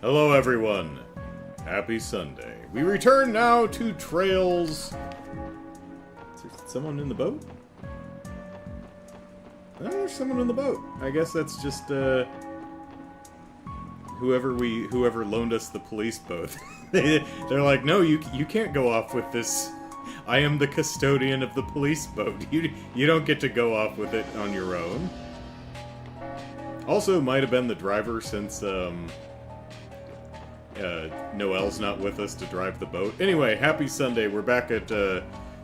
Hello everyone. Happy Sunday. We return now to Trails. Is there someone in the boat? Oh, there's someone in the boat. I guess that's just whoever loaned us the police boat. They're like, no, you can't go off with this. I am the custodian of the police boat. You don't get to go off with it on your own. Also, might have been the driver since Noel's not with us to drive the boat. Anyway, happy Sunday. We're back at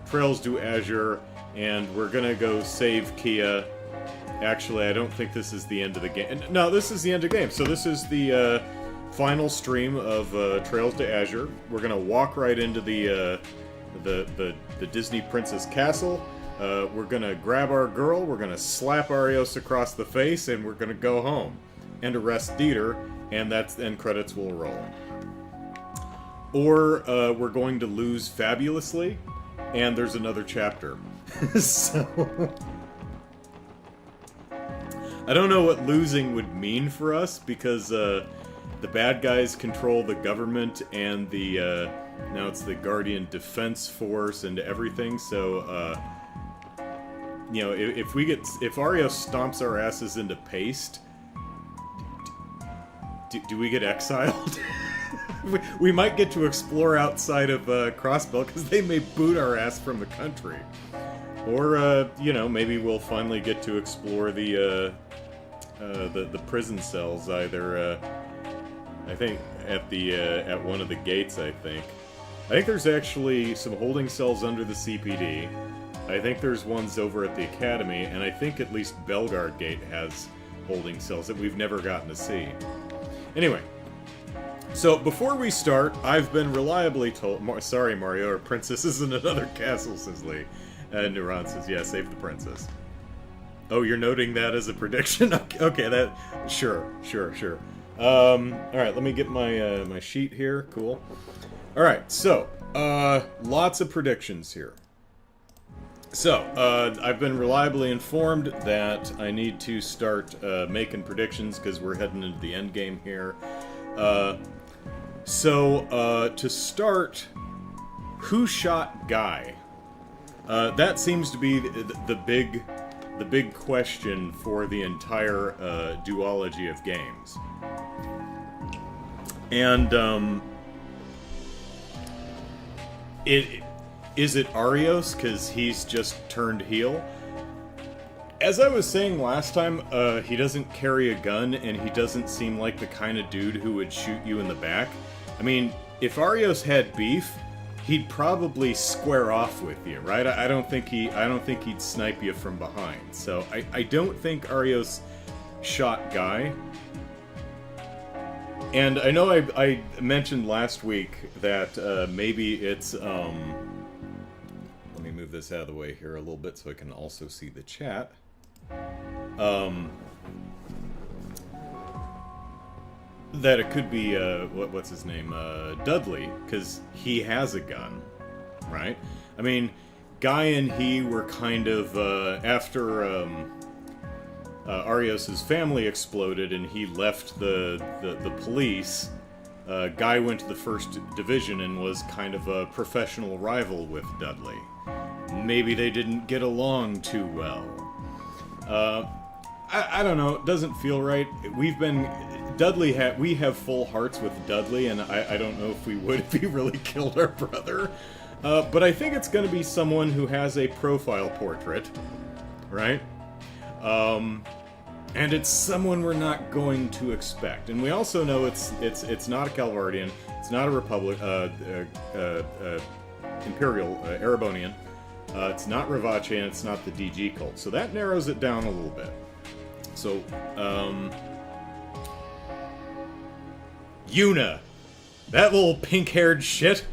Trails to Azure, and we're gonna go save KeA. Actually, I don't think this is the end of the game. No, this is the end of the game. So this is the final stream of Trails to Azure. We're gonna walk right into the Disney Princess Castle. We're gonna grab our girl, we're gonna slap Arios across the face, and we're gonna go home and arrest Dieter, and then credits will roll. Or we're going to lose fabulously, and there's another chapter. So I don't know what losing would mean for us, because the bad guys control the government and the now it's the Guardian Defense Force and everything. So you know, if Arios stomps our asses into paste, do we get exiled? we might get to explore outside of Crossbell, because they may boot our ass from the country. Or you know, maybe we'll finally get to explore the prison cells, either I think at one of the gates. I think there's actually some holding cells under the CPD. I think there's ones over at the Academy, and I think at least Belgard Gate has holding cells that we've never gotten to see. Anyway, so before we start, I've been reliably told... Sorry, Mario, our princess is in another castle, says Lee. Neuron says, yeah, save the princess. Oh, you're noting that as a prediction? Okay, that... Sure. Alright, let me get my, my sheet here. Cool. Alright, so, lots of predictions here. So, I've been reliably informed that I need to start making predictions, because we're heading into the end game here. To start, who shot Guy? That seems to be the big question for the entire duology of games. And is it Arios, because he's just turned heel? As I was saying last time, he doesn't carry a gun, and he doesn't seem like the kind of dude who would shoot you in the back. I mean, if Arios had beef, he'd probably square off with you, right? I don't think he'd snipe you from behind. So I don't think Arios shot Guy. And I know I mentioned last week that maybe it's let me move this out of the way here a little bit so I can also see the chat. That it could be what's his name, Dudley, because he has a gun, right? I mean, Guy and he were kind of after Arios's family exploded and he left the police. Guy went to the 1st Division and was kind of a professional rival with Dudley. Maybe they didn't get along too well. I don't know. It doesn't feel right. We have full hearts with Dudley, and I don't know if we would if he really killed our brother. But I think it's going to be someone who has a profile portrait, right? And it's someone we're not going to expect. And we also know it's not a Calvardian, it's not a Imperial Erebonian, it's not Ravache, and it's not the DG cult. So that narrows it down a little bit. So, Yuna. That little pink-haired shit.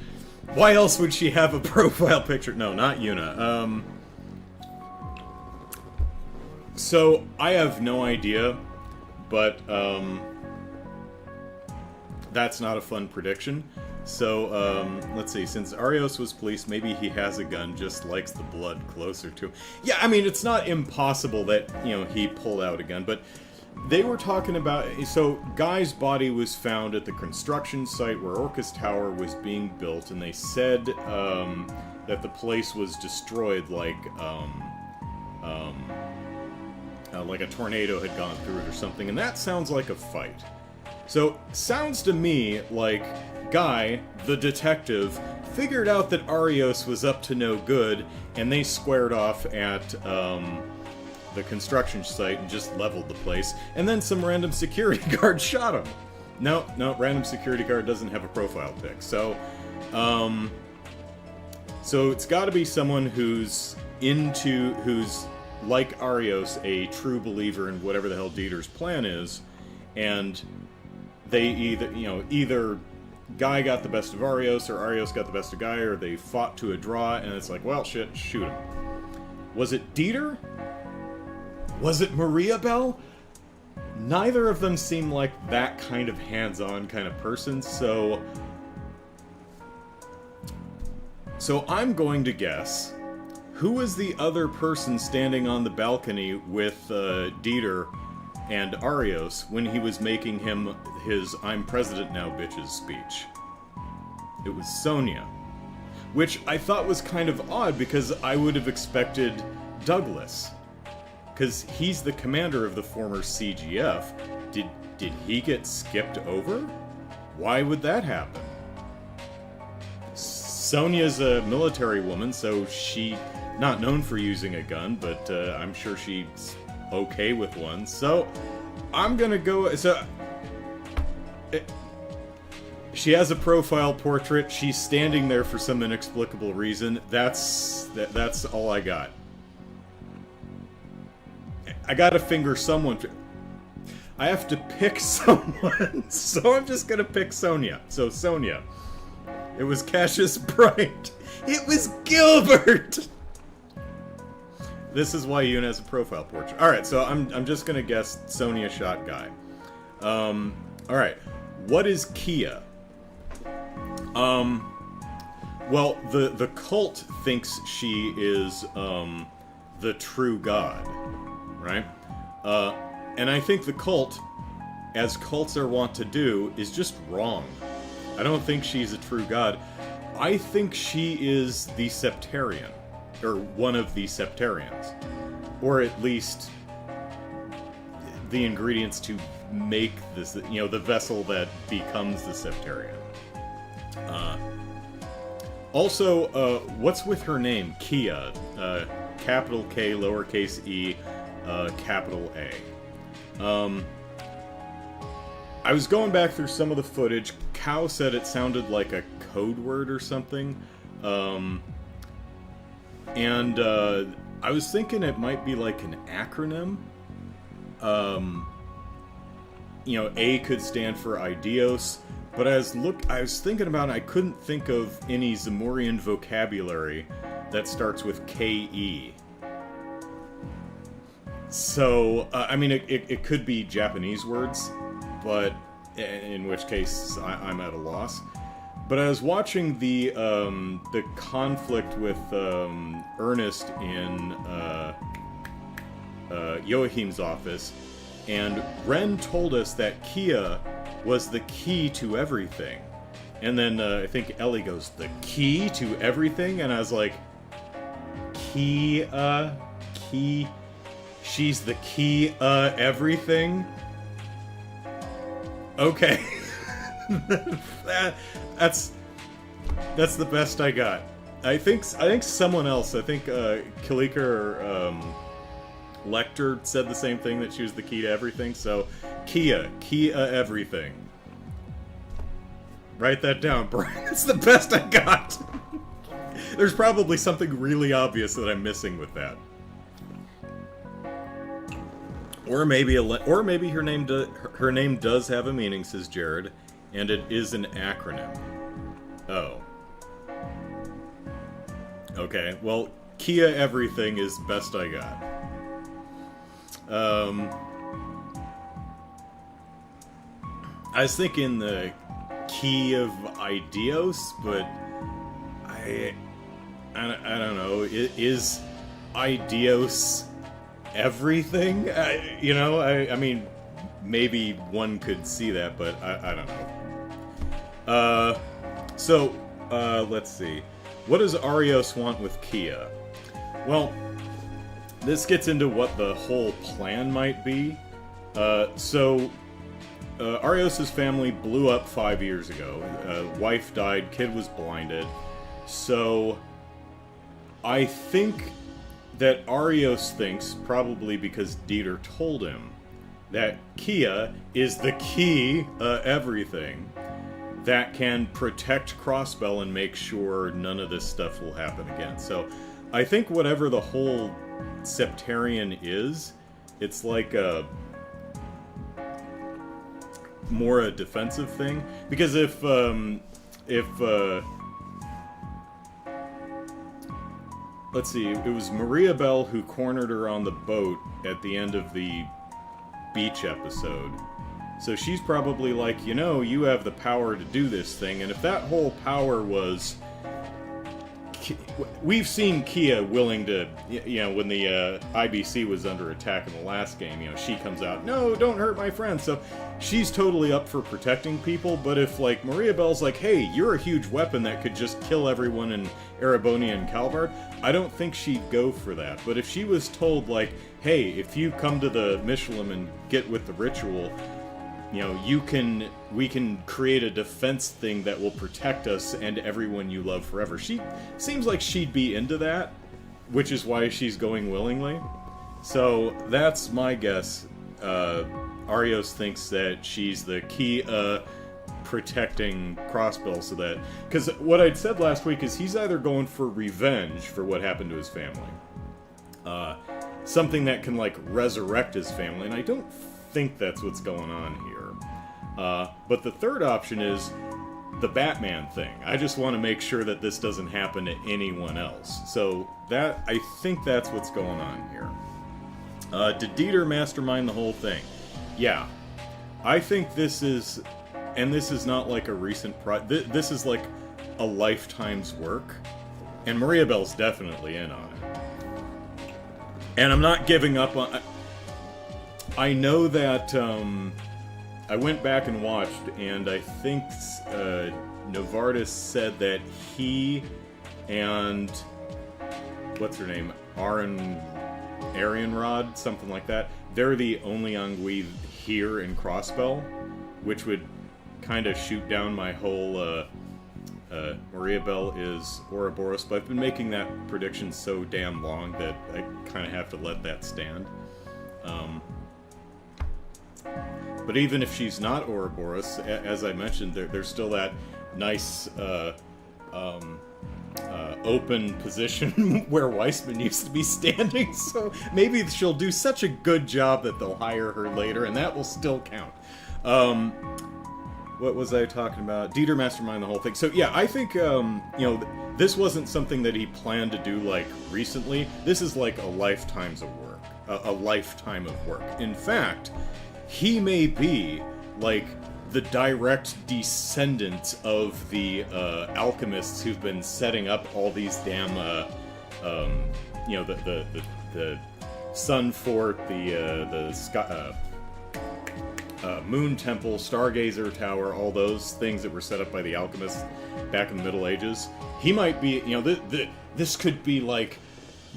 Why else would she have a profile picture? No, not Yuna. So, I have no idea, but, that's not a fun prediction. So, let's see, since Arios was police, maybe he has a gun, just likes the blood closer to him. Yeah, I mean, it's not impossible that, you know, he pulled out a gun, but they were talking about... So, Guy's body was found at the construction site where Orcus Tower was being built, and they said that the place was destroyed like a tornado had gone through it or something, and that sounds like a fight. So, sounds to me like Guy, the detective, figured out that Arios was up to no good, and they squared off at the construction site and just leveled the place, and then some random security guard shot him. No, random security guard doesn't have a profile pic. So it's got to be someone who's like Arios, a true believer in whatever the hell Dieter's plan is, and they either Guy got the best of Arios, or Arios got the best of Guy, or they fought to a draw, and it's like, well, shit, shoot him. Was it Dieter? Was it Maria Bell? Neither of them seem like that kind of hands-on kind of person, so I'm going to guess, who was the other person standing on the balcony with Dieter and Arios when he was making him his "I'm president now, bitches" speech? It was Sonia. Which I thought was kind of odd, because I would have expected Douglas. Because he's the commander of the former CGF. Did he get skipped over? Why would that happen? Sonia's a military woman, so she... not known for using a gun, but I'm sure she's okay with one. So, I'm gonna go... she has a profile portrait. She's standing there for some inexplicable reason. That's all I got. I gotta finger someone. I have to pick someone, so I'm just gonna pick Sonia. So, Sonia. It was Cassius Bright. It was Gilbert! This is why Yoon has a profile portrait. Alright, so I'm just gonna guess Sonia shot Guy. Alright. What is KeA? Well, the cult thinks she is, the true god. Right? And I think the cult, as cults are wont to do, is just wrong. I don't think she's a true god. I think she is the Septarian. Or one of the Septarians. Or at least the ingredients to make this, the vessel that becomes the Septarian. Also, what's with her name? KeA. Capital K, lowercase e, capital A. I was going back through some of the footage. Cow said it sounded like a code word or something. And I was thinking it might be like an acronym. A could stand for Eidos, but I was thinking about it, I couldn't think of any Zamorian vocabulary that starts with KE. So, it could be Japanese words, but in which case I'm at a loss. But I was watching the conflict with Ernest in Joachim's office, and Ren told us that KeA was the key to everything. And then I think Ellie goes, "The key to everything?" And I was like, KeA? Key? She's the key everything? Okay. That's the best I got. I think someone else, Kalika or Lecter said the same thing, that she was the key to everything. So KeA everything. Write that down, Brian. That's the best I got. There's probably something really obvious that I'm missing with that. Or maybe her name does have a meaning, says Jared, and it is an acronym. Oh. Okay, well, KeA everything is best I got. I was thinking the key of Eidos, but I don't know. Is Eidos everything? I mean, maybe one could see that, but I don't know. So, let's see. What does Arios want with KeA? Well, this gets into what the whole plan might be. Arios' family blew up 5 years ago. Wife died, kid was blinded. So, I think that Arios thinks, probably because Dieter told him, that KeA is the key everything that can protect Crossbell and make sure none of this stuff will happen again. So, I think whatever the whole Septarian is, it's like more a defensive thing, because if let's see, it was Maria Bell who cornered her on the boat at the end of the beach episode, so she's probably like, you know, you have the power to do this thing. And if that whole power was, we've seen KeA willing to, you know, when the IBC was under attack in the last game, you know, she comes out, no, don't hurt my friend. So she's totally up for protecting people. But if, like, Maria Bell's like, hey, you're a huge weapon that could just kill everyone in Erebonia and Calvard, I don't think she'd go for that. But if she was told, like, hey, if you come to the Michelin and get with the ritual, you know, we can create a defense thing that will protect us and everyone you love forever. She seems like she'd be into that, which is why she's going willingly. So that's my guess. Arios thinks that she's the key protecting Crossbell, so that, because what I'd said last week is he's either going for revenge for what happened to his family, something that can, like, resurrect his family, and I don't think that's what's going on here. But the third option is the Batman thing. I just want to make sure that this doesn't happen to anyone else. So that, I think that's what's going on here. Did Dieter mastermind the whole thing? Yeah. I think this is, and this is not like a recent this is like a lifetime's work. And Maria Bell's definitely in on it. And I'm not giving up on... I know that, I went back and watched, and I think Novartis said that he and, what's her name, Arianrod, something like that, they're the only Ongui here in Crossbell, which would kind of shoot down my whole, Maria Bell is Ouroboros, but I've been making that prediction so damn long that I kind of have to let that stand. But even if she's not Ouroboros, as I mentioned, there's still that nice open position where Weissman used to be standing, so maybe she'll do such a good job that they'll hire her later, and that will still count. What was I talking about? Dieter mastermind the whole thing. So yeah, I think, you know, this wasn't something that he planned to do, like, recently. This is like a lifetime's of work. A lifetime of work. In fact, he may be, like, the direct descendant of the alchemists who've been setting up all these damn, you know, the Sun Fort, the Sky, Moon Temple, Stargazer Tower, all those things that were set up by the alchemists back in the Middle Ages. He might be, you know, this could be, like,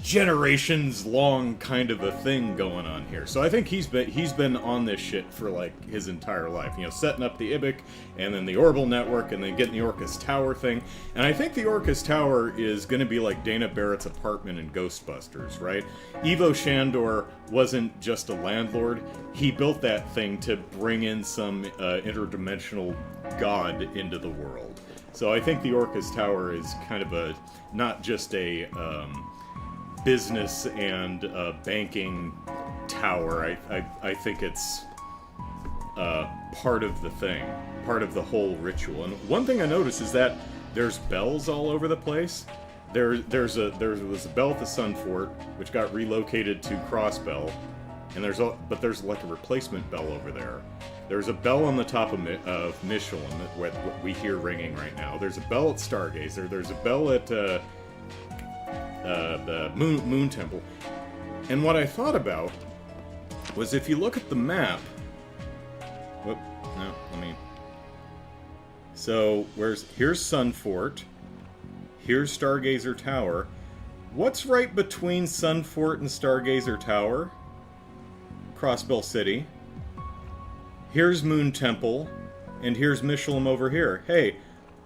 generations long kind of a thing going on here. So I think he's been on this shit for, like, his entire life, you know, setting up the Ibic and then the Orbital Network and then getting the Orcus Tower thing. And I think the Orcus Tower is going to be like Dana Barrett's apartment in Ghostbusters, right? Ivo Shandor wasn't just a landlord. He built that thing to bring in some interdimensional god into the world. So I think the Orcus Tower is kind of a, not just a business and banking tower. I think it's part of the thing, part of the whole ritual. And one thing I noticed is that there's bells all over the place. There was a bell at the Sun Fort, which got relocated to Crossbell, and but there's like a replacement bell over there. There's a bell on the top of Michelin that we hear ringing right now. There's a bell at Stargazer. There's a bell at the Moon Temple. And what I thought about was, if you look at the map, No, let me... So, here's Sunfort. Here's Stargazer Tower. What's right between Sunfort and Stargazer Tower? Crossbell City. Here's Moon Temple. And here's Mishalem over here. Hey,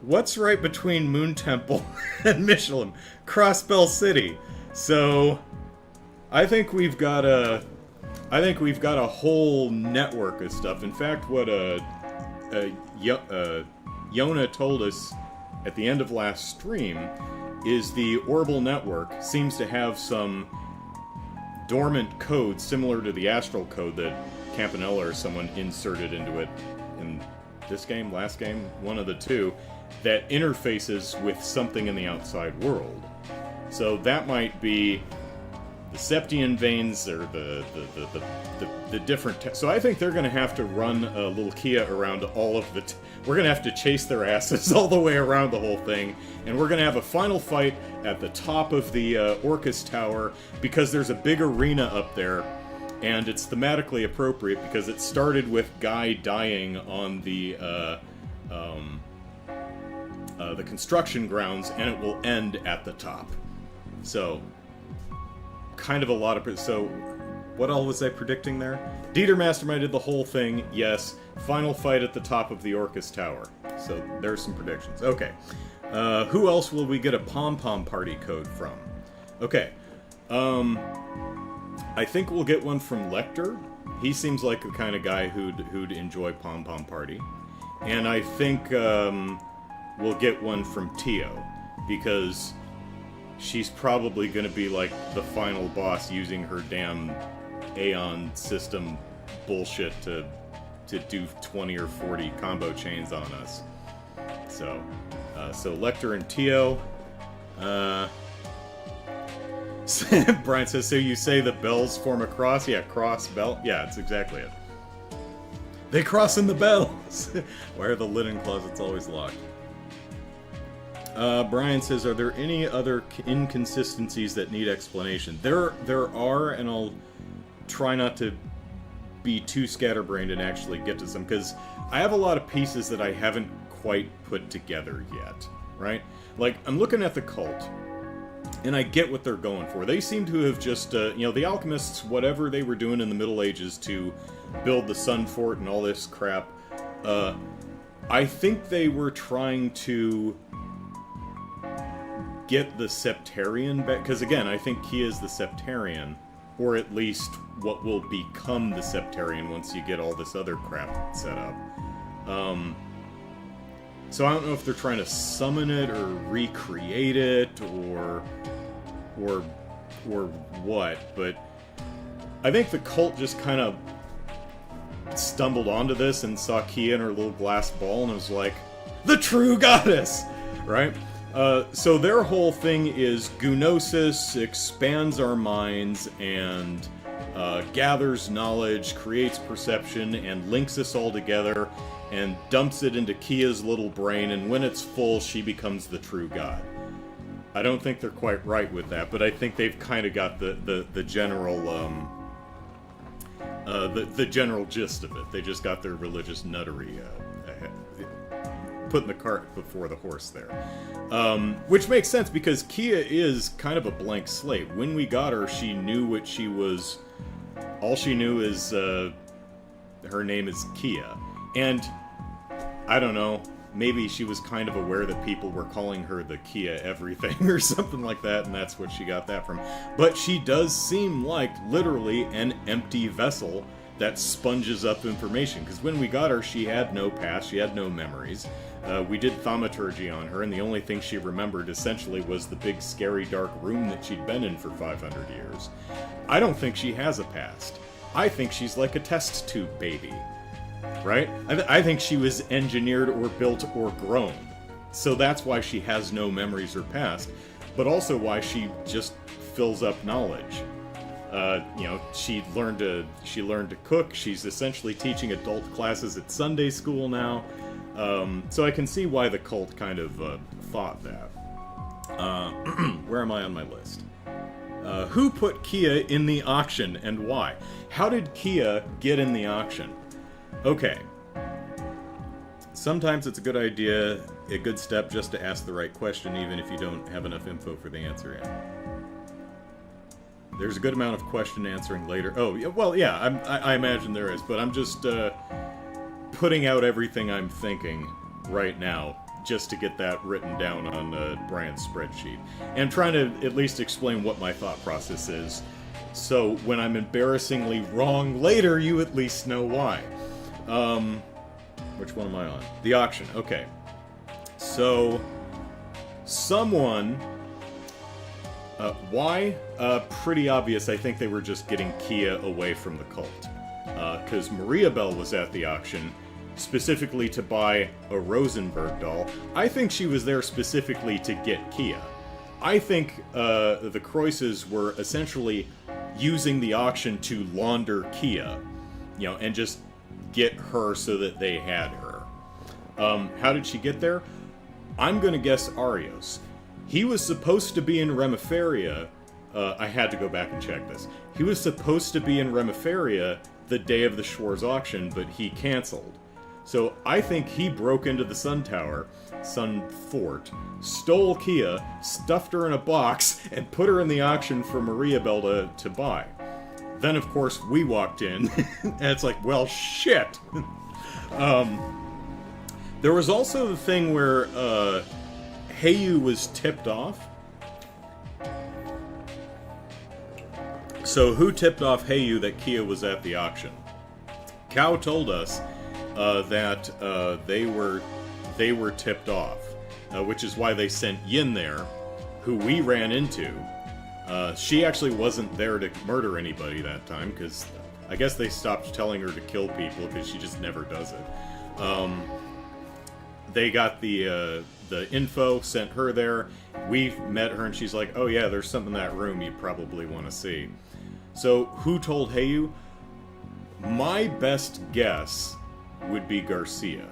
what's right between Moon Temple and Mishalem? Crossbell City. So, I think we've got a whole network of stuff. In fact, what Yona told us at the end of last stream is the Orbital Network seems to have some dormant code similar to the Astral code that Campanella or someone inserted into it in this game, last game, one of the two, that interfaces with something in the outside world. So that might be the Septian veins, or the different... So I think they're going to have to run a little KeA around all of the... We're going to have to chase their asses all the way around the whole thing, and we're going to have a final fight at the top of the Orcus Tower, because there's a big arena up there, and it's thematically appropriate because it started with Guy dying on the construction grounds, and it will end at the top. So, kind of a lot of... So, what all was I predicting there? Dieter masterminded the whole thing, yes. Final fight at the top of the Orcus Tower. So, there's some predictions. Okay. Who else will we get a pom-pom party code from? Okay. I think we'll get one from Lecter. He seems like the kind of guy who'd enjoy pom-pom party. And I think we'll get one from Tio, because she's probably going to be like the final boss using her damn Aeon system bullshit to do 20 or 40 combo chains on us. So Lecter and Tio. Brian says, so you say the bells form a cross? Yeah, cross bell. Yeah, it's exactly it. They cross in the bells. Why are the linen closets always locked? Brian says, are there any other inconsistencies that need explanation? There are, and I'll try not to be too scatterbrained and actually get to some, because I have a lot of pieces that I haven't quite put together yet, right? Like, I'm looking at the cult, and I get what they're going for. They seem to have just, the alchemists, whatever they were doing in the Middle Ages to build the Sun Fort and all this crap, I think they were trying to get the Septarian back, because again, I think KeA is the Septarian, or at least what will become the Septarian once you get all this other crap set up. So I don't know if they're trying to summon it or recreate it or what, but I think the cult just kind of stumbled onto this and saw KeA in her little glass ball and was like, the true goddess, right? So their whole thing is Gnosis expands our minds and gathers knowledge, creates perception, and links us all together and dumps it into KeA's little brain, and when it's full, she becomes the true god. I don't think they're quite right with that, but I think they've kind of got the general the general gist of it. They just got their religious nuttery putting the cart before the horse there. Which makes sense, because KeA is kind of a blank slate. When we got her, she knew what she was... All she knew is her name is KeA. And, I don't know, maybe she was kind of aware that people were calling her the KeA everything or something like that, and that's what she got that from. But she does seem like, literally, an empty vessel that sponges up information. Because when we got her, she had no past, she had no memories. We did thaumaturgy on her, and the only thing she remembered, essentially, was the big, scary, dark room that she'd been in for 500 years. I don't think she has a past. I think she's like a test tube baby. Right? I think she was engineered or built or grown. So that's why she has no memories or past, but also why she just fills up knowledge. She learned to cook. She's essentially teaching adult classes at Sunday school now. So I can see why the cult kind of thought that. Where am I on my list? Who put KeA in the auction and why? How did KeA get in the auction? Okay. Sometimes it's a good idea, a good step, just to ask the right question, even if you don't have enough info for the answer yet. There's a good amount of question answering later. Oh, yeah, well, yeah, I imagine there is, but I'm just putting out everything I'm thinking right now, just to get that written down on Brian's spreadsheet. And trying to at least explain what my thought process is, so when I'm embarrassingly wrong later, you at least know why. Which one am I on? The auction, okay. So, someone... why? Pretty obvious. I think they were just getting KeA away from the cult. Because Maria Bell was at the auction, specifically to buy a Rosenberg doll. I think she was there specifically to get KeA. I think the Croises were essentially using the auction to launder KeA, you know, and just get her so that they had her. How did she get there? I'm gonna guess Arios. He was supposed to be in Remiferia. I had to go back and check this. He was supposed to be in Remiferia the day of the Schwarz auction, but he canceled. So I think he broke into the Sun Tower, Sun Fort, stole KeA, stuffed her in a box, and put her in the auction for Maria Bell to buy. Then, of course, we walked in, and it's like, well, shit! There was also the thing where KeA was tipped off. So who tipped off KeA that KeA was at the auction? Cow told us that they were tipped off, which is why they sent Yin there, who we ran into. She actually wasn't there to murder anybody that time, because I guess they stopped telling her to kill people, because she just never does it. They got the info, sent her there. We met her, and she's like, oh yeah, there's something in that room you probably want to see. So, who told KeA? My best guess would be Garcia.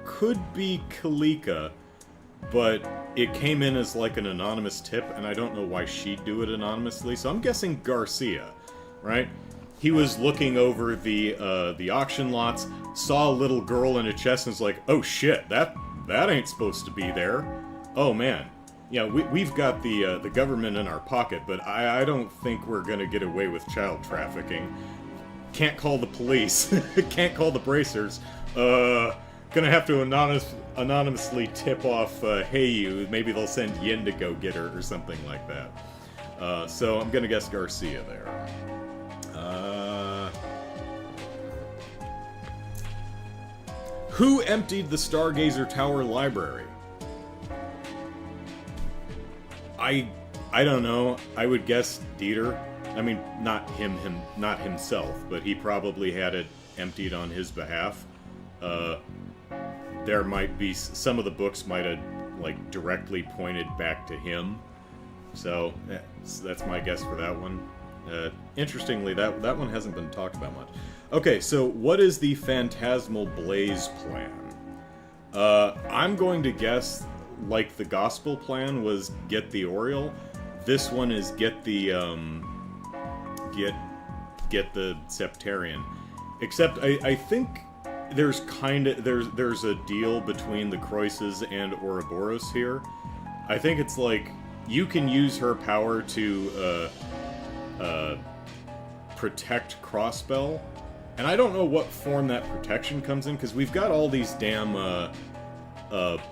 Could be Kalika, but it came in as like an anonymous tip, and I don't know why she'd do it anonymously, so I'm guessing Garcia, right? He was looking over the auction lots, saw a little girl in a chest, and was like, oh shit, that ain't supposed to be there. Oh man. Yeah, we've got the government in our pocket, but I don't think we're gonna get away with child trafficking. Can't call the police. Can't call the bracers. Gonna have to anonymously tip off KeA. Maybe they'll send Yin to go get her or something like that. So I'm gonna guess Garcia there. Who emptied the Stargazer Tower library? I don't know. I would guess Dieter. I mean, not himself, but he probably had it emptied on his behalf. There might be some of the books might have like directly pointed back to him. So that's my guess for that one. Interestingly, that one hasn't been talked about much. Okay, so what is the Phantasmal Blaze plan? I'm going to guess, like the Gospel plan was get the Oriole. This one is get the Septarian. Except I think there's there's a deal between the Croises and Ouroboros here. I think it's like you can use her power to protect Crossbell, and I don't know what form that protection comes in, because we've got all these damn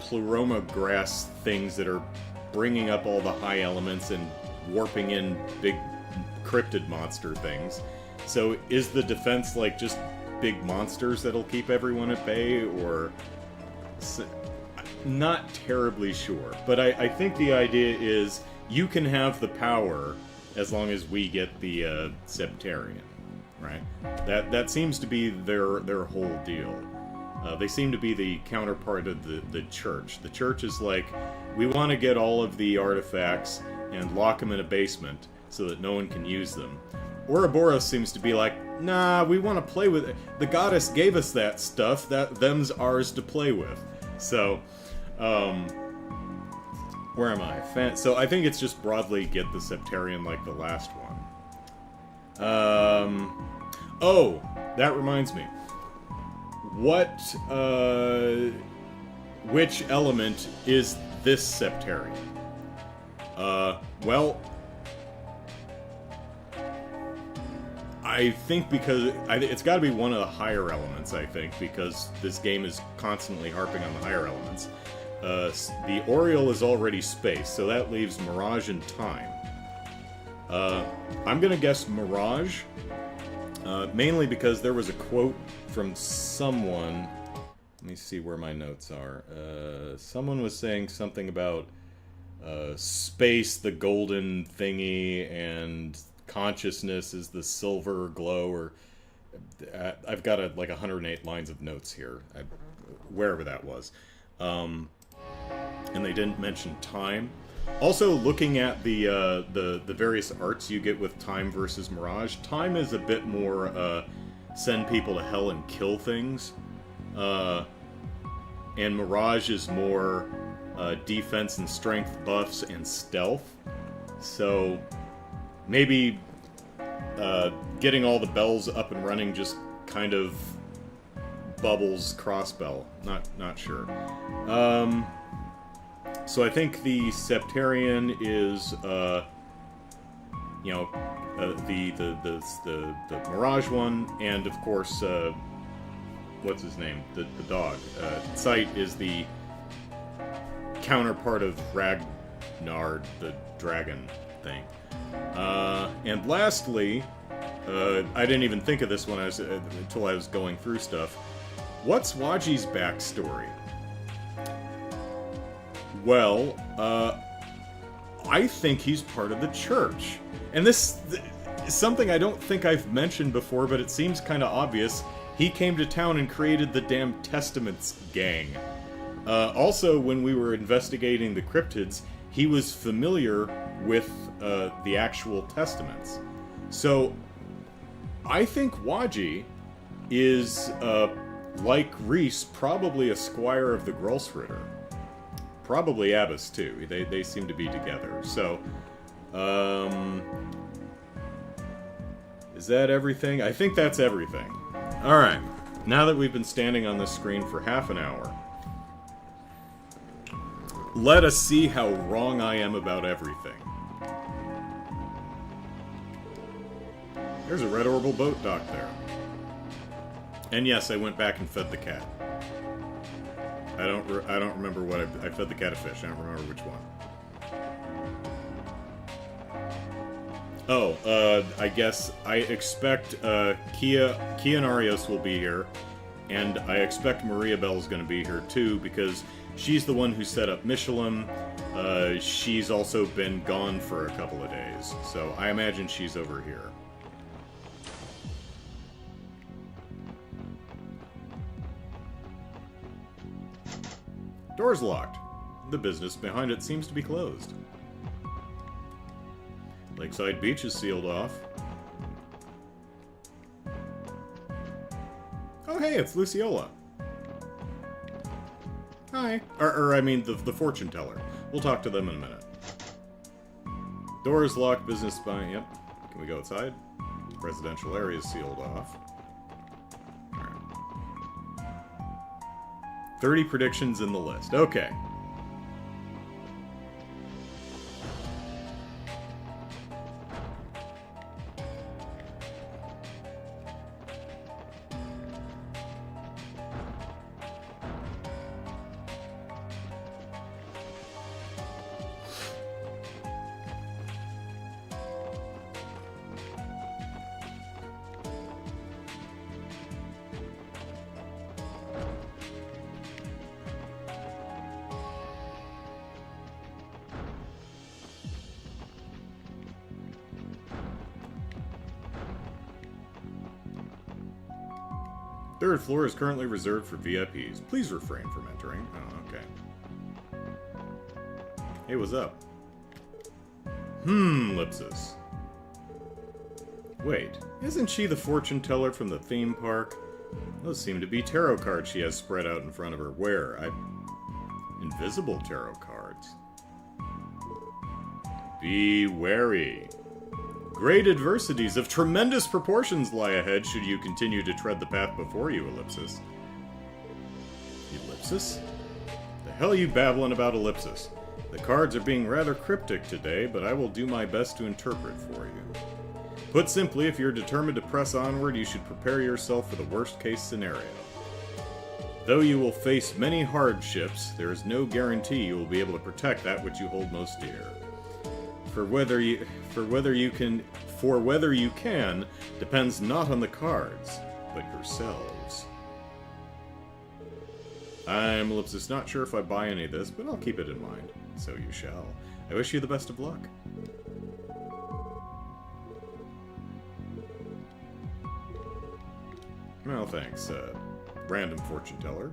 Pleroma grass things that are bringing up all the high elements and warping in big cryptid monster things. So is the defense like just big monsters that'll keep everyone at bay, or... Not terribly sure, but I think the idea is you can have the power as long as we get the Septarian, right? That seems to be their whole deal. They seem to be the counterpart of the Church. The Church is like, we want to get all of the artifacts and lock them in a basement so that no one can use them. Ouroboros seems to be like, nah, we want to play with it. The goddess gave us that stuff, them's ours to play with. So, where am I? So I think it's just broadly get the Septarian like the last one. Oh, that reminds me. what, which element is this Septarian? Well, I think because it's got to be one of the higher elements, I think, because this game is constantly harping on the higher elements. The Oriole is already space, so that leaves Mirage and Time. I'm gonna guess Mirage, mainly because there was a quote from someone. Let me see where my notes are. Someone was saying something about space, the golden thingy, and consciousness is the silver glow, or I've got like 108 lines of notes here, wherever that was. And they didn't mention time. Also, looking at the various arts you get with Time versus Mirage, Time is a bit more send people to hell and kill things, and Mirage is more defense and strength buffs and stealth. So maybe getting all the bells up and running just kind of bubbles Crossbell. Not sure. So I think the Septarian is, you know, the Mirage one, and of course, what's his name? The dog. Sight is the counterpart of Ragnar, the dragon thing. And lastly, I didn't even think of this when until I was going through stuff. What's Waji's backstory? Well, I think he's part of the church. And this is something I don't think I've mentioned before, but it seems kind of obvious. He came to town and created the damn Testaments gang. Also, when we were investigating the cryptids, he was familiar with the actual Testaments. So, I think Waji is, like Reese, probably a squire of the Grolsritter. Probably Abbas, too. They seem to be together. So, is that everything? I think that's everything. Alright, now that we've been standing on this screen for half an hour, let us see how wrong I am about everything. There's a red orbital boat docked there. And yes, I went back and fed the cat. I don't remember what I fed the cat a fish. I don't remember which one. Oh, I guess I expect KeA and Arios will be here, and I expect Maria Bell's going to be here too, because she's the one who set up Michelin. She's also been gone for a couple of days, so I imagine she's over here. Door's locked. The business behind it seems to be closed. Lakeside Beach is sealed off. Oh hey, it's Luciola. Hi. Or I mean, the fortune teller. We'll talk to them in a minute. Door is locked, business behind... Yep. Can we go outside? Residential area is sealed off. 30 predictions in the list. Okay. Third floor is currently reserved for VIPs. Please refrain from entering. Oh, okay. Hey, what's up? Lipsis. Wait, isn't she the fortune teller from the theme park? Those seem to be tarot cards she has spread out in front of her. Where? Invisible tarot cards. Be wary. Great adversities of tremendous proportions lie ahead should you continue to tread the path before you, Ellipsis. Ellipsis? The hell are you babbling about, Ellipsis? The cards are being rather cryptic today, but I will do my best to interpret for you. Put simply, if you're determined to press onward, you should prepare yourself for the worst-case scenario. Though you will face many hardships, there is no guarantee you will be able to protect that which you hold most dear. For whether you can depends not on the cards, but yourselves. I'm Ellipsis, not sure if I buy any of this, but I'll keep it in mind. So you shall. I wish you the best of luck. Well, thanks, random fortune teller.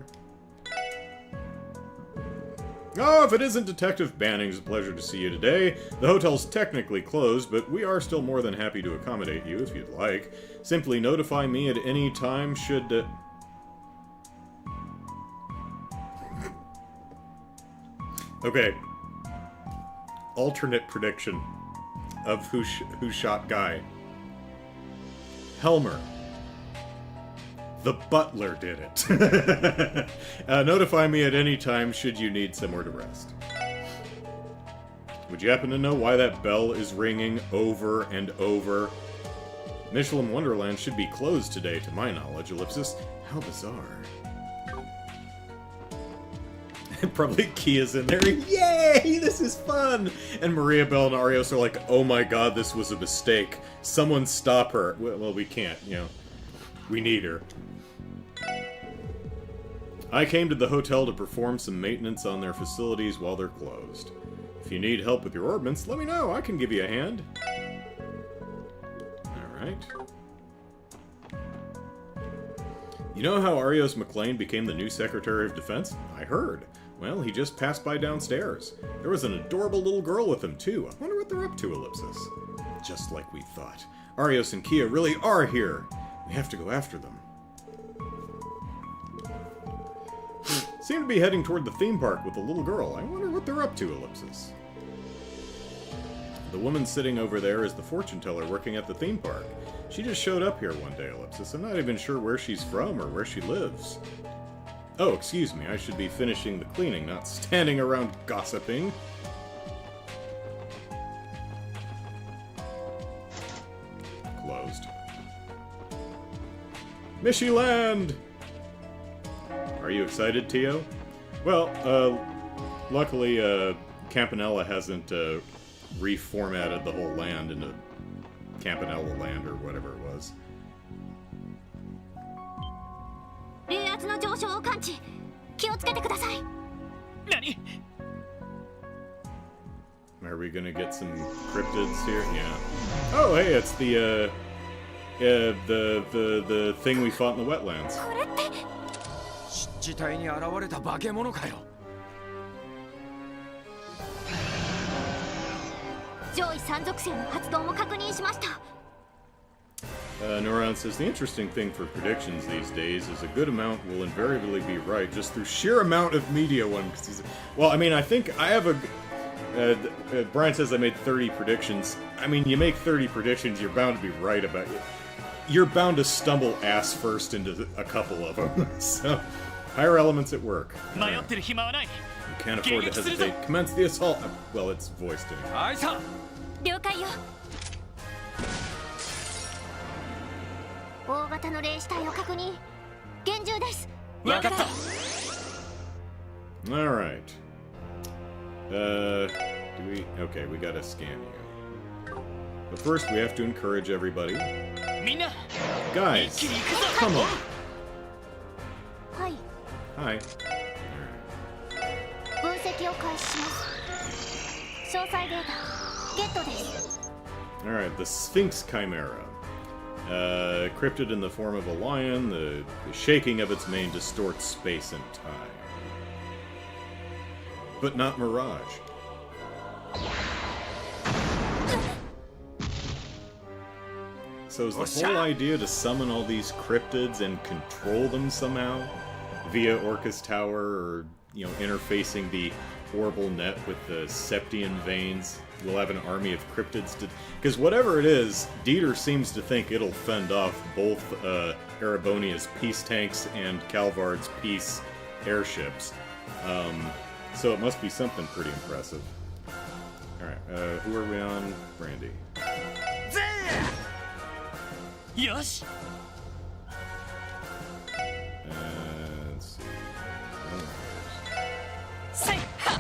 Oh, if it isn't Detective Banning, it's a pleasure to see you today. The hotel's technically closed, but we are still more than happy to accommodate you if you'd like. Simply notify me at any time should... Okay. Alternate prediction of who shot Guy. Helmer. The butler did it. Notify me at any time should you need somewhere to rest. Would you happen to know why that bell is ringing over and over? Michelin Wonderland should be closed today, to my knowledge, Ellipsis. How bizarre. Probably KeA's in there. Yay! This is fun! And Maria Bell and Arios are like, oh my god, this was a mistake. Someone stop her. Well, we can't, you know. We need her. I came to the hotel to perform some maintenance on their facilities while they're closed. If you need help with your orbments, let me know. I can give you a hand. Alright. You know how Arios McLean became the new Secretary of Defense? I heard. Well, he just passed by downstairs. There was an adorable little girl with him, too. I wonder what they're up to, Ellipsis. Just like we thought. Arios and KeA really are here. We have to go after them. Seem to be heading toward the theme park with the little girl. I wonder what they're up to, Ellipsis. The woman sitting over there is the fortune teller working at the theme park. She just showed up here one day, Ellipsis. I'm not even sure where she's from or where she lives. Oh, excuse me. I should be finishing the cleaning, not standing around gossiping. Closed. Mishyland! Are you excited, Tio? Well, luckily, Campanella hasn't reformatted the whole land into Campanella land or whatever it was. Are we gonna get some cryptids here? Yeah. Oh, hey, it's the thing we fought in the wetlands. Noran says, the interesting thing for predictions these days is a good amount will invariably be right just through sheer amount of media ones. Well, I mean, I think I have a... Brian says I made 30 predictions. I mean, you make 30 predictions, you're bound to be right about it. You're bound to stumble ass first into a couple of them. So, higher elements at work. You can't afford to hesitate. Commence the assault. Well, it's voiced in it. Alright. Do we... Okay, we gotta scan you. But first, we have to encourage everybody. Guys, come on. Hi. Alright. Alright, the Sphinx Chimera. Cryptid in the form of a lion, the shaking of its mane distorts space and time. But not Mirage. So is the whole idea to summon all these cryptids and control them somehow? Via Orcus Tower, or, you know, interfacing the orbital net with the Septian veins? We'll have an army of cryptids to... Because whatever it is, Dieter seems to think it'll fend off both Erebonia's peace tanks and Calvard's peace airships. So it must be something pretty impressive. Alright, who are we on? Brandy. Yosh! Let's see. Say ha!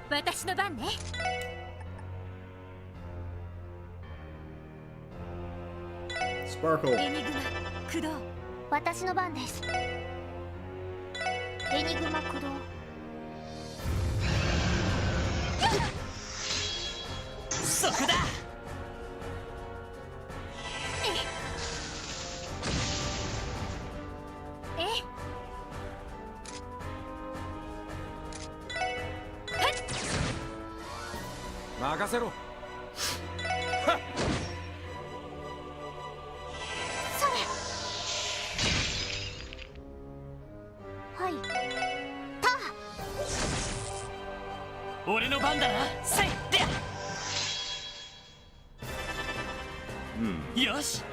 私の番ね。Sparkle! エニグマ駆動。私の番です。エニグマ駆動。そこだ。任せろ。それ。はい。タ俺の番だな。せいで。よし。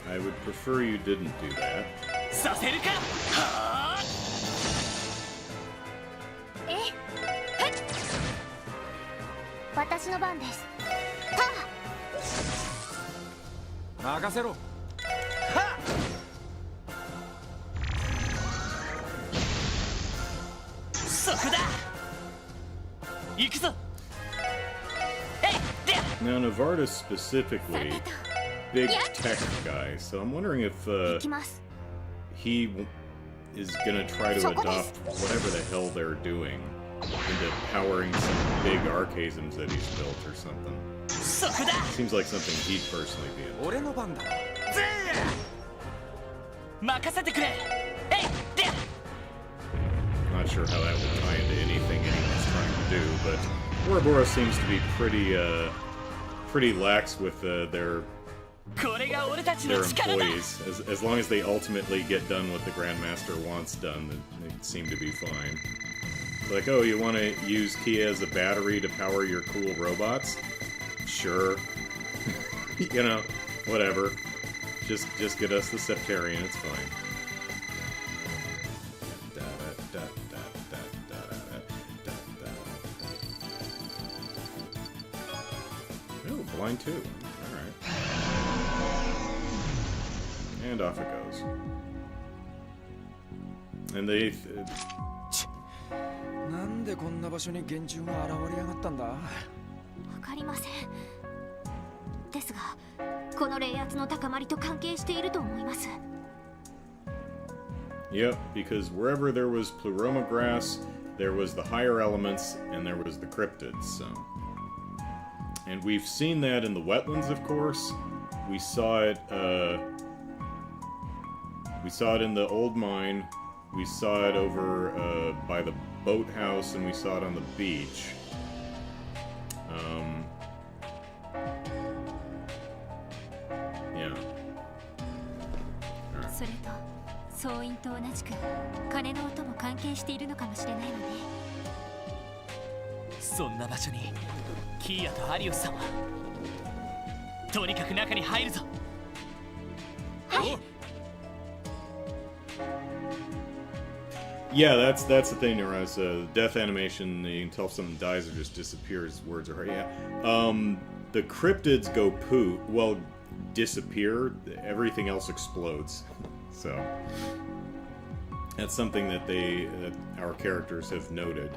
I would prefer you didn't do that. させるか。はあ。私の番です。任せろ。はっ。そこだ。行くぞ。Now, Novartis specifically, big tech guy, so I'm wondering if he is gonna try to adopt whatever the hell they're doing into powering some big archasms that he's built or something. Seems like something he'd personally be into. 俺の番だ。任せてくれ。Not sure how that would tie into anything anyone's trying to do, but Ouroboros seems to be pretty lax with their employees. As long as they ultimately get done what the Grandmaster wants done, they seem to be fine. Like, oh, you want to use KeA as a battery to power your cool robots? Sure. You know, whatever. Just get us the Septarian, it's fine. Oh, blind too. Alright. And off it goes. And they... なんでこんな場所に幻獣が現れやがったんだ。わかりません。ですが、この冷圧の高まりと関係していると思います。Yep, because wherever there was Pleroma grass, there was the higher elements, and there was the cryptids, so... And we've seen that in the wetlands, of course. We saw it in the old mine. We saw it over by the boathouse, and we saw it on the beach. Yeah. Alright. それと、総員と同じく鐘の音も関係しているのかもしれないわね。そんな場所にキーヤとアリオスさんは。とにかく中に入るぞ。はい。Yeah, that's the thing, Neraz. Death animation, you can tell if someone dies or just disappears. Words are hard. Yeah. The cryptids go poo. Well, disappear. Everything else explodes. So that's something that our characters have noted.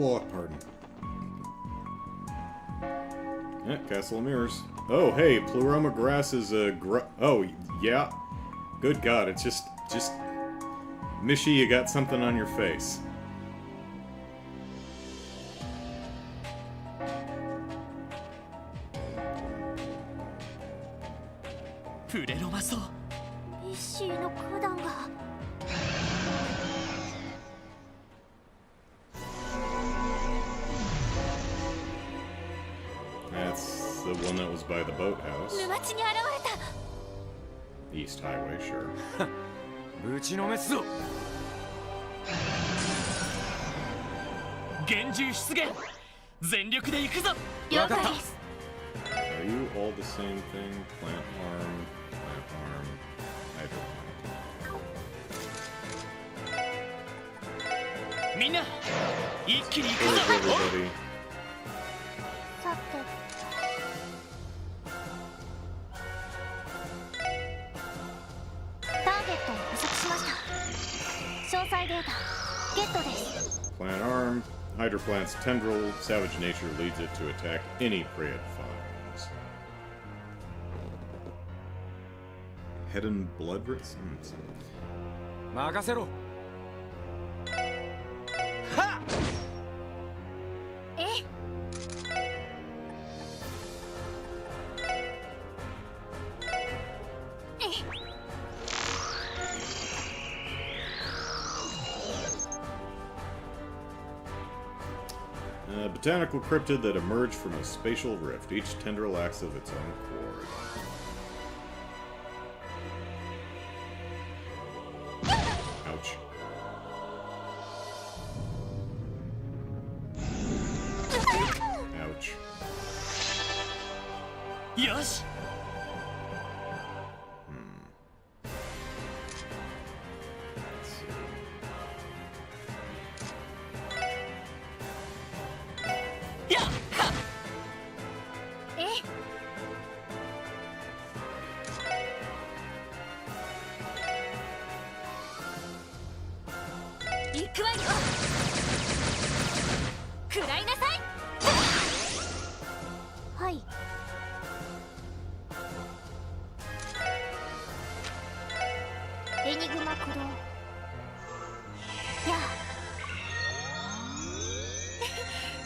Oh, pardon. Yeah, Castle of Mirrors. Oh, hey, Pleroma grass is a oh, yeah. Good God, it's just... Mishi, you got something on your face. That's the one that was by the boathouse. East Highway, sure. ぶちのめすぞ。厳重出現全力で行くぞ。了解です。 Are you all the same thing? Plant arm, hydro plant. みんな一気に行く Where's ぞ。 everybody? さてターゲットを捕捉しました。詳細データゲットです。 Plant arm, hydro plant's tendril, savage nature leads it to attack any prey it finds. Head and blood rinse? 任せろ。えA botanical cryptid that emerged from a spatial rift. Each tendril acts of its own accord. Ouch. Ouch. よし Let's see. やっはえ行くわよ。食らいなさい。はい。エニグマ駆動。や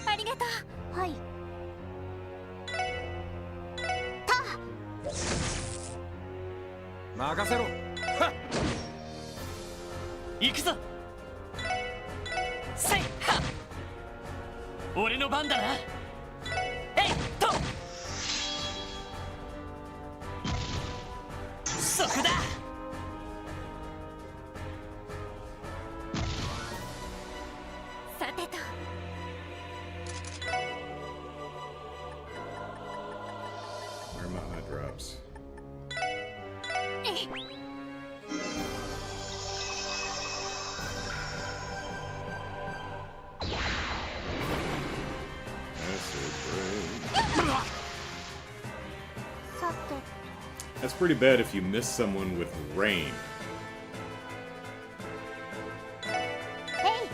あ。ありがとう。はい。た。任せろ。行くぞ。せいはっ俺の番だな。えいっとそこだ。さてと。 Where are my eye drops? え さて That's pretty bad if you miss someone with rain. えい。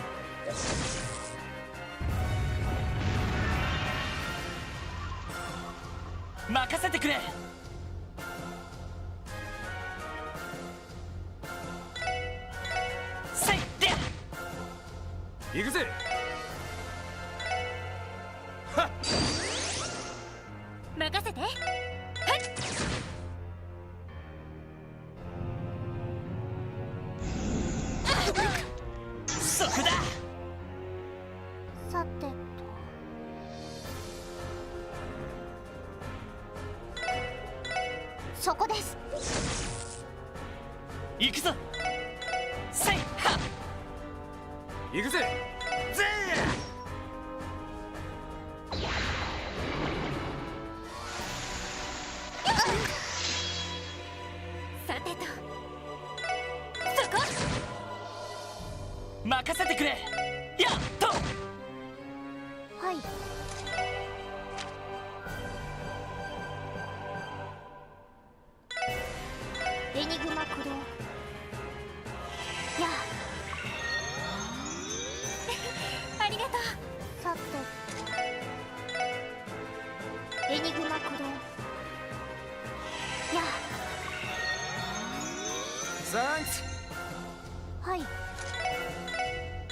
任せてくれ。せいで行くぜ。任せて。はい。そこだ。さてと。そこです。行くぞ。せいはっ行くぜ。ぜさてと。そこ。任せてくれ。やっとはい。エニグマ駆動。やあ。ありがとう。さて。エニグマ駆動。やサンクス。あ。はい。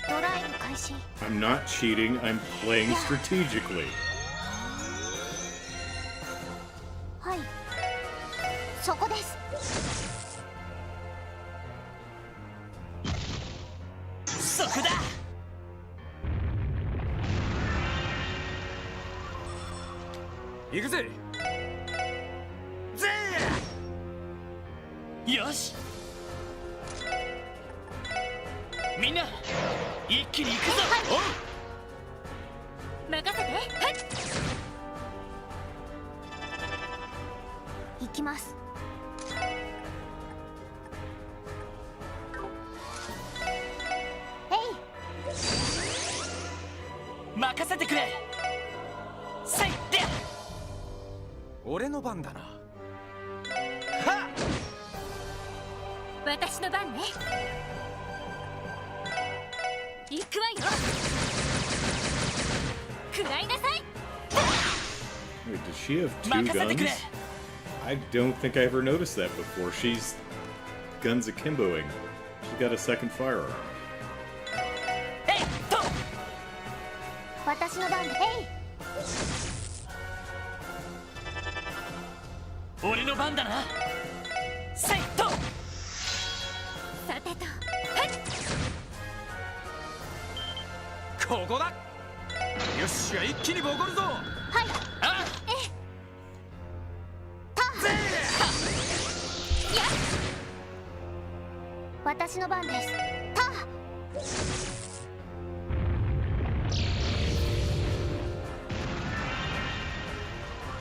ドライブ開始。 I'm not cheating, I'm playing strategically. はい。そこです。そこだ。行くぜ。ぜよしみんな一気に行くぞ。任せて。はい行きます。任せてくれ。せいで俺の番だな。私の番ね。行くわよ。食らいなさい。 Wait, does she have two 任せてくれ。 guns? I don't think I ever noticed that before. She's guns akimboing. She's got a second firearm. えいっと私の番で。俺の番だな。せいっとさてと。ここだ。よっしゃ、一気にボコるぞ。はい。あ私の番です。ター。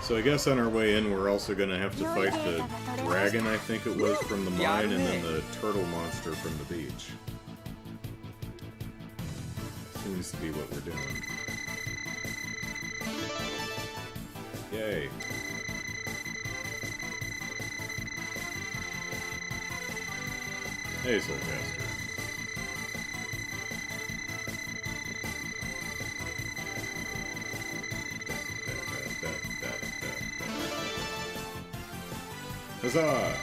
So I guess on our way in, we're also going to have to fight the dragon, I think it was, from the mine, and then the turtle monster from the beach. Seems to be what we're doing. Yay. Hey, Soulcaster. Huzzah!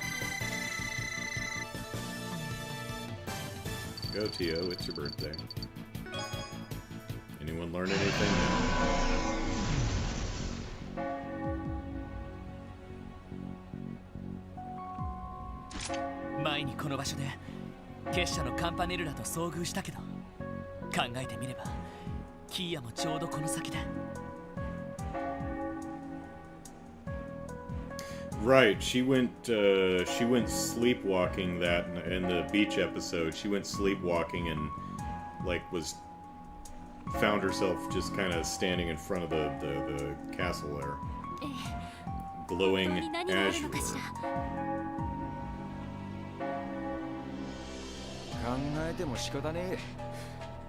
Go, Tio, it's your birthday. Anyone learn anything new? 前にこの場所で結社のカンパネルラと遭遇したけど、考えてみればキーヤもちょうどこの先だ。 Right, she went sleepwalking that in the beach episode. She went sleepwalking and found herself just kind of standing in front of the castle there, glowing azure. 考えても仕方ね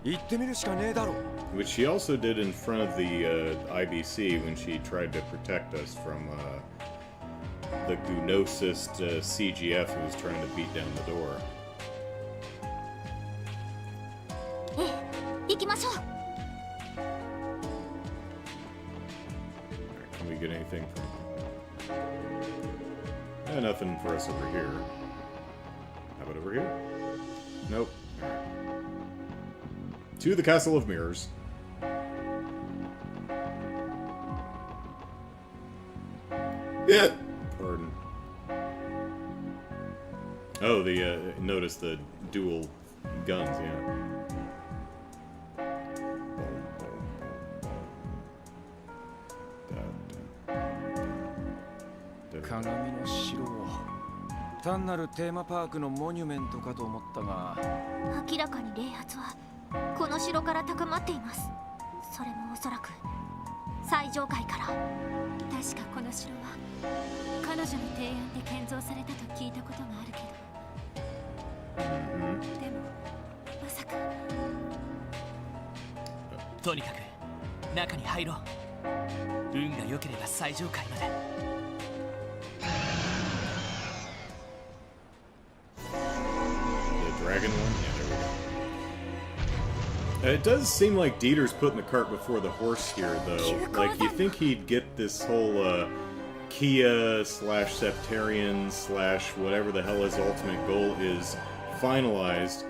え。行ってみるしかねえだろ。 Which she also did in front of the IBC when she tried to protect us from the Gnosis CGF who was trying to beat down the door. 行きましょう。 Can we get anything from... nothing for us over here. How about over here? Nope. To the Castle of Mirrors. Yeah. Pardon. Oh, notice the dual guns, yeah. 鏡の城を単なるテーマパークのモニュメントかと思ったが、明らかに冷圧はこの城から高まっています。それもおそらく最上階から。確かこの城は彼女の提案で建造されたと聞いたことがあるけど、でもまさか。とにかく中に入ろう。運が良ければ最上階まで。 Dragon one? Yeah, there we go. It does seem like Dieter's putting the cart before the horse here, though. Like, you think he'd get this whole KeA / Septarian / whatever the hell his ultimate goal is finalized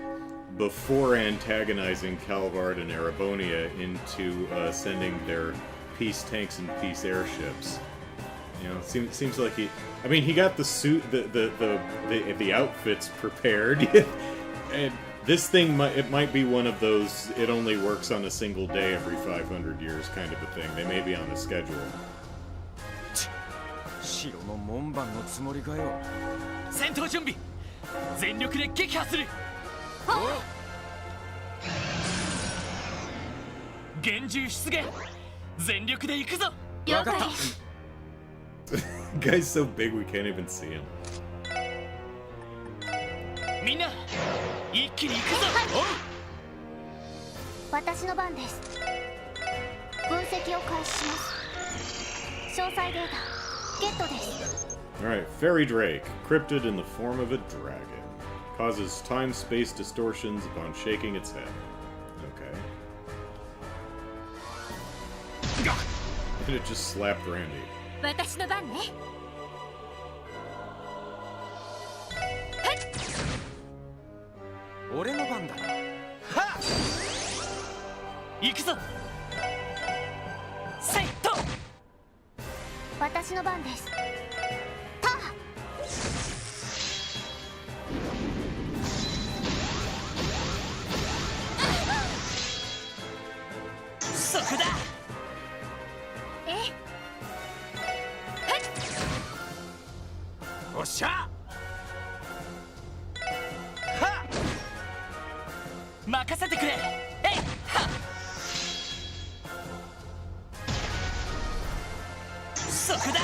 before antagonizing Calvard and Erebonia into sending their peace tanks and peace airships. You know, it seems like he... I mean, he got the suit, the outfits prepared. And this thing might be one of those, it only works on a single day every 500 years kind of a thing. They may be on a schedule. 城の門番のつもりかよ。戦闘準備、全力で撃破する。厳重出現。全力で行くぞ。了解。 Guy's so big we can't even see him. みんな一気に行くぞ。私の番です。分析を開始します。詳細データゲットです。 Alright, Fairy Drake, cryptid in the form of a dragon. Causes time-space distortions upon shaking its head. Okay. And it just slapped Randy. 私の番ね。俺の番だな。行くぞ。セット。私の番です。ター。そこだ。おっしゃ。はっ。任せてくれ。えい。はっ。そこだ。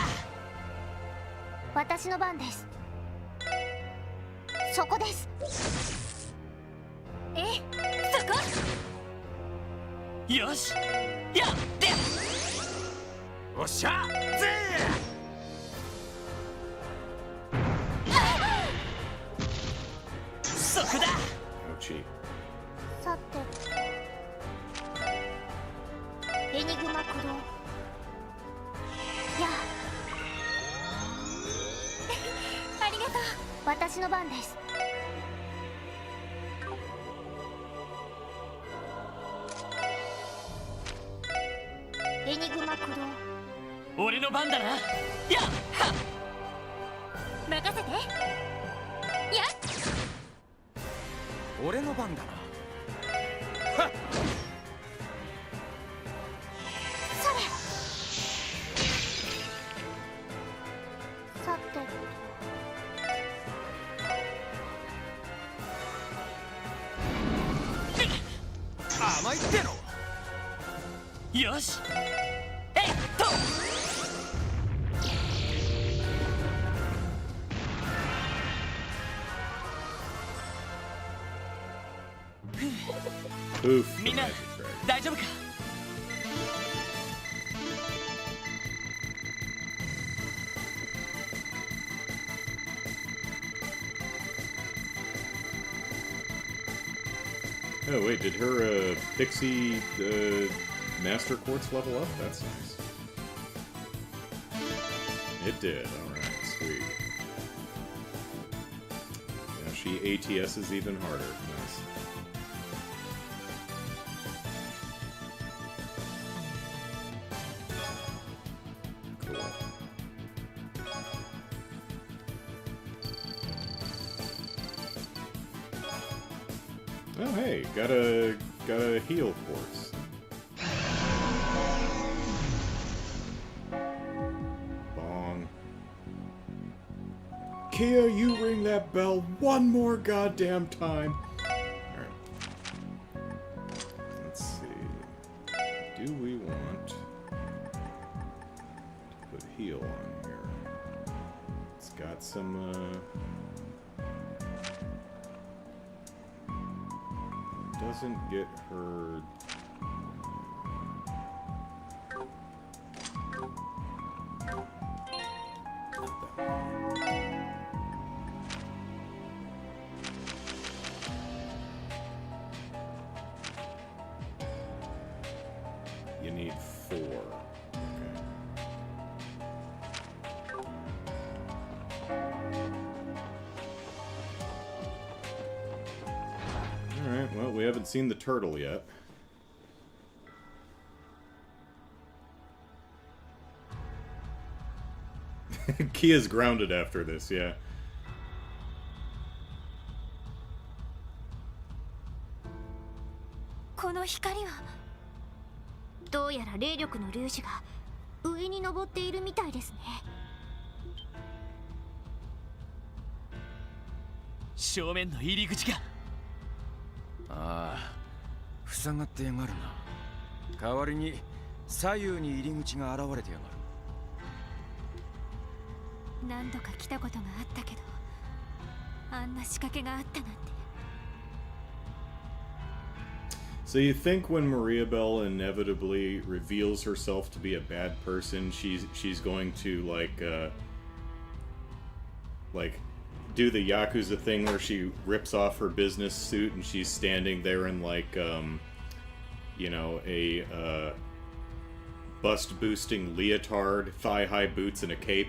私の番です。そこです。そこ。よし。やって。おっしゃ。ぜー。そこだ。Ouchie. さて、エニグマ駆動。やあ。ありがとう。私の番です。エニグマ駆動。俺の番だな。やっはっ。任せて。やっ。俺の番だな。はっ。それ。さて。甘いっての。よし。えいっと。Oof. みんな Magic Dragon. 大丈夫か。Oh wait, did her pixie master quartz level up? That's nice. It did. All right, sweet. Now she ATSs even harder. Nice. Cool. Oh hey, got a heal quartz. Bong. KeA, you ring that bell one more goddamn time. Alright. Let's see. Do we want to put heal on here? It's got some doesn't get her. You need 4. Okay. Alright, well, we haven't seen the turtle yet. KeA's grounded after this, yeah. この光はどうやら霊力の粒子が上に登っているみたいですね。正面の入り口が。ああ、塞がってやがるな。代わりに左右に入り口が現れてやがる。何度か来たことがあったけど、あんな仕掛けがあったなんて。 So you think when Maria Bell inevitably reveals herself to be a bad person, she's going to like do the Yakuza thing where she rips off her business suit and she's standing there in like you know, a bust boosting leotard, thigh high boots and a cape,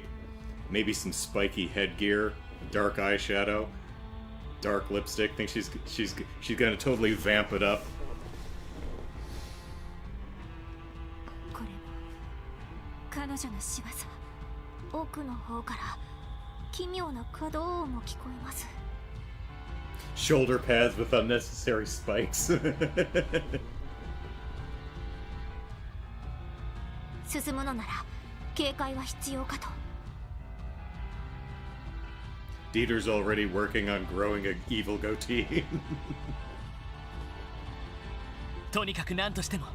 maybe some spiky headgear, dark eyeshadow, dark lipstick. Think she's gonna totally vamp it up. これも彼女の仕業。奥の方から奇妙な可動音も聞こえます。 Shoulder pads with unnecessary spikes. 進むのなら警戒は必要かと。 Dieter's already working on growing an evil goatee. とにかく何としても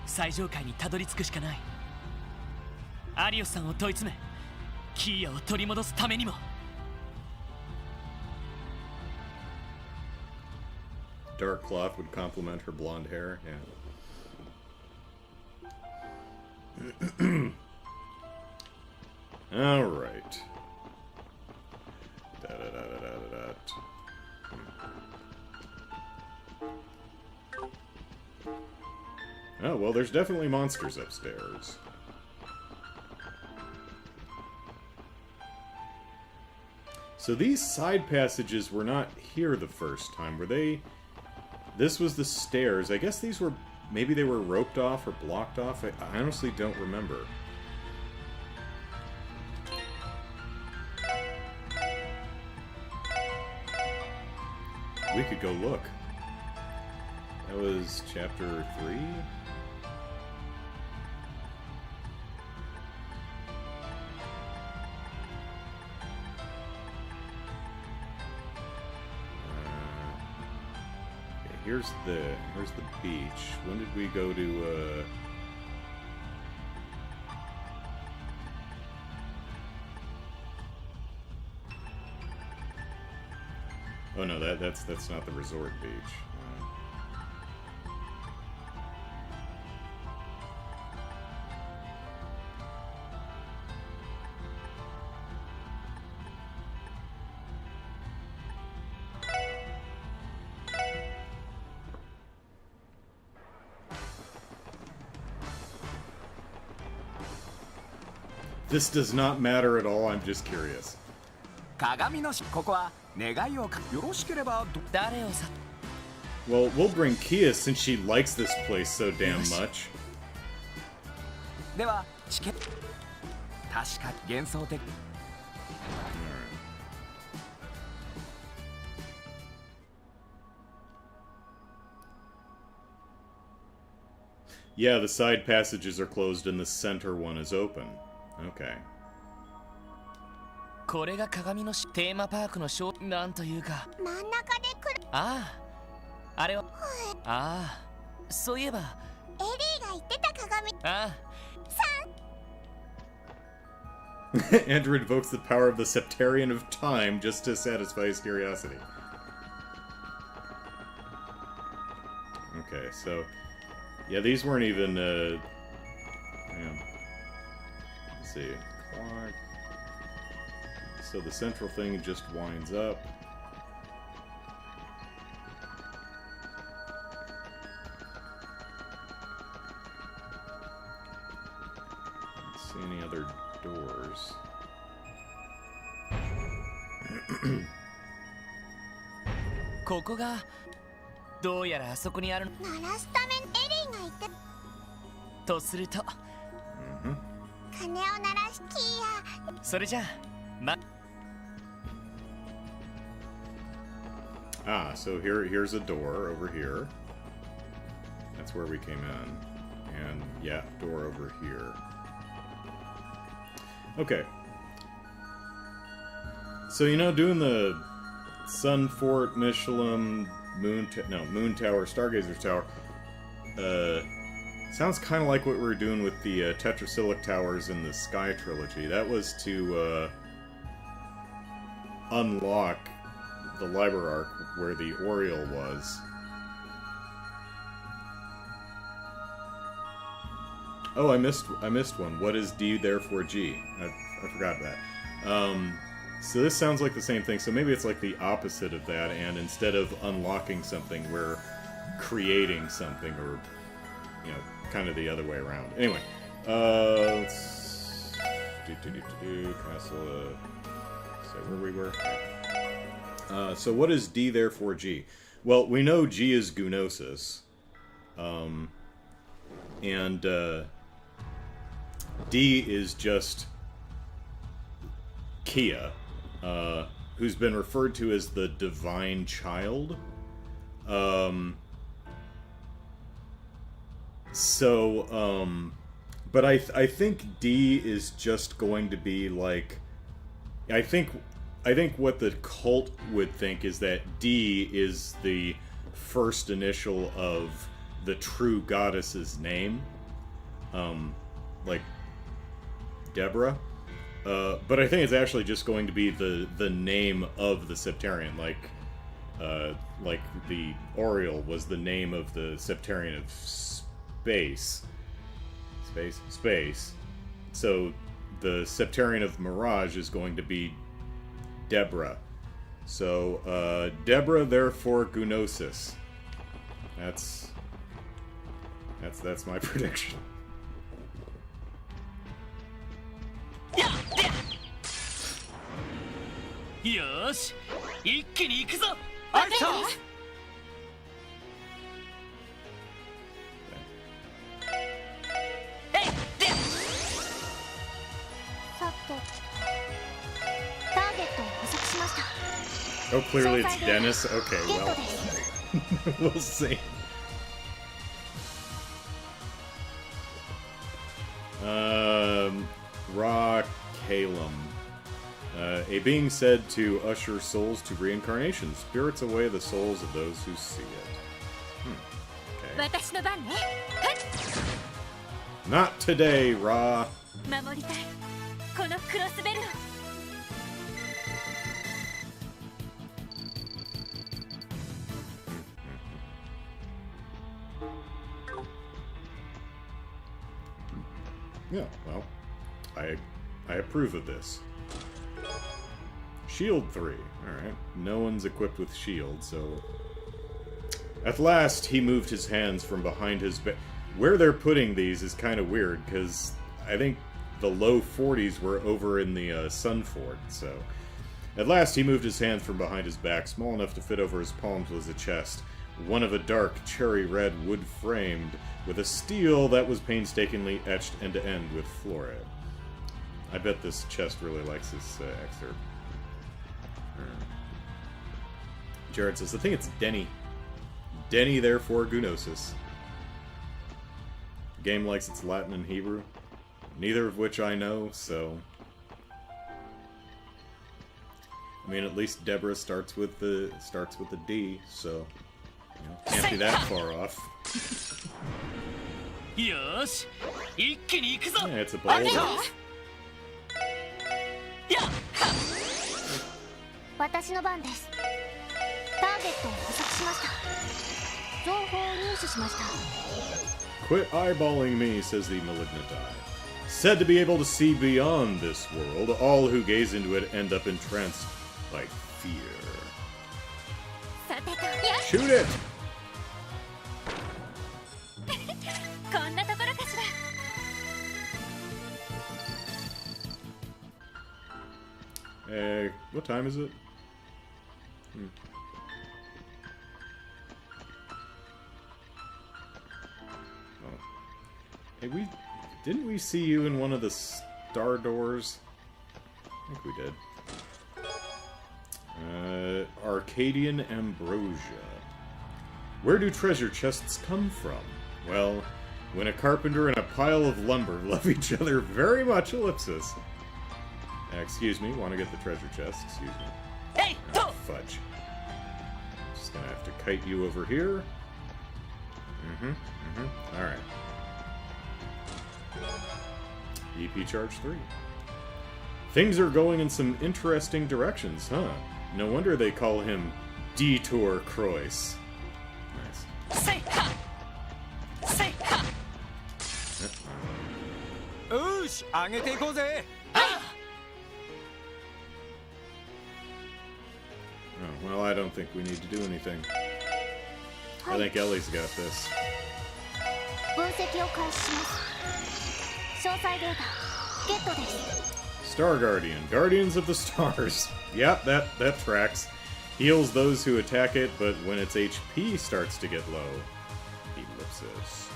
最上階にたどり着くしかない。アリオスさんを問い詰め、キーヤを取り戻すためにも。 Dark cloth would complement her blonde hair. Yeah. All right. Oh, well, there's definitely monsters upstairs. So these side passages were not here the first time, were they? This was the stairs. I guess these were... Maybe they were roped off or blocked off. I honestly don't remember. We could go look. That was chapter 3? Here's the beach. When did we go to Oh no, that's not the resort beach. This does not matter at all, I'm just curious. 鏡のここは願いをよろしければ誰をさ Well, we'll bring KeA since she likes this place so damn much. ではチケット確か幻想的 Yeah, the side passages are closed and the center one is open. Okay. これが鏡のテーマパークのショーなんというか真ん中で来る。あああれはああそういえばエリーが言ってた鏡。ああ Andrew invokes the power of the Septarian of Time just to satisfy his curiosity. Okay, so... Yeah, these weren't even, yeah. Let's see. Clock. So the central thing just winds up. Don't see any other doors. ここがどうやらあそこにある鳴らすためにエリーが言ってとすると、鐘を鳴らしキーヤ。それじゃあま Ah, so here's a door over here. That's where we came in. And, yeah, door over here. Okay. So, you know, doing the Sun Fort, Michelin, Moon Tower, Stargazer's Tower, Sounds kind of like what we were doing with the Tetrasilic Towers in the Sky Trilogy. That was to unlock the Liber Arc where the Oriole was. Oh, I missed one. What is D therefore G? I forgot that. So this sounds like the same thing. So maybe it's like the opposite of that, and instead of unlocking something, we're creating something, or you know, kind of the other way around. Anyway, let's castle. So where we were. So what is D therefore G? Well, we know G is Gnosis, and D is just KeA, who's been referred to as the Divine Child. But I think D is just going to be like, I think what the cult would think is that D is the first initial of the true goddess's name, like Deborah. But I think it's actually just going to be the name of the Septarian, like the Oriole was the name of the Septarian of space. So the Septarian of Mirage is going to be Deborah. So Deborah, therefore Gnosis. That's my prediction. Yosh, 一気に行くぞ。はい、ささて、ターゲットを捕捉しました。 Oh, clearly it's Dennis. Okay, ゲット well, です。 we'll see. Ra Kalum. A being said to usher souls to reincarnation, spirits away the souls of those who see it. Okay. 私の番ね。 Not today, Ra. 守りたい。このクロスベルを。 Yeah, well, I approve of this. Shield 3. Alright. No one's equipped with shield, so... At last, he moved his hands from behind his back. Where they're putting these is kind of weird, because I think the low 40s were over in the Sunfort, so... At last, he moved his hands from behind his back. Small enough to fit over his palms was a chest. One of a dark, cherry-red wood framed, with a steel that was painstakingly etched end-to-end with fluoride. I bet this chest really likes this excerpt. Jared says, I think it's Denny. Denny, therefore, Gnosis. The game likes its Latin and Hebrew, neither of which I know, so... I mean, at least Deborah starts with the D, so... You know, can't be that far off. Yosh, 一気に行くぞ。 Yeah, it's a bold. 私の番です。ターゲットを捕捉しました。情報を入手しました。 Quit eyeballing me, says the malignant eye. Said to be able to see beyond this world, all who gaze into it end up entranced by fear. さてと、やっ Shoot it! こんなところかしら。 What time is it? Oh. Hey, didn't we see you in one of the star doors? I think we did. Arcadian Ambrosia. Where do treasure chests come from? Well, when a carpenter and a pile of lumber love each other very much, ellipsis. Excuse me, want to get the treasure chest? Excuse me. Hey, Oh, fudge. Just gonna have to kite you over here. Alright. EP Charge 3. Things are going in some interesting directions, huh? No wonder they call him Detour Croix. Nice. Say ha! Say ha! よし上げていこうぜ Oh, well, I don't think we need to do anything. I think Ellie's got this. 分析を開始します詳細データゲットです Star Guardian, Guardians of the Stars. Yep, that tracks. Heals those who attack it, but when its HP starts to get low, ellipsis.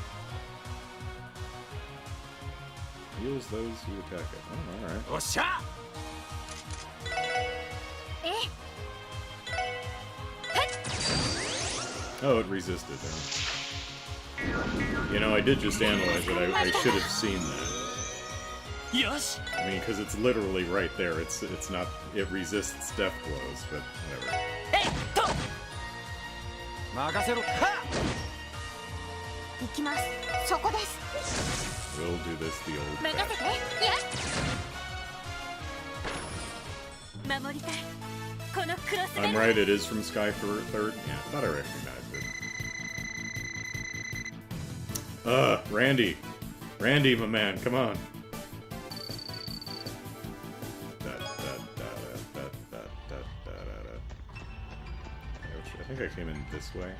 Heals those who attack it. Oh, alright. よっしゃ え Oh, it resisted. You know, I did just analyze it. I should have seen that. よし I mean, because it's literally right there. It's not. It resists death blows, but whatever. えいっと任せろは行きますそこです We'll do this the old 任せ fashioned. てや守りたいこのクロス I'm right. It is from Sky Third. Yeah, I thought I recognized it. Randy, my man, come on. I think I came in this way.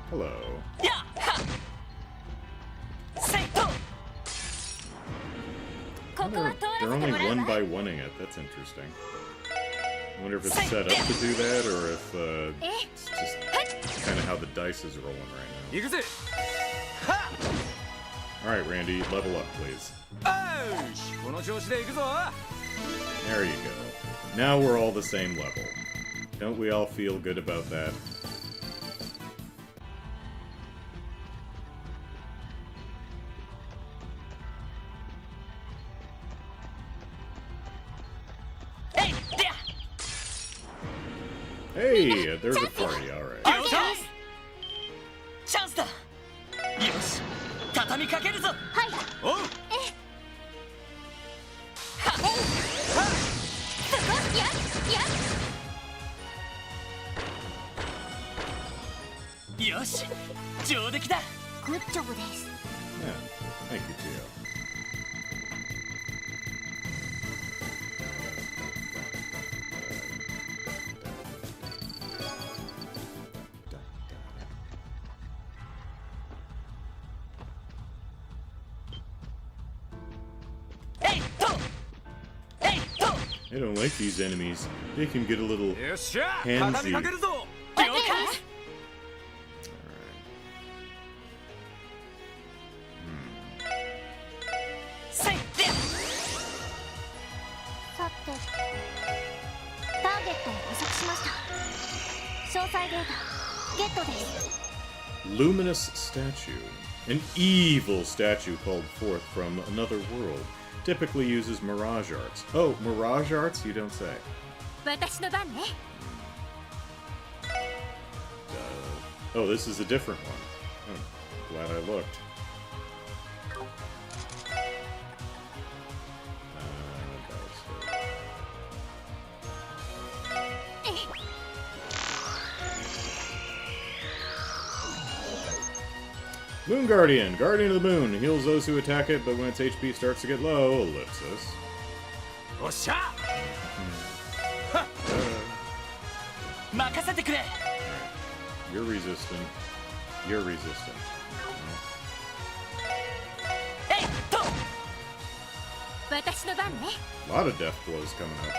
Hello. やっはせいっとここは通 They're らせて only もらう one わ by oneing it. That's interesting. I wonder if it's set up to do that, or if it's just kind of how the dice is rolling right 行くぜ now. All right, Randy, level up, please. よしこの調子で行くぞ There you go. Now we're all the same level. Don't we all feel good about that? Hey, there's a party, alright. よしチャンスだよし畳みかけるぞはいおうそこやよし上出来だグッジョブです Yeah, thank you, KeA. I don't like these enemies. They can get a little よっしゃ Handsy. 畳みかけるぞ了解 せいでさてターゲットを捕捉しました詳細データゲットです luminous statue. An evil statue called forth from another world. Typically uses mirage arts. Oh, mirage arts? You don't say. 私の番ね Oh, this is a different one. Oh, glad I looked. Moon Guardian, Guardian of the Moon, heals those who attack it, but when its HP starts to get low, ellipsis. よっしゃ 任せてくれ You're resistant. You're resistant. えいっと私の番ね A lot of death blows coming up.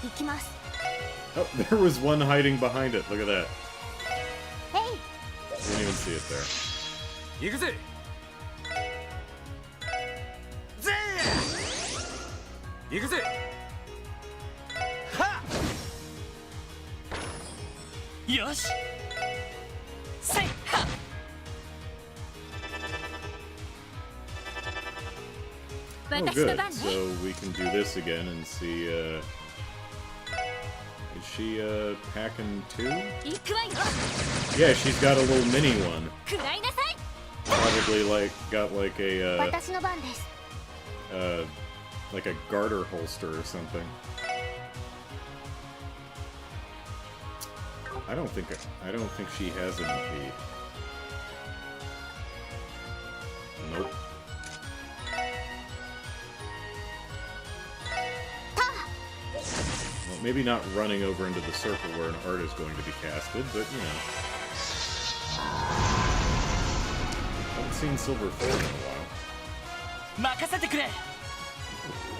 行きます Oh, there was one hiding behind it. Look at that. へい Didn't even see it there. 行くぜぜ行くぜはよしせいは Oh, 私の good. 番ね。 So we can do this again and see, is she, packing too? 行くわよ。 Yeah, she's got a little mini one. 食らいなさい。 Probably, like, got like a, 私の番です。 like a garter holster or something. I don't think she has an MP. Nope. Well, maybe not running over into the circle where an art is going to be casted, but you know. Haven't seen Silver Flare in a while. 任せてくれ。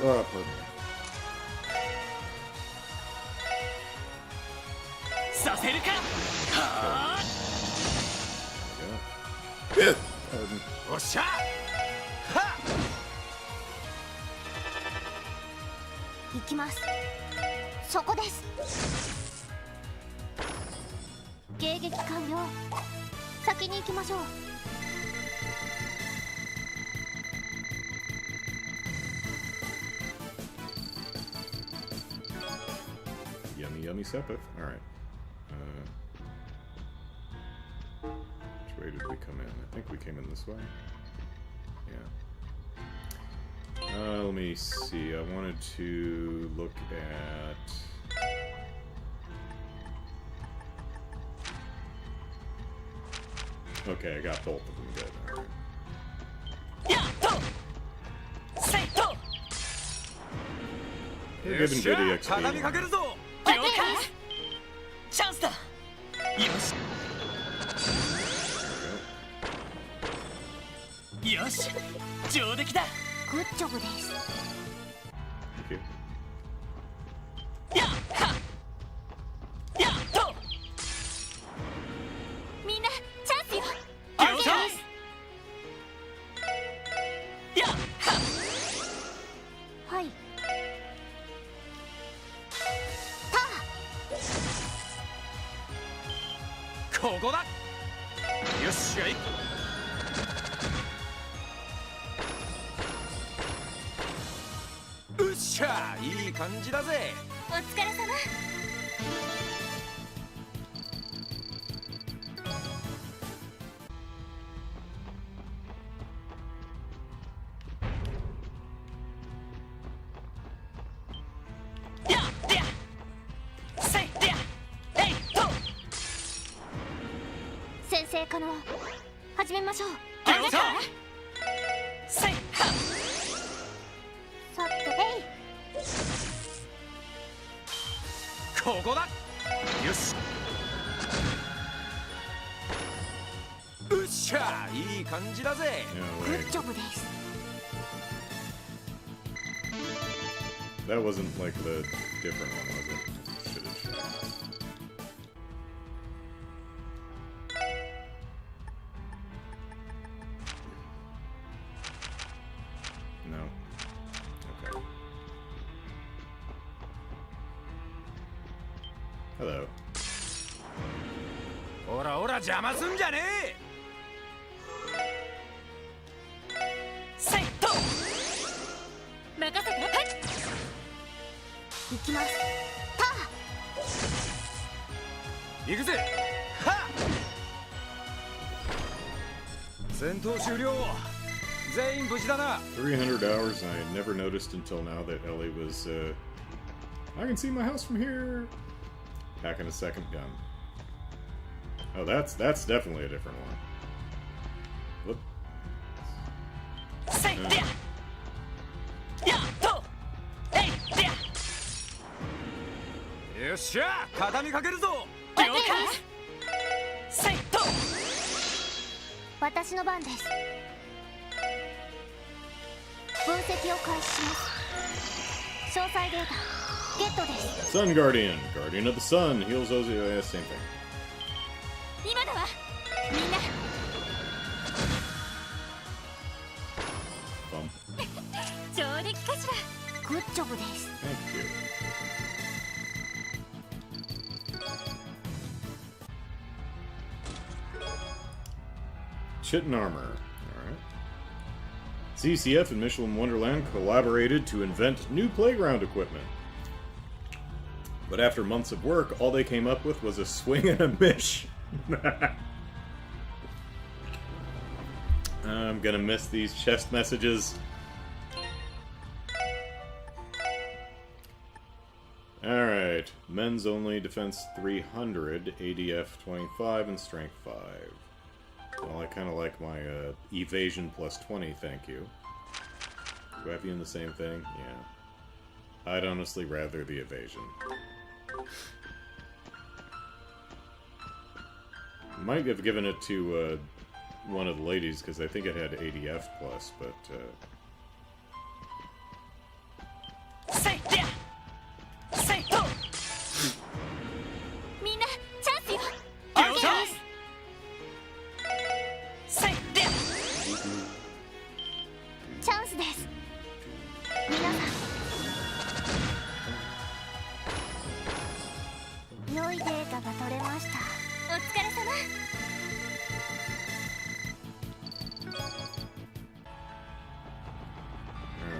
Pardon me. させるか。はあ。 Yeah. Pardon. おっしゃ。は行きます。そこです。迎撃完了。先に行きましょう。 Yummy, yummy Sepith. Alright. Which way did we come in? I think we came in this way. Yeah. Let me see. I wanted to look at... Okay, I got both of them good. Alright. やっと。せいと。 They're よっ giving しゃ good EXP. 畳みかけるぞ。了解。チャンスだ。よし。よし。上出来だ。グッジョブです。 Thank you. やっは。やっと。みんなチャンスよ。了解。やっは。はい。ここだ。よっしゃい。うっしゃ、いい感じだぜ。お疲れ様。 やっでや。せいでや。えいと。先生可能。始めましょう。了解。せいは。さてでい。ここだ。よし。うっしゃ、いい感じだぜ。 Yeah, グ wait. ッジョブです。 That wasn't like the different one, was it? Should have checked. No. Okay. Hello. ほらほら、邪魔すんじゃねえ。せいと。任せて。はい。行きます。行くぜ。はっ。戦闘終了。全員無事だな。 300 hours, and I had never noticed until now that Ellie was, I can see my house from here! Packing a second gun. Oh, that's definitely a different one. Whoop. せいでや。やっと。えいでや。よっしゃ、畳みかけるぞ。了解。せいと。私の番です。分析を開始します。詳細データゲットです。 Sun Guardian. Guardian of the Sun. Heals those... Yeah, same thing. 今だわ。みんな Bum. 上出来かしら。グッジョブです。 Thank you. Chitin armor. Alright. CCF and Michelin Wonderland collaborated to invent new playground equipment. But after months of work, all they came up with was a swing and a mish. I'm gonna miss these chest messages. Alright, men's only, defense 300, ADF 25, and strength 5. Well, I kind of like my evasion plus 20, thank you. Do I have you in the same thing? Yeah. I'd honestly rather the evasion. Might have given it to one of the ladies, because I think it had ADF plus, but...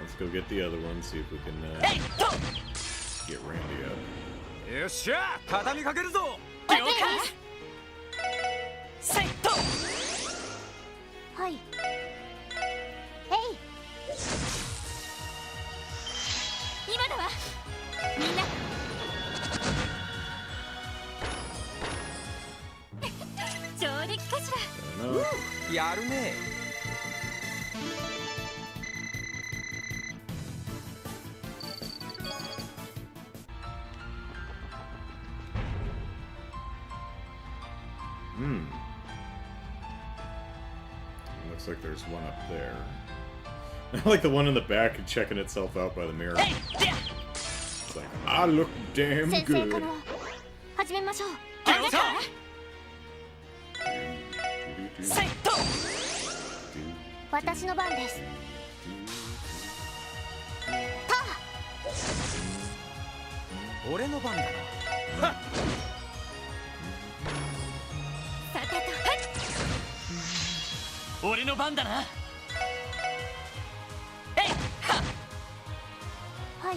Let's go get the other one, see if we can get Randy up. よっしゃ畳みかけるぞ。了解。セット。はい。えい。今だわ。みんな。上出来かしら。やるね。Looks like there's one up there. I like the one in the back and checking itself out by the mirror. It's like, I look damn good. 始めましょう。セット。私の番です。俺の番だな。さてと。俺の番だな。えいは。はい。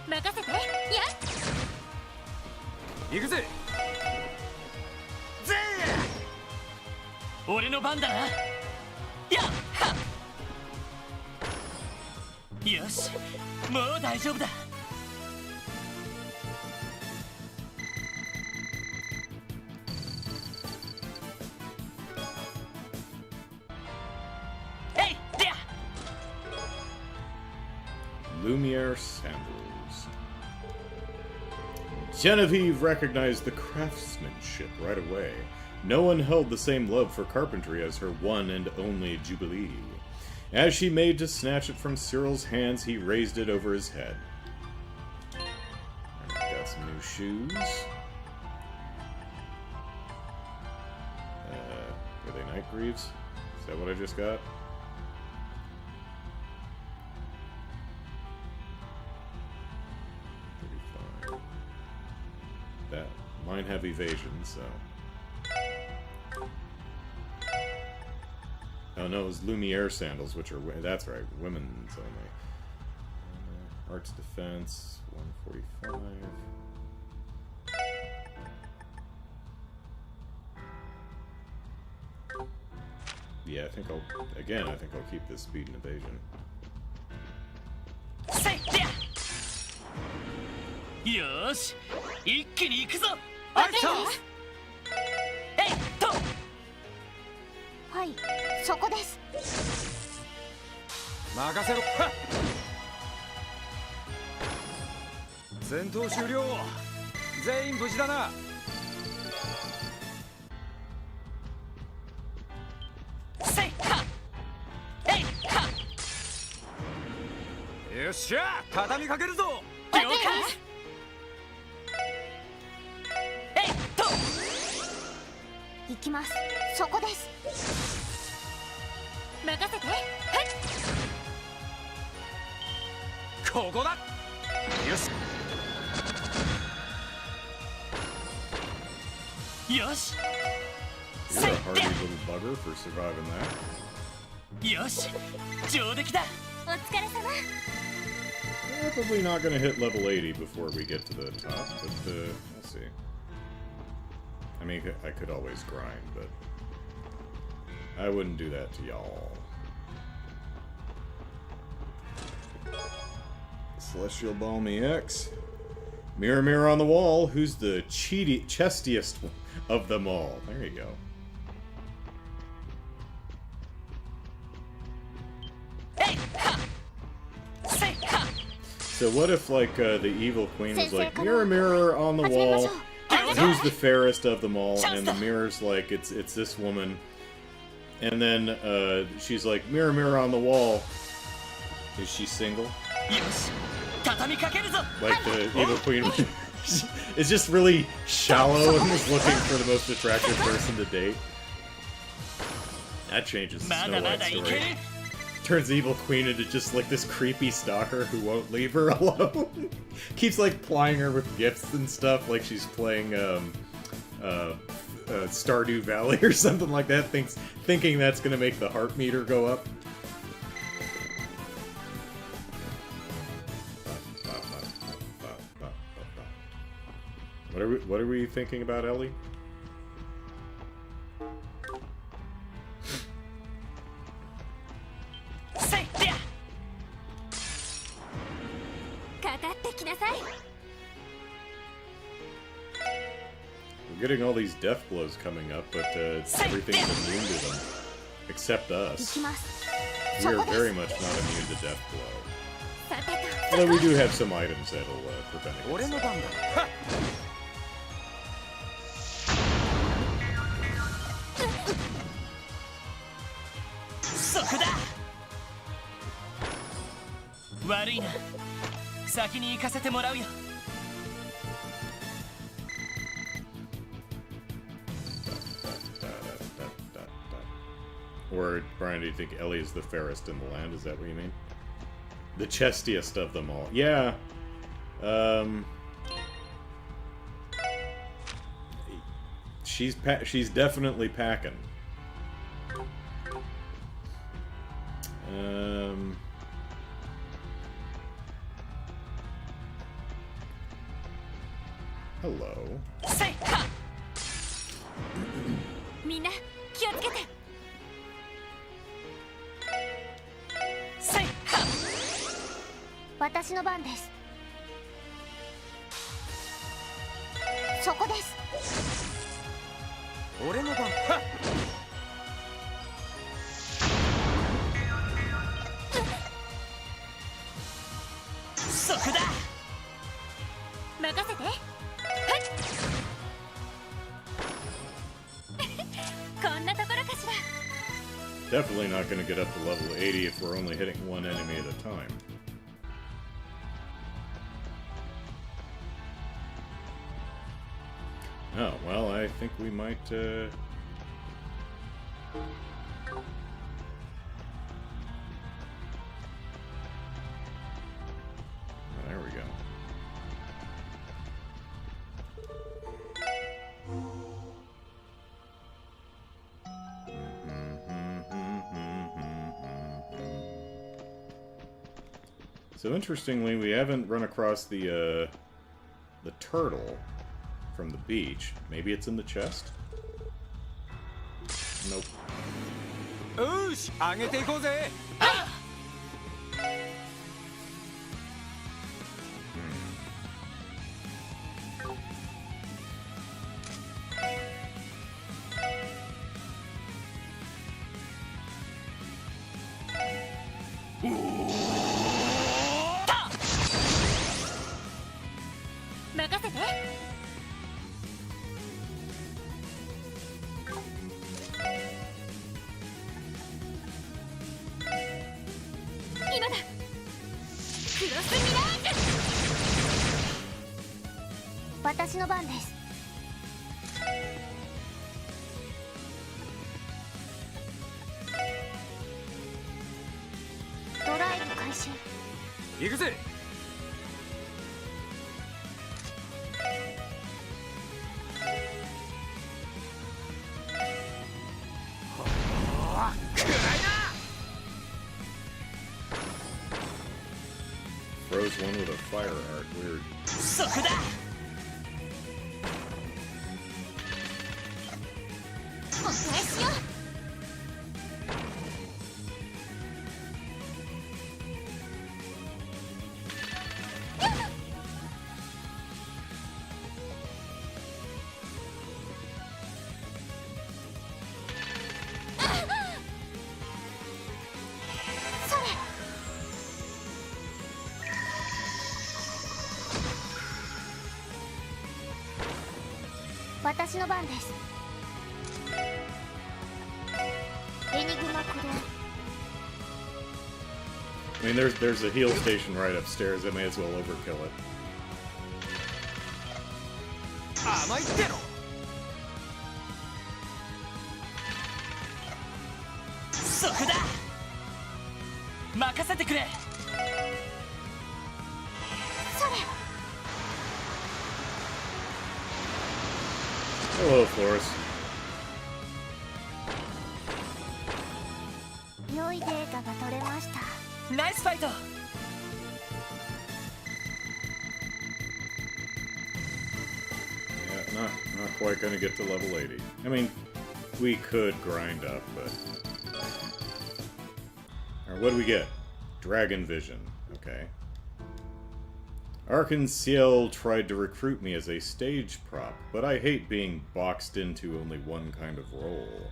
任せて。やっ。行くぜ。ぜ俺の番だな。やっは。よし、もう大丈夫だ。Lumiere sandals. Genevieve recognized the craftsmanship right away. No one held the same love for carpentry as her one and only Jubilee. As she made to snatch it from Cyril's hands, he raised it over his head. Alright, got some new shoes. Are they night greaves? Is that what I just got? That mine have evasion, so. Oh no, it was Lumiere sandals, which are that's right, women's only. Arts defense 145. Yeah, I think I'll keep this speed and evasion. Yosh, 一気に行くぞ。あいた。えいっと。はい、そこです。任せろ。戦闘終了。全員無事だな。せいは。えいは。よっしゃ畳みかけるぞ。了解。行きます。そこです。任せて。ここだ。よし。よし。 You're a hardy little bugger for surviving that. よし上出来だ。お疲れ様。 Probably not gonna hit level 80 before we get to the top, but we'll see. I mean, I could always grind, but I wouldn't do that to y'all. Celestial Balmy X. Mirror, mirror on the wall, who's the chestiest of them all? There you go. So what if, like, the evil queen was like, mirror, mirror on the wall, who's the fairest of them all? And the mirror's like, it's this woman. And then she's like, mirror, mirror on the wall, is she single? Like the evil queen is just really shallow and was looking for the most attractive person to date. That changes the Snow White story. Turns the evil queen into just like this creepy stalker who won't leave her alone. Keeps like plying her with gifts and stuff, like she's playing Stardew Valley or something like that. Thinking that's gonna make the heart meter go up. What are we thinking about, Ellie? We're getting all these death blows coming up, but everything's immune to them. Except us. We are very much not immune to death blow. Although we do have some items that'll prevent it. Or, Brian, do you think Ellie is the fairest in the land? Is that what you mean? The chestiest of them all. Yeah. She's definitely packing. Hello. Definitely not going to get up to level 80 if we're only hitting one enemy at a time. Oh, well, I think we might, oh, there we go. So interestingly, we haven't run across the turtle from the beach. Maybe it's in the chest? Nope. そこだ。お返しよ。それ。私の番です。エニグマ駆動。I mean, there's a heal station right upstairs. I may as well overkill it. 甘いってろ。そこだ。任せてくれ。それ。 Hello, Flores. 良いデータが取れました。ナイスファイト。 Yeah, not quite gonna get to level 80. I mean, we could grind up, but... Alright, what do we get? Dragon Vision. Okay. Arkansas tried to recruit me as a stage prop, but I hate being boxed into only one kind of role.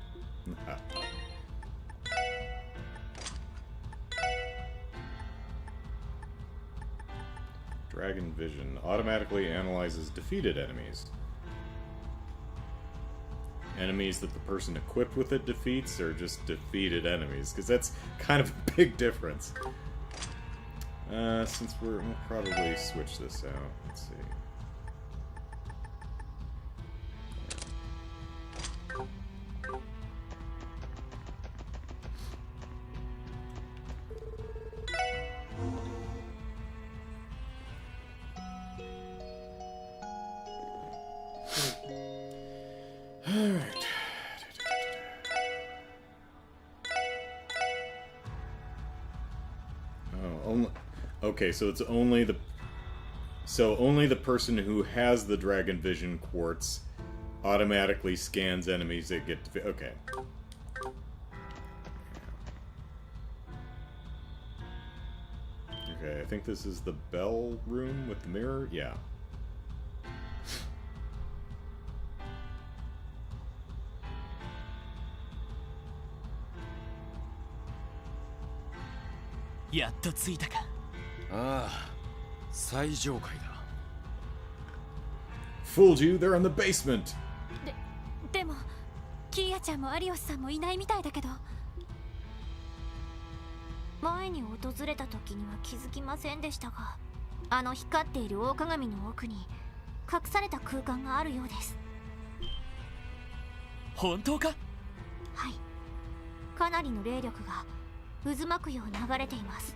Dragon Vision automatically analyzes defeated enemies. Enemies that the person equipped with it defeats, or just defeated enemies? Because that's kind of a big difference. Since we'll probably switch this out. Let's see. Alright. Oh, only... Okay, so it's only the... So only the person who has the Dragon Vision Quartz automatically scans enemies that get... Okay. Okay, I think this is the bell room with the mirror? Yeah.やっと着いたか。ああ、最上階だ。Fooled you, they're in the basement! でもキーヤちゃんもアリオスさんもいないみたいだけど、前に訪れた時には気づきませんでしたが、あの光っている大鏡の奥に隠された空間があるようです。本当か？はい、かなりの霊力が渦巻くよう流れています。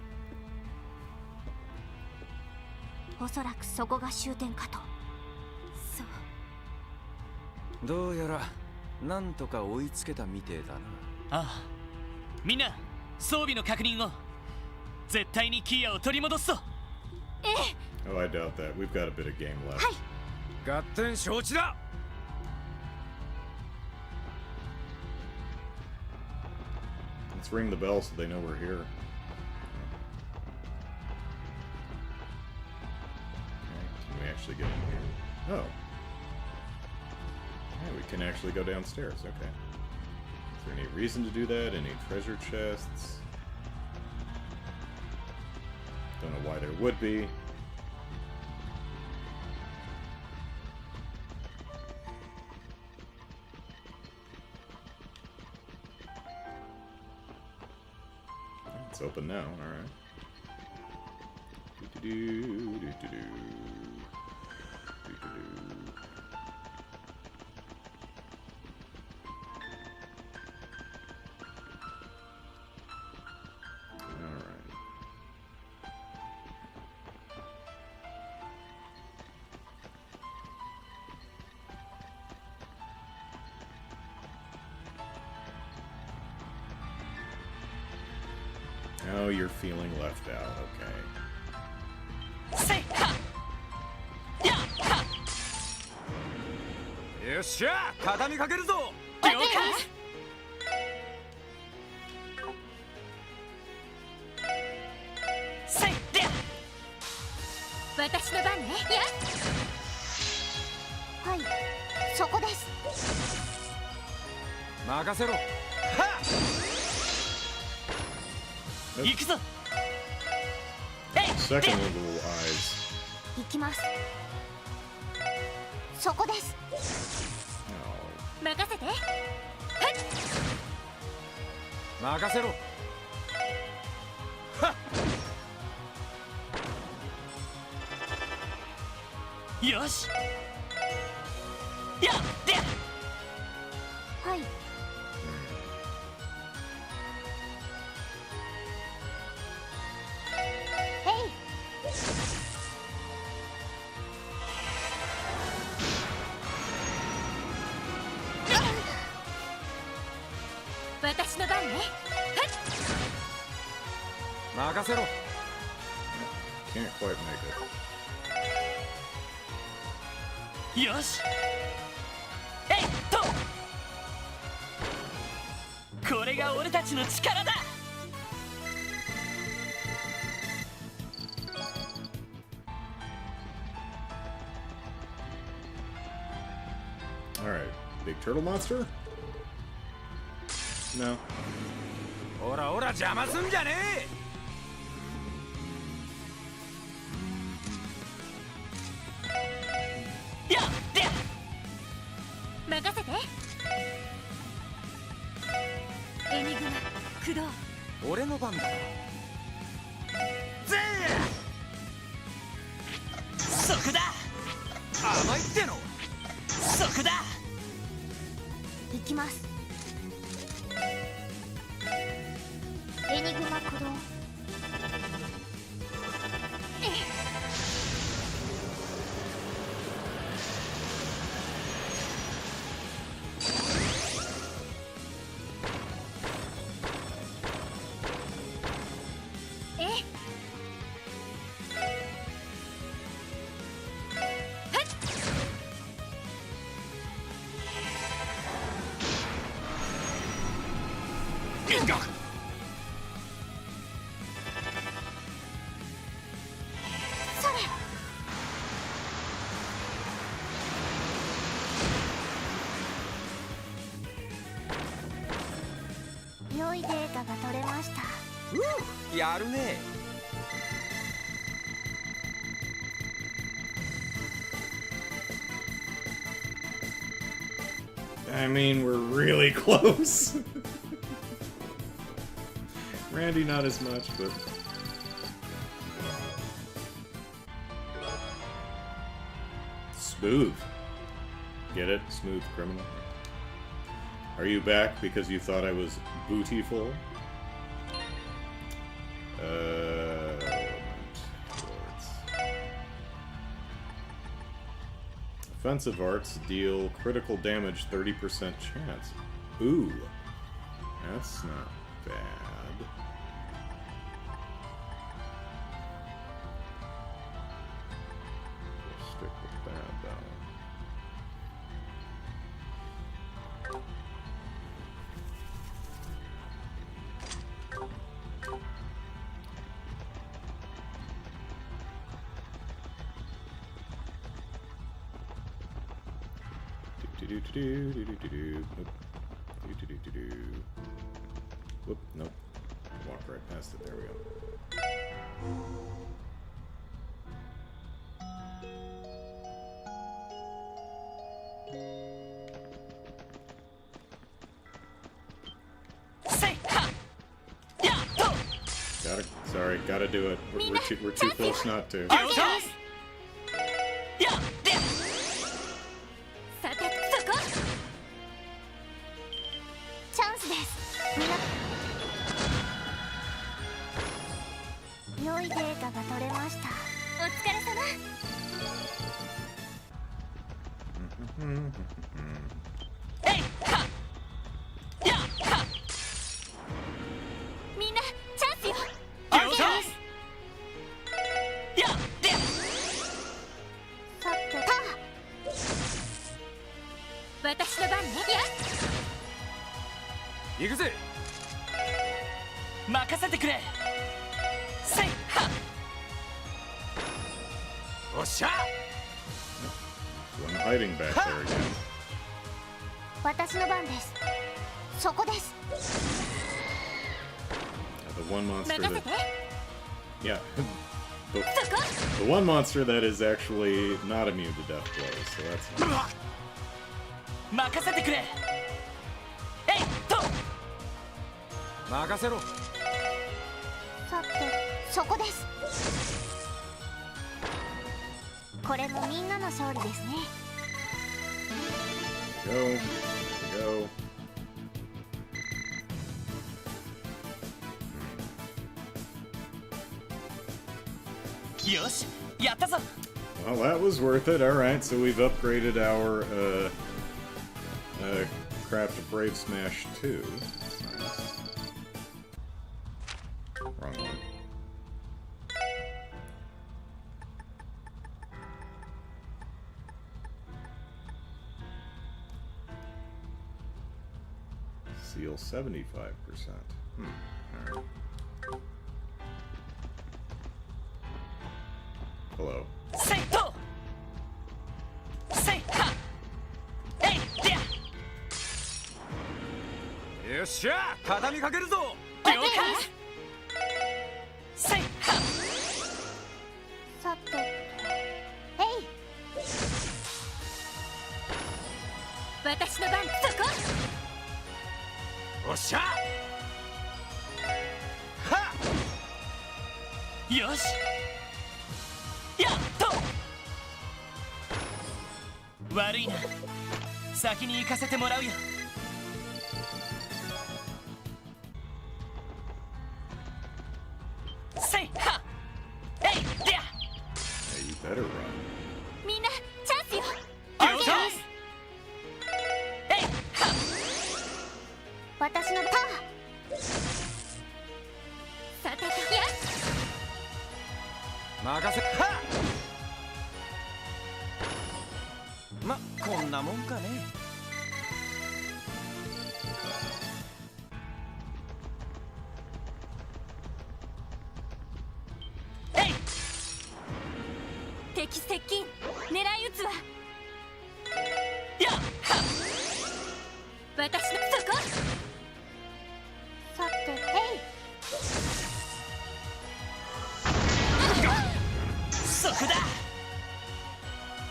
おそらくそこが終点かと。そう。どうやらなんとか追いつけたみてえだな。ああ、みんな装備の確認を。絶対にキーヤを取り戻すぞ。ええ。 Oh, I doubt that. We've got a bit of game left. はい。合点承知だ。Let's ring the bell so they know we're here. Okay, can we actually get in here? Oh. Yeah, we can actually go downstairs. Okay. Is there any reason to do that? Any treasure chests? Don't know why there would be. It's open now, alright. Do-do-do, do-do-do. Do-do-do. Alright. Oh, you're feeling left out, okay. せいはっしゃ畳みかけるぞ。了解。せいで私の番ね。いや、はい、そこです。任せろ。はっ。行くぞ。 Second little eyes. 行きます。そこです。 Oh. 任せて。任せろ。はっ。よし。やってはい。私の番ね。任せろ。 Can't quite make it. よし。えいっと。これが俺たちの力だ。Alright. Big turtle monster? No. ほらほら邪魔すんじゃねやって任せて。エニグマ駆動。え。俺の番だ。ぜそこだ。甘いっての。そこだ。行きます。エニグマ駆動。良いデータが取れました。やるね。I mean, we're really close. Randy, not as much, but... Smooth. Get it? Smooth criminal. Are you back because you thought I was bootyful? Offensive arts deal critical damage 30% chance. Ooh. That's not bad. We'll stick with that, though. Whoop, nope. Walk right past it. There we go. Say ha! Yeah, to! Sorry, gotta do it. We're too close not to. よしやってさて、そこ。チャンスです。良いデータが取れました。お疲れ様。えいはやはみんな、チャンスよ。よしやってさて、私の番ね。行くぜ。任せてくれ。せいはおっしゃ。 One hiding back there again. 私の番です。そこです。 The one monster 任せ that て。 yeah, the, そこ。 the one monster that is actually not immune to death blows. So that's nice. 任せてくれ。えいと任せろ。さて、そこです。これもみんなの勝利ですね。 There we go. There we go. よし、やったぞ。 Well, that was worth it. All right, so we've upgraded our craft of Brave Smash 2. Nice. Wrong one. Seal 75%. All right. Hello. せいとせいはえいでやよっしゃ、畳みかけるぞ。了解。せいはさて、えい。私の番。そこ。おっしゃ。はっ。よし、やっと。悪いな、先に行かせてもらうよ。せいはえいでや Hey, you better run. みんなチャンスよ。了解。えいは私のターン。さてと、やっ。任せ。はっ。ま、こんなもんかね。えい敵接近。狙い撃つわ。やっは私のそこ。さて、えい。そこだ。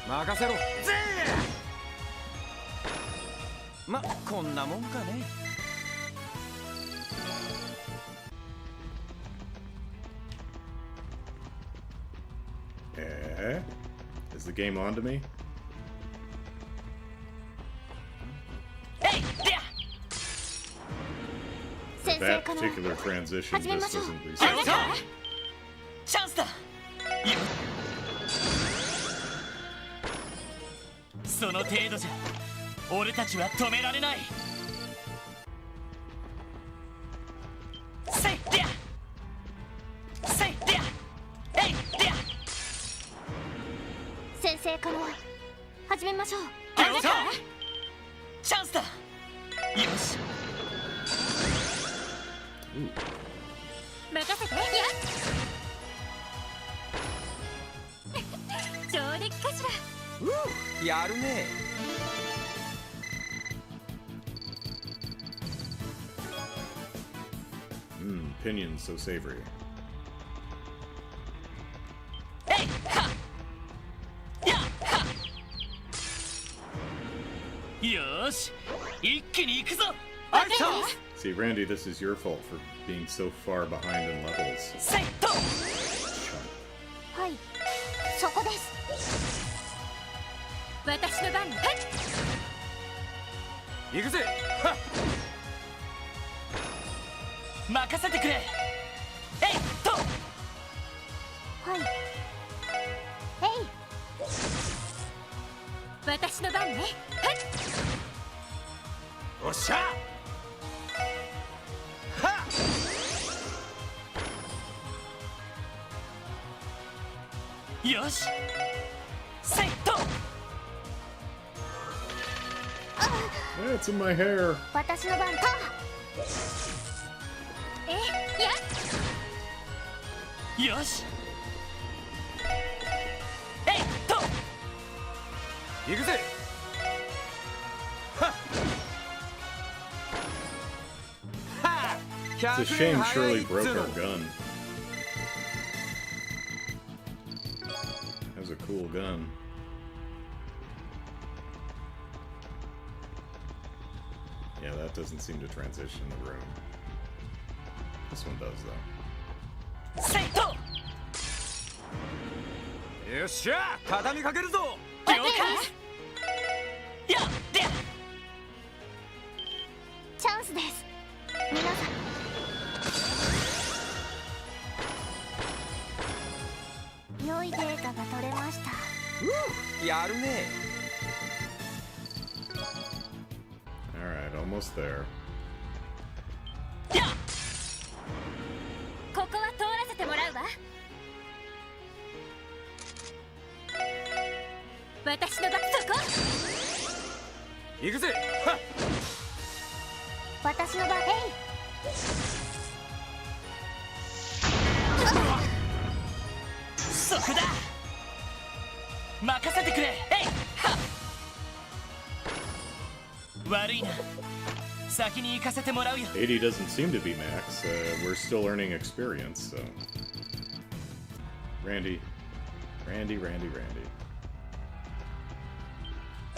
任せろ。ぜー。ま、こんなもんかね。Is the game on to me? えいでや 先生 That かな。 particular transition 始めま just しょう。 doesn't あ reset. なた。チャンスだ。よその程度じゃ俺たちは止められない。せいでやせいでやえいでや先生かな。始めましょう。了解。チャンスだ。よし、任せて。やっ。上出来かしら。やるね。Pinions so savory. えいはやっはよーし、一気に行くぞ。わかります。 See, Randy, this is your fault for being so far behind in levels. せいとはい、そこです。私の番ね。行くぜ。はっ。任せてくれ。えいとはい。えい。私の番ね。おっしゃ。はっ。よし、せいとあっ。Yeah, it's in my hair. 私の番か。いや。よしえいっと行くぜ。はっはっ It's a shame Shirley broke our gun. That was a cool gun. Yeah, that doesn't seem to transition the room. This one does, though. せいっとよっしゃ畳みかけるぞ。了解やでチャンスです。皆さん。良いデータが取れました。やるね。 Alright, almost there. やここは通らせてもらうわ。私のバッそこ。行くぜ。はっ私の番。そこだ任せてくれえいはっ悪いな先に行かせてもらうよ 80 doesn't seem to be max. We're still earning experience, so. Randy.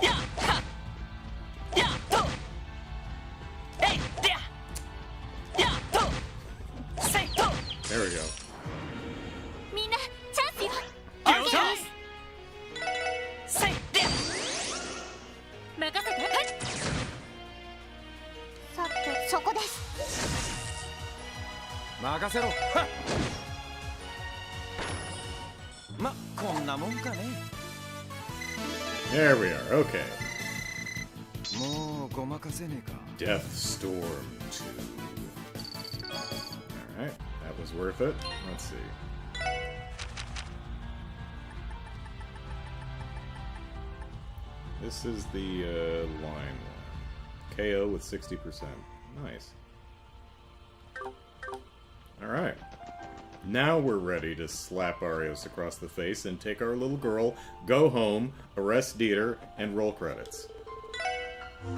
やっはっやっとえいでやっとせいっと There we go. みんなチャンスよ。了解せいで任せて。さてそこです。任せろ。はっま、こんなもんかね。 There we are, okay. もうごまかせねえか。 Death Storm 2. Alright, that was worth it. Let's see. This is the line one. KO with 60%. Nice. Alright. Now we're ready to slap Arios across the face and take our little girl, go home, arrest Dieter, and roll credits. Do.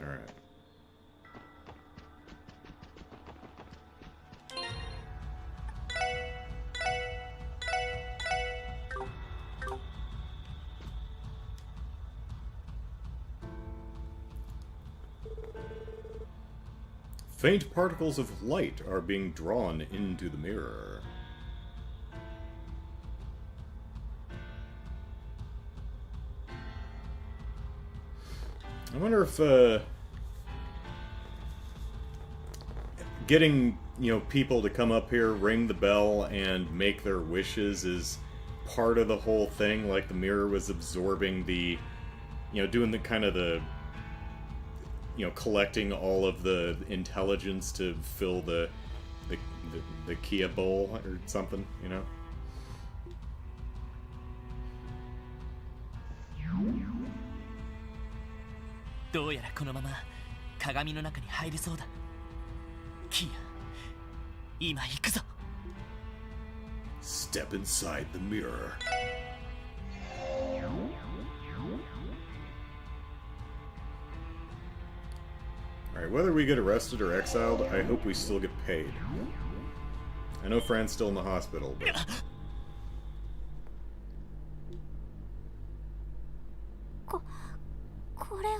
Alright. Faint particles of light are being drawn into the mirror. I wonder if, getting, people to come up here, ring the bell, and make their wishes is part of the whole thing, like the mirror was absorbing the, doing the kind of the, collecting all of the intelligence to fill the KeA bowl or something,どうやらこのまま鏡の中に入れそうだ。キア、今行くぞ。Step inside the mirror. Alright, whether we get arrested or exiled, I hope we still get paid. I know Fran's still in the hospital, but... これは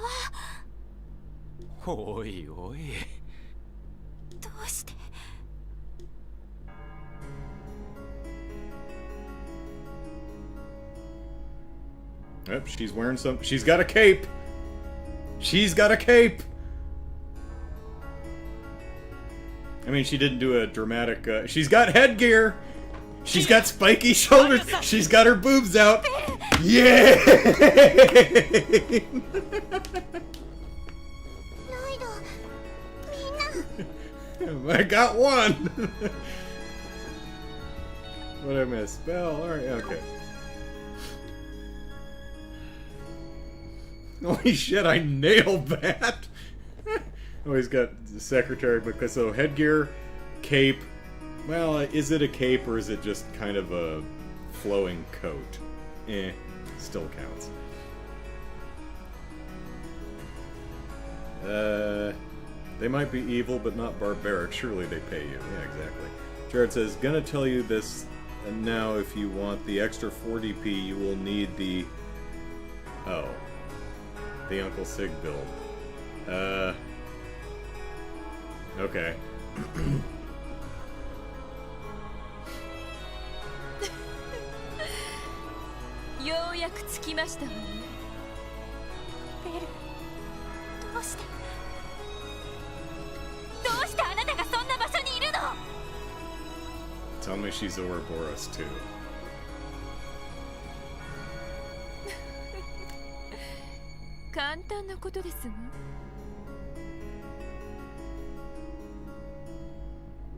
おいおい。どうして。 Yep, she's wearing some... She's got a cape! She's got a cape! I mean, she didn't do a dramatic... she's got headgear! She's got spiky shoulders! She's got her boobs out! Yay! I got one! What did I miss? Spell. All right. Okay. Holy shit! I nailed that. Oh, he's got the secretary because so headgear, cape. Well, is it a cape or is it just kind of a flowing coat? Still counts. They might be evil, but not barbaric. Surely they pay you. Yeah, exactly. Jared says, gonna tell you this now. If you want the extra 4DP, you will need the... Oh. The Uncle Sig build. Okay. ようやく着きましたわね。ベル、どうしてあなたがそんな場所にいるの？ Tell me she's Ouroboros too. 簡単なことですわ。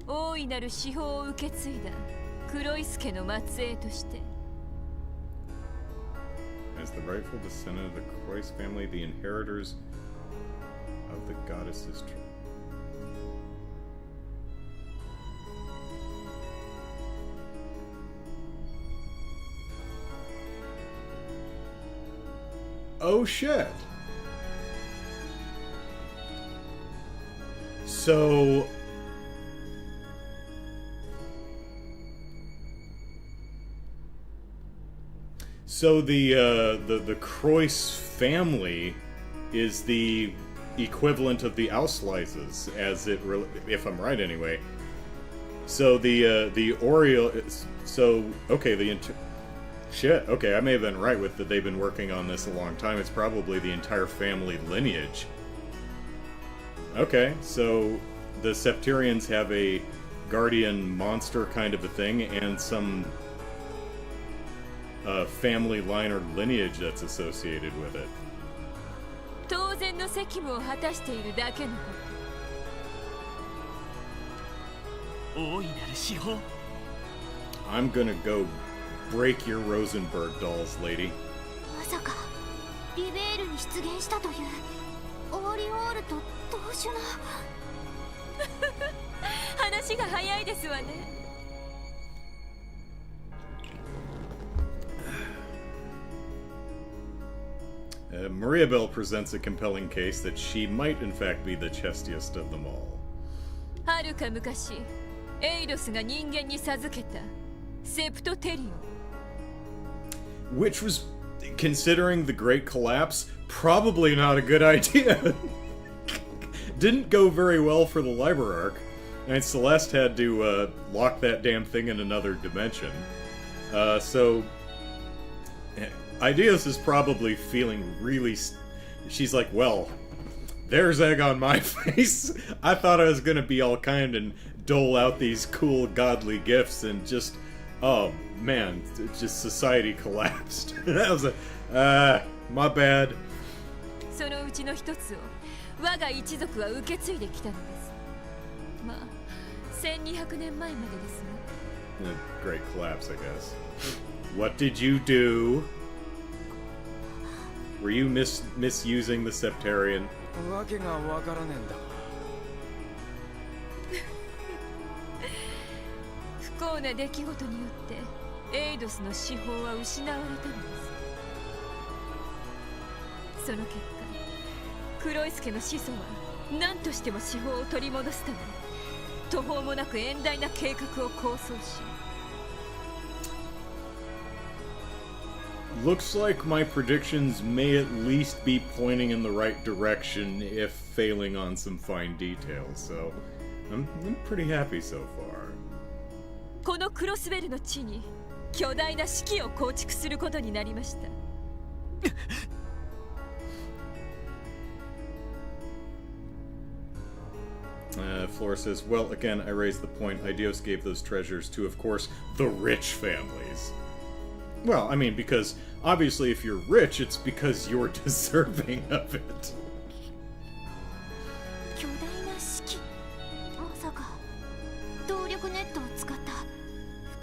大いなる司法を受け継いだ黒い助の末裔として。As the rightful descendant of the Croix family, the inheritors of the goddess's tree. Oh shit! So... So the Croix family is the equivalent of the Ausleises, as it if I'm right anyway. So the Oriole, so okay, shit, okay, I may have been right with that. They've been working on this a long time. It's probably the entire family lineage. Okay, so the Septarians have a guardian monster kind of a thing, and some family line or lineage that's associated with it. 当然の責務を果たしているだけのこと。大いなる司法。I'm gonna go break your Rosenberg dolls, lady. まさかリベールに出現したというオーリオールと同種の話が早いですわね。Maria Bell presents a compelling case that she might in fact be the chestiest of them all. はるか昔、エイドスが人間に授けたセプトテリオ。 Which was, considering the Great Collapse, probably not a good idea. Didn't go very well for the Librarch, and Celeste had to lock that damn thing in another dimension. So... Ideas is probably feeling really... She's like, well, there's egg on my face. I thought I was gonna be all kind and dole out these cool godly gifts and just... Oh, man, just society collapsed. That was a... my bad. そのうちの一つを我が一族は受け継いできたのです。まあ、1200年前までですね。The Great Collapse, I guess. What did you do? Were you misusing the Septarian? わけがわからねえんだ。不幸な出来事によってエイドスの司法は失われたのです。その結果、黒い助の始祖は何としても司法を取り戻すため、途方もなく遠大な計画を構想し。Looks like my predictions may at least be pointing in the right direction, if failing on some fine details, so I'm pretty happy so far. このクロスベルの地に巨大な式を構築することになりました。Flora says, well, again, I raised the point. Idios gave those treasures to, of course, the rich families. Well, I mean, because obviously if you're rich, it's because you're deserving of it. 巨大な式、まさか動力ネットを使った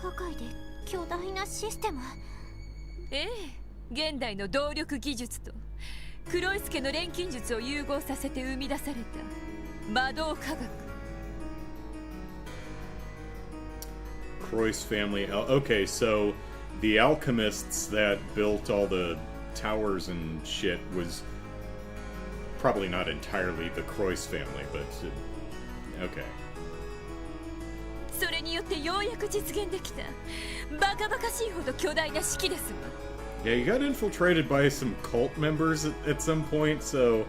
不可解で巨大なシステム。ええ、現代の動力技術と黒い助の錬金術を融合させて生み出された魔導科学。 Croyce family. Okay, so the alchemists that built all the towers and shit was probably not entirely the Croyce family, but okay. それによってようやく実現できたバカバカしいほど巨大な式ですわ。 Yeah, you got infiltrated by some cult members at some point, so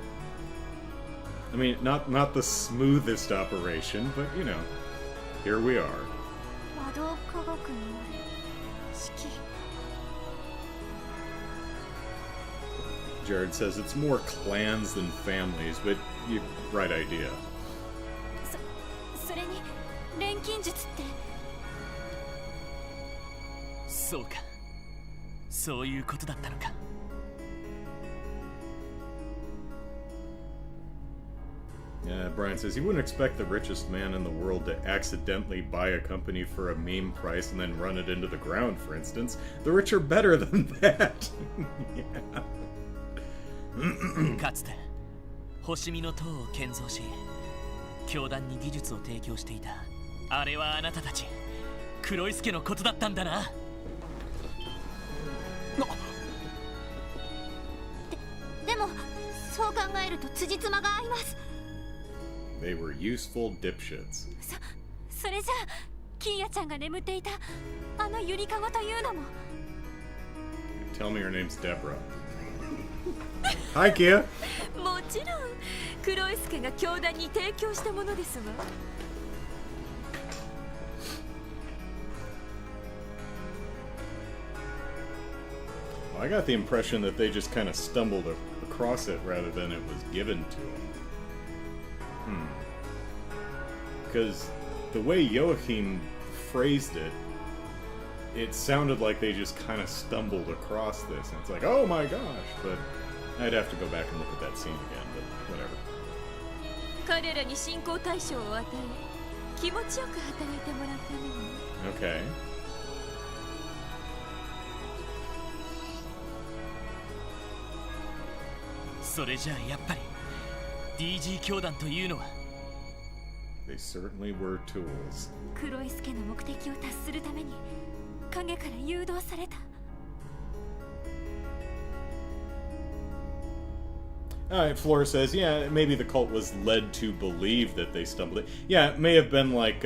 I mean, not the smoothest operation, but you know, here we are. 魔導科学による式。 Jared says it's more clans than families, but you right idea. それに錬金術って。そうか、そういうことだったのか。Brian says he wouldn't expect the richest man in the world to accidentally buy a company for a meme price and then run it into the ground, for instance. The rich are better than that. Yeah. かつて星見の塔を建造し教団に技術を提供していたあれはあなたたち黒い助のことだったんだな。でもそう考えると辻褄が合います。 They were useful dipshits. それじゃあキーヤちゃんが眠っていたあのゆりかごというのも。 Tell me her name's Deborah. Hi, KeA. もちろん黒い助が教団に提供したものですわ。 I got the impression that they just kind of stumbled across it rather than it was given to them. Because the way Joachim phrased it, it sounded like they just kind of stumbled across this. And it's like, oh my gosh, but I'd have to go back and look at that scene again, but whatever. 彼らに信仰対象を与え気持ちよく働いてもらうために。 Okay. それじゃあやっぱり DG 教団というのは They certainly were tools. 黒い助の目的を達するために影から誘導された。 Flora says, yeah, maybe the cult was led to believe that they stumbled it. Yeah, it may have been like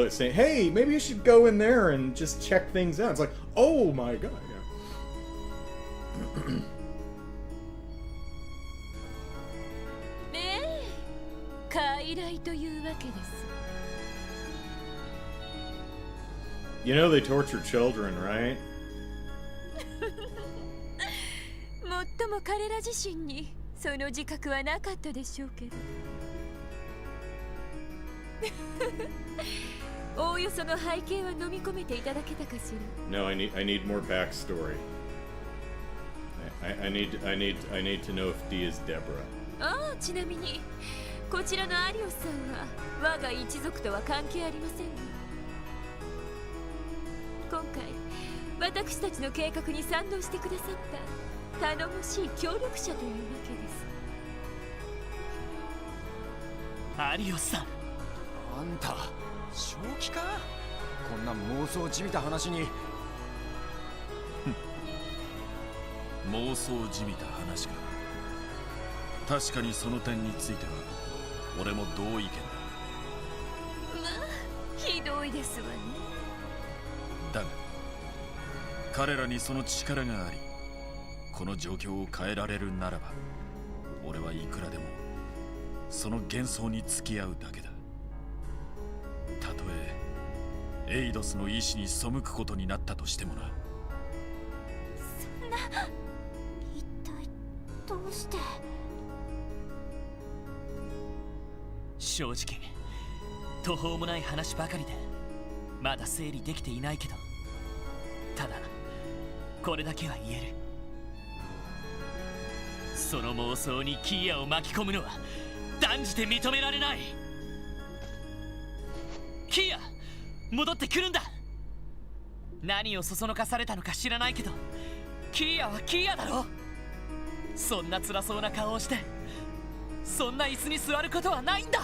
saying, hey, maybe you should go in there and just check things out. It's like, oh my god, yeah. 傀儡というわけです。 You know they torture children, right? もっとも彼ら自身にその自覚はなかったでしょうけど。おおよその背景は飲み込めていただけたかしら。 No, I need more backstory. I need to know if D is Deborah. ああ、ちなみにこちらのアリオスさんは我が一族とは関係ありませんが、今回私たちの計画に賛同してくださった頼もしい協力者というわけです。アリオスさん、あんた正気か？こんな妄想じみた話に。妄想じみた話か。確かにその点については俺も同意見だ。まあひどいですわね。だが彼らにその力があり、この状況を変えられるならば俺はいくらでもその幻想に付き合うだけだ。たとえエイドスの意志に背くことになったとしてもな。そんな、一体どうして。正直途方もない話ばかりでまだ整理できていないけど、ただこれだけは言える。その妄想にキーヤを巻き込むのは断じて認められない。キーヤ、戻ってくるんだ。何をそそのかされたのか知らないけど、キーヤはキーヤだろ。そんな辛そうな顔をしてそんな椅子に座ることはないんだ。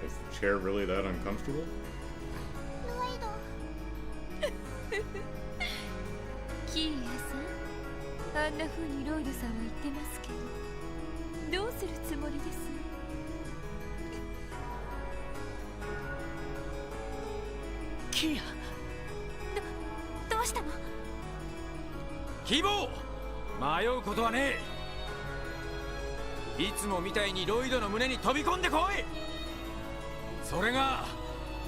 Is the chair really that uncomfortable? ロイド。キーヤさん、あんな風にロイドさんは言ってますけど、どうするつもりです？キーヤ、どうしたの？希望、迷うことはねえ。いつもみたいにロイドの胸に飛び込んでこい。それが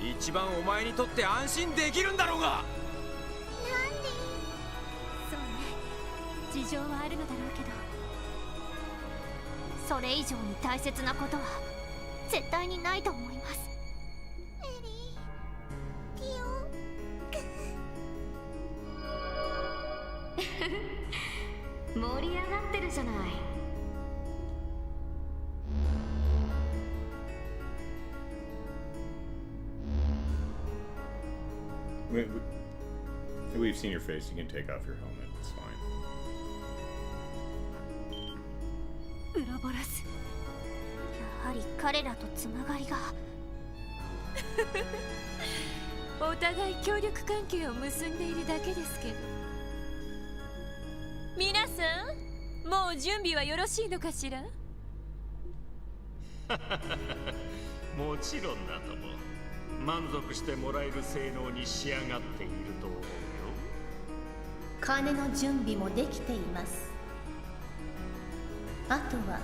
一番お前にとって安心できるんだろうが。そうね、事情はあるのだろうけど、それ以上に大切なことは絶対にないと思います。エリー、ティオ。盛り上がってるじゃない。We've seen your face. You can take off your helmet. It's fine. ウロボラス、やはり彼らとつながりが。お互い協力関係を結んでいるだけですけど。皆さん、もう準備はよろしいのかしら？もちろんだとも。満足してもらえる性能に仕上がっていると思うよ。金の準備もできています。あとは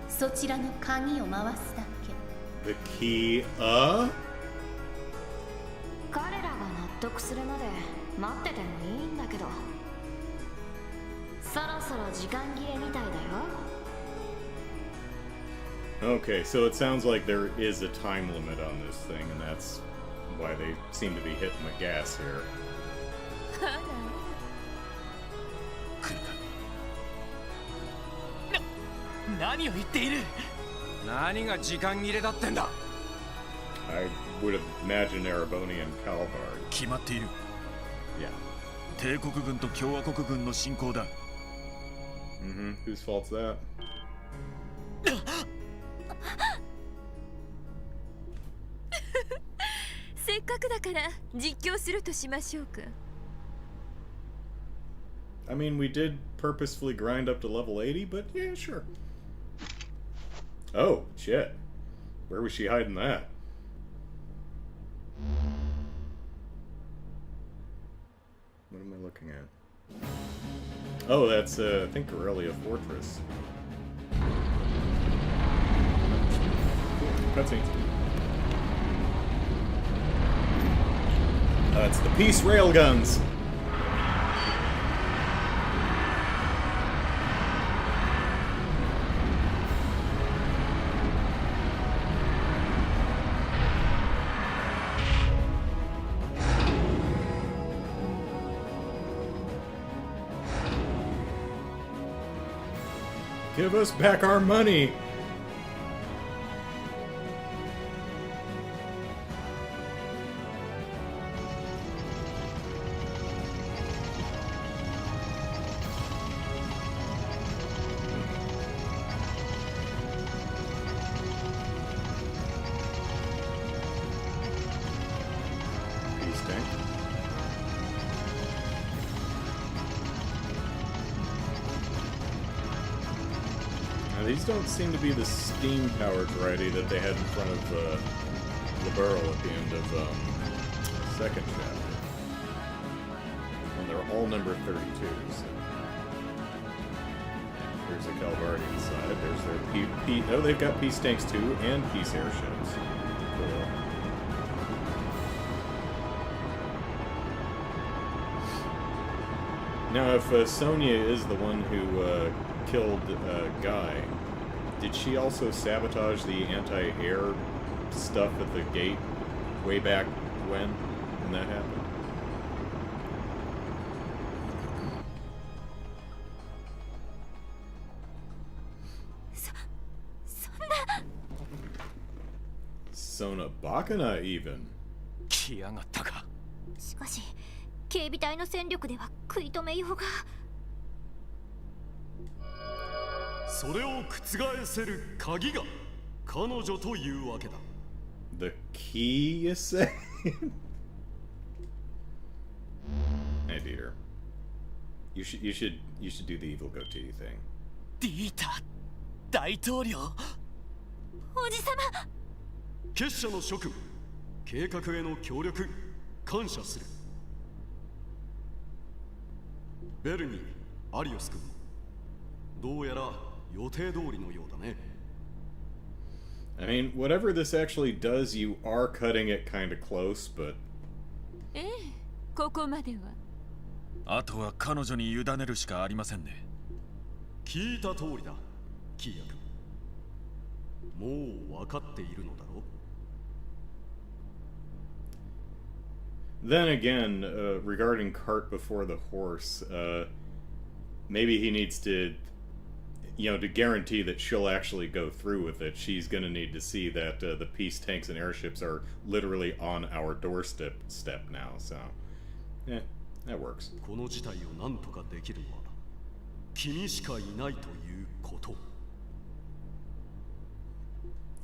そちらの鍵を回すだけ。 The KeA? 彼らが納得するまで待っててもいいんだけど、そろそろ時間切れみたいだよ。 Okay, so it sounds like there is a time limit on this thing, and that's why they seem to be hitting the gas here. あら、来るか。何を言っている。何が時間切れだってんだ。 I would imagine Erebonian Calvard. 決まっている。 Yeah. 帝国軍と共和国軍の侵攻だ。Mm-hmm. Whose fault's that? せっかくだから実況するとしましょうか。I mean, we did purposefully grind up to level 80, but yeah, sure. Oh, shit. Where was she hiding that? What am I looking at? Oh, that's, I think, Aurelia Fortress. Cool. Cutscenes. It's the Peace Railguns! Give us back our money! Peace tank. Now, these don't seem to be the steam-powered variety that they had in front of Liberal at the end of second chapter. And they're all number 32s. There's a Calvardian side. There's their oh, they've got peace tanks too, and peace airships. Cool. Now, if Sonya is the one who killed Guy, did she also sabotage the anti-air stuff at the gate way back when that happened? Sona Bakana even. 来やがったか。しかし警備隊の戦力では食い止めようが。それを覆せる鍵が彼女というわけだ。 The key, you say? Hey, Dieter. You should do the evil goatee thing. ディータ大統領。おじさま。結社の諸君、計画への協力感謝する。ベルニー、アリオス君もどうやら予定通りのようだね。I mean, whatever this actually does, you are cutting it kind of close, but ええ、ここまでは。あとは彼女に委ねるしかありませんね。聞いた通りだ、キーヤ君。もう分かっているのだろう。 then again, regarding cart before the horse, maybe he needs to, to guarantee that she'll actually go through with it, she's going to need to see that the peace tanks and airships are literally on our doorstep now, so, yeah, that works. この事態を何とかできるのは君しかいないということ。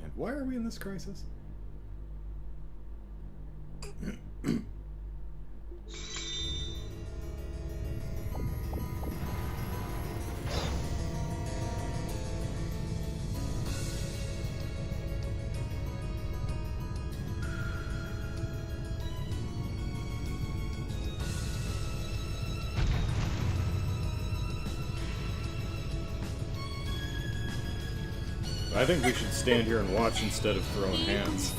And why are we in this crisis? I think we should stand here and watch instead of throwing hands.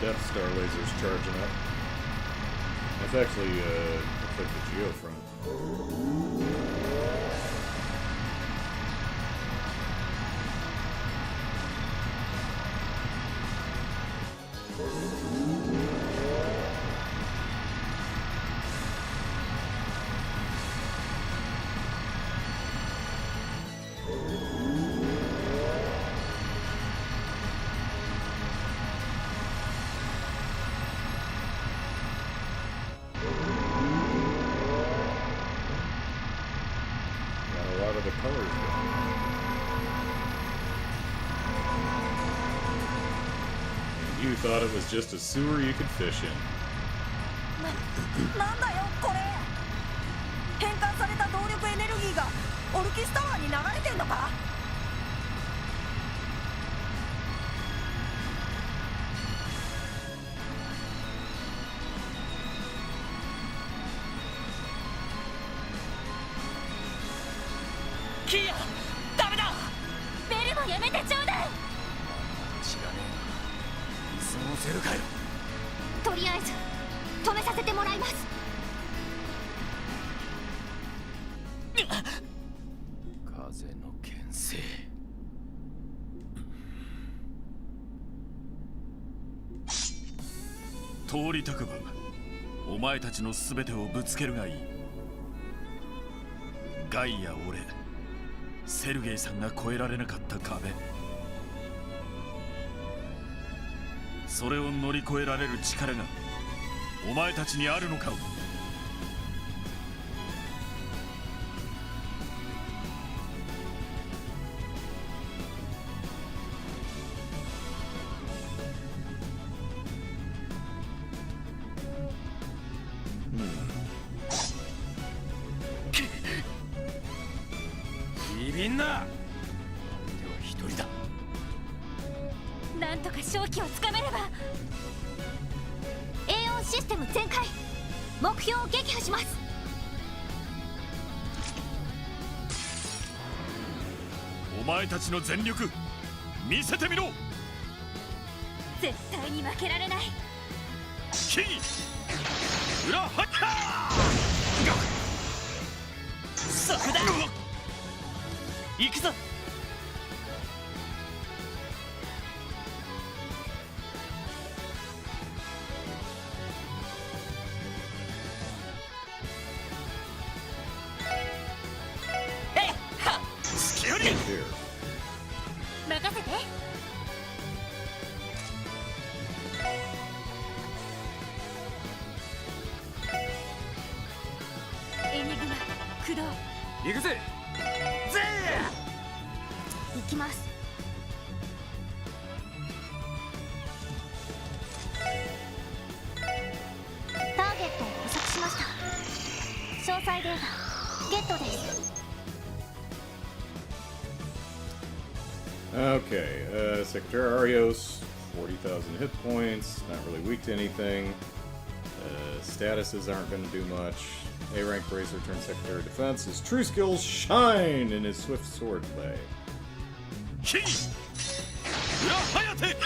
Death Star laser's charging up. That's actually, looks like the Geofront. The colors going. And you thought it was just a sewer you could fish in. なんだよこれ。変換された動力エネルギーがオルキスタワーに流れてんのか。キーヤ、ダメだ。ベルもやめてちょうだい。知らねえな。依存せるかよ。とりあえず止めさせてもらいます。風の牽制。通りたくばお前たちの全てをぶつけるがいい。ガイや俺、セルゲイさんが越えられなかった壁、それを乗り越えられる力がお前たちにあるのか。ビビんな。乗りだ。なんとか勝機をつかめれば。エオンシステム全開。目標を撃破します。お前たちの全力見せてみろ。絶対に負けられない。キー裏ハッカそこだ。行くぞ。隙あり。任せて。エニグマ駆動。行くぜ。行きます。ターゲットを捕捉しました。詳細データゲットです。Okay, Secretary Arios, 40,000 hit points, not really weak to anything. Statuses aren't going to do much. A-rank Bracer turns Secretary of Defense. His true skills shine in his swift swordplay. キー裏ハヤテ。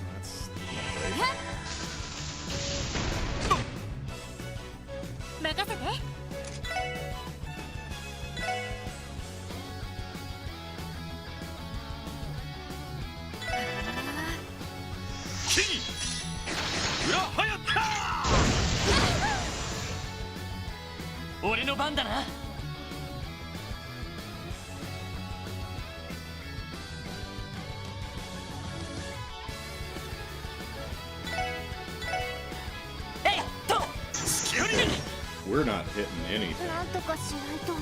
That's not great. 任せて。キー裏ハヤテ。俺の番だな。We're not hitting anything. なんとかしないと。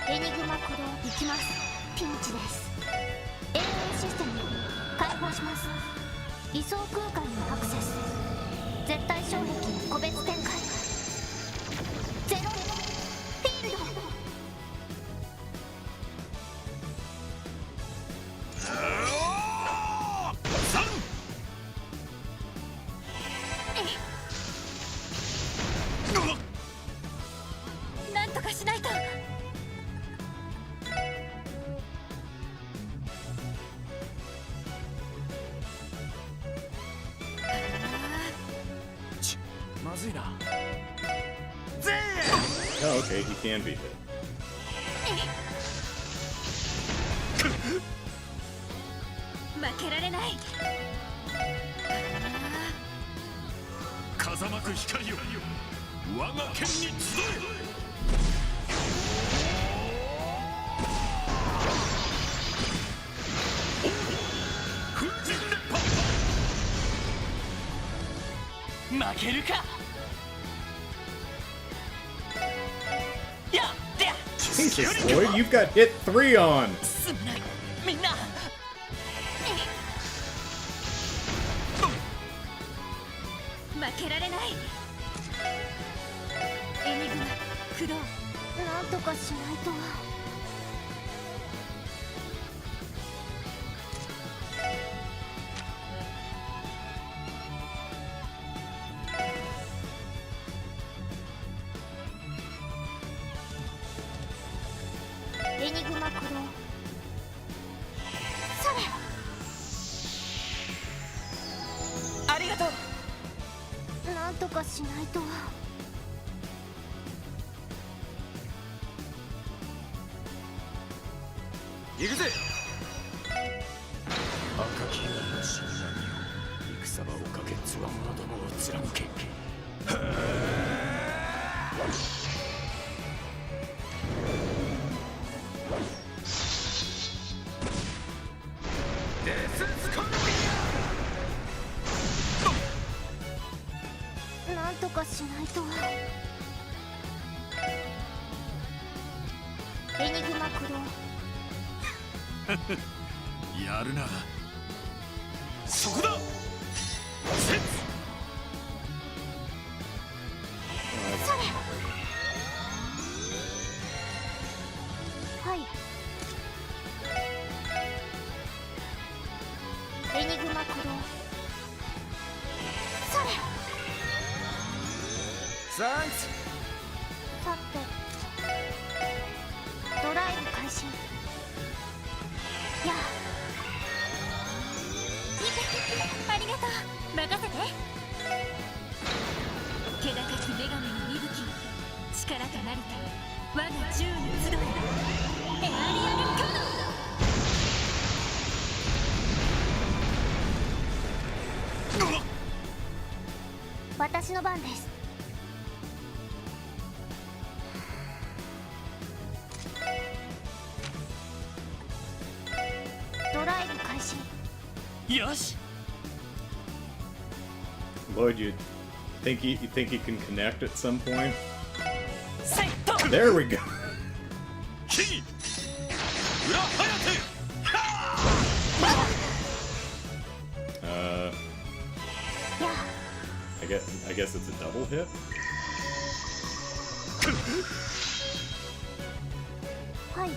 エニグマ駆動行きます。ピンチです。AI システム開放します。位相空間にアクセス。絶対衝撃個別展開。ゼロフィールド。なんとかしないと。まずいな。Oh, okay, he can be hit. 負けられない。風間く光よ我が剣に集え。風神烈負けるか。やってや。 Jesus, Lloyd, you've got hit 3 on. すまないみんな。負けられない。エニグマ駆動。なんとかしないと。エニグマ駆動。それ。ありがとう。なんとかしないと。行くぜ。赤き王の死神よ戦場をかけつわものどもを貫け。なんとかしないと。エニグマ駆動。やるな。そこだ。セッツ。それ。はい。エニグマ駆動。それ。サンクス。さてドライブ開始。やあありがとう。任せて。気高き女神の息吹、力となりて我が銃に集え。エアリアルカノン。私の番です。ドライブ開始。よし。 Lloyd, you think he can connect at some point? セット。 There we go. KeA 裏ハヤテ。 I guess it's a double hit. はい。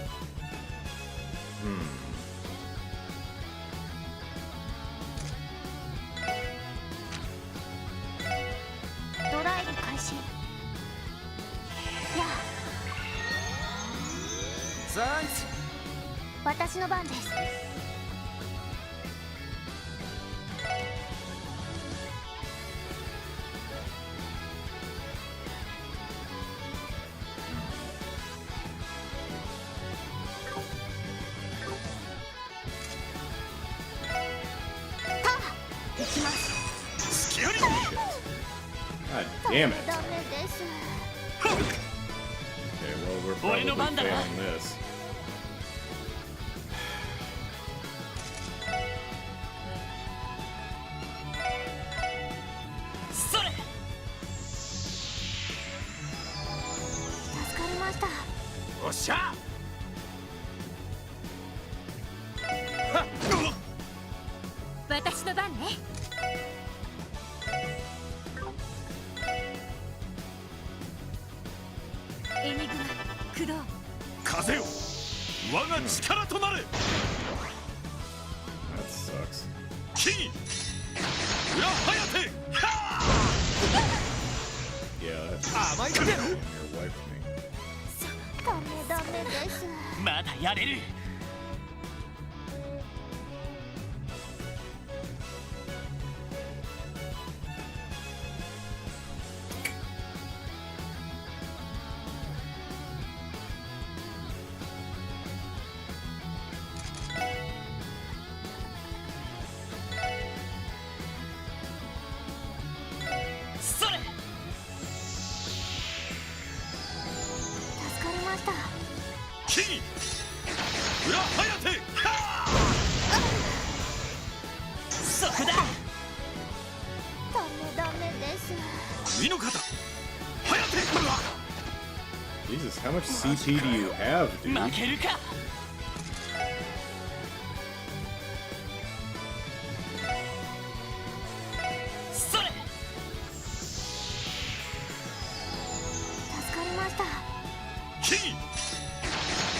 ドライブ開始。やあサンクス。私の番です。行きます。 God damn it. ダメです。 Okay, well, we're probably failing this. それ。助かりました。おっしゃ。私の番ね。エニグマ駆動。風よ、我が力となれ。 That sucks. KeA 裏ハヤテ。 Yeah, that's 甘いってろ。 your wife to me. ダメです。まだやれる。それ。助かりました。 KeA 裏ハヤテ。 そこだ。ダメです。首の肩。ハヤテ。 Jesus, how much CP do you have, dude? 負けるか。それ。助かりました。 KeA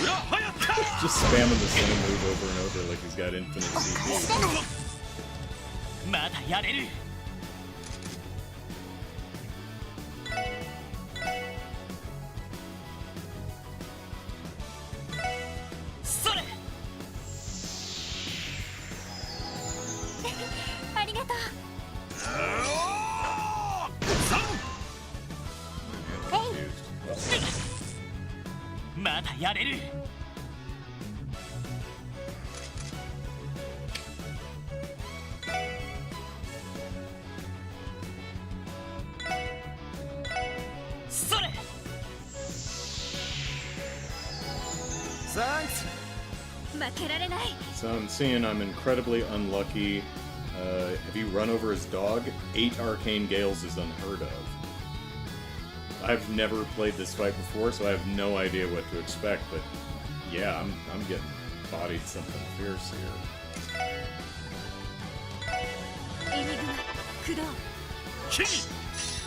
裏ハヤテ。 Just spamming the same move over and over like he's got infinite CP. まだやれる。それ。ありがとう。まだやれる。それ。サンクス。負けられない。 So I'm seeing I'm incredibly unlucky. Have you run over his dog? 8 arcane gales is unheard of. I've never played this fight before, so I have no idea what to expect. But yeah, I'm getting bodied something fierce here.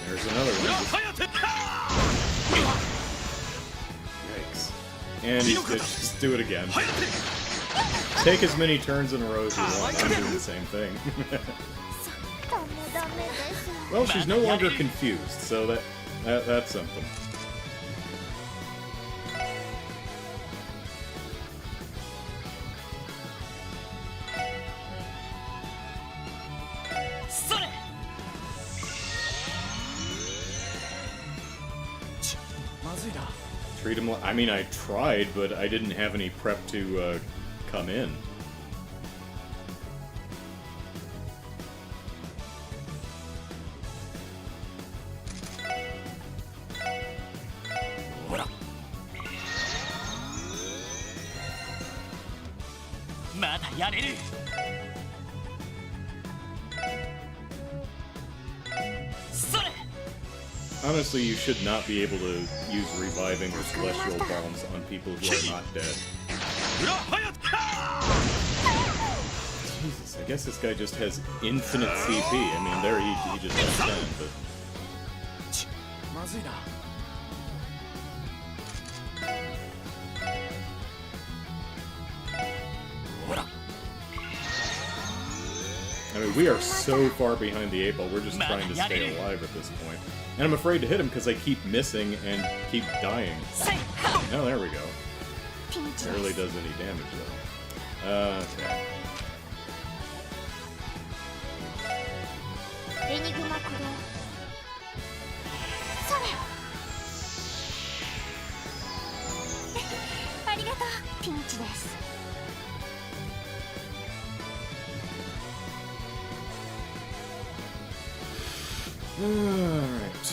There's another one. Yikes! And he's good. Just do it again. Take as many turns in a row as you want. I'm doing the same thing. Well, she's no longer confused, so that's something. Treat him like... I mean, I tried, but I didn't have any prep to come in. Honestly, you should not be able to use reviving or celestial bombs on people who are not dead. Jesus, I guess this guy just has infinite CP. I mean, there he just has 10, but... I mean, we are so far behind the 8-ball, we're just trying to stay alive at this point. And I'm afraid to hit him because I keep missing and keep dying. Oh, there we go. Barely does any damage, though. Okay. Alright.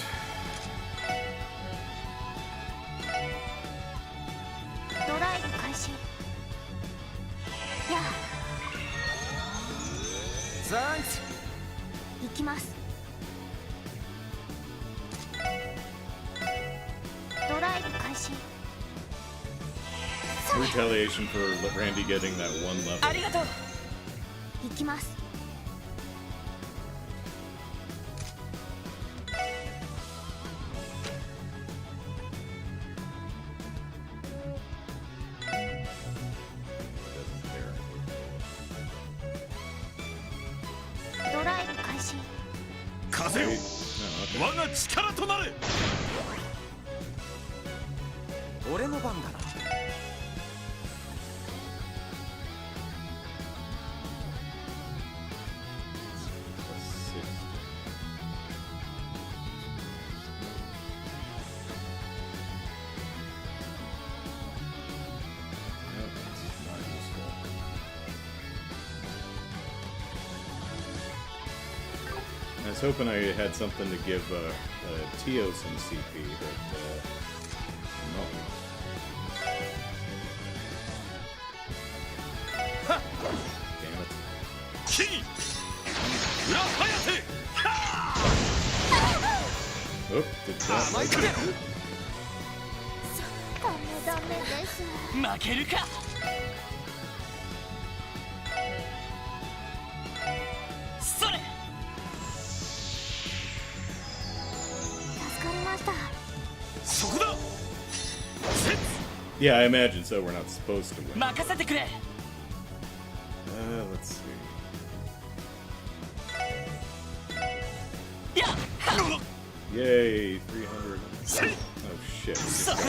Thanks. Retaliation for Randy getting that one level. I was hoping I had something to give Tio some CP, but no. Damn it. Oh, did that like it? Yeah, I imagine so. We're not supposed to win. Let's see. Yay, 300. Oh shit. That sucks.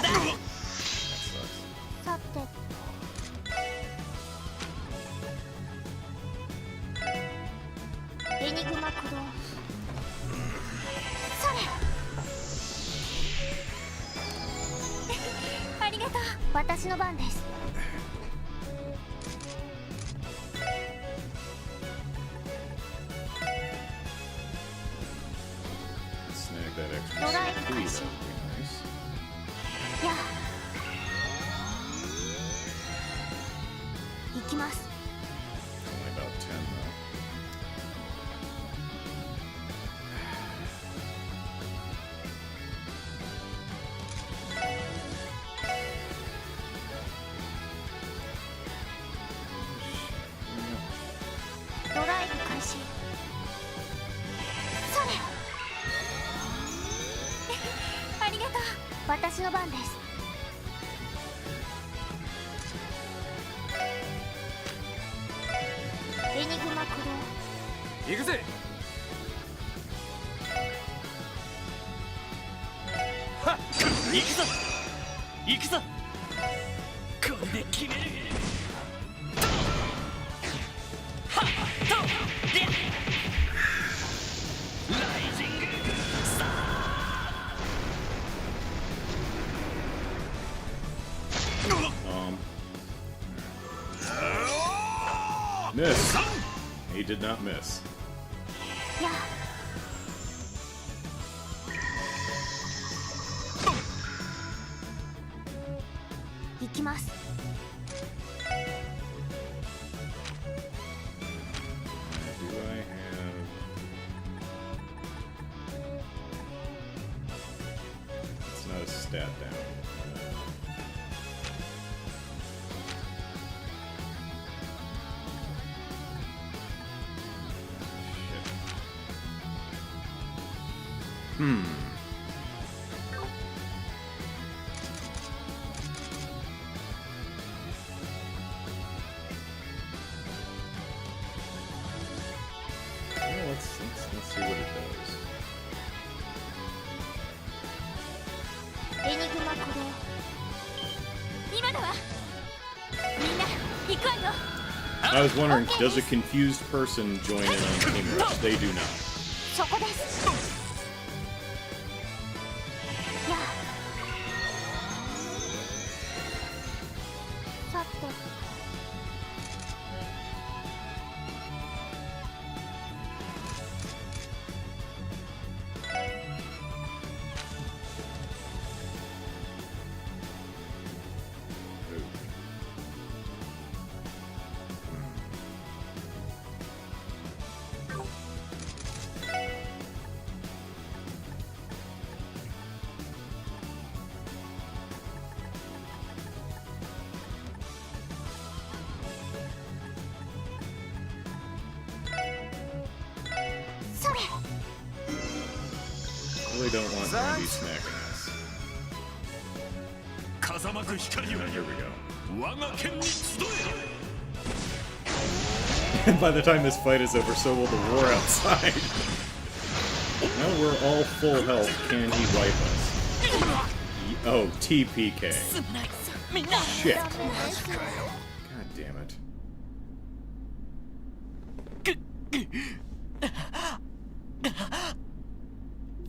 Snag that extra CP, that would be nice. Only about 10 though. しい。それありがとう。私の番です。エニグマ駆動。行くぜ。はっ、行くぞ行くぞ、これで決める。はっとでライジングさMiss. He did not miss. やあ、行きます。Do I have... It's not a stat down. Well, let's see what it does. エニグマ駆動。今だわ。みんな行くわよ。 I was wondering, does a confused person join in on Team Rush? They do not. そこです。やあ、さて。それ。 Really don't want Randy smacking us. 風間く光よ Here we go. 我が剣に集え。 And by the time this fight is over, so will the war outside. Now we're all full health. Can he wipe us? Oh, TPK. すまないみんな。 Shit. God damn it.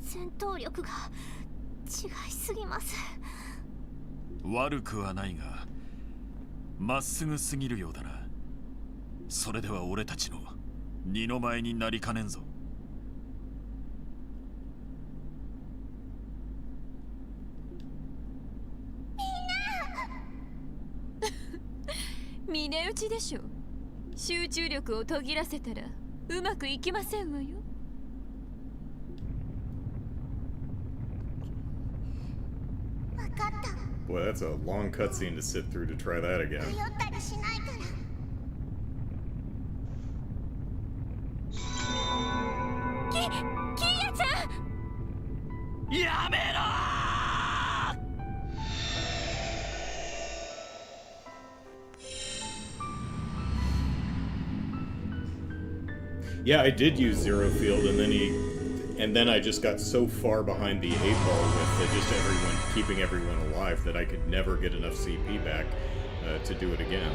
戦闘力が違いすぎます。悪くはないがまっすぐすぎるようだな。それでは俺たちの二の舞になりかねんぞ。峰打ちでしょ。集中力を途切らせたらうまくいきませんわよ。わかった。 Boy, that's a long cutscene to sit through to try that again. 迷ったりしないから。キーヤちゃん。やめろYeah, I did use Zero Field, and then I just got so far behind the 8-ball with just keeping everyone alive that I could never get enough CP back to do it again.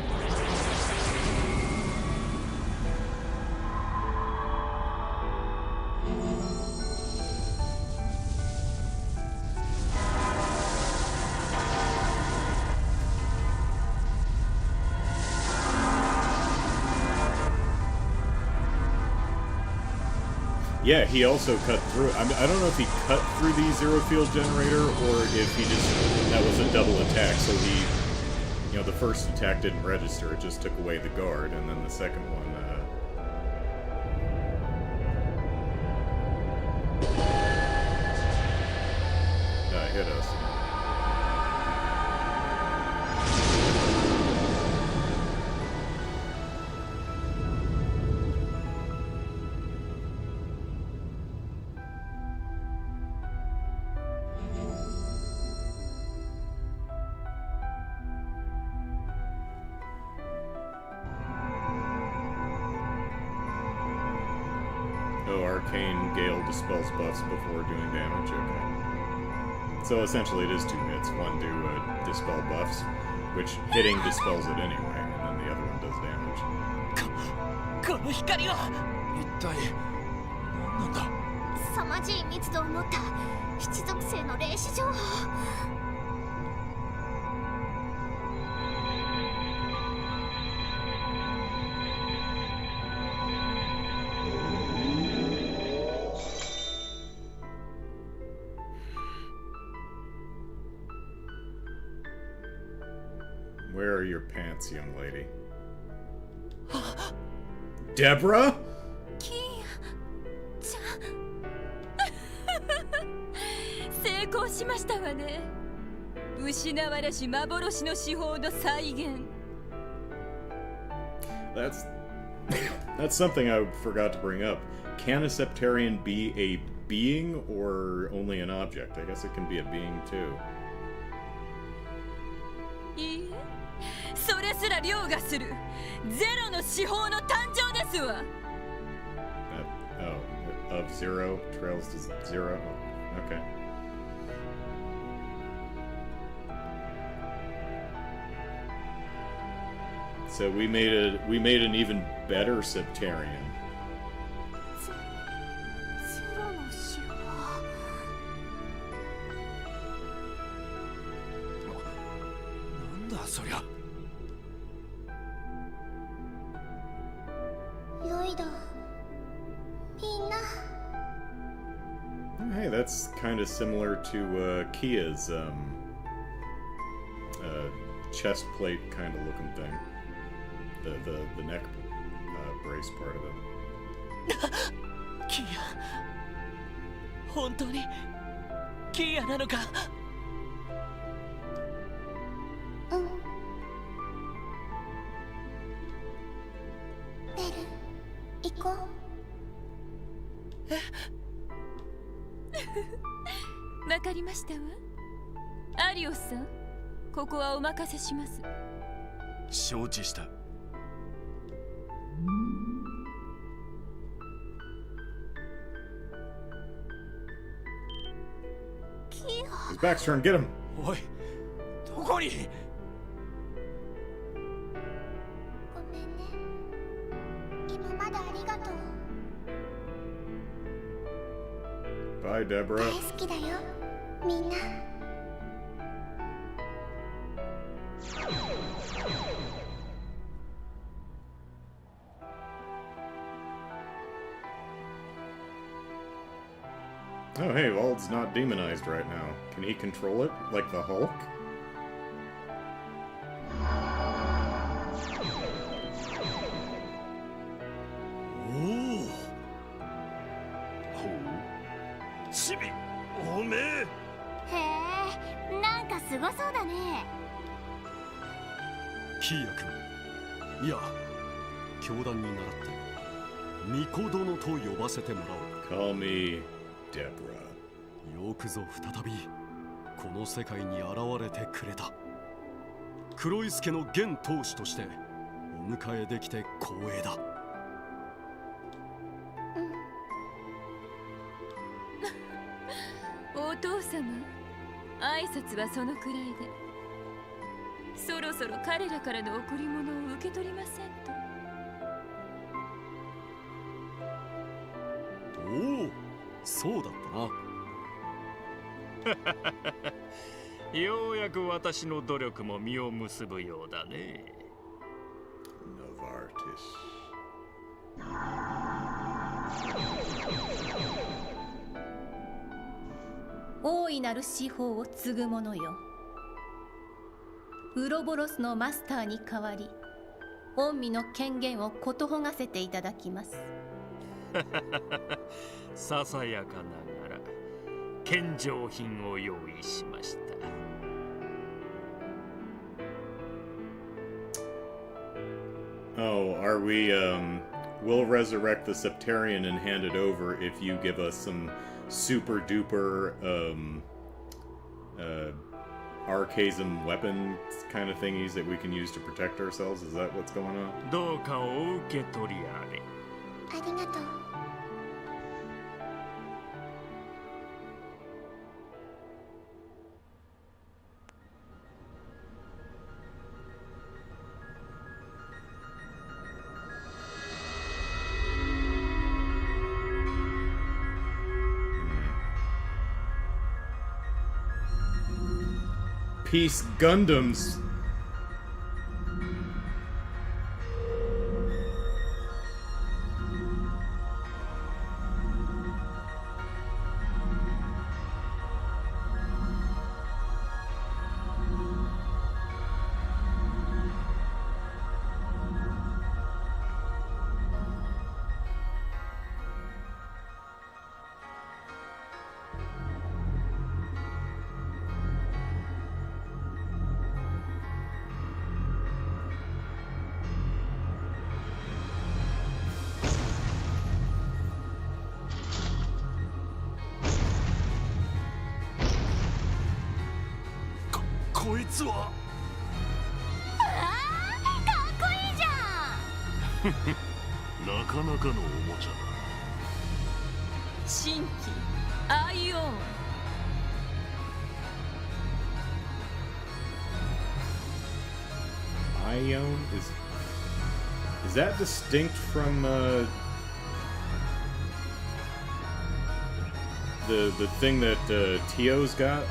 Yeah, he also cut through. I don't know if he cut through the Zero Field generator or if he just that was a double attack. So the first attack didn't register; it just took away the guard, and then the second one hit us. arcane gale dispels buffs before doing damage. Okay. So essentially it is 2 hits. One do dispel buffs, which hitting dispels it anyway, and then the other one does damage. この光は一体何なんだ。凄まじい密度を持った七属性の霊視情報。Where are your pants, young lady? Deborah? キーちゃん成功しましたわね。失われし幻の司法の再現。That's something I forgot to bring up. Can a Septarian be a being or only an object? I guess it can be a being too. いいえ、それすら凌駕するゼロの司法の誕生ですわ。Oh, of zero trails to zero. Okay. So we made an even better Septarian. ゼロの司法。なんだそりゃ。ロイド、みんな。Hey, that's kind of similar to KeA's chest plate kind of looking thing. The neck brace part of it. キア、本当にキアなのか。うん。ベル、行こう。わかりましたわ。アリオスさん、ここはお任せします。承知した。His back's turned. Get him. おい、どこに。ごめんね。今までありがとう。 Bye, Deborah. 大好きだよ、みんな。Oh, hey, Wald's not demonized right now. Can he control it, like the Hulk? Oh. チビ、おめえ。へえ、なんかすごそうだね。キーヤ君、いや、教団に倣って巫女殿と呼ばせてもらおう。 Call me Deborah. よくぞ再びこの世界に現れてくれた。黒い助の現当主としてお迎えできて光栄だ。お父様、挨拶はそのくらいで、そろそろ彼らからの贈り物を受け取りませんと。おお、そうだったな。ようやく私の努力も実を結ぶようだね。大いなる司法を継ぐ者よ。ウロボロスのマスターに代わり、御身の権限をことほがせていただきます。ささやかながら献上品を用意しました。Oh, are we, we'll resurrect the Septarian and hand it over if you give us some super duper, archasm weapon kind of thingies that we can use to protect ourselves? Is that what's going on? どうかお受け取りあれ。ありがとう。Peace Gundams.こいつはわあ、かっこいいじゃん。なかなかのおもちゃ新規アイオン。Ion is that distinct from the thing that Tio's got?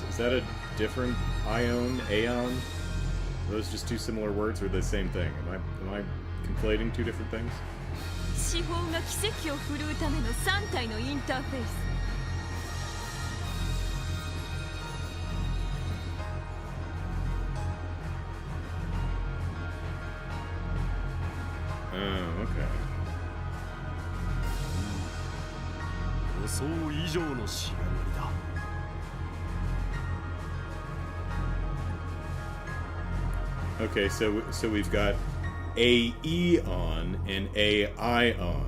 Is that a different Ion, Aeon? Are those just two similar words or the same thing? Am I conflating two different things? 司法が奇跡を振るうための3体のインターフェース。Oh, okay. 予想以上の仕上がりだ。Okay, so we've got a Eon and a Ion.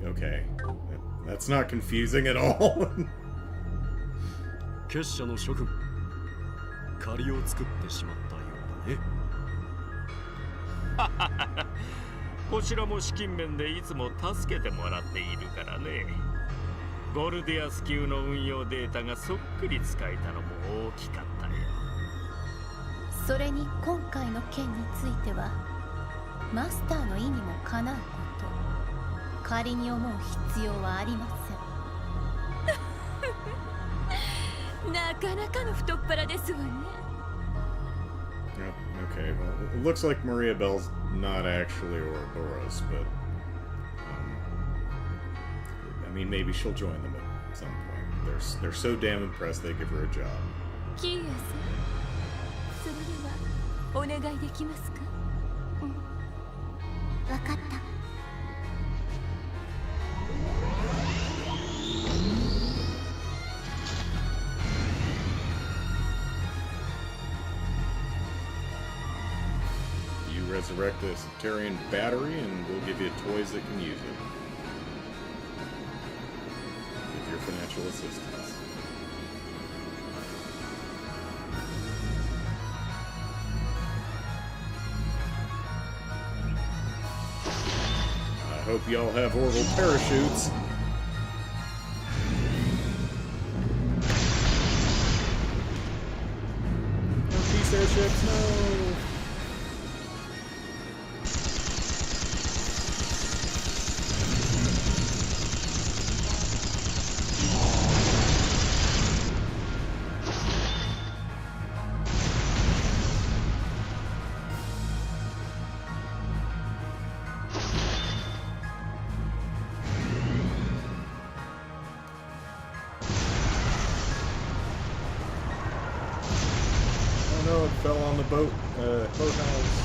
Okay, that's not confusing at all. 結社の諸君、借りを作ってしまったようだね。こちらも資金面でいつも助けてもらっているからね。ゴルディアス級の運用データがそっくり使えたのも大きかったよ。それに今回の件についてはマスターの意にもかなうこと仮に思う必要はありません。なかなかの太っ腹ですわね。Okay, well, it looks like Maria Bell's not actually Ouroboros, but I mean, maybe she'll join them at some point. They're so damn impressed they give her a job. キーヤさん、それではお願いできますか？わかった。You resurrect the Septarian battery, and we'll give you toys that can use it. With your financial assistance. I hope y'all have orbital parachutes. No peace airships, no! No, it fell on the boathouse.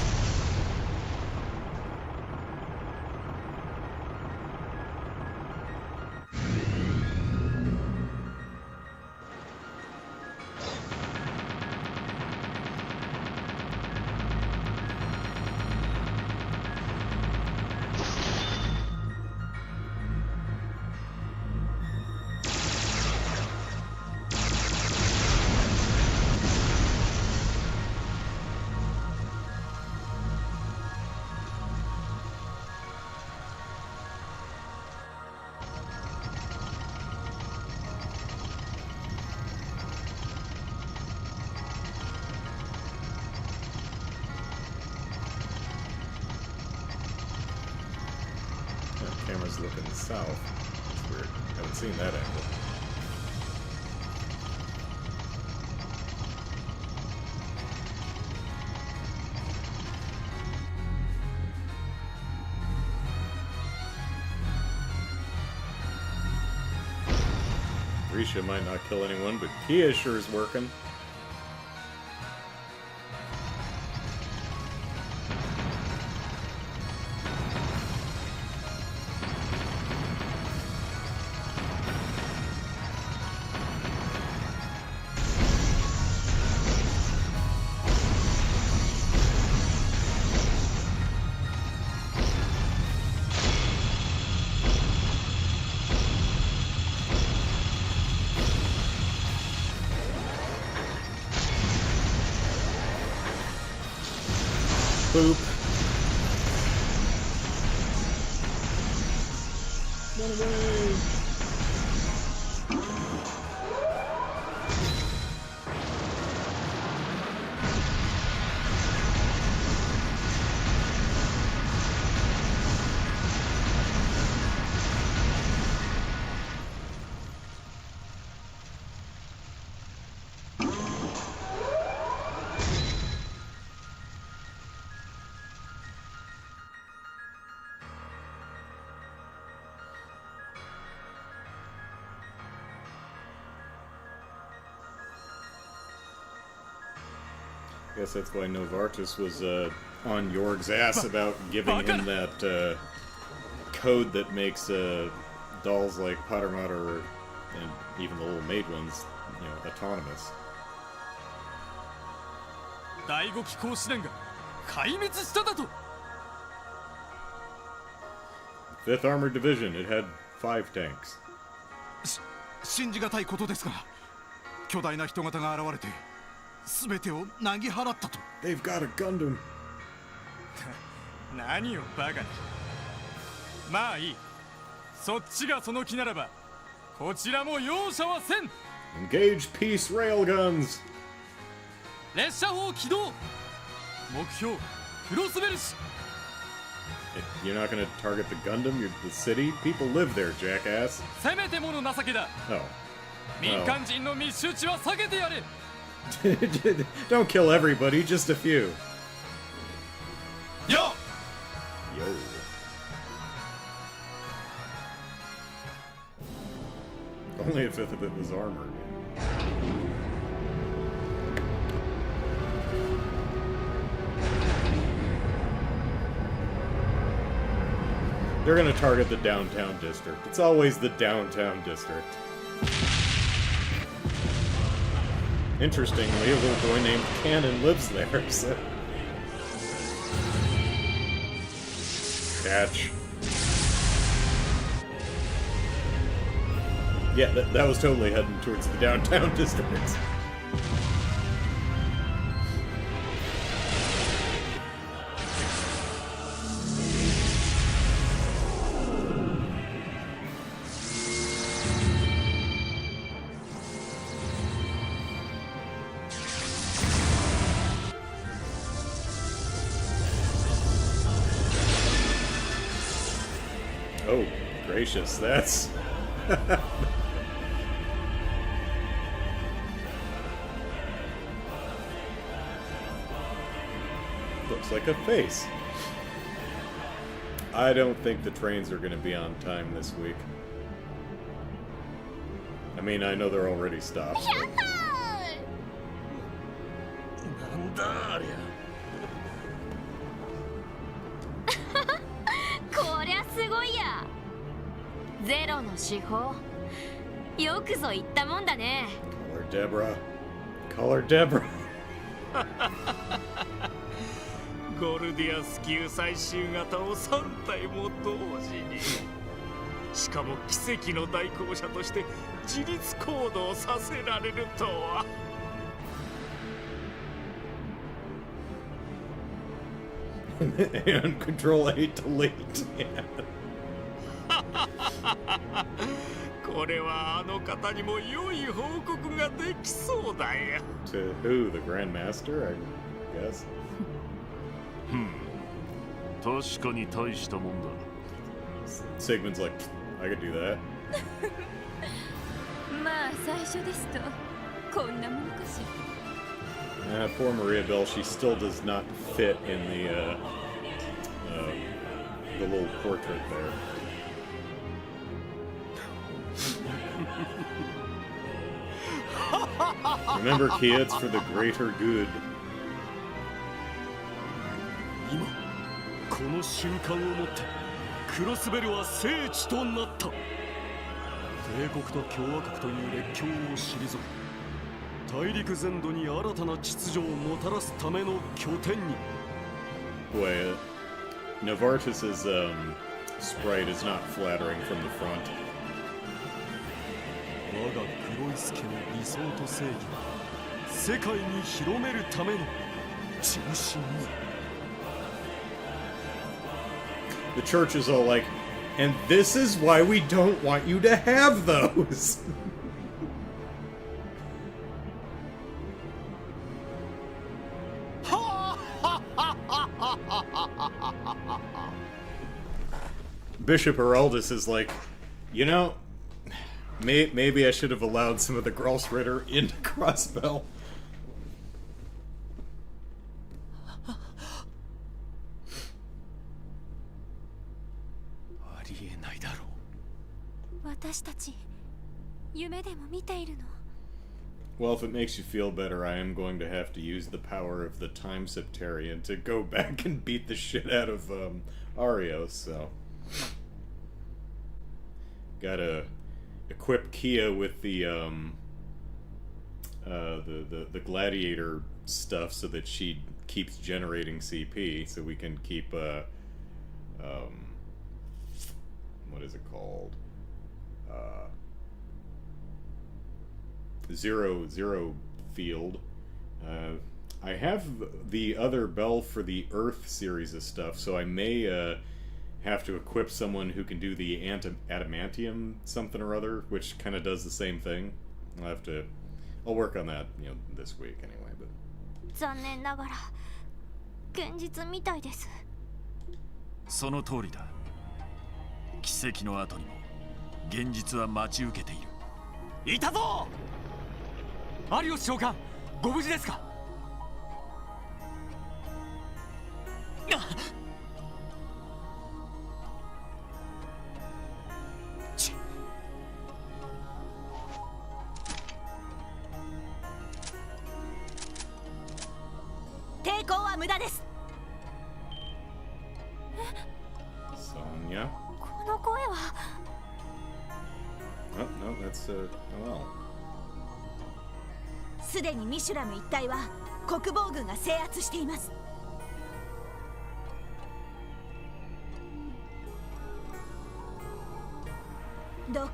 Camera's looking south. That's weird. Haven't seen that angle. Risha might not kill anyone, but KeA sure is working. Boop. Run away. I guess that's why Novartis was on Jorg's ass about giving him that code that makes dolls like Pottermother and even the little maid ones, you know, autonomous. 第5機甲試練が壊滅しただと 5th Armored Division, it had 5 tanks. 信じがたいことですが、巨大な人型が現れて全てをなぎ払ったと。 They've got a Gundam. 何をバカな。まあいい。そっちがその気ならば、こちらも容赦はせん。 Engage peace railguns. 列車砲起動。目標クロスベルシ。 You're not gonna target the Gundam, you're the city? People live there, jackass. せめてもの情けだ。 Oh. 民間人の密集地は避けてやれ。 Don't kill everybody, just a few. Yo! Yo. Only a 5th of it was armored. They're gonna target the downtown district. It's always the downtown district. Interestingly, a little boy named Cannon lives there, so... Catch. Yeah, that was totally heading towards the downtown district. Oh, gracious, that's... Looks like a face. I don't think the trains are going to be on time this week. I mean, I know they're already stopped. But... なんだありゃ。こりゃすごいや。ゼロの手法。よくぞ言ったもんだね。Call her Deborah. Call her Deborah. ゴルディアス級最終型を3体も同時に。しかも奇跡の代行者として自立行動させられるとは。And control A delete. Yeah. これはあの方にも良い報告ができそうだよ。 To who? The Grandmaster, I guess. 確かに大したもんだ。 Sigmund's like, I could do that. まあ最初ですとこんなものかしら。 Poor Maria Bell, she still does not fit in the little portrait there. Remember, KeA, it's for the greater good. 今この瞬間をもってクロスベルは聖地となった。帝国と共和国という列強を退き、大陸全土に新たな秩序をもたらすための拠点に。 Boy, Novartis's sprite is not flattering from the front. 我が黒い助の理想と正義を世界に広めるための中心に。 The church is all like, and this is why we don't want you to have those. Bishop Heraldus is like, you know, maybe I should have allowed some of the Grolsritter into Crossbell. 私たち夢でも見ているの。 Well, if it makes you feel better, I am going to have to use the power of the Time Septarian to go back and beat the shit out of Arios, so... Gotta equip KeA with the gladiator stuff so that she keeps generating CP, so we can keep, what is it called? Zero field. I have the other bell for the Earth series of stuff, so I may have to equip someone who can do the adamantium something or other, which kind of does the same thing. I'll work on that, you know, this week anyway. But 残念ながら現実みたいです。その通りだ。奇跡の後にも現実は待ち受けている。いたぞ。アリオス長官、ご無事ですか。抵抗は無駄です。Sonya? この声は。 Oh, no, that's, well. すでにミシュラム一帯は国防軍が制圧しています。どうか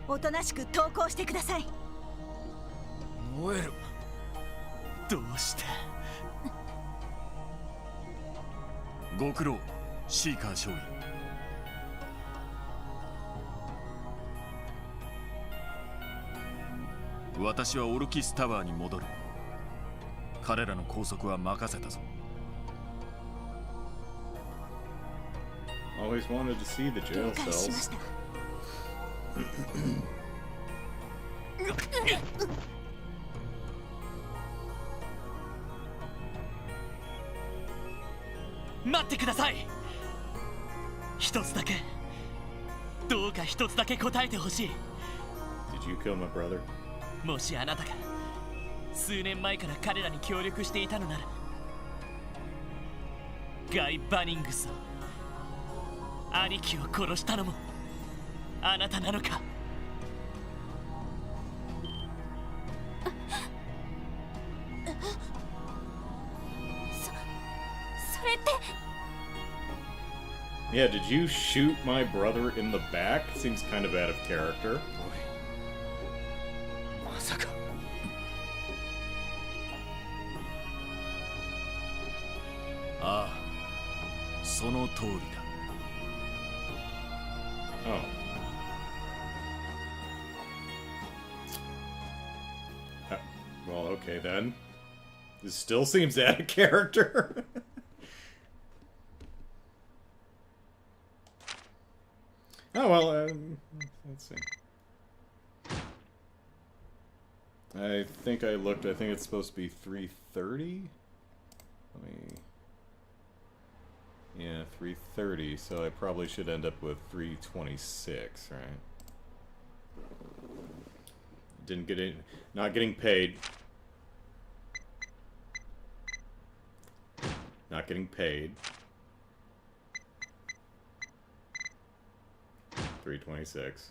おとなしく投降してください。ノエル、どうして。ご苦労、シーカー少尉。私はオルキスタワーに戻る。彼らの拘束は任せたぞ。Always wanted to see the jail 了解しまし cells. た。待ってください。一つだけ、どうか一つだけ答えてほしい。 Did you kill my brother? もしあなたが数年前から彼らに協力していたのなら、ガイ・バニングスを、兄貴を殺したのもあなたなのか。それって。 Yeah, did you shoot my brother in the back? Seems kind of out of character. まさか。ああ、その通りだ。Oh. Well, okay then. This still seems out of character. Oh well, let's see. I think I looked. I think it's supposed to be 3:30. Let me. Yeah, 3:30. So I probably should end up with 3:26, right? Didn't get in. Not getting paid. Not getting paid. 326.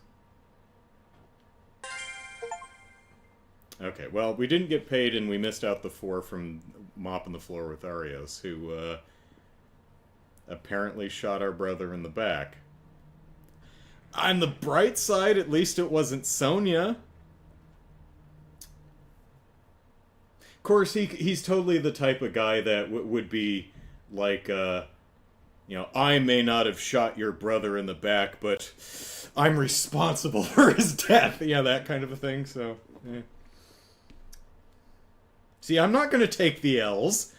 Okay, well, we didn't get paid and we missed out the 4 from mopping the floor with Arios, who, apparently shot our brother in the back. On the bright side, at least it wasn't Sonya. Of course, he's totally the type of guy that would be like, you know, I may not have shot your brother in the back, but I'm responsible for his death. Yeah, that kind of a thing, so... Eh. See, I'm not going to take the L's.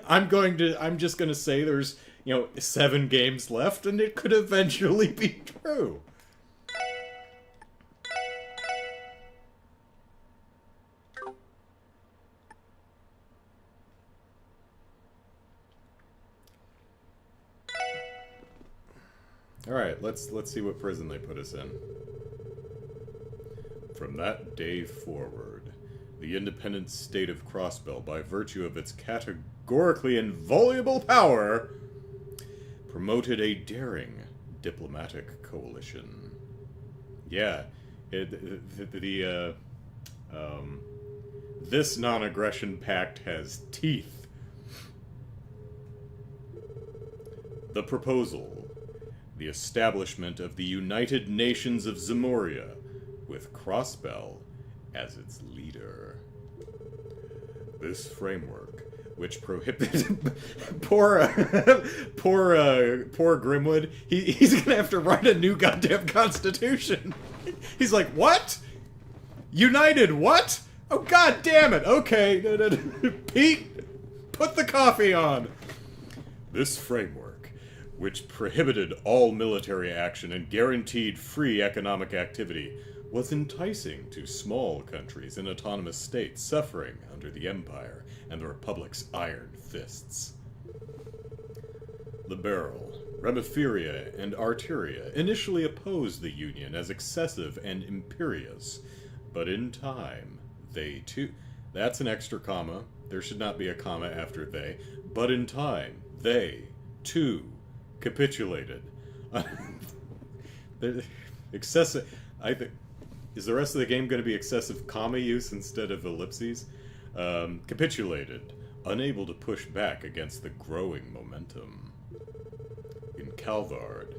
I'm just going to say there's, you know, 7 games left, and it could eventually be true. Alright, let's see what prison they put us in. From that day forward, the independent state of Crossbell, by virtue of its categorically inviolable power, promoted a daring diplomatic coalition. Yeah, this non-aggression pact has teeth. The proposal: the establishment of the United Nations of Zemuria, with Crossbell as its leader. This framework, which prohibited poor Grimwood, he's gonna have to write a new goddamn constitution. He's like, what? United what? Oh, god damn it. Okay. Pete, put the coffee on. This framework, which prohibited all military action and guaranteed free economic activity, was enticing to small countries and autonomous states suffering under the Empire and the Republic's iron fists. Liberal, Remiferia, and Arteria initially opposed the Union as excessive and imperious, but in time, they too... That's an extra comma. There should not be a comma after they. But in time, they, too, capitulated. Excessive... I think... Is the rest of the game going to be excessive comma use instead of ellipses? Capitulated, unable to push back against the growing momentum. In Calvard,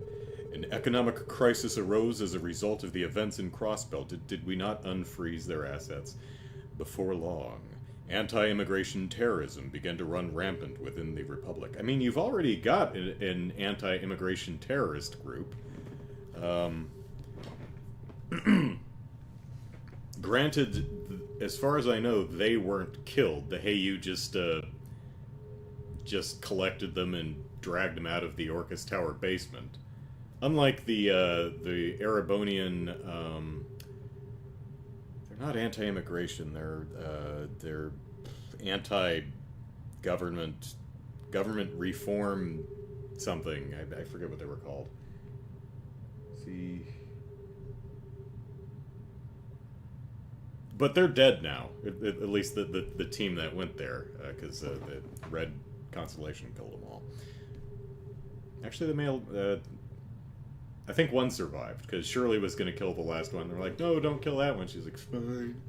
an economic crisis arose as a result of the events in Crossbell. Did we not unfreeze their assets? Before long, anti-immigration terrorism began to run rampant within the Republic. I mean, you've already got an anti-immigration terrorist group. Granted, as far as I know, they weren't killed. The Heiyu just collected them and dragged them out of the Orcus Tower basement. Unlike the Erebonian, they're not anti-immigration. They're anti-government, government reform something. I forget what they were called. See. But they're dead now. At least the team that went there, because the Red Constellation killed them all. Actually, the male... I think one survived, because Shirley was going to kill the last one. They're like, no, don't kill that one. She's like, fine.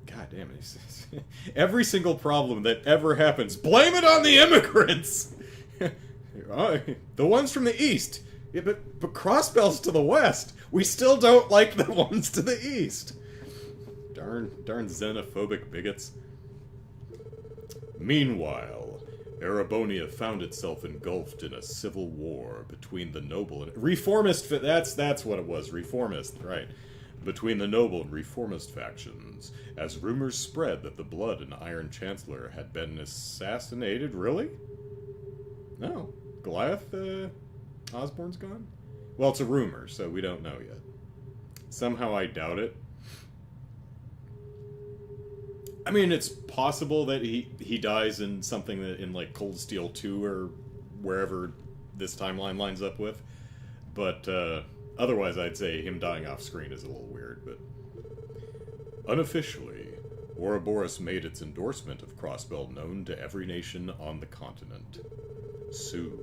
God damn it. Every single problem that ever happens, blame it on the immigrants! The ones from the east. Yeah, but Crossbell's to the west. We still don't like the ones to the east. Darn xenophobic bigots. Meanwhile, Erebonia found itself engulfed in a civil war between the noble and... Reformist... That's what it was. Reformist, right. Between the noble and reformist factions, as rumors spread that the Blood and Iron Chancellor had been assassinated. Really? No. Goliath, Osborne's gone? Well, it's a rumor, so we don't know yet. Somehow I doubt it. I mean, it's possible that he dies in something that in, like, Cold Steel 2 or wherever this timeline lines up with. But, Otherwise, I'd say him dying off screen is a little weird, but... Unofficially, Ouroboros made its endorsement of Crossbell known to every nation on the continent. Soon,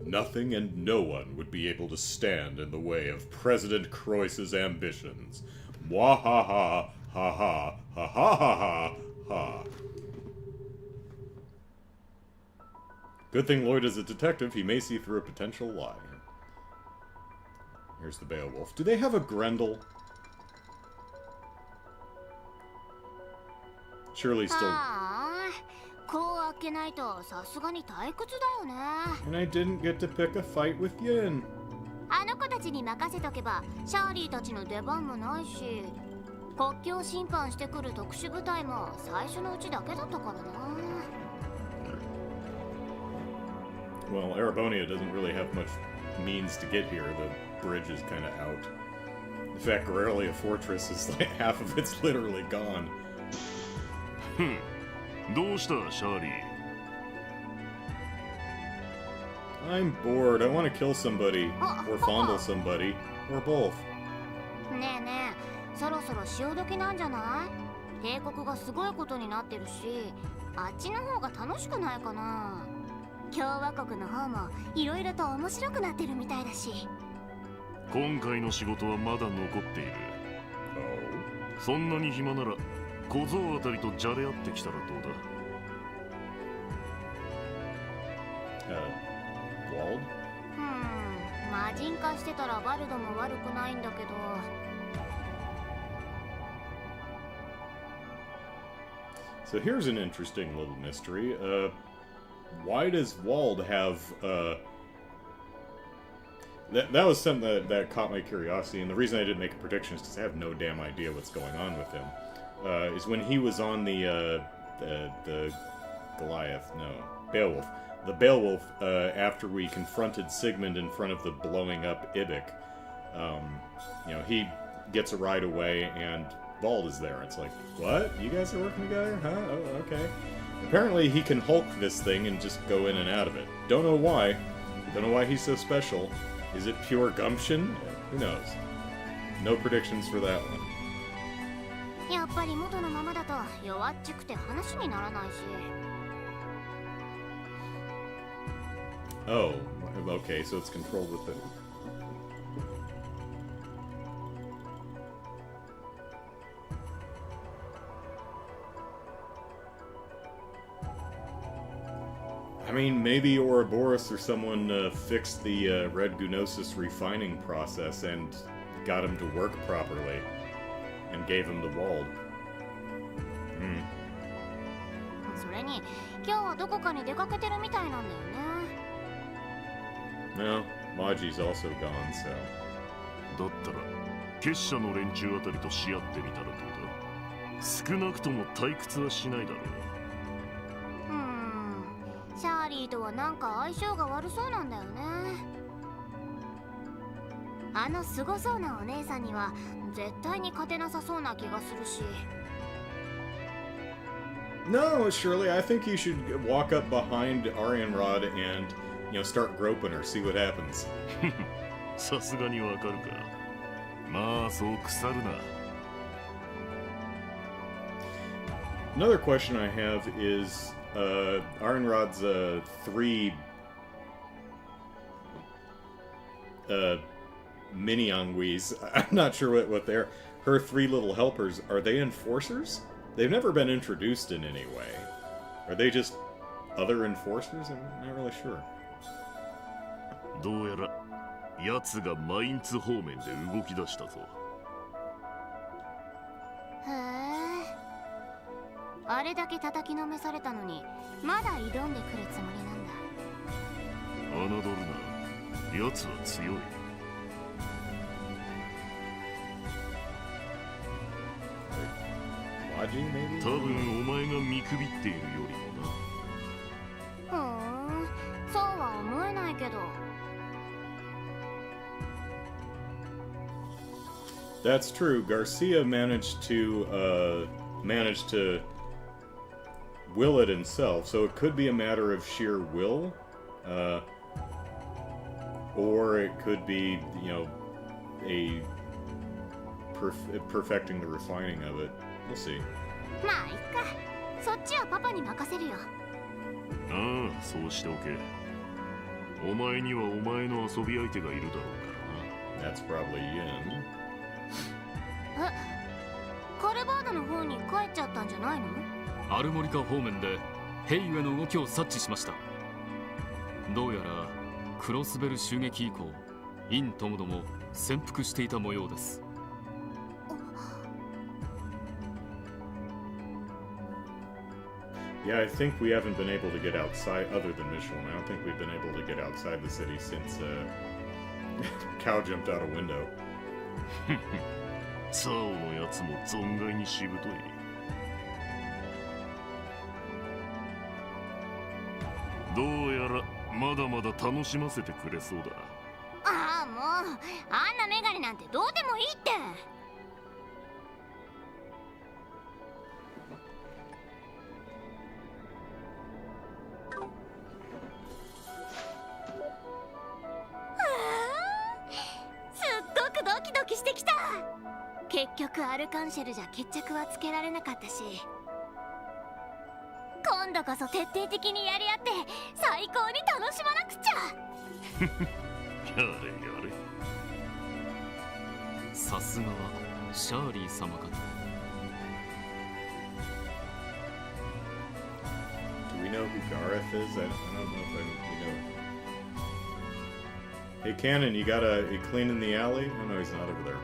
nothing and no one would be able to stand in the way of President Croiss's ambitions. Mwahaha, ha ha, ha ha ha ha ha. Good thing Lloyd is a detective, he may see through a potential lie. Here's the Beowulf. Do they have a Grendel? Surely still... And I didn't get to pick a fight with Yin. あの子たちに任せとけばシャーリーたちの出番もないし、国境侵犯してくる特殊部隊も最初のうちだけだったからな。Well, Erebonia doesn't really have much means to get here. The bridge is kind of out. In fact, Aurelia Fortress is like half of it's literally gone. どうしたシャーリー I'm bored. I want to kill somebody. Or fondle somebody. Or both. ねえねえ、そろそろ潮時なんじゃない？帝国がすごいことになってるし、あっちの方が楽しくないかな。共和国の方もいろいろと面白くなってるみたいだし。今回の仕事はまだ残っている。そんなに暇なら小僧あたりとじゃれ合ってきたらどうだWald? 魔人化してたらバルドも悪くないんだけど。So here's an interesting little mystery. Why does Wald have, That was something that caught my curiosity, and the reason I didn't make a prediction is because I have no damn idea what's going on with him. Is when he was on the Goliath, no, Beowulf. The Beowulf, after we confronted Sigmund in front of the blowing up Ibik, you know, he gets a ride away, and Wald is there. It's like, what? You guys are working together? Huh? Oh, okay. Apparently he can Hulk this thing and just go in and out of it. Don't know why. Don't know why he's so special. Is it pure gumption? Who knows? No predictions for that one. やっぱり元のままだと弱っちくて話にならないし。Oh, okay, so it's controlled with the... I mean, maybe Ouroboros or someone fixed the Red Gnosis refining process and got him to work properly, and gave him the Wald. それに、今日はどこかに出かけてるみたいなんだよね。No, Maji's also gone, so... だったら結社の連中あたりとし合ってみたらどうだ少なくとも退屈はしないだろうシャーリーとはなんか相性が悪そうなんだよね。あのすごそうなお姉さんには絶対に勝てなさそうな気がするし。No, Shirley, I think you should walk up behind Arianrod and, you know, start groping her, see what happens. さすがにわかるか。まあ、そう腐るな。Another question I have is, Arianrod's, 3... mini-Anguis. I'm not sure what they're... Her 3 little helpers, are they enforcers? They've never been introduced in any way. Are they just other enforcers? I'm not really sure. どうやら奴がマインツ方面で動き出したぞ。へえ。あれだけ叩きのめされたのに、まだ挑んでくるつもりなんだ。侮るな。奴は強い。多分お前が見くびっているよりもな。そうは思えないけど。That's true. Garcia managed to will it himself, so it could be a matter of sheer will, or it could be, you know, perfecting the refining of it. We'll see. まあいっか。そっちはパパに任せるよ。ああ、そうしておけ。お前にはお前の遊び相手がいるだろうからな。 That's probably Yin. カルバードの方に帰っちゃったんじゃないの？アルモリカ方面でヘイユへの動きを察知しました。どうやらクロスベル襲撃以降、インともども潜伏していた模様です。Yeah, I think we haven't been able to get outside, other than Michelin. I don't think we've been able to get outside the city since Cow jumped out a window. ツァオのやつも存外にしぶとい。どうやらまだまだ楽しませてくれそうだ。ああ、もうあんなメガネなんてどうでもいいって。ドキドキしてきた。結局アルカンシェルじゃ決着はつけられなかったし、今度こそ徹底的にやり合って最高に楽しまなくちゃ。やれやれ。さすがはシャーリー様かと。 Do we know who Gareth is? I don't know if we know. Hey, Cannon, you got a clean in the alley? Oh no, he's not over there.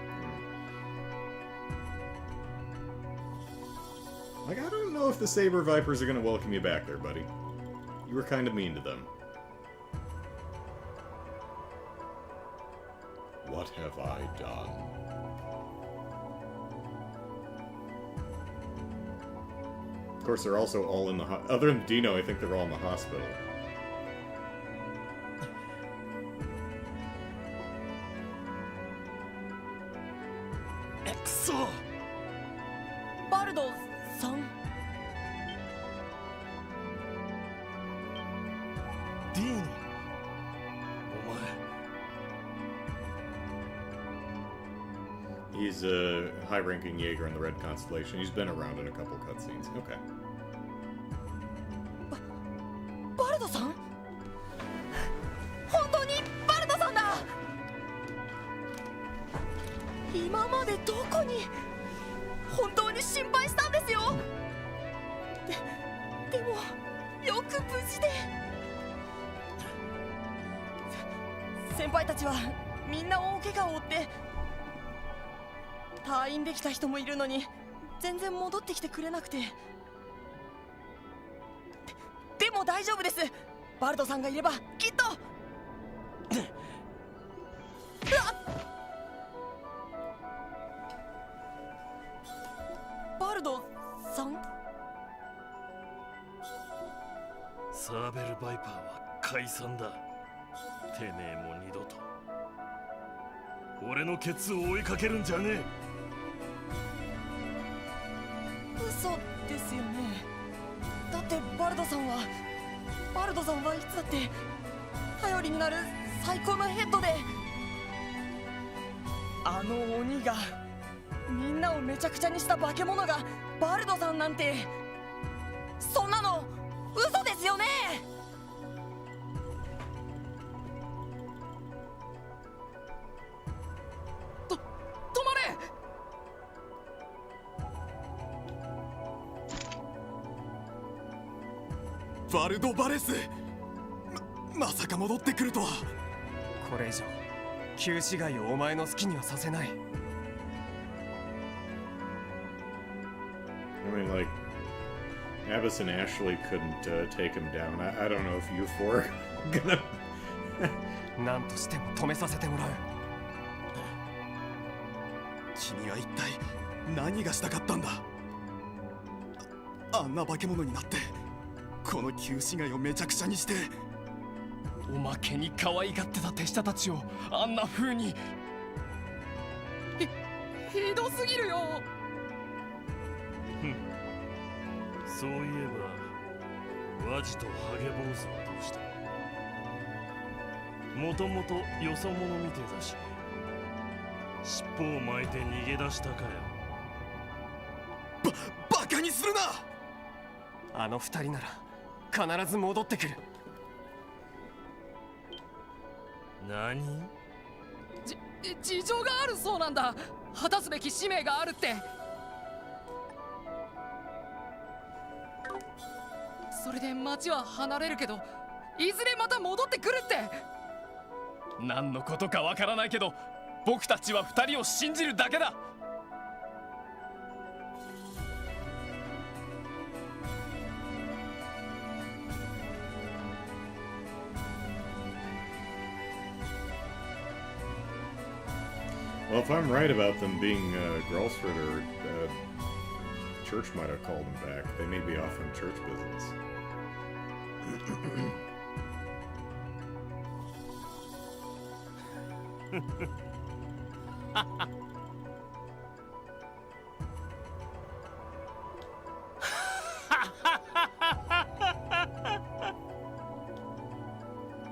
Like, I don't know if the Saber Vipers are gonna welcome you back there, buddy. You were kind of mean to them. What have I done? Of course, they're also all in the other than Dino, I think they're all in the hospital. Exo! バルドさん？ディーノ、お前。 He's a high-ranking Jaeger in the Red Constellation. He's been around in a couple cutscenes. Okay. バルドさん？本当にバルドさんだ！今までどこに？本当に心配したんですよ。でもよく無事で。先輩たちはみんな大怪我を負って退院できた人もいるのに全然戻ってきてくれなくて。でも大丈夫です。バルドさんがいればきっと。バルドさん？サーベルバイパーは解散だ。てめえも二度と俺のケツを追いかけるんじゃねえ。嘘ですよね。だってバルドさんはいつだって頼りになる最高のヘッドで、あの鬼がみんなをめちゃくちゃにした化け物がバルドさんなんて、そんなの嘘ですよね。止まれ。バルド・バレス、まさか戻ってくるとは。これ以上旧市街をお前の好きにはさせない。 I mean, like, Abbas and Ashley couldn't take him down. I don't know if you four are gonna... 何としても止めさせてもらう。君は一体何がしたかったんだ。あんな化け物になってこの旧市街をめちゃくちゃにして。おまけに可愛がってた手下たちをあんな風に。ひどすぎるよ。そういえばワジとハゲ坊主はどうした？もともとよそ者みてえだし。尻尾を巻いて逃げ出したかよ。バカにするな。あの二人なら必ず戻ってくる。何？事情があるそうなんだ。果たすべき使命があるって。それで町は離れるけど、いずれまた戻ってくるって。何のことかわからないけど、僕たちは二人を信じるだけだ。Well, if I'm right about them being Grolsford or Church might have called them back. They may be off on church business.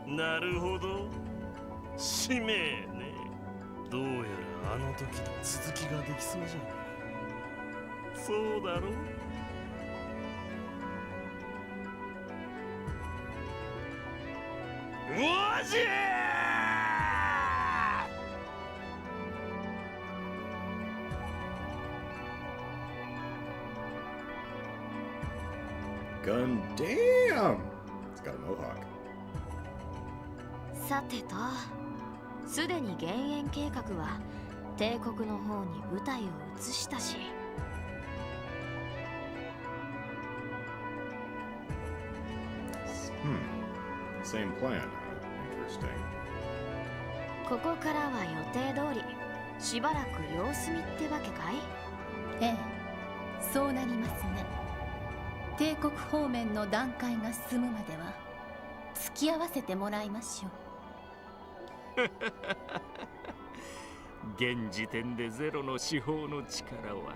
Naるほど。使命ね。どうやらあの時の続きができそうじゃねえ。そうだろう。おじGun damn! It's got a mohawk. さてと、すでに減塩計画は帝国の方に部隊を移したし、Same plan. Interesting. ここからは予定通りしばらく様子見ってわけかい？ええ、そうなりますね。帝国方面の段階が進むまでは付き合わせてもらいましょう。現時点でゼロの司法の力は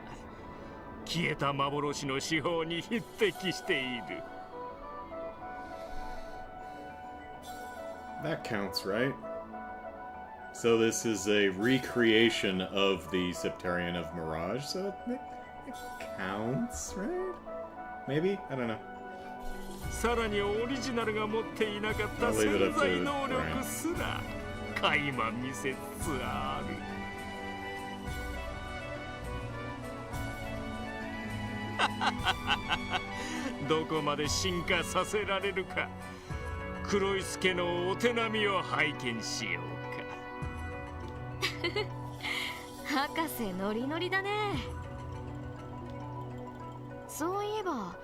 消えた幻の司法に匹敵している。That counts, right? So this is a recreation of the Septarian of Mirage, so it counts, right? Maybe? I don't know. さらにオリジナルが持っていなかった潜在能力すら垣間見せつつある。どこまで進化させられるか、黒い助のお手並みを拝見しようか。博士ノリノリだね。そういえば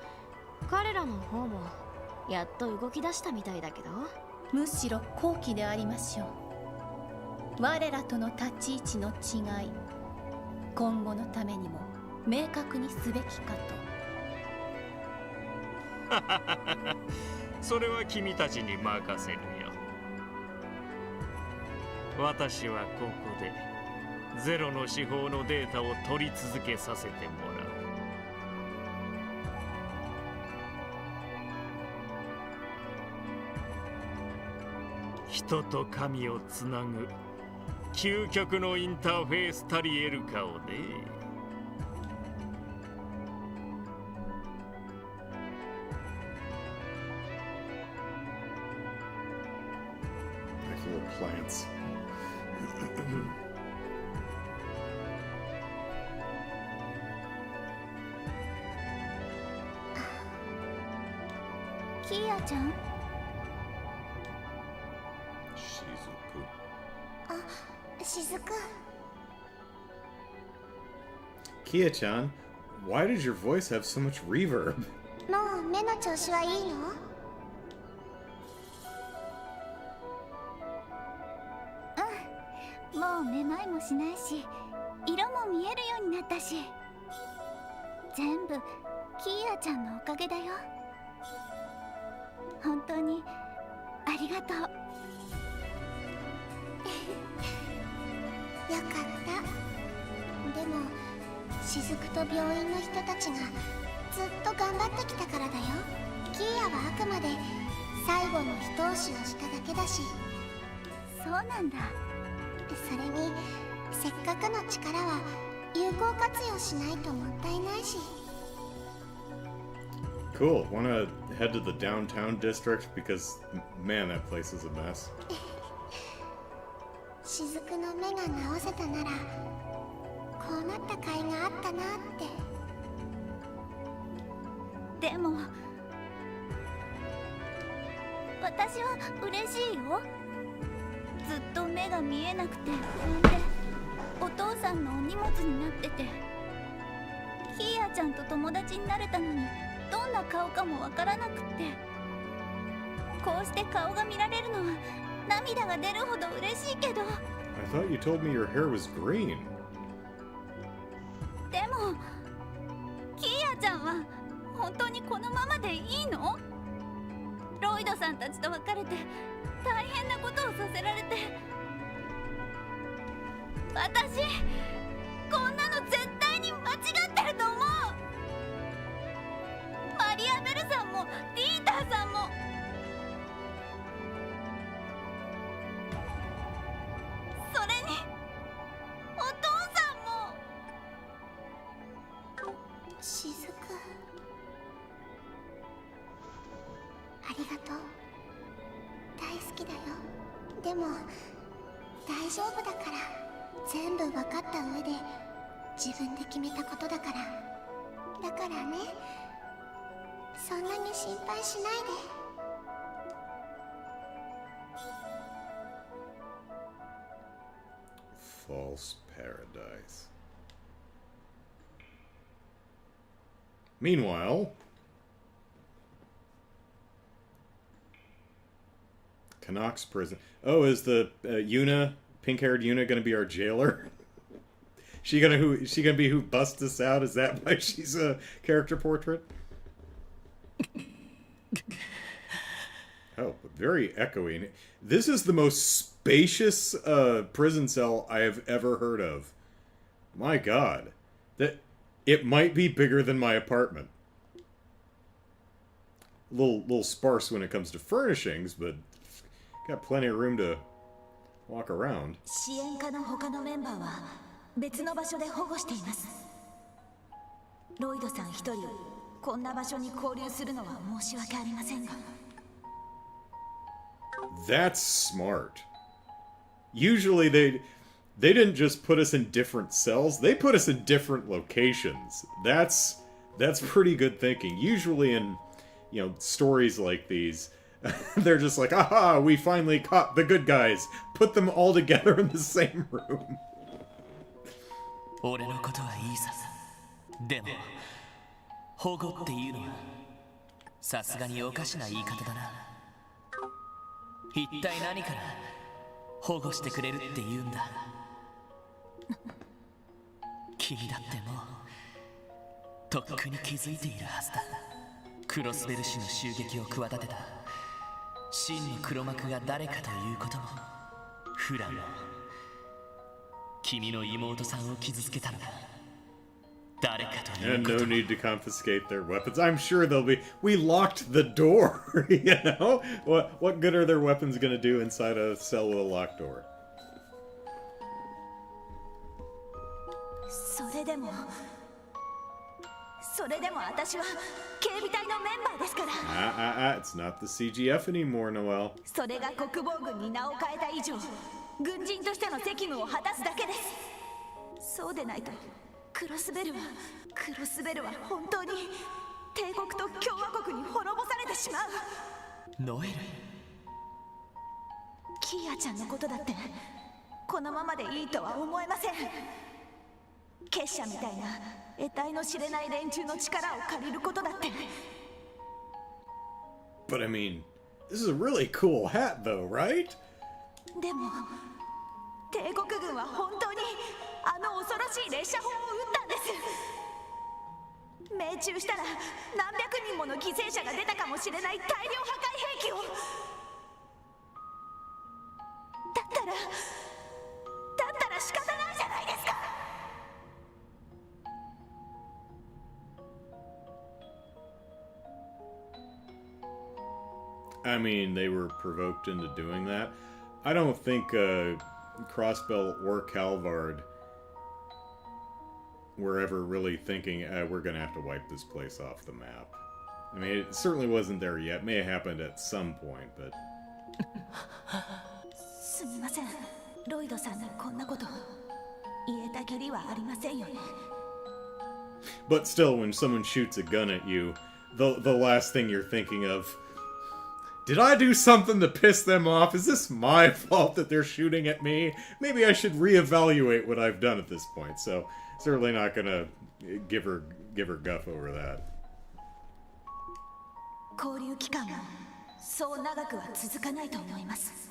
彼らの方もやっと動き出したみたいだけど。むしろ好機でありましょう。我らとの立ち位置の違い、今後のためにも明確にすべきかと。それは君たちに任せるよ。私はここでゼロの司法のデータを取り続けさせてもらう。人と神をつなぐ究極のインターフェースたり得るかをね。Plants. KeA ちゃん。雫。KeA-chan, why does your voice have so much reverb? もう目の調子はいいの？もうめまいもしないし、色も見えるようになったし、全部KeAちゃんのおかげだよ。本当にありがとう。よかった。でも雫と病院の人たちがずっと頑張ってきたからだよ。KeAはあくまで最後の一押しをしただけだし。そうなんだ。それにせっかくの力は有効活用しないともったいないし。 Cool. Wanna head to the downtown district? Because, man, that place is a mess. 雫の目が直せたならこうなった甲斐があったなって。でも私は嬉しいよ。ずっと目が見えなくて不安でお父さんのお荷物になってて、キーヤちゃんと友達になれたのにどんな顔かもわからなくって、こうして顔が見られるのは涙が出るほど嬉しいけど。 I thought you told me your hair was green. でもキーヤちゃんは本当にこのままでいいの？ロイドさんたちと別れて大変なことをさせられて、私こんなの絶対に間違ってると思う。マリアベルさんもディーターさんも。それにお父さんも。雫、ありがとう。大好きだよ。でも大丈夫だから。全部分かった上で自分で決めたことだから。だからね、そんなに心配しないで。 False paradise. Meanwhile, Canucks prison. Oh, is the Yuna, pink-haired Yuna, gonna be our jailer? She gonna be who busts us out? Is that why she's a character portrait? Oh, very echoey. This is the most spacious prison cell I have ever heard of. My God, that it might be bigger than my apartment. Little sparse when it comes to furnishings, but got plenty of room to walk around. 支援課の他のメンバーは別の場所で保護しています。ロイドさん一人こんな場所に交流するのは申し訳ありませんが。 That's smart. Usually they didn't just put us in different cells, they put us in different locations. That's pretty good thinking. Usually in, you know, stories like these, they're just like, aha, we finally caught the good guys. Put them all together in the same room. 俺のことはいいさ。でも保護っていうのはさすがにおかしな言い方だな。一体何から保護してくれるって言うんだ。君だってもうとっくに気づいているはずだ。クロスベル氏の襲撃を企てた真の黒幕が誰かということも、フランも君の妹さんを傷つけたのだ。誰かという And こと no も。 need to confiscate their weapons. I'm sure they'll be. We locked the door. You know, what good are their weapons gonna do inside a cell with a locked door? それでも私は警備隊のメンバーですから。It's not the CGF anymore, Noelle. それが国防軍に名を変えた以上、軍人としての責務を果たすだけです。そうでないとクロスベルは本当に帝国と共和国に滅ぼされてしまう。ノエル、キーヤちゃんのことだってこのままでいいとは思えません。結社みたいな得体の知れない連中の力を借りることだって。 But I mean, this is a really cool hat, though, right? でも帝国軍は本当にあの恐ろしい列車砲を撃ったんです。命中したら何百人もの犠牲者が出たかもしれない大量破壊兵器を。だったら仕方ないじゃないですか。 I mean, they were provoked into doing that. I don't think Crossbell or Calvard were ever really thinking, we're going to have to wipe this place off the map. I mean, it certainly wasn't there yet. It may have happened at some point, but... すみません。ロイドさんにこんなこと言えたきりはありませんよね。 But still, when someone shoots a gun at you, the last thing you're thinking of, did I do something to piss them off? Is this my fault that they're shooting at me? Maybe I should reevaluate what I've done at this point. So certainly not gonna give her guff over that. 交流期間はそう長くは続かないと思います。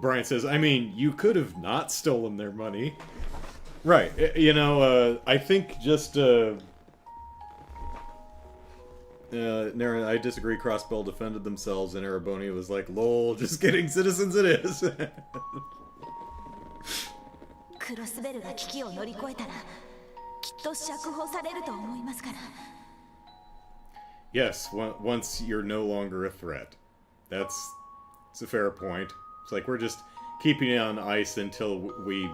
Brian says, I mean, you could have not stolen their money. Right. You know, I think just... I disagree. Crossbell defended themselves, and Ereboni was like, lol, just kidding, citizens it is. クロスベルが危機を乗り越えたらきっと釈放されると思いますから。 Yes, once you're no longer a threat. It's a fair point. It's like we're just keeping it on ice until we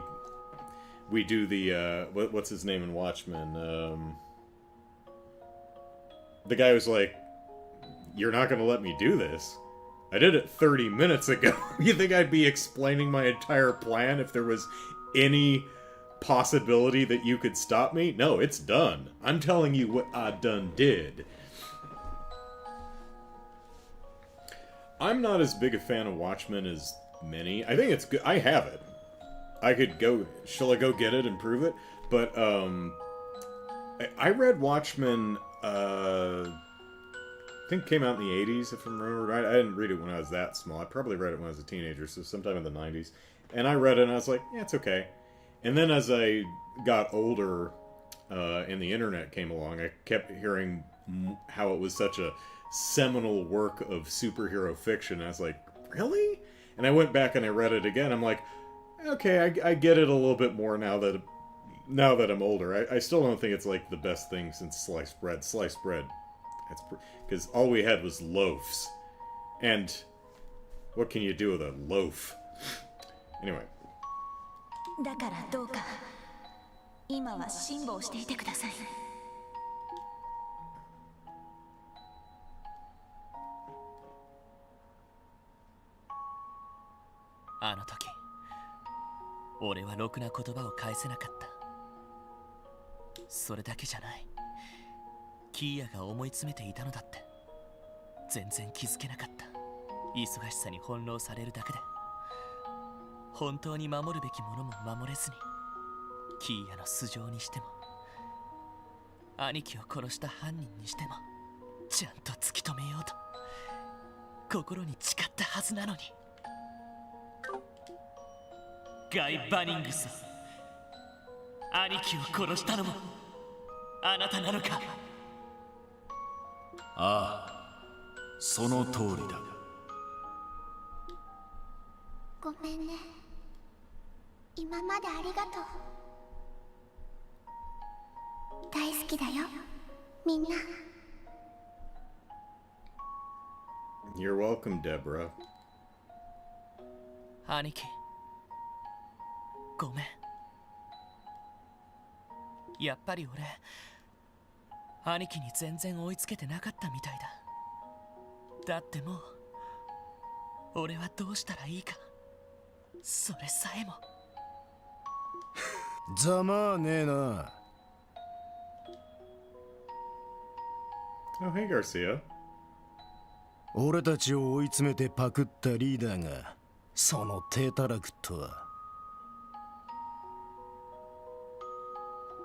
do the what's his name in Watchmen? The guy was like, "You're not going to let me do this. I did it 30 minutes ago. You think I'd be explaining my entire plan if there was any possibility that you could stop me? No, it's done. I'm telling you what I done did." I'm not as big a fan of Watchmen as many. I think it's good. I have it. I could go... Shall I go get it and prove it? But, I read Watchmen, I think it came out in the 80s, if I remember right. I didn't read it when I was that small. I probably read it when I was a teenager, so sometime in the 90s. And I read it and I was like, yeah, it's okay. And then as I got older, and the internet came along, I kept hearing how it was such a seminal work of superhero fiction. I was like, really? And I went back and I read it again. I'm like, okay, I get it a little bit more now that I'm older. I still don't think it's like the best thing since sliced bread. Sliced bread, that's because all we had was loaves, and what can you do with a loaf? Anyway. だからどうか今は辛抱していてください。 あの時俺はろくな言葉を返せなかった。それだけじゃない。キーヤが思い詰めていたのだって。全然気づけなかった。忙しさに翻弄されるだけで本当に守るべきものも守れずに、キーヤの素性にしても兄貴を殺した犯人にしてもちゃんと突き止めようと心に誓ったはずなのに。ガイ・バニングス、兄貴を殺したのもあなたなのか？ああ、その通りだ。ごめんね。今までありがとう。大好きだよ、みんな。You're welcome, Deborah. 兄貴、ごめん。やっぱり俺、兄貴に全然追いつけてなかったみたいだ。だってもう、俺はどうしたらいいか、それさえも。ざまあねえな。Oh, hey, Garcia. 俺たちを追い詰めてパクったリーダーがその低たらくとは。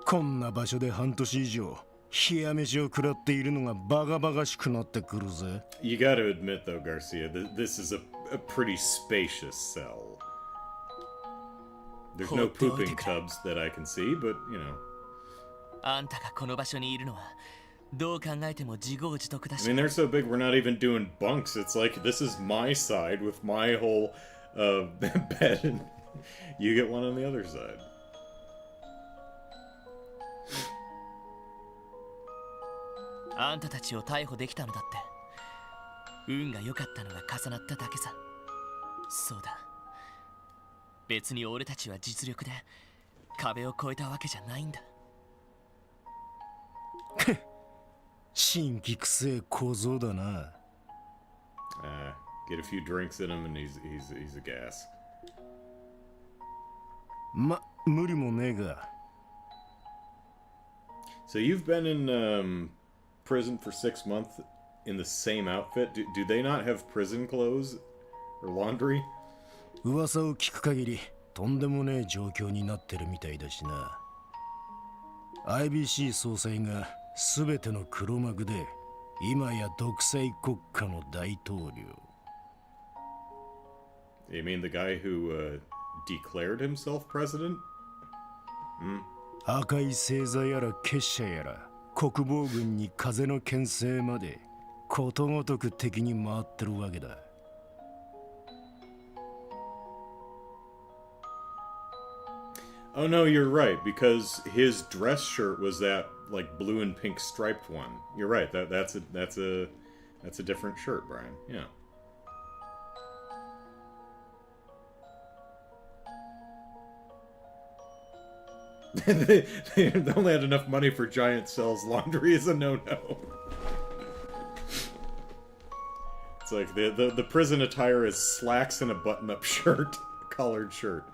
こんな場所で半年以上冷や飯を食らっているのがバカバカしくなってくるぜ。You gotta admit though, Garcia, this is a pretty spacious cell. There's no pooping tubs that I can see, but, you know. あんたがこの場所にいるのはどう考えても自業自得だし。 I mean, they're so big, we're not even doing bunks. It's like, this is my side with my whole bed, and you get one on the other side. あんたたちを逮捕できたのだって運が良かったのが重なっただけさ。そうだ、別に俺たちは実力で壁を越えたわけじゃないんだ。新規くせえ小僧だな。Get a few drinks in him and he's a gas. 無理もねえが。So you've been in prison for 6 months in the same outfit? Do they not have prison clothes or laundry? 噂を聞く限りとんでもねえ状況になってるみたいだしな。IBC 総裁が全ての黒幕で今や独裁国家の大統領。You mean the guy who declared himself president? 赤い星座やら結社やら国防軍に風の牽制までことごとく敵に回ってるわけだ。Oh no, you're right, because his dress shirt was that like blue and pink striped one. You're right. That's a different shirt, Brian. Yeah. they only had enough money for giant cells. Laundry is a no-no. It's like the prison attire is slacks and a button-up shirt, collared shirt.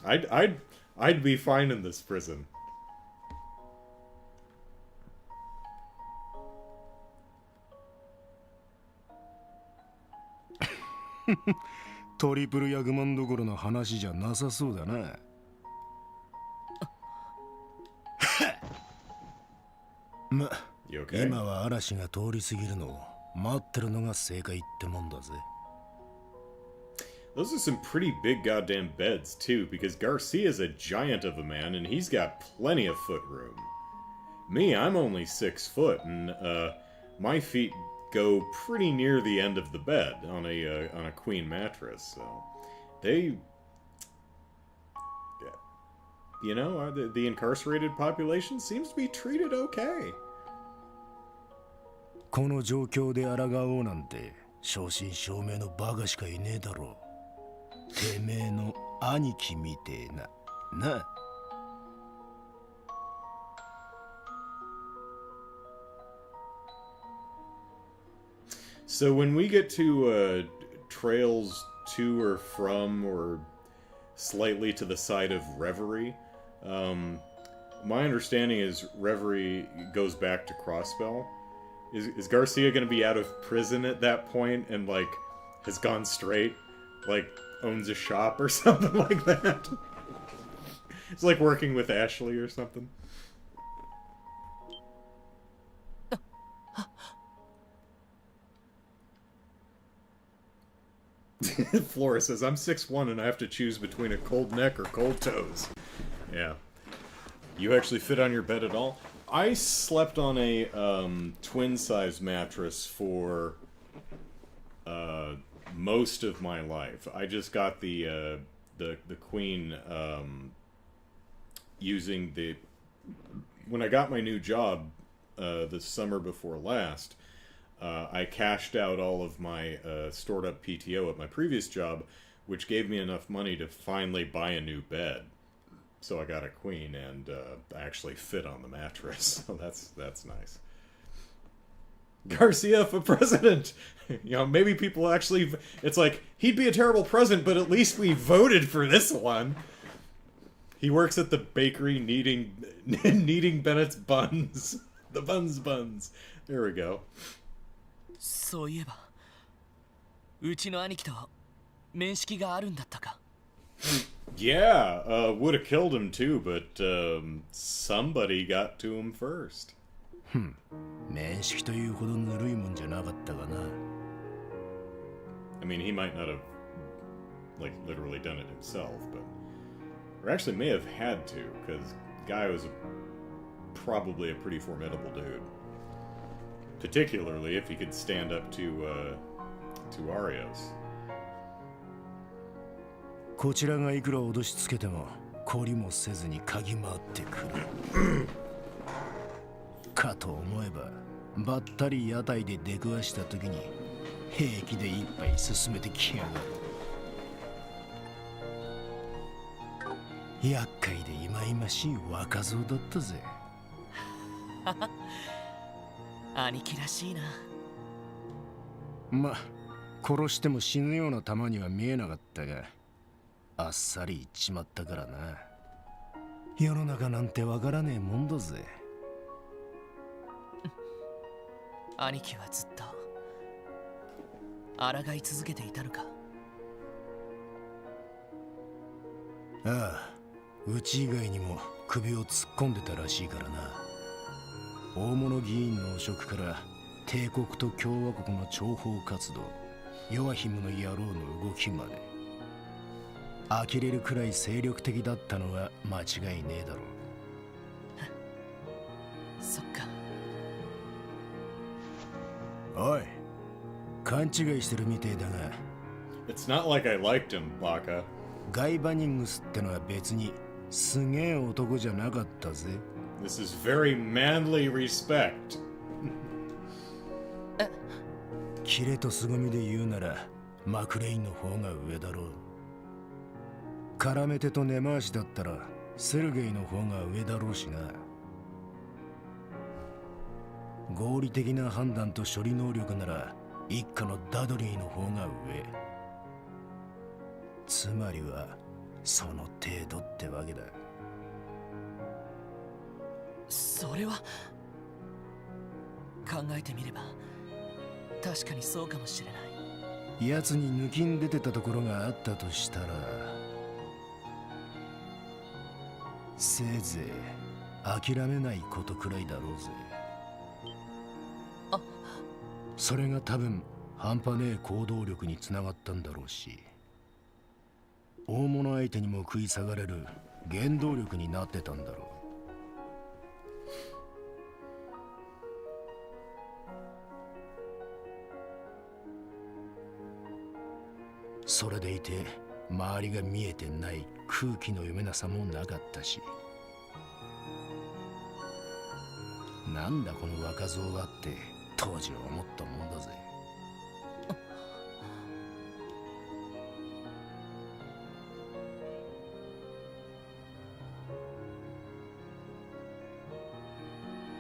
I'd be fine in this prison. トリプルヤグマンどころの話じゃなさそうだな。今は嵐が通り過ぎるのを待ってるのが正解ってもんだぜ。Those are some pretty big goddamn beds, too, because Garcia's a giant of a man, and he's got plenty of foot room. Me, I'm only 6 foot, and my feet go pretty near the end of the bed on a queen mattress, so they, you know, the incarcerated population seems to be treated okay. この状況で抗おうなんて正真正銘のバカしかいねえだろう。てめえの兄貴みてえな。な。So when we get to trails to or from or slightly to the side of Reverie, my understanding is Reverie goes back to Crossbell. Is Garcia going to be out of prison at that point and, like, has gone straight? Like, owns a shop or something like that? It's like working with Ashley or something. Flora says, I'm 6'1" and I have to choose between a cold neck or cold toes. Yeah. You actually fit on your bed at all? I slept on a twin-size mattress for most of my life. I just got the queen using the... When I got my new job the summer before last, I cashed out all of my stored-up PTO at my previous job, which gave me enough money to finally buy a new bed. So I got a queen, and I actually fit on the mattress. So that's nice. Garcia for president! You know, maybe people actually... It's like, he'd be a terrible president, but at least we voted for this one. He works at the bakery kneading Bennett's buns. The buns. There we go. そういえば、うちの兄貴と面識があるんだったか。Yeah, would have killed him too, but somebody got to him first. 面識というほどぬるいもんじゃなかったかな。I mean, he might not have, like, literally done it himself, but... Or actually may have had to, because Guy was probably a pretty formidable dude. Particularly if he could stand up to Arios. こちらがいくら脅しつけても懲りもせずに嗅ぎ回ってくる。かと思えばばったり屋台で出くわした時に平気で一杯進めてきやがる。厄介でいまいましい若造だったぜ。兄貴らしいな。ま、殺しても死ぬような玉には見えなかったが、あっさり言っちまったからな。世の中なんてわからねえもんだぜ。兄貴はずっと抗い続けていたのか。ああ、うち以外にも首を突っ込んでたらしいからな。大物議員の汚職から帝国と共和国の諜報活動、ヨアヒムの野郎の動きまで。呆れるくらい精力的だったのは間違いねえだろう。そっか。おい、勘違いしてるみてえだが。 It's not like I liked him, Baka. ガイ・バニングスってのは別にすげえ男じゃなかったぜ。 This is very manly respect. キレと凄みで言うならマクレインの方が上だろう。絡め手と根回しだったらセルゲイの方が上だろうしな。合理的な判断と処理能力なら一家のダドリーの方が上。つまりはその程度ってわけだ。それは考えてみれば確かにそうかもしれない。奴に抜きん出てたところがあったとしたら、せいぜい諦めないことくらいだろうぜ。それが多分半端ねえ行動力につながったんだろうし、大物相手にも食い下がれる原動力になってたんだろう。それでいて周りが見えてない空気の読めなさもなかったし、なんだこの若造はって当時は思ったもんだぜ。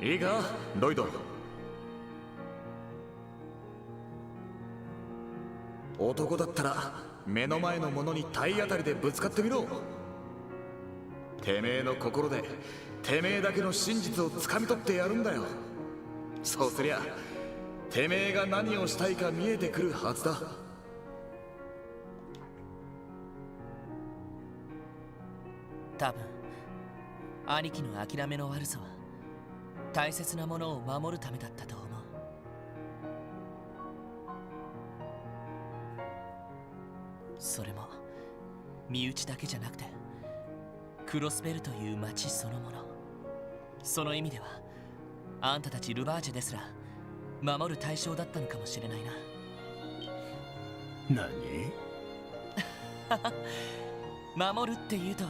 いいかロイド、男だったら目の前のものに体当たりでぶつかってみろ。てめえの心でてめえだけの真実をつかみ取ってやるんだよ。そうすりゃてめえが何をしたいか見えてくるはずだ。多分兄貴の諦めの悪さは大切なものを守るためだったと思う。それも身内だけじゃなくてクロスベルという町そのもの。その意味ではあんたたちルバージェですら守る対象だったのかもしれないな。何？守るって言うと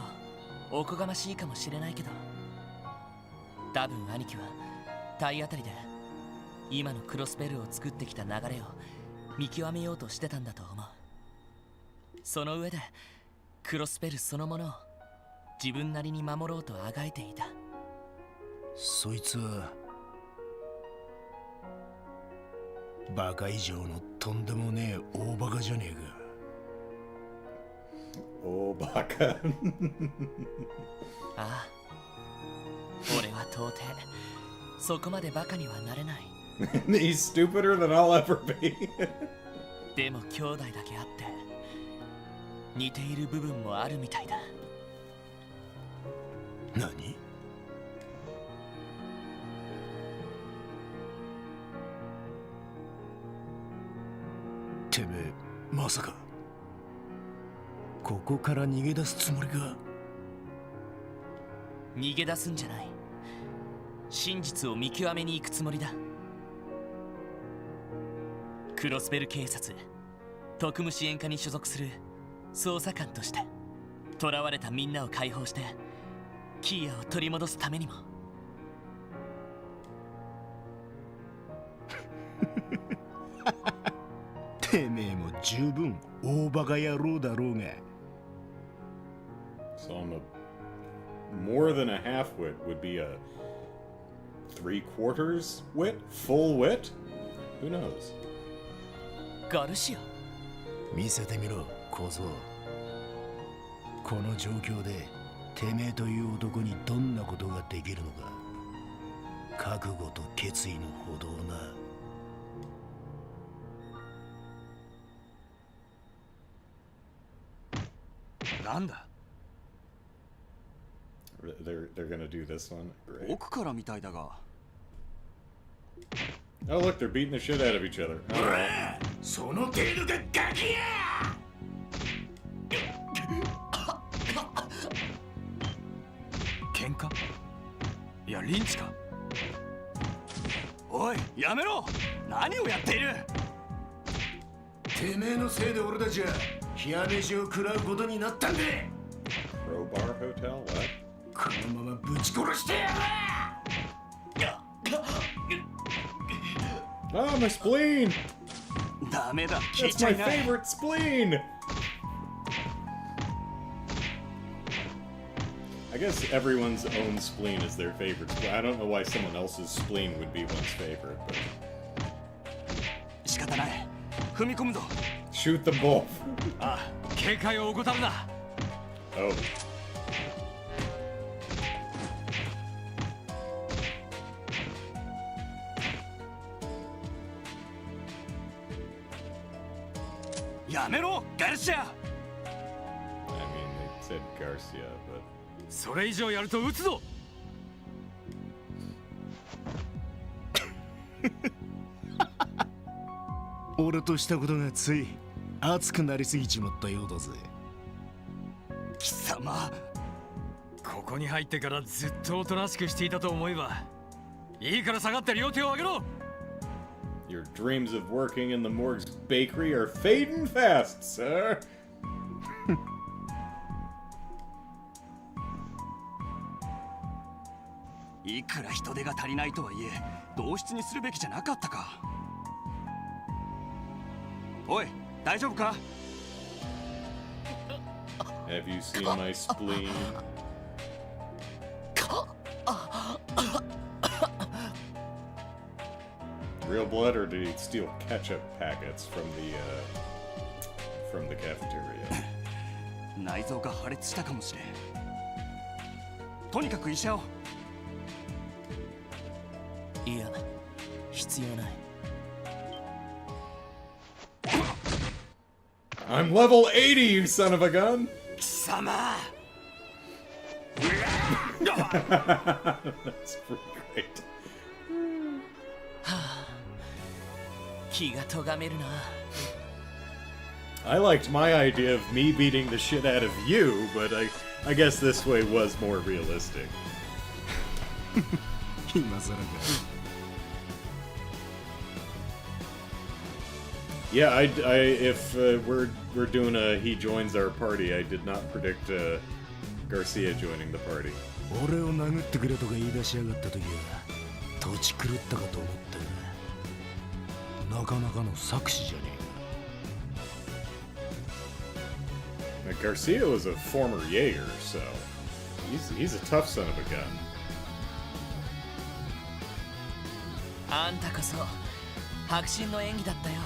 おこがましいかもしれないけど、多分兄貴は体当たりで今のクロスベルを作ってきた流れを見極めようとしてたんだと思う。その上でクロスベルそのものを自分なりに守ろうとあがいていた。そいつはバカ以上のとんでもねえ大バカじゃねえか。大バカ。ああ、俺は到底そこまでバカにはなれない。He's stupider than I'll ever be. でも兄弟だけあって似ている部分もあるみたいだ。何？てめえまさかここから逃げ出すつもりか？逃げ出すんじゃない。真実を見極めに行くつもりだ。クロスベル警察特務支援課に所属する捜査官として囚われたみんなを解放してキーヤを取り戻すためにも。てめえも十分大バカ野郎だろうが。So I'm a more than a half wit would be a 3/4 wit? Full wit? Who knows? ガルシア見せてみろ小僧。この状況でてめえという男にどんなことができるのか。覚悟と決意のほどをな。なんだ They're gonna do this one? Great. 奥からみたいだが。 Oh look, they're beating the shit out of each other. Alright. その程度がガキや。喧嘩いやリンチか。おいやめろ。何をやっている。てめえのせいで俺たちは冷や飯を食らうことになったんで。 Crowbar Hotel? What? このままぶち殺してやる。 Oh, my spleen! ダメだ。聞い That's ちゃ my いない。 favorite spleen! I guess everyone's own spleen is their favorite spleen. I don't know why someone else's spleen would be one's favorite, but... 仕方ない。踏み込むぞ。 Shoot them both! ああ、警戒を怠るな。 Oh. やめろガルシア。 I mean, they said Garcia, but... それ以上やると撃つぞ。俺としたことがつい熱くなりすぎちまったようだぜ。貴様。ここに入ってからずっとおとなしくしていたと思えば。いいから下がって両手を上げろ。 Your dreams of working in the morgue's bakery are fading fast, sir! いくら人手が足りないとはいえ同室にするべきじゃなかったか。おい大丈夫か。 Have you seen my spleen? Real blood, or did he steal ketchup packets from the cafeteria? 内臓が破裂したかもしれん。とにかく医者を。いや必要ない。 I'm level 80, you son of a gun! 貴様。 That's pretty great. 気が咎めるな。 I liked my idea of me beating the shit out of you, but I guess this way was more realistic. 今更か。 Yeah, if we're doing a he joins our party, I did not predict Garcia joining the party. 俺を殴ってくれとか言い出しやがった時は土地狂ったかと思ったが、なかなかの策士じゃねえか。 Garcia was a former Jaeger, so he's a tough son of a gun. あんたこそ迫真の演技だったよ。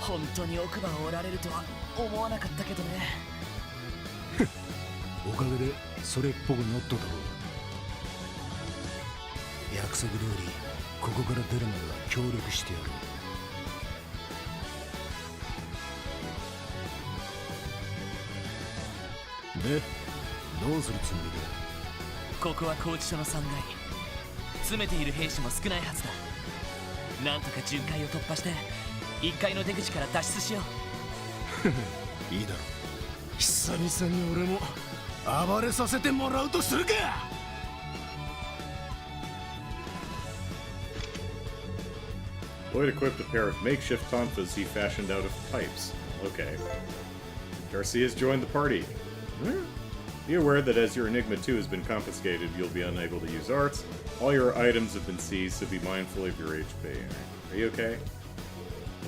本当に奥歯を折られるとは思わなかったけどね。おかげでそれっぽくなっただろう。約束通りここから出るまでは協力してやる。で、どうするつもりだ。ここは拘置所の3階。詰めている兵士も少ないはずだ。なんとか10階を突破して1階の出口から脱出しよう。いいだろう。久々に俺も暴れさせてもらうとするか。 Lloyd equipped a pair of makeshift tonfas he fashioned out of pipes. Okay. Garcia's joined the party. Be aware that as your Enigma 2 has been confiscated, you'll be unable to use arts. All your items have been seized, so be mindful of your HP. Are you okay?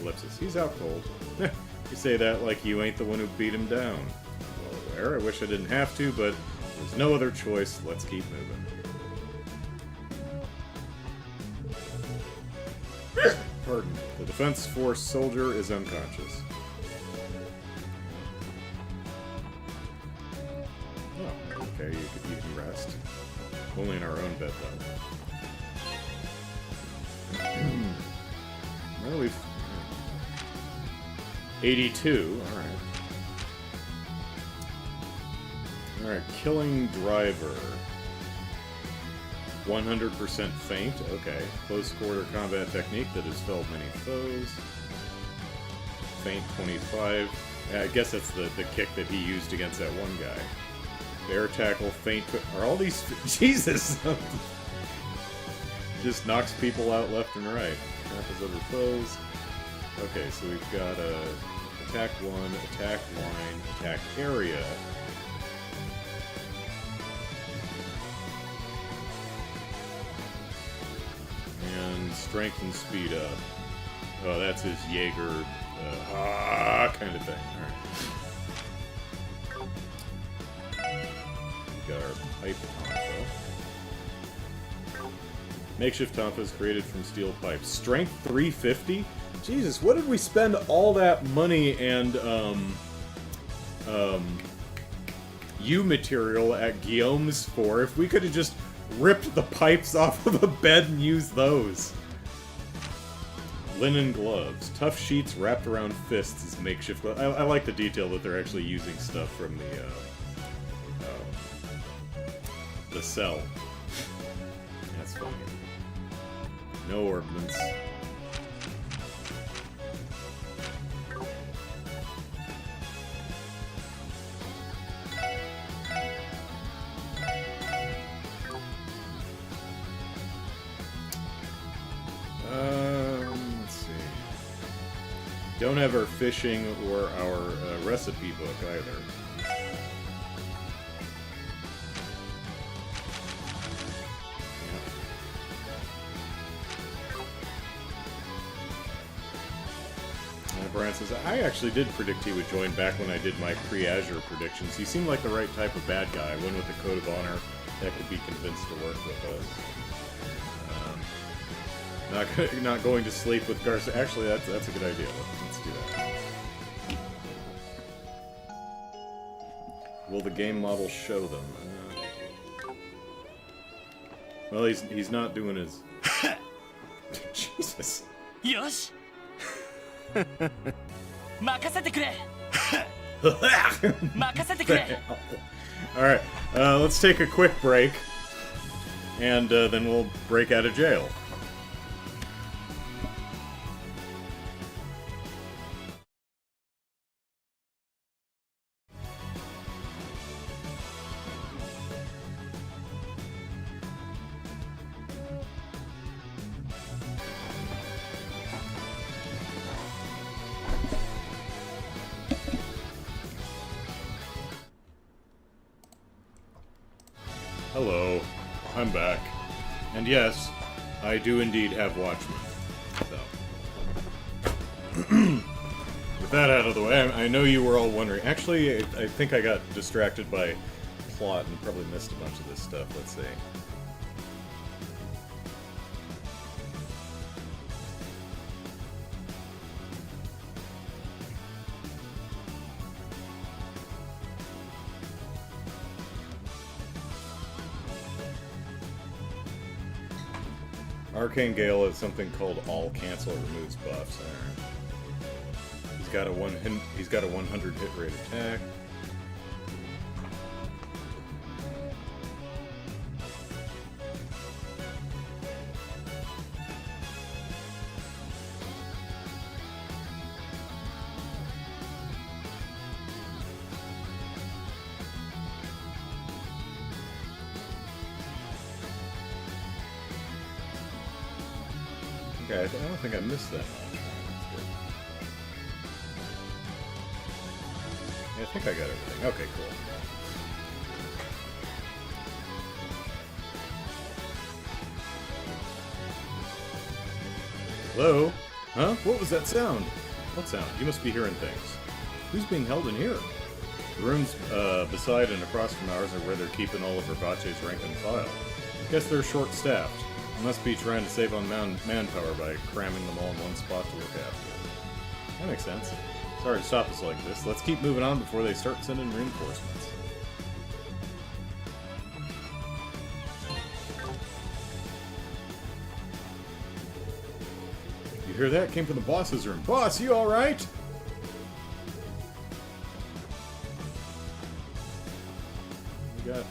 Ellipsis. He's out cold. You say that like you ain't the one who beat him down. Well, swear. I wish I didn't have to, but there's no other choice. Let's keep moving. Pardon. The Defense Force soldier is unconscious. Oh, okay, you can rest. Only in our own bed, though. Well, we've... 82, alright. Alright, killing driver. 100% feint, okay. Close quarter combat technique that has felled many foes. Feint 25. I guess that's the kick that he used against that one guy. Bear tackle, feint... Are all these... Jesus! Just knocks people out left and right. Trapples other foes. Okay, so we've got attack 1, attack line, attack area. And strength and speed up. Oh, that's his Jaeger kind of thing. Alright. Got our pipe tonfa. Makeshift tonfa is created from steel pipes. Strength 350? Jesus, what did we spend all that money and U material at Guillaume's for if we could have just ripped the pipes off of a bed and used those? Linen gloves. Tough sheets wrapped around fists is makeshift gloves. I like the detail that they're actually using stuff from the cell. That's funny. No ordnance. Let's see. Don't have our fishing or our recipe book either. Brian says, I actually did predict he would join back when I did my pre-Azure predictions. He seemed like the right type of bad guy, one with a code of honor that could be convinced to work with us. Not going to sleep with Garza. Actually, that's a good idea. Let's do that. Will the game model show them? Well, he's not doing his... Jesus. Yosh! 任せてくれ Alright, let's take a quick break, and then we'll break out of jail. Hello, I'm back. And yes, I do indeed have Watchmen. So. With that out of the way, I know you were all wondering. Actually, I think I got distracted by plot and probably missed a bunch of this stuff. Let's see. Arcane Gale has something called All Cancel. It removes buffs. Alright. He's got a 100 hit rate attack. Okay, I don't think I missed that much. Yeah, I think I got everything. Okay, cool. Hello? Huh? What was that sound? What sound? You must be hearing things. Who's being held in here? The rooms beside and across from ours are where they're keeping all of Herbace's rank and file. Guess they're short-staffed. Must be trying to save on manpower by cramming them all in one spot to look after. That makes sense. Sorry to stop us like this. Let's keep moving on before they start sending reinforcements. You hear that? Came from the boss's room. Boss, you alright? We got...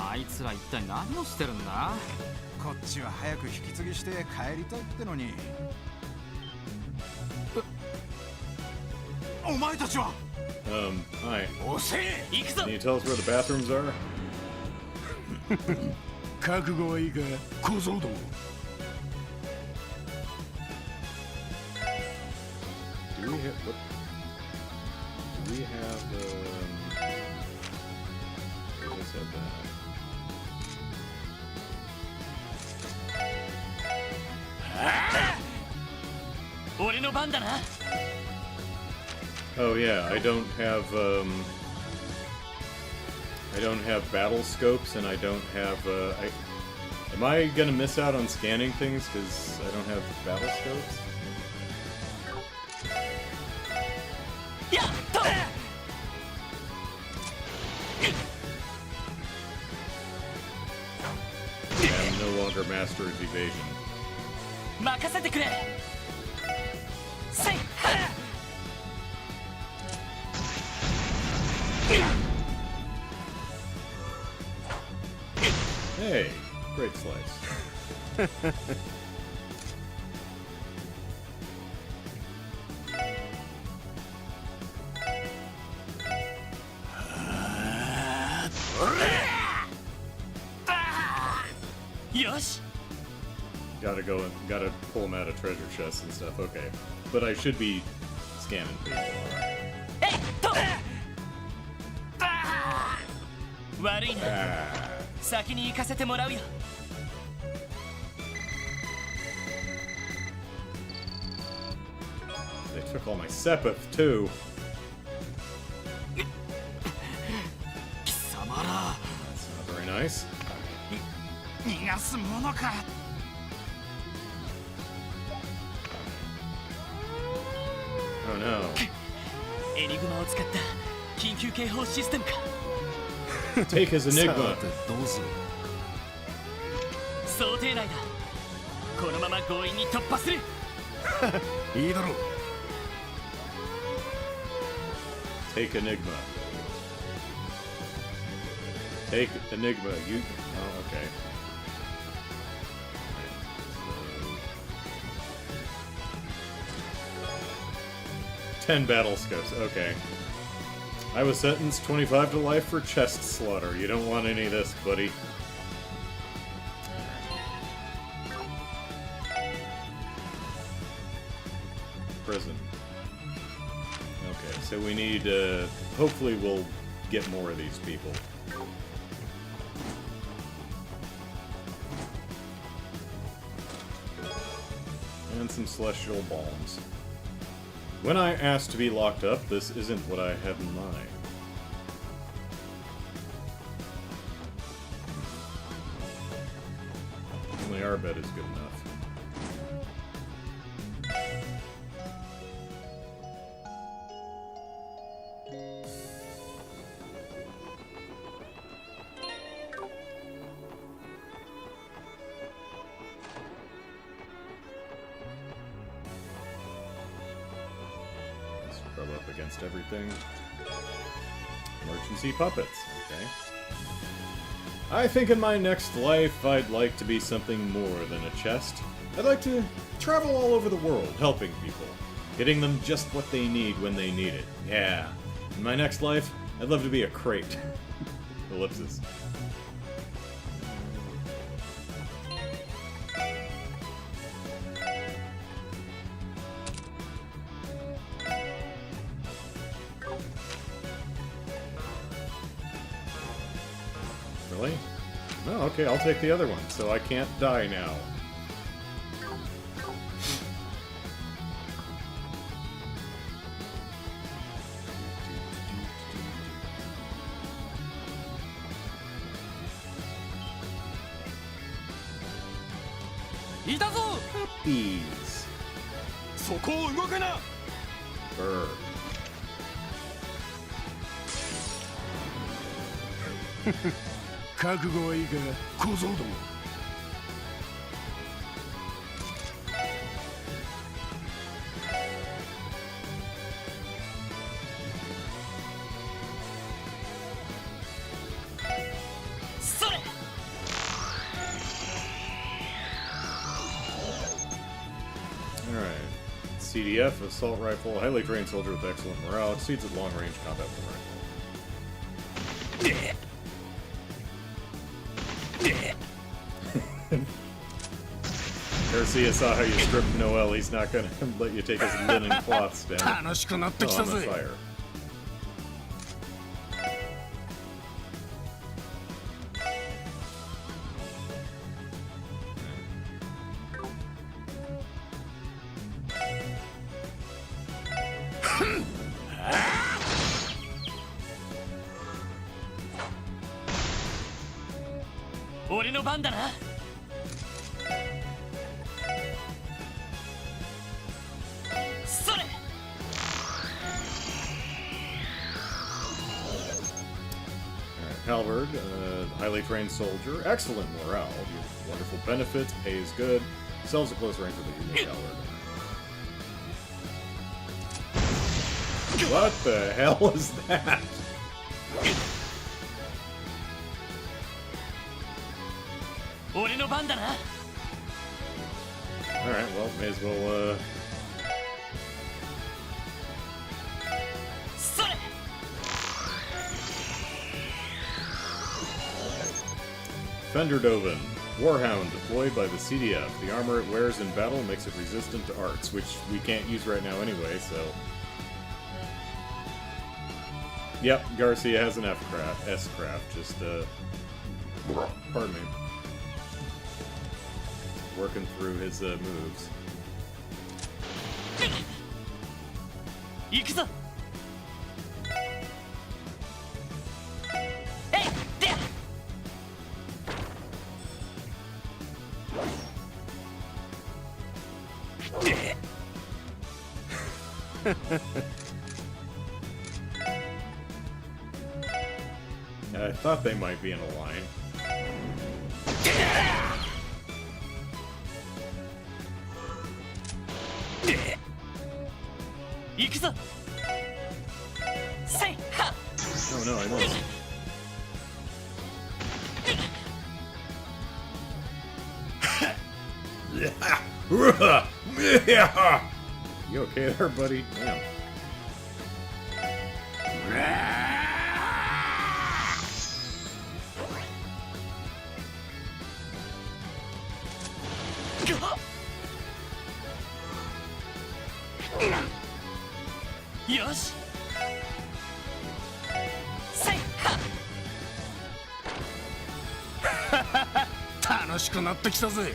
あいつら一体何をしてるんだ？こっちは早く引き継ぎして帰りたいってのに。お前たちはhi. 遅え！行くぞ！ Can you tell us where the bathrooms are? 覚悟はいいか、小僧ども。Do we have what? Do we have I said that. Oh yeah, I don't have battle scopes, and I don't have am I gonna miss out on scanning things because I don't have battle scopes? I'm no longer master of evasion. Hey, great slice. Gotta pull them out of treasure chests and stuff. Okay, but I should be scanning people. They took all my Sepith too. That's not very nice. Oh no. Take his Enigma. Take Enigma. Take Enigma. You. Oh, okay. 10 battle scopes, okay. I was sentenced 25 to life for chest slaughter. You don't want any of this, buddy. Prison. Okay, so we need, hopefully we'll get more of these people. And some celestial bombs. When I asked to be locked up, this isn't what I had in mind. Only our bed is good enough. Rub up against everything. Emergency puppets, okay. I think in my next life I'd like to be something more than a chest. I'd like to travel all over the world, helping people. Getting them just what they need when they need it. Yeah. In my next life, I'd love to be a crate. Ellipsis. Really? Oh, okay, I'll take the other one, so I can't die now. いたぞ。 Bees. そこを動くな。 Bird. 覚悟はいいか、小僧ども。それ。 Alright. CDF, assault rifle, highly trained soldier with excellent morale, exceeds at long range combat with a rifle. Garcia saw how you stripped Noel. He's not gonna let you take his linen cloths down. Oh, I'm on fire. Ore no ban da na. Sore. Halberd, highly trained soldier, excellent morale, wonderful benefits, pays good, sells at close range with a unique halberd. What the hell is that? Alright, well, may as well, Fender Dovin, Warhound deployed by the CDF. The armor it wears in battle makes it resistant to arts, which we can't use right now anyway, so... Yep, Garcia has an S-craft, just, pardon me. Working through his, moves. I thought they might be in a line. Oh no, I missed. You okay there, buddy? Damn. Yosh. 楽しくなってきたぜ。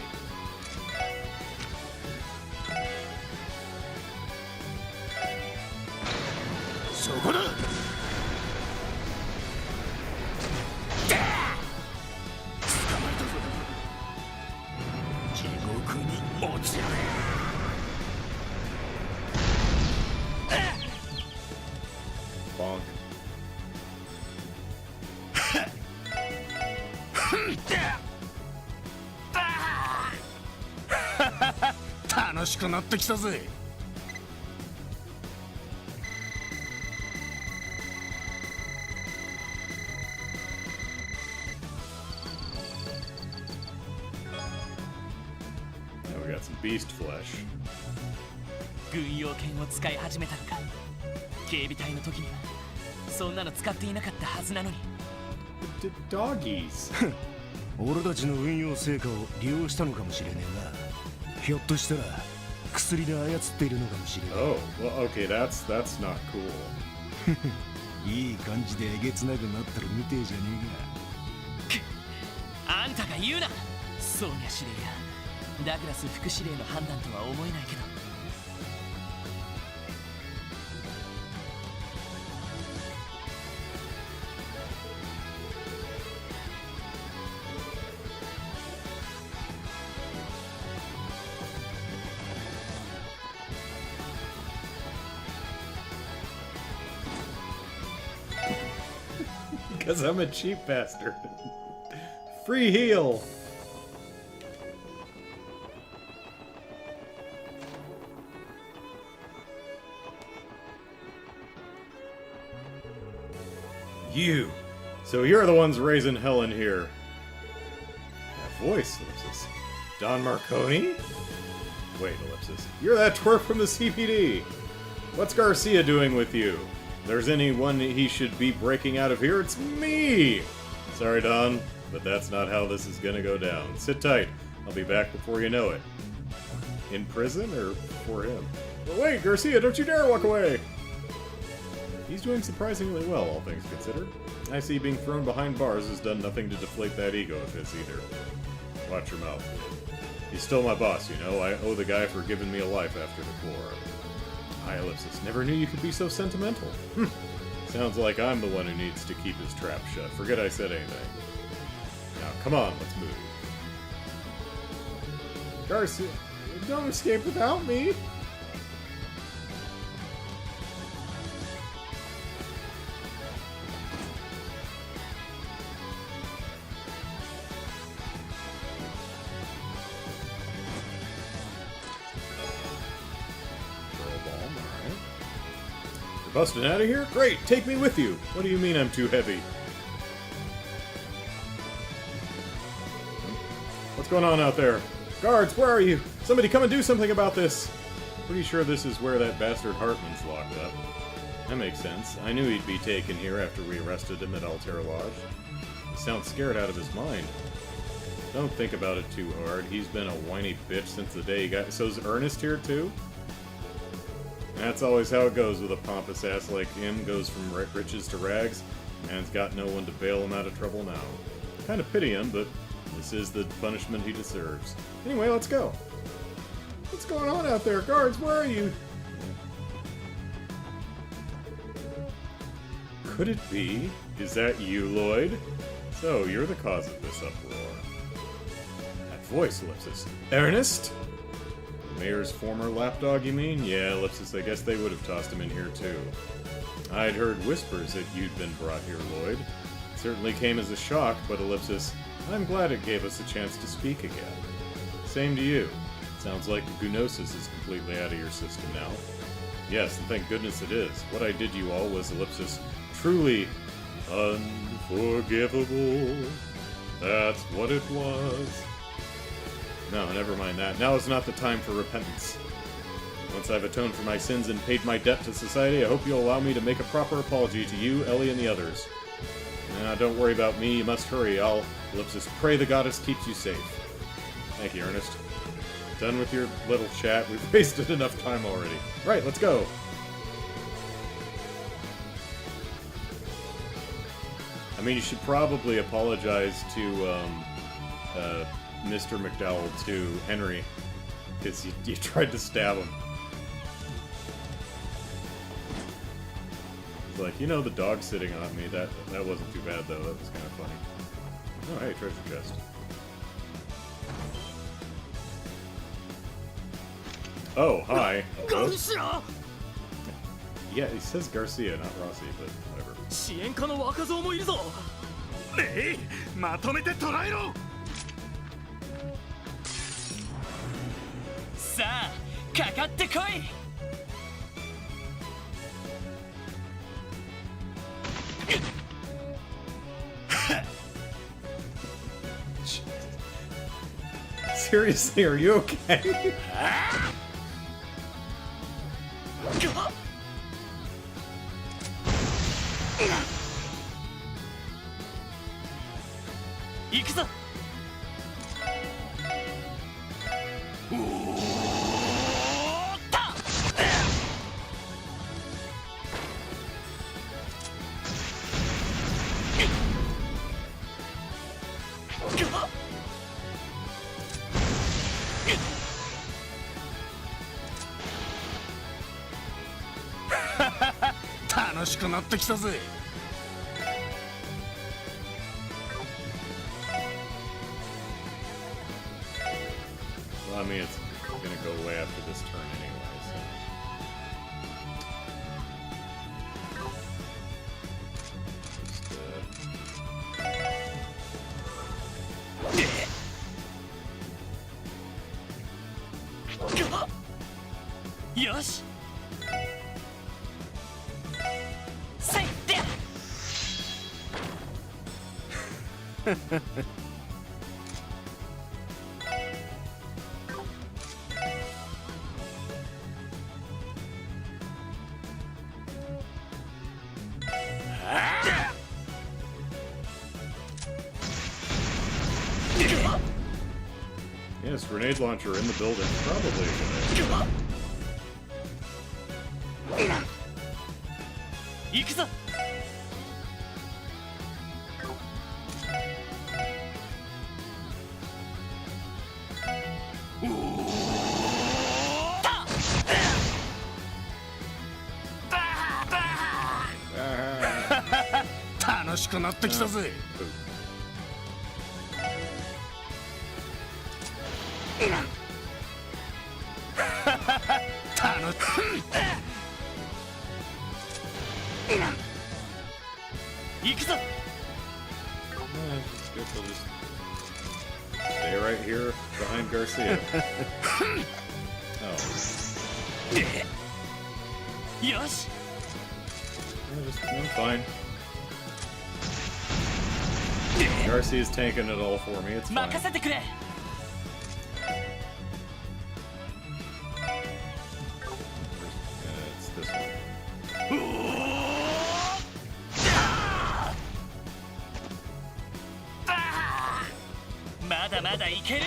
そこだ。捕まえたぞ。地獄に落ちろ。Bonk. Now we got some beast flesh. 軍用犬を使い始めたのか。警備隊の時にはそんなの使っていなかったはずなのに。Doggies. 俺たちの運用成果を利用したのかもしれねえな。ひょっとしたら薬で操っているのかもしれない。Oh, well, okay, that's not cool. いい感じでえげつなくなってるみてえじゃねえか。あんたが言うな。そうにゃ司令や。ダグラス副司令の判断とは思えないけど。Because I'm a cheap bastard. Free heal! You! So you're the ones raising hell in here. That voice, Ellipsis. Don Marconi? Wait, Ellipsis. You're that twerp from the CPD! What's Garcia doing with you? If there's anyone he should be breaking out of here, it's me! Sorry, Don, but that's not how this is gonna go down. Sit tight. I'll be back before you know it. In prison, or for him? But wait, Garcia, don't you dare walk away! He's doing surprisingly well, all things considered. I see being thrown behind bars has done nothing to deflate that ego of his either. Watch your mouth, kid. He's still my boss, you know. I owe the guy for giving me a life after the war. I, Ellipsis, never knew you could be so sentimental. Sounds like I'm the one who needs to keep his trap shut. Forget I said anything. Now, come on, let's move. Garcia, don't escape without me! Busting out of here? Great! Take me with you! What do you mean I'm too heavy? What's going on out there? Guards, where are you? Somebody come and do something about this! Pretty sure this is where that bastard Hartman's locked up. That makes sense. I knew he'd be taken here after we arrested him at Altair Lodge. He sounds scared out of his mind. Don't think about it too hard. He's been a whiny bitch since the day he got... So is Ernest here too? That's always how it goes with a pompous ass like him. Goes from riches to rags, and has got no one to bail him out of trouble now. Kind of pity him, but this is the punishment he deserves. Anyway, let's go. What's going on out there? Guards, where are you? Could it be? Is that you, Lloyd? So, you're the cause of this uproar. That voice, Ellipsis. Ernest? Mayor's former lapdog, you mean? Yeah, Ellipsis, I guess they would have tossed him in here, too. I'd heard whispers that you'd been brought here, Lloyd. It certainly came as a shock, but Ellipsis, I'm glad it gave us a chance to speak again. Same to you. Sounds like the Gnosis is completely out of your system now. Yes, and thank goodness it is. What I did you all was, Ellipsis, truly unforgivable. That's what it was. No, never mind that. Now is not the time for repentance. Once I've atoned for my sins and paid my debt to society, I hope you'll allow me to make a proper apology to you, Ellie, and the others. Now, don't worry about me. You must hurry. I'll, Ellipsis, pray the goddess keeps you safe. Thank you, Ernest. Done with your little chat. We've wasted enough time already. Right, let's go. I mean, you should probably apologize to, Mr. McDowell, to Henry, because you tried to stab him. He's like, you know, the dog sitting on me, that wasn't too bad, though. That was kind of funny. Oh, hey, treasure chest. Oh, hi. Garcia! Yeah, he says Garcia, not Rossi, but whatever. 支援家の若造もいるぞ。ねえ、まとめて捕らえろ。さあ、かかってこい。Seriously, are you okay? 行くぞ。おーった。楽しくなってきたぜ。Well, I mean, it's gonna go away after this turn anyway, so... Just, よしせいでYes, grenade launcher in the building. Probably a good idea. 行くぞ楽しくなってきたぜ。行くぞ Stay right here behind Garcia. Oh. よし I'm fine. Garcia's tanking it all for me. It's fine. 任せてくれ It's this one. まだまだいける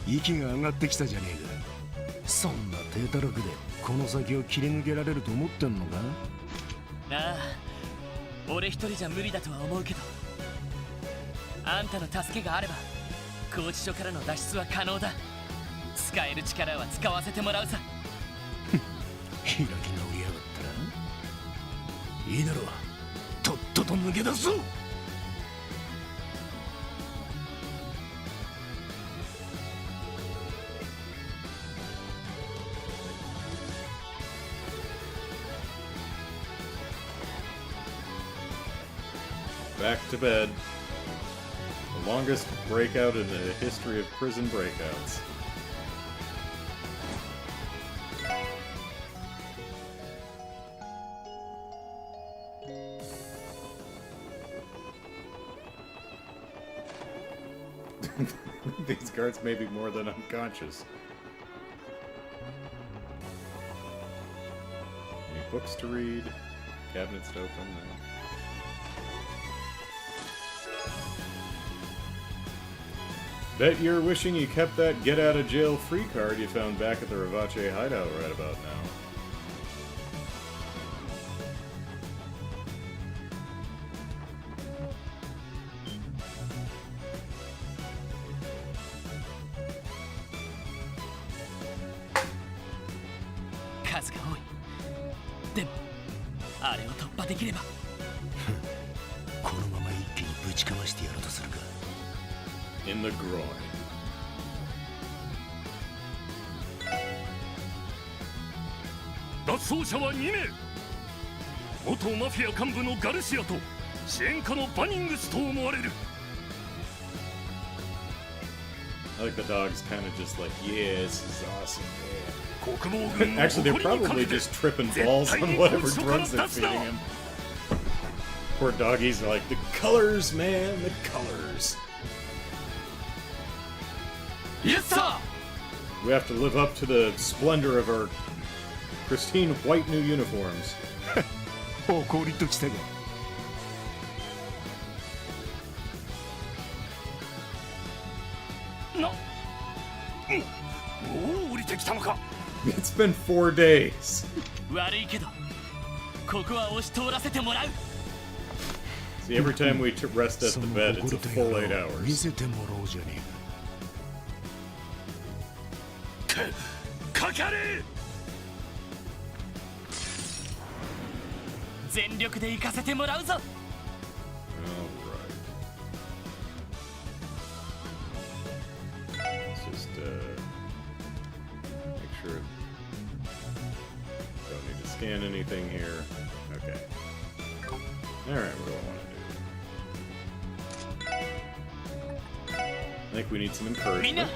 息が上がってきたじゃねえか。そんな低たらくでこの先を切り抜けられると思ってんのか。ああ俺一人じゃ無理だとは思うけどあんたの助けがあれば拘置所からの脱出は可能だ使える力は使わせてもらうさ開き直りやがったらいいだろう。とっとと抜け出そう。Back to bed. The longest breakout in the history of prison breakouts. These guards may be more than unconscious. Any books to read? Cabinets to open? No. Bet you're wishing you kept that get-out-of-jail-free card you found back at the Ravache hideout right about now. In the groin. 脱走者は2名。元マフィア幹部のガルシアと支援家のバニングスと思われる。I like the dogs kind of just like, yeah, this is awesome, yeah. Actually, they're probably just tripping balls on whatever drugs they're feeding him. Poor doggies are like, the colors, man, the colors. Yes, sir! We have to live up to the splendor of our pristine white new uniforms. 怒りときたが。もう降りてきたのか。It's been 4 days. 悪いけど、ここは押し通らせてもらう。See, every time we rest at the bed, it's a full 8 hours. 見せてもらおうじゃねえか。かかれ。全力で行かせてもらうぞ。Let's just make sure. Don't need to scan anything here. Okay. Alright, what do I want to do? I think we need some encouragement. Got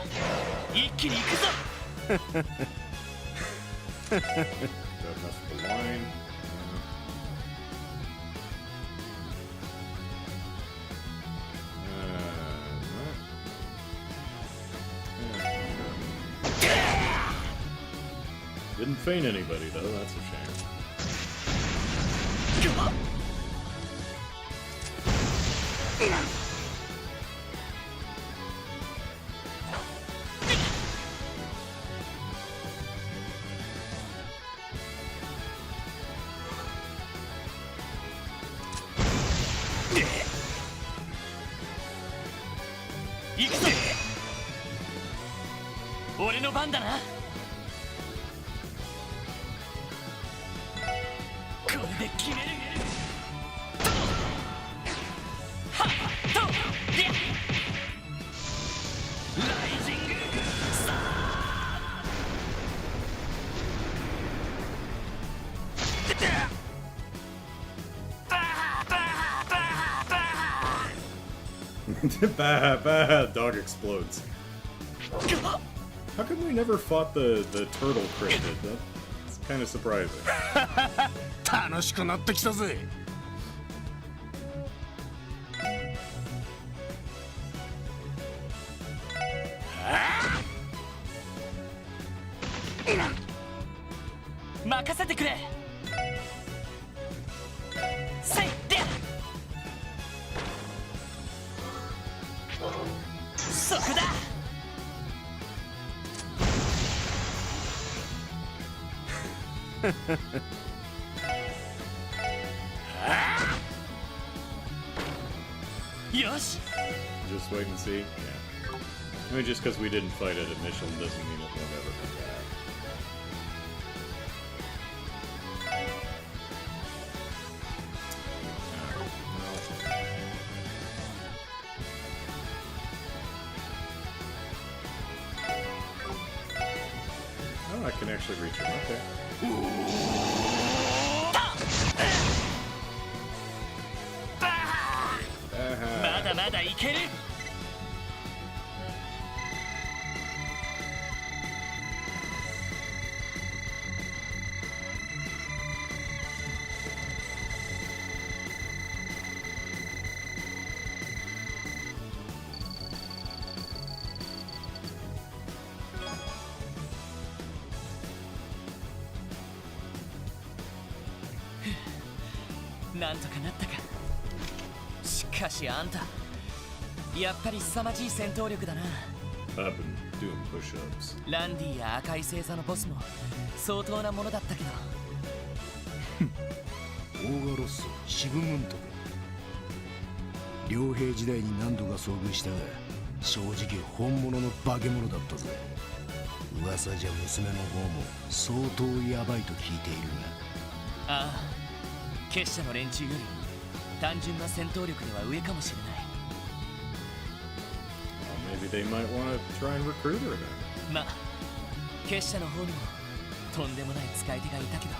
enough for the line. Didn't feint anybody though, that's a shame. Bah, bah, dog explodes. How come we never fought the turtle cryptid? That's kind of surprising. 楽しくなってきたぜ。任せてくれ。せいで。そこだ。よし。Just wait and see. Yeah. I mean, just because we didn't fight it at Mission doesn't mean it won't ever come back. Oh, I can actually reach him. Okay. まだまだいける。なんとかなったか。しかしあんたやっぱり凄まじい戦闘力だな。 Up and doing push-ups. ランディや赤い星座のボスも相当なものだったけど。オーガロッソ、シブムントか。両兵時代に何度か遭遇したが、正直本物の化け物だったぜ。噂じゃ娘の方も相当ヤバいと聞いているが。ああ、結社の連中より単純な戦闘力では上かもしれない。Maybe they might want to try and recruit her then. まあ、結社の方にもとんでもない使い手がいたけど。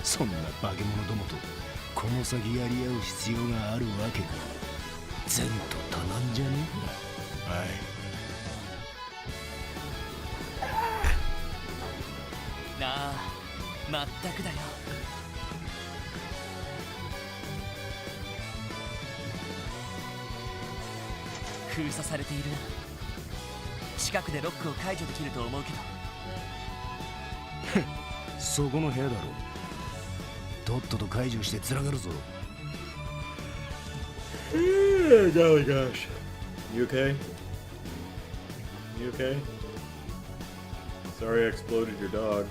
そんな化け物どもとこの先やり合う必要があるわけか。前途多難じゃねえか。はい。なあ、まったくだよ。封鎖されているな。近くでロックを解除できると思うけど。そこの部屋だろ。とっとと解除してつながるぞ。Golly gosh. You okay? You okay? Sorry I exploded your dog.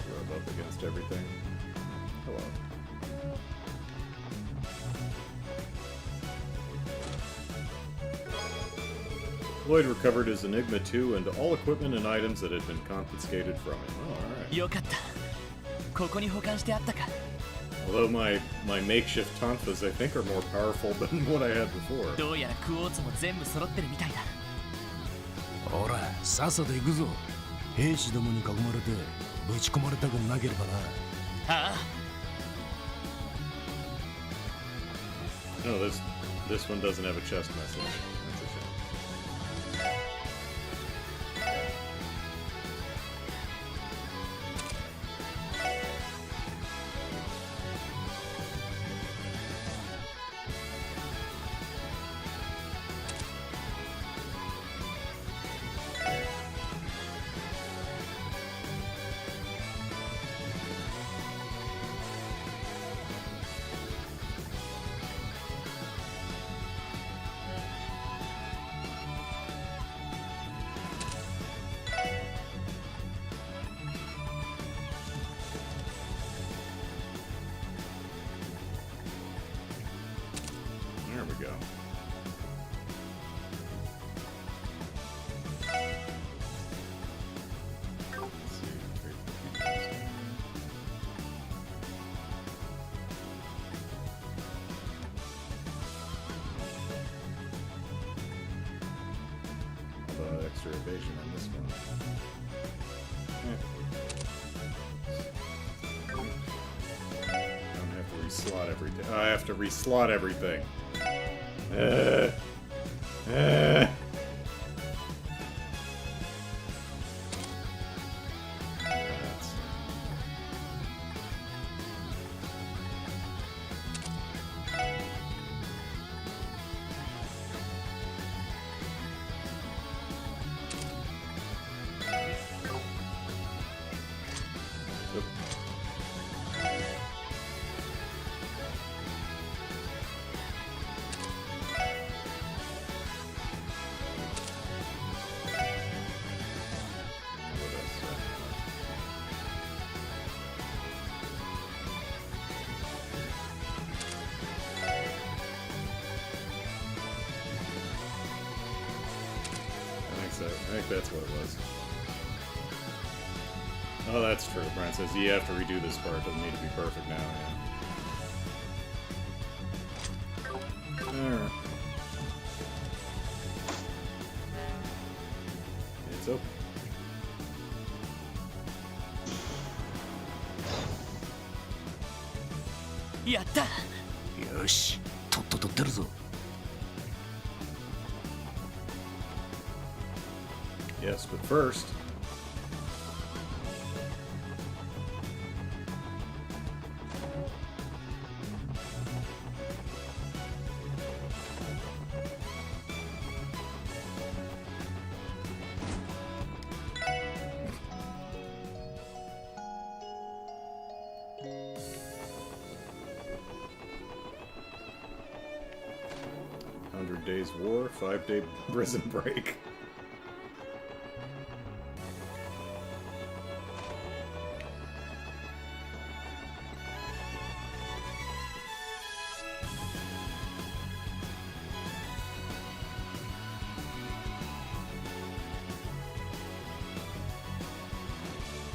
Rub up against everything. Hello. Lloyd recovered his Enigma 2 and all equipment and items that had been confiscated from him. Oh, alright. よかった。ここに保管してあったか。Although my makeshift tonfas, I think, are more powerful than what I had before. どうやらクォーツも全部揃ってるみたいだ。ほら、さっさと行くぞ。兵士どもに囲まれてぶち込まれたくなければな。ああ。No, this one doesn't have a chest message. That's a shame. There we go. Let's see. Extra evasion on this one. I'm gonna have to reslot everything. I have to reslot everything. I think that's what it was. Oh, that's true. Brian says you have to redo this part. It doesn't need to be perfect now. Yeah. Alright. It's open. やった。よし、とっとと出るぞ。Yes, but first. Days war, 5-day prison break.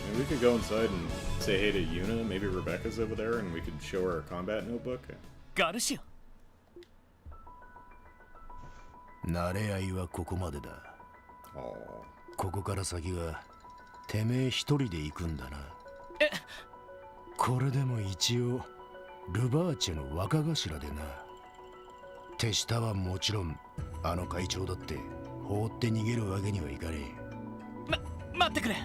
Maybe we could go inside and say hey to Yuna. Maybe Rebecca's over there and we could show her a combat notebook. Garcia. 慣れ合いはここまでだ。ここから先はてめえ一人で行くんだな。これでも一応ルバーチェの若頭でな。手下はもちろんあの会長だって放って逃げるわけにはいかねえ。待ってくれ。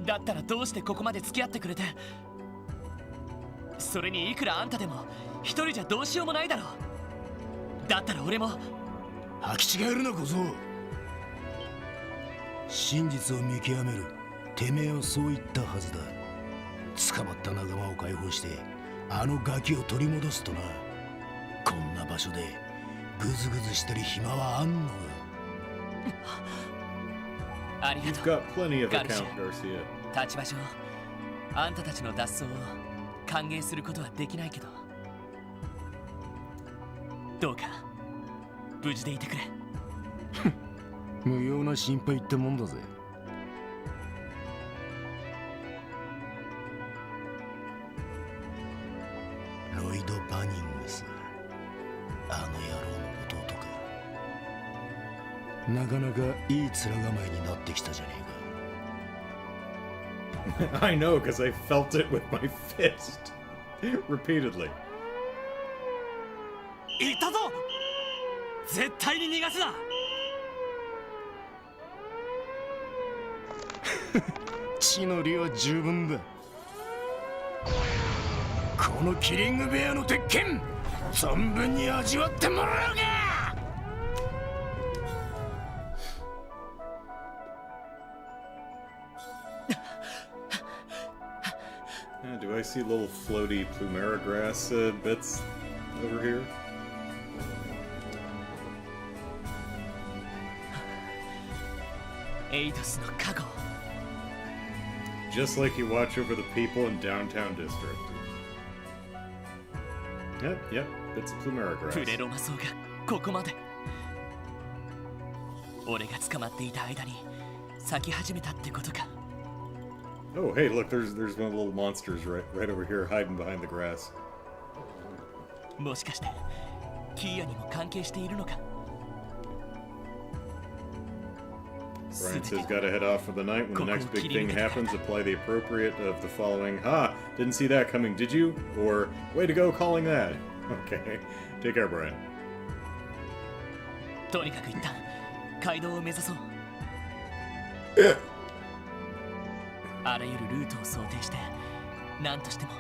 だったらどうしてここまで付き合ってくれて。それにいくらあんたでも一人じゃどうしようもないだろう。だったら俺も。履き違えるな小僧。真実を見極めるてめえはそう言ったはずだ。捕まった仲間を解放してあのガキを取り戻すとな。こんな場所でグズグズしてる暇はあんのか。ありがとう。ガルシア。立場上あんたたちの脱走を歓迎することはできないけど、どうか無事でいてくれ。無用な心配ってもんだぜ。ロイド・バニングス、あの野郎の弟か。なかなかいい面構えになってきたじゃねえか。I know, because I felt it with my fist repeatedly. いたぞ。絶対に逃がすな。血の量は十分だ。このキリングベアの鉄拳、存分に味わってもらおうか。Do I see little floaty plumera grass bits over here? エイドスの加護。 Just like you watch over the people in downtown district. Yep, it's plumera プレ grass. ロマソウがここまで。俺が捕まっていた間に咲き始めたってことか。 Oh, hey, look, there's one of the little monsters right over here hiding behind the grass. もしかしてキーアにも関係しているのか。 Brian says, gotta head off for the night. When the next big thing happens, apply the appropriate of the following. Ha! Didn't see that coming, did you? Or, way to go calling that. Okay. Take care, Brian. とにかく一旦街道を目指そう。あらゆるルートを想定して何としても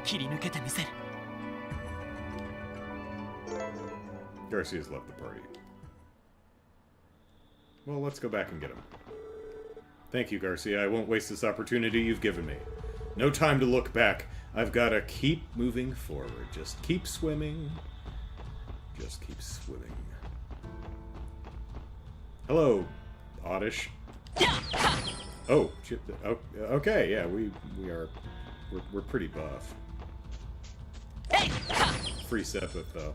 切り抜けてみせる。 Garcia's left the party. Well, let's go back and get him. Thank you, Garcia. I won't waste this opportunity you've given me. No time to look back. I've got to keep moving forward. Just keep swimming. Just keep swimming. Hello, Oddish. Oh, okay, yeah, we're pretty buff. Free Sepith, though.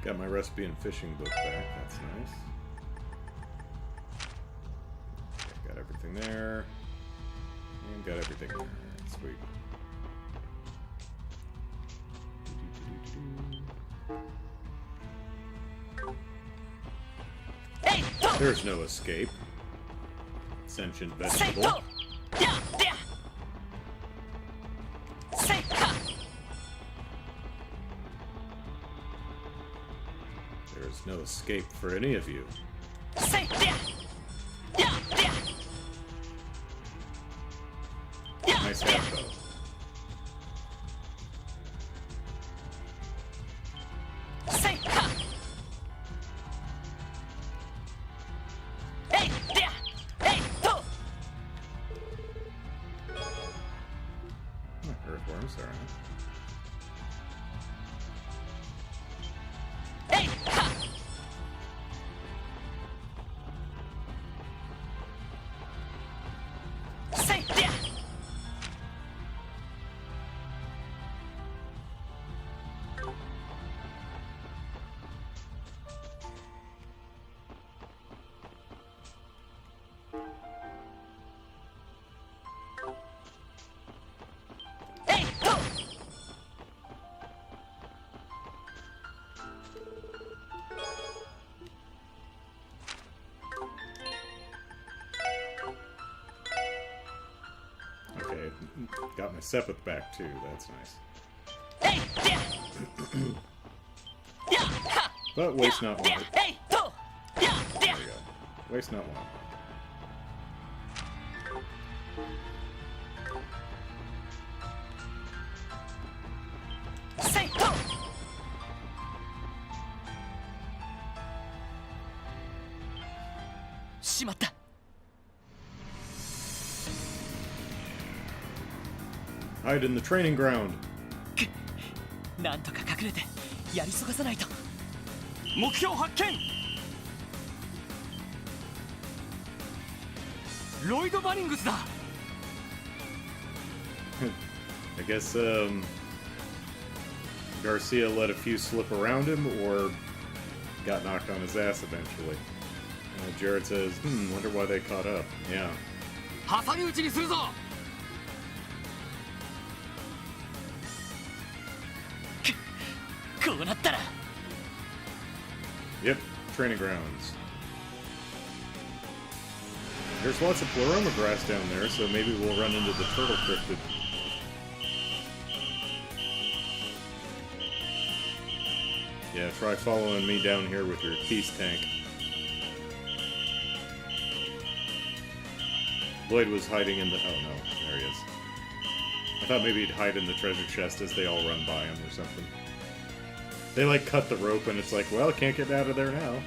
Got my recipe and fishing book back, that's nice. Got everything there. And got everything there. Sweet. There's no escape. Sentient vegetable. There's no escape for any of you. Nice hat, though. Earthworms, alright. Okay, got my Sepith back too, that's nice. But waste not one. There we go. Waste not one. Hide in the training ground. なんとか隠れてやり過ごさないと。目標発見。ロイド・バニングスだ。I guess Garcia let a few slip around him or got knocked on his ass eventually. Jared says, wonder why they caught up. Yeah. 挟み撃ちにするぞ。こうなったら Yep, training grounds. There's lots of Pleroma grass down there, so maybe we'll run into the turtle cryptid. Yeah, try following me down here with your peace tank. Lloyd was hiding in the... Oh no, there he is. I thought maybe he'd hide in the treasure chest as they all run by him or something. They like cut the rope and it's like, well, can't get out of there now.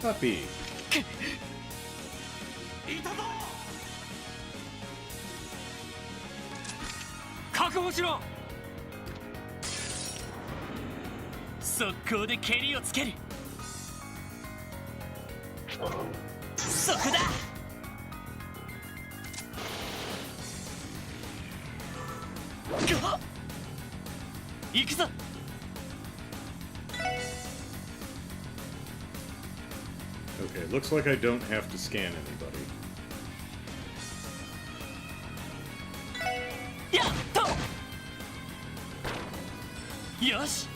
Puppy. 確保しろ。速攻で蹴りをつける。そこだ。行くぞ。Okay, looks like I don't have to scan anybody. やっと。よし。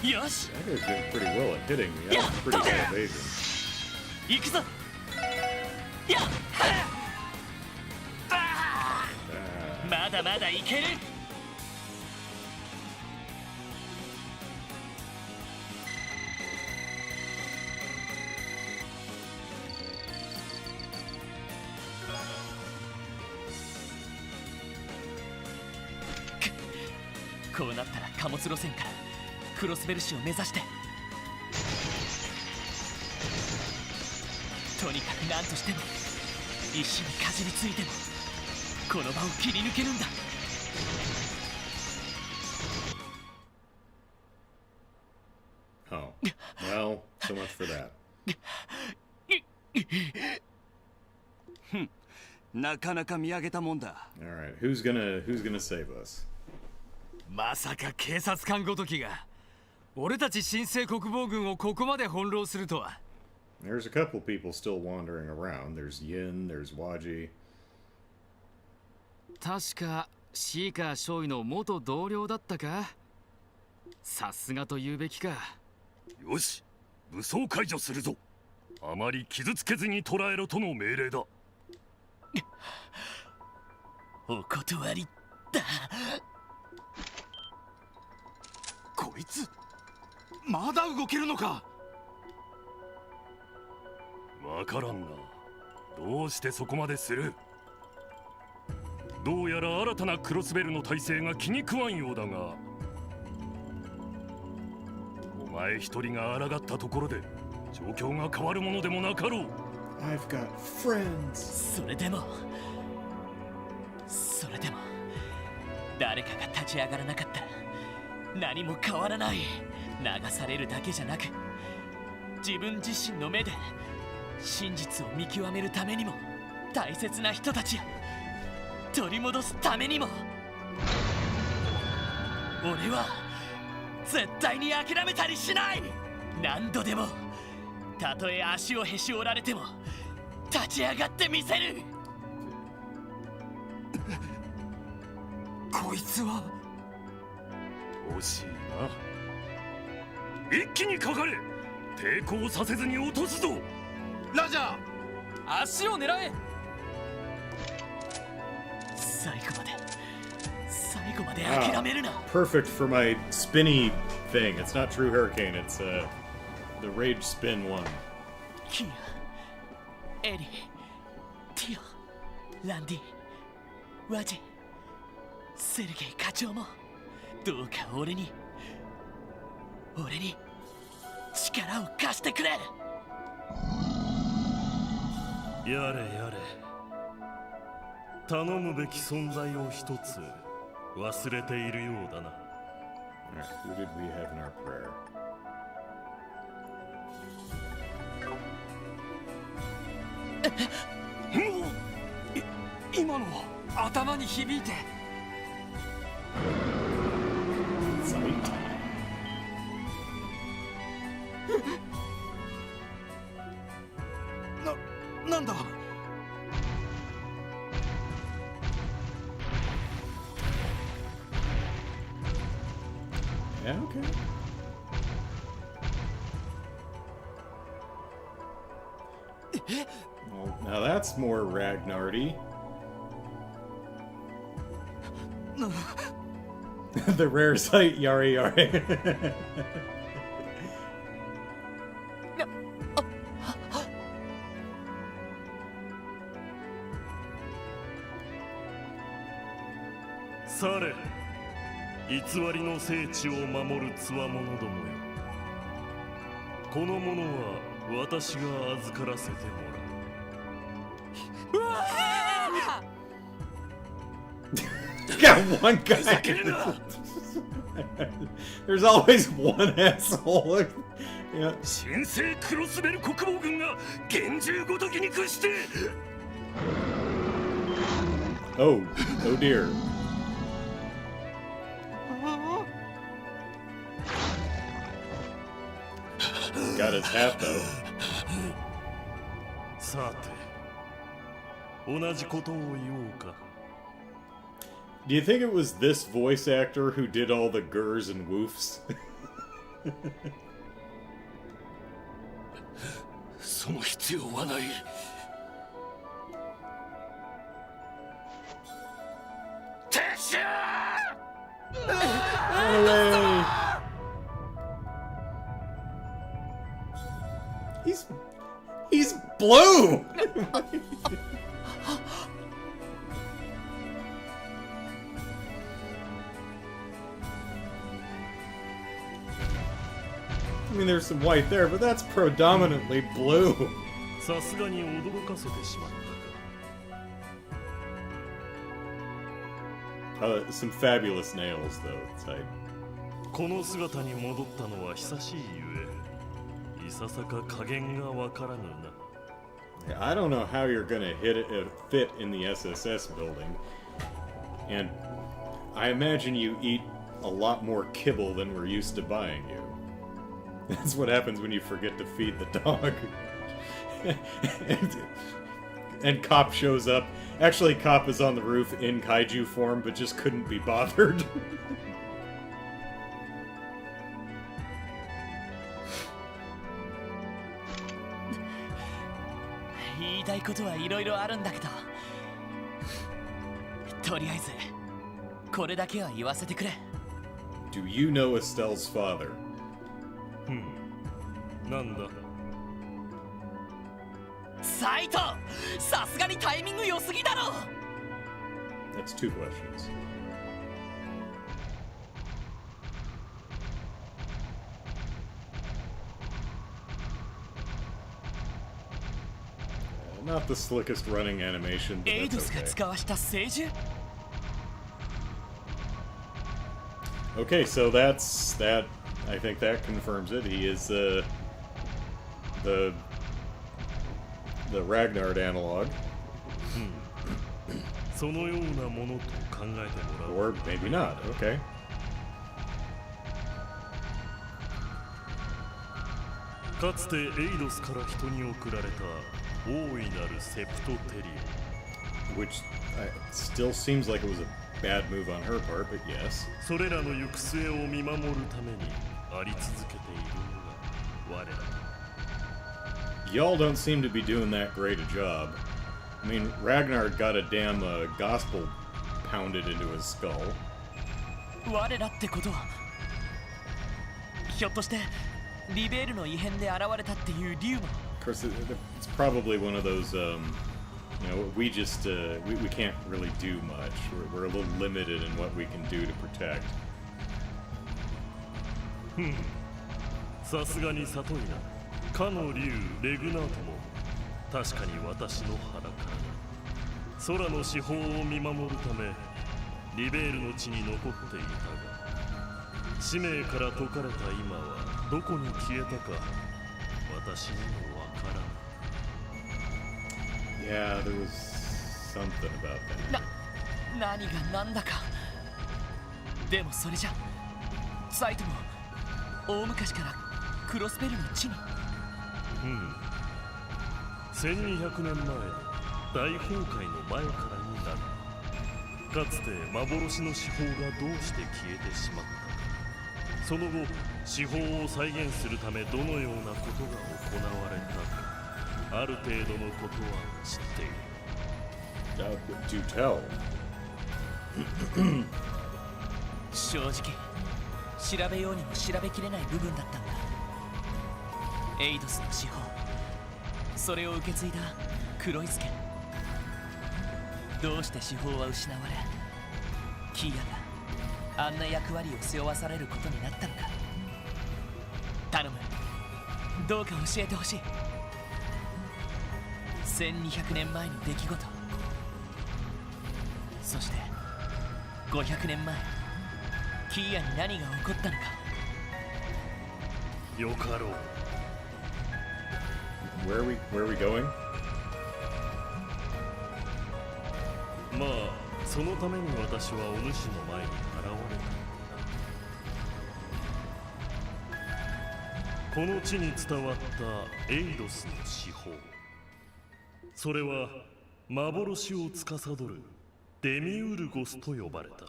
Yosh. That guy's doing pretty well at hitting me. That was pretty good evasion. 行くぞ。やっ。まだまだいける。こうなったら貨物路線からクロスベル市を目指して、とにかく何としても石にかじりついてもこの場を切り抜けるんだ。Oh, well, so much for that. なかなか見上げたもんだ。All right, who's gonna save us? まさか警察官ごときが俺たち新生国防軍をここまで翻弄するとは。There's a couple people still wandering around. There's Yin, there's Waji. 確かシーカー少尉の元同僚だったか。さすがと言うべきか。よし、武装解除するぞ。あまり傷つけずに捕らえろとの命令だ。お断りだ。こいつまだ動けるのか。わからんな。どうしてそこまでする。どうやら新たなクロスベルの体制が気に食わんようだが、お前一人が抗ったところで状況が変わるものでもなかろう。 I've got friends. それでも誰かが立ち上がらなかったら何も変わらない。流されるだけじゃなく自分自身の目で真実を見極めるためにも、大切な人たちや取り戻すためにも、俺は絶対に諦めたりしない。何度でも、たとえ足をへし折られても立ち上がってみせる。こいつは惜しいな。一気にかかれ。抵抗させずに落とすぞ。ラジャー、足を狙え。最後まで諦めるな。Perfect for my spinny thing. It's not True Hurricane, it's the Rage Spin one. KeA、 エリ、ティオ、ランディ、ワジ、セルゲイ課長もどうか俺に力を貸してくれ。やれやれ、頼むべき存在を一つ忘れているようだな。Who did we have in our prayer? 今の頭に響いて。なんだ。Yeah, okay. Well, now that's more Ragnardy. The rare sight, Yari Yari. Sare, 偽りの聖地を守るつわものどもよ。このものは私が預からせてもらう。Got one guy. There's always one asshole. Yeah. 新生クロスベル国防軍が厳重ごときに屈して。Oh dear. Got his hat though. さて、同じことを言おうか。Do you think it was this voice actor who did all the gurs and woofs? その必要はない。撤収！ He's blue. I mean, there's some white there, but that's predominantly blue. さすがに驚かせてしまった。 Some fabulous nails, though. It's like... この姿に戻ったのは久しいゆえ、いささか加減がわからぬな。 I don't know how you're gonna fit in the SSS building, and I imagine you eat a lot more kibble than we're used to buying you. That's what happens when you forget to feed the dog. And Cop shows up. Actually, Cop is on the roof in kaiju form, but just couldn't be bothered. 言いたいことはいろいろあるんだけど、とりあえずこれだけは言わせてくれ。 Do you know Estelle's father? なんだ。サイト、さすがにタイミング良すぎだろ。 That's two questions. Not the slickest running animation, but エイド that's スが okay. 使わした聖樹。 Okay, so that's that. I think that confirms it. He is the Ragnard analog. そのようなものと考えてもらう。 Or maybe not. Okay. かつてエイドスから人に送られた大いなるセプトテリア。 Which still seems like it was a bad move on her part, but yes. それらの行く末を見守るためにあり続けているのが我ら。 Y'all don't seem to be doing that great a job. I mean, Ragnard got a damn gospel pounded into his skull. 我らってことは、ひょっとしてリベールの異変で現れたっていう竜も。 Of course, it's probably one of those You know, we just we can't really do much. We're a little limited in what we can do to protect. さすがに里いな。かの竜レグナートも確かに私の腹からだ。空の四方を見守るためリベールの地に残っていたが、使命から解かれた今はどこに消えたか私にもわからない。Yeah, there was something about that. 何が何だか。でもそれじゃサイトも大昔からクロスベルの地に。1200年前の大崩壊の前からになる。かつて幻の四方がどうして消えてしまったか、その後四方を再現するためどのようなことが行われたか、ある程度のことは知っている。Do tell. 正直調べようにも調べきれない部分だったんだ。エイドスの司法、それを受け継いだ黒い助。どうして司法は失われキーアがあんな役割を背負わされることになったのか。頼む、どうか教えてほしい。1200年前の出来事、そして500年前キーアに何が起こったのか。よかろう。Where are we going? まあそのために私はお主の前に現れた。この地に伝わったエイドスの司法、それは幻を司るデミウルゴスと呼ばれた。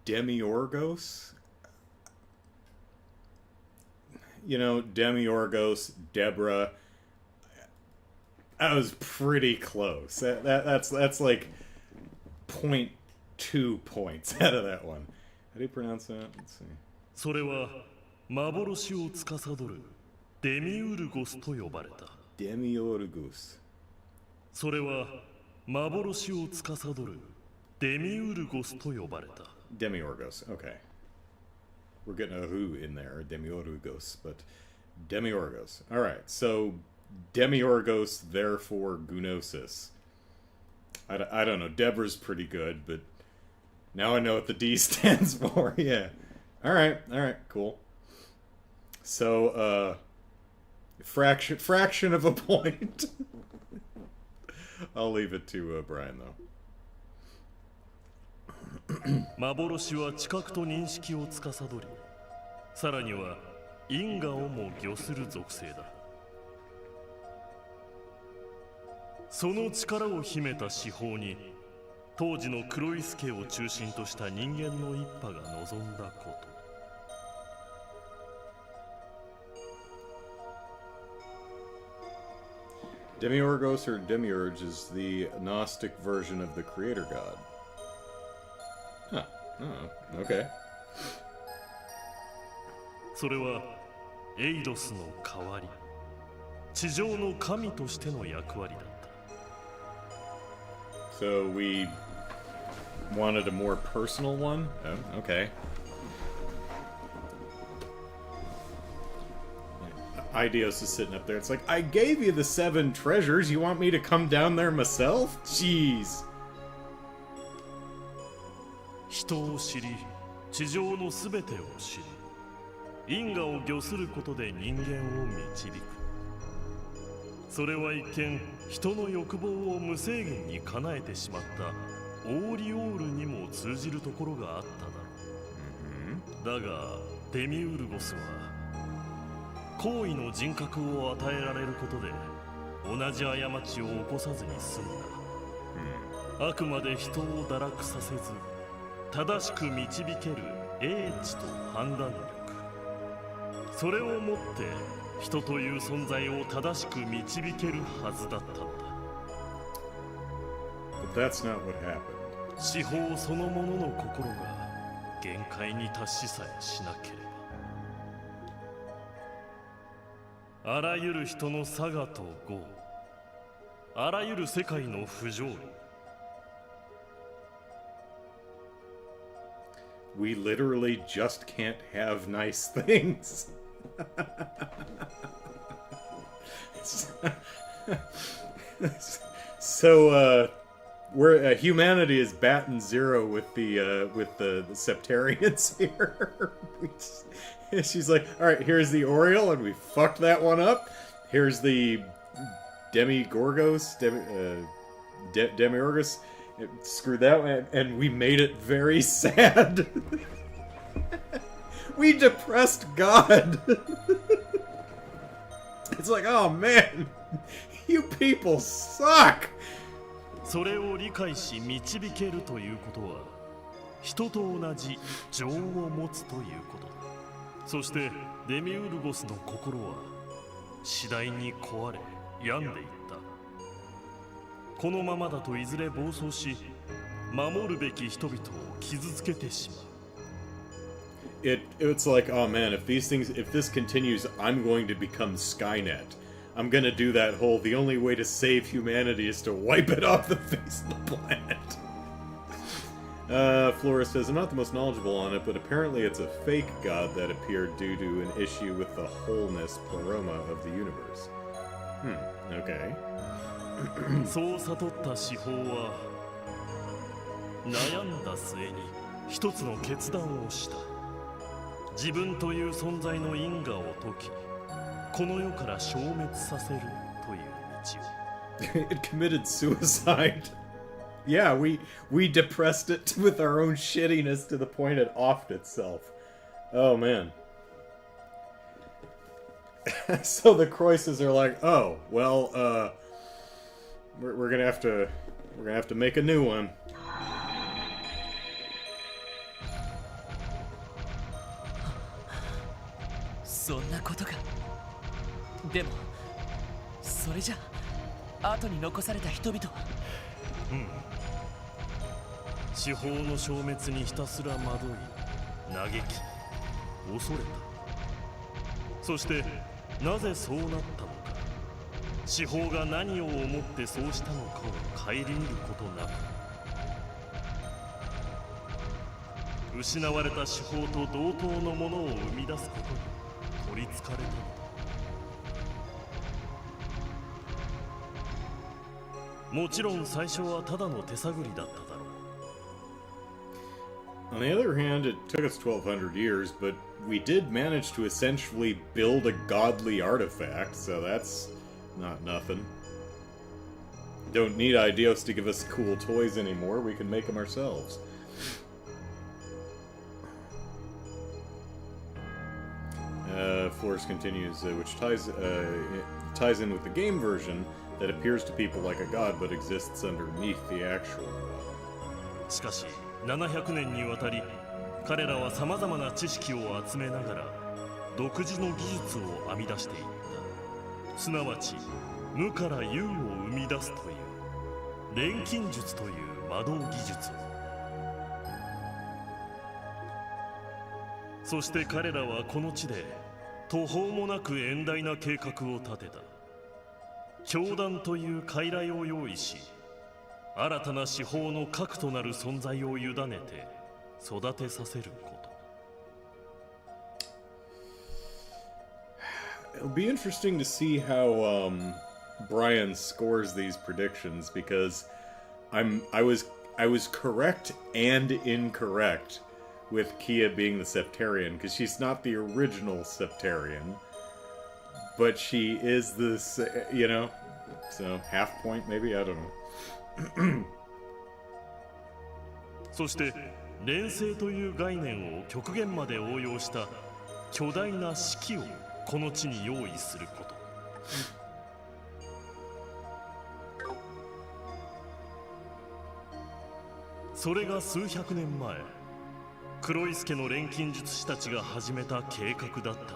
Demiorgos? You know, Demiorgos, Deborah. I was pretty close. That's like 0.2 points out of that one. How do you pronounce that? Let's see. それは幻を司るデミウルゴスと呼ばれた。Demiorgos. それは幻を司るデミウルゴスと呼ばれた。Demiorgos. Okay. We're getting a who in there, Demiorgos, but Demiorgos. All right, so Demiorgos, therefore Gnosis. I don't know. Deborah's pretty good, but now I know what the D stands for. Yeah. All right, cool. So, fraction of a point. I'll leave it to Brian, though. 幻は知覚と認識を司り、さらには因果をも御する属性だ。その力を秘めた司法に当時の黒い助を中心とした人間の一派が望んだこと。Demiurgos or Demiurge is the Gnostic version of the creator god. Huh. Oh, okay. それはエイドスの代わり、地上の神としての役割だった。So we wanted a more personal one? Oh, okay. Idios is sitting up there. It's like, I gave you the 7 treasures. You want me to come down there myself? Jeez. 人を知り、地上のすべてを知り、因果を御することで人間を導く。それは一見、人の欲望を無制限に叶えてしまったオーリオールにも通じるところがあっただろう。だが、デミウルゴスは、行為の人格を与えられることで、同じ過ちを起こさずに済んだ。あくまで人を堕落させず、正しく導ける英知と判断力、それをもって人という存在を正しく導けるはずだったのだ。But that's not what happened. 司法そのものの心が限界に達しさえしなければ。あらゆる人の佐賀と業、あらゆる世界の不条理。We literally just can't have nice things. So, we're humanity is batting zero with the Septarians here. She's like, all right, here's the Oriole, and we fucked that one up. Here's the Demiurgus. Screwed that one, and we made it very sad. We depressed God. It's like, oh man, you people suck. それを理解し導けるということは、人と同じ情を持つということだ。そしてデミウルゴスの心は次第に壊れ病んでいった。このままだといずれ暴走し、守るべき人々を傷つけてしまう。It's like, oh man, if this continues, I'm going to become Skynet. I'm gonna do that whole, the only way to save humanity is to wipe it off the face of the planet. Flora says, I'm not the most knowledgeable on it, but apparently it's a fake god that appeared due to an issue with the wholeness pleroma of the universe. Okay. そう悟った司法は悩んだ末に一つの決断をした。自分という存在の因果を解き、この世から消滅させるという道を。It committed suicide. Yeah, we depressed it with our own shittiness to the point it offed itself. Oh man. So the Croises are like, oh well, we're gonna have to make a new one. そんなことか。でもそれじゃ後に残された人々は。司法の消滅にひたすら惑い、嘆き、恐れた。そしてなぜそうなったのか、司法が何を思ってそうしたのかを顧みることなく、失われた司法と同等のものを生み出すことに取りつかれたのだ。もちろん最初はただの手探りだっただろう。On the other hand, it took us 1200 years, but we did manage to essentially build a godly artifact, so that's not nothing. Don't need Eidos to give us cool toys anymore, we can make them ourselves. Flores continues, which ties in with the game version that appears to people like a god but exists underneath the actual god. しかし700年にわたり彼らはさまざまな知識を集めながら独自の技術を編み出していった。すなわち無から有を生み出すという錬金術という魔導技術を。そして彼らはこの地で途方もなく遠大な計画を立てた。教団という傀儡を用意し、新たな司法の核となる存在を委ねて育てさせること。It'll be interesting to see how Brian scores these predictions, because I was correct and incorrect with KeA being the Septarian, because she's not the original Septarian, but she is this, you know, so half point maybe, I don't know. そして連星という概念を極限まで応用した巨大な式をこの地に用意すること。それが数百年前、黒い助の錬金術師たちが始めた計画だったのだ。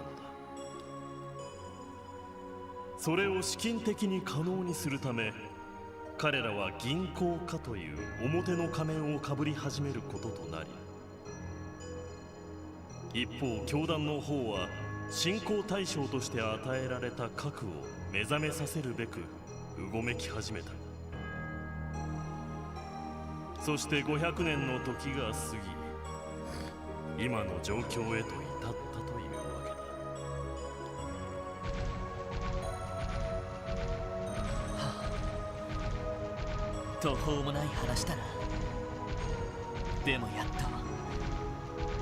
それを資金的に可能にするため、彼らは銀行家という表の仮面をかぶり始めることとなり、一方教団の方は信仰対象として与えられた核を目覚めさせるべくうごめき始めた。そして500年の時が過ぎ、今の状況へと至ったというわけだ。途方もない話だな。でもやっと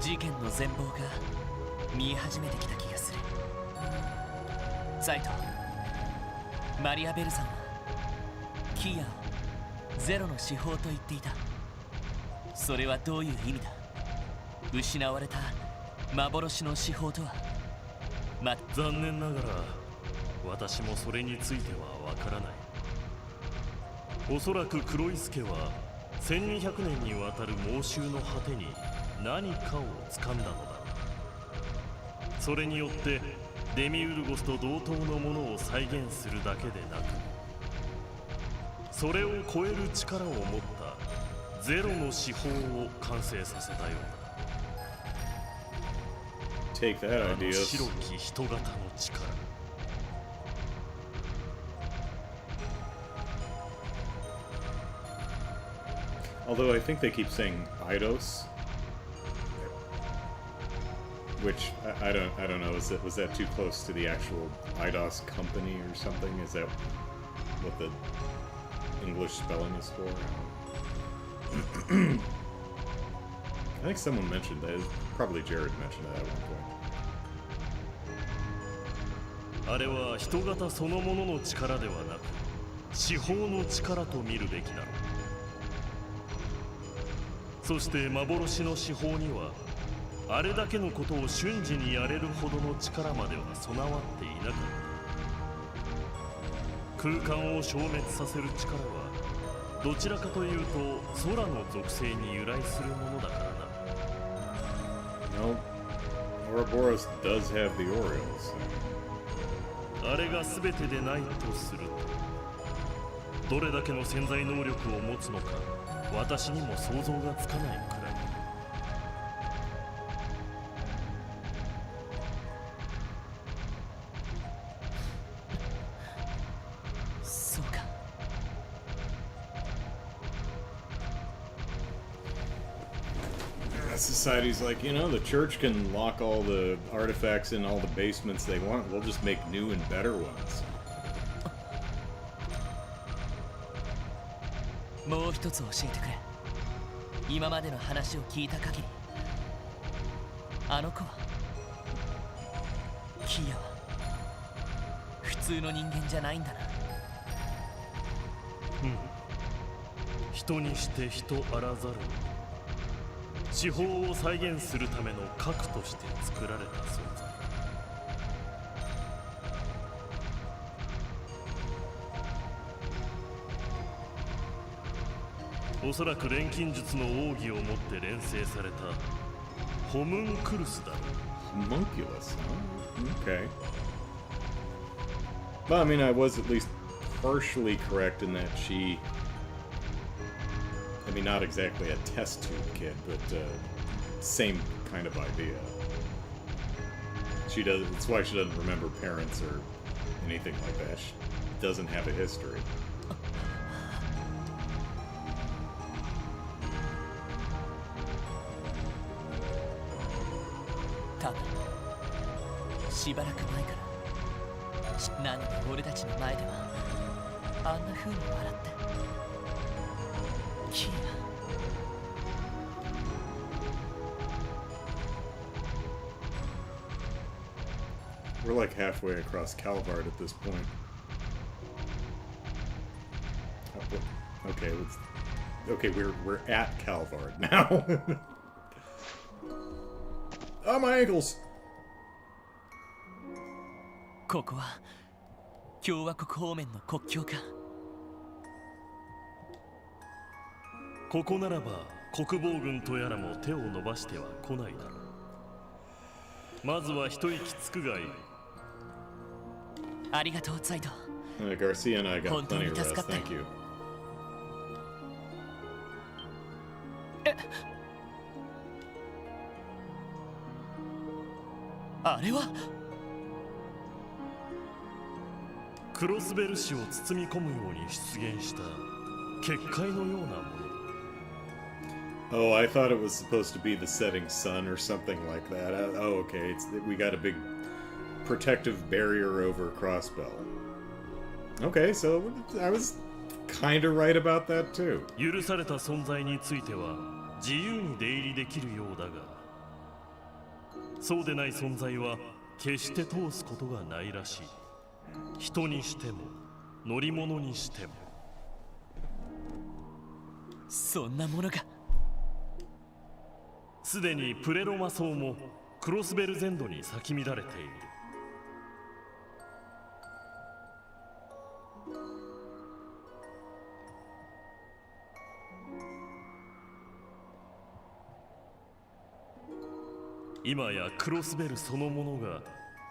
事件の全貌が見え始めてきた気がする。ザイト、マリアベルさんはキアをゼロの司法と言っていた。それはどういう意味だ？失われた幻の司法とは。残念ながら私もそれについてはわからない。おそらく黒井助は1200年にわたる猛襲の果てに何かを掴んだのだ。それによってデミウルゴスと同等のものを再現するだけでなく、それを超える力を持ったゼロの司法を完成させたようだ。Take that idea. 白き人型の力。Although I think they keep saying Eidos, which I don't know. Was that too close to the actual Eidos company or something? Is that what the English spelling is for? I think someone mentioned that. Probably Jared mentioned that at one point. あれは人型そのものの力ではなく、司法の力と見るべきだろう。そして幻の司法にはあれだけのことを瞬時にやれるほどの力までは備わっていなかった。空間を消滅させる力はどちらかというと空の属性に由来するものだからな。No, Ouroboros does have the Orioles. あれが全てでないとすると、どれだけの潜在能力を持つのか私にも想像がつかないくらい。そうか。Society's like, you know, the church can lock all the artifacts in all the basements they want. We'll just make new and better ones. もう一つ教えてくれ。今までの話を聞いた限り、あの子はキアは普通の人間じゃないんだな。うん。人にして人あらざる。司法を再現するための核として作られた存在。おそらく錬金術の奥義をもって錬成されたホムンクルスだろう。Homunculus, huh? Okay. Well, I mean, I was at least partially correct in that she... I mean, not exactly a test tube kid, but same kind of idea. She does. It's why she doesn't remember parents or anything like that. She doesn't have a history. 多分しばらく前からなのに俺たちの前ではあんな風に笑ってキーナ。We're like halfway across Calvard at this point. Okay, let's. Okay, we're at Calvard now. Oh, my ankles! ここは共和国方面の国境か。ここならば国防軍とやらも手を伸ばしては来ないだろう。まずは一息つくがいい。ありがとう、ザイド。Garcia and I got plenty of rest. Thank you. あれはクロスベル氏を包み込むように出現した結界のようなもの。 Oh, I thought it was supposed to be the setting sun or something like that. Oh, okay. We got a big protective barrier over Crossbell. Okay, so I was kind of right about that too. 許された存在については自由に出入りできるようだが、そうでない存在は決して通すことがないらしい。人にしても乗り物にしても。そんなものが。すでにプレロマ層もクロスベル全土に咲き乱れている。今やクロスベルそのものが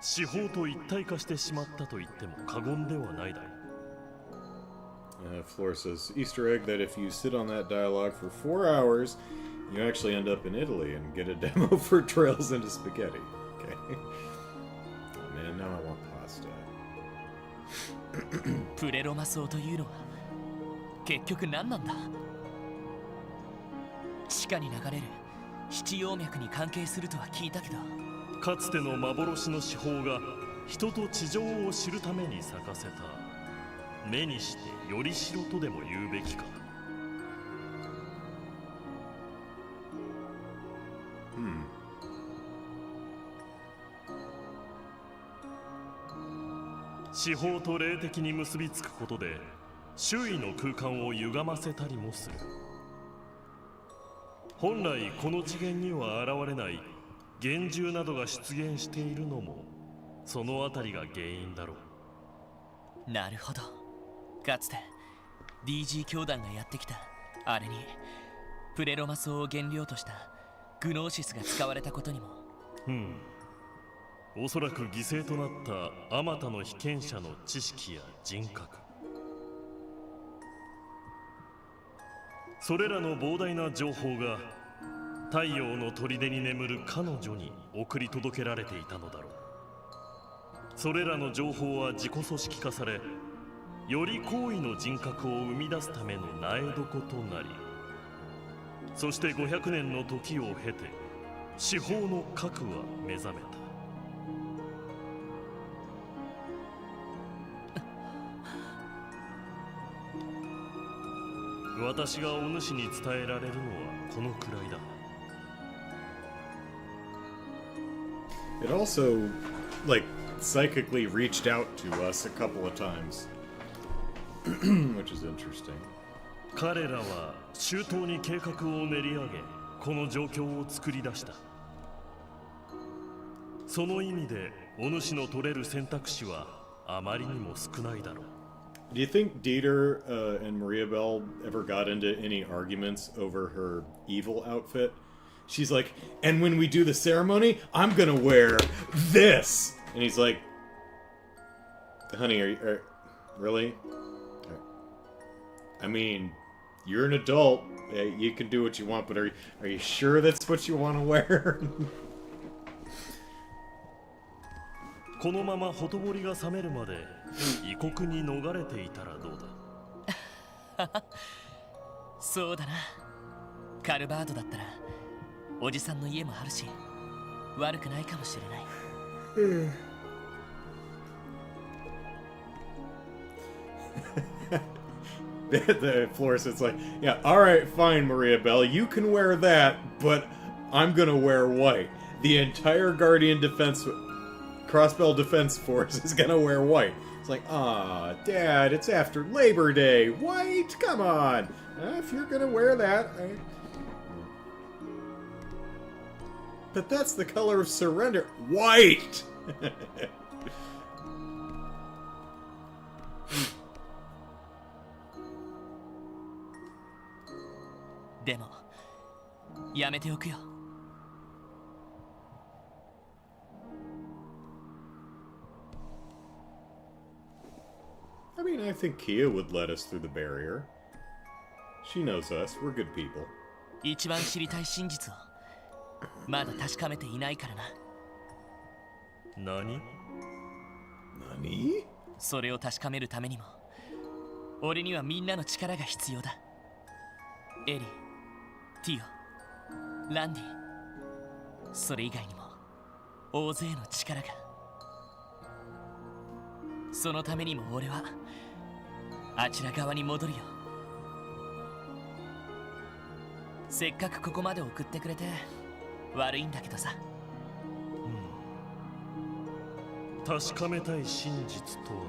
四方と一体化してしまったと言っても過言ではないだろう。Floor says, Easter egg that if you sit on that dialogue for 4 hours, you actually end up in Italy and get a demo for Trails into Spaghetti. Okay. Oh man, now I want pasta. プレロマ層というのは結局何なんだ。地下に流れる七葉脈に関係するとは聞いたけど、かつての幻の至宝が人と地上を知るために咲かせた。目にしてよりしろとでも言うべきか。至宝と霊的に結びつくことで周囲の空間を歪ませたりもする。本来この次元には現れない幻獣などが出現しているのもそのあたりが原因だろう。なるほど。かつて DG 教団がやってきたあれにプレロマ層を原料としたグノーシスが使われたことにも。おそらく犠牲となったあまたの被験者の知識や人格、それらの膨大な情報が太陽の砦に眠る彼女に送り届けられていたのだろう。それらの情報は自己組織化され、より高位の人格を生み出すための苗床となり、そして500年の時を経て至宝の核は目覚めた。私がお主に伝えられるのはこのくらいだ。It also, like, psychically reached out to us a couple of times, which is interesting. 彼らは周到に計画を練り上げ、この状況を作り出した。その意味で、お主の取れる選択肢はあまりにも少ないだろう。Do you think Dieter and Maria Bell ever got into any arguments over her evil outfit? She's like, and when we do the ceremony, I'm gonna wear this! And he's like, honey, really? I mean, you're an adult. You can do what you want, but are you sure that's what you want to wear? このままほとぼりが冷めるまで異国に逃れていたらどうだ。そうだな。カルバードだったらおじさんの家もあるし悪くないかもしれない。The Florist's like, yeah, alright, fine, Maria Bell, you can wear that, but I'm gonna wear white. The entire Guardian Defense Crossbell Defense Force is gonna wear white. It's like, ah, Dad, it's after Labor Day. White? Come on. If you're gonna wear that... But that's the color of surrender. White! でも、やめておくよ。I mean, I think KeA would let us through the barrier. She knows us. We're good people. 一番知りたい真実をまだ確かめていないからな。何？何？それを確かめるためにも俺にはみんなの力が必要だ。エリー、ティオ、ランディ、それ以外にも大勢の力が。そのためにも俺はあちら側に戻るよ。せっかくここまで送ってくれて悪いんだけどさ。確かめたい真実とは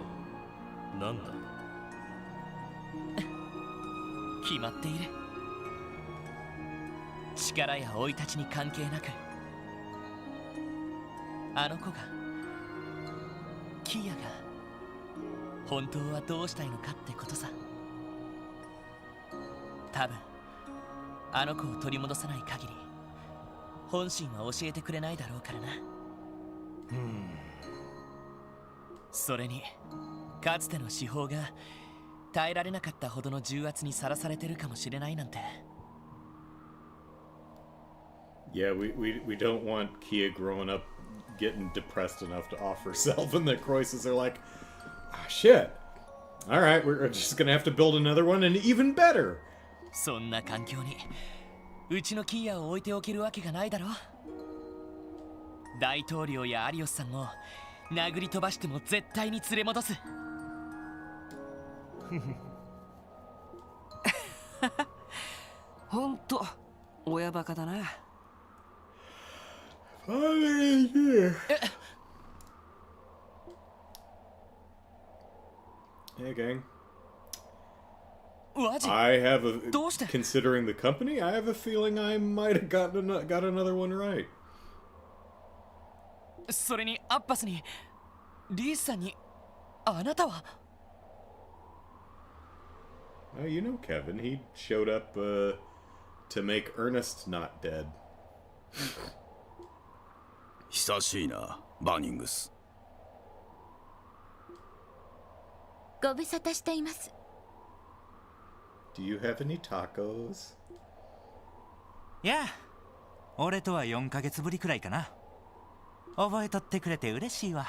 何だ？決まっている。力や生い立ちに関係なく、あの子が、キアが本当はどうしたいのかってことさ。多分あの子を取り戻さない限り本心は教えてくれないだろうからな。それにかつての司法が耐えられなかったほどの重圧にさらされてるかもしれないなんて。Yeah, we don't want KeA growing up getting depressed enough to off herself, and the Croises are like, ah, shit. Alright, we're just gonna have to build another one and even better. そんな環境にうちのKeAを置いておけるわけがないだろ。大統領やアリオスさんも殴り飛ばしても絶対に連れ戻す。ほんと親バカだな。Hey, gang. マジ？ I have a... Considering the company, I have a feeling I might have got another one right. それにアッパスにリースさんにあなたは Oh, you know Kevin. He showed up to make Ernest not dead. 久しいな、バーニングス。ご無沙汰しています。Do you have any tacos? いや、俺とは4ヶ月ぶりくらいかな。覚えとってくれて嬉しいわ。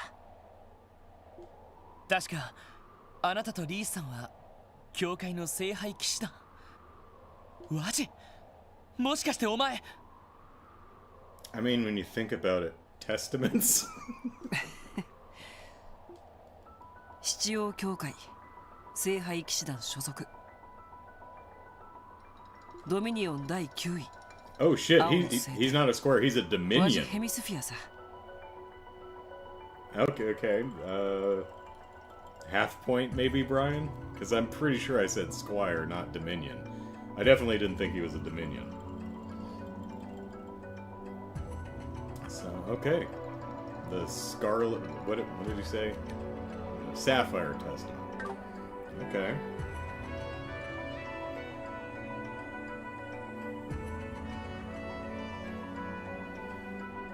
確かあなたとリースさんは教会の聖杯騎士団。マジ？もしかしてお前 I mean, when you think about it, testaments? 七王教会聖杯騎士団所属。ドミニオン第9位。 Oh shit, he's not a square, he's a Dominion. ヘミスフィアさ。Okay. Half point maybe, Brian? Because I'm pretty sure I said Squire, not Dominion. I definitely didn't think he was a Dominion. So, okay. The Scarlet... What did he say? Sapphire Testament. Okay.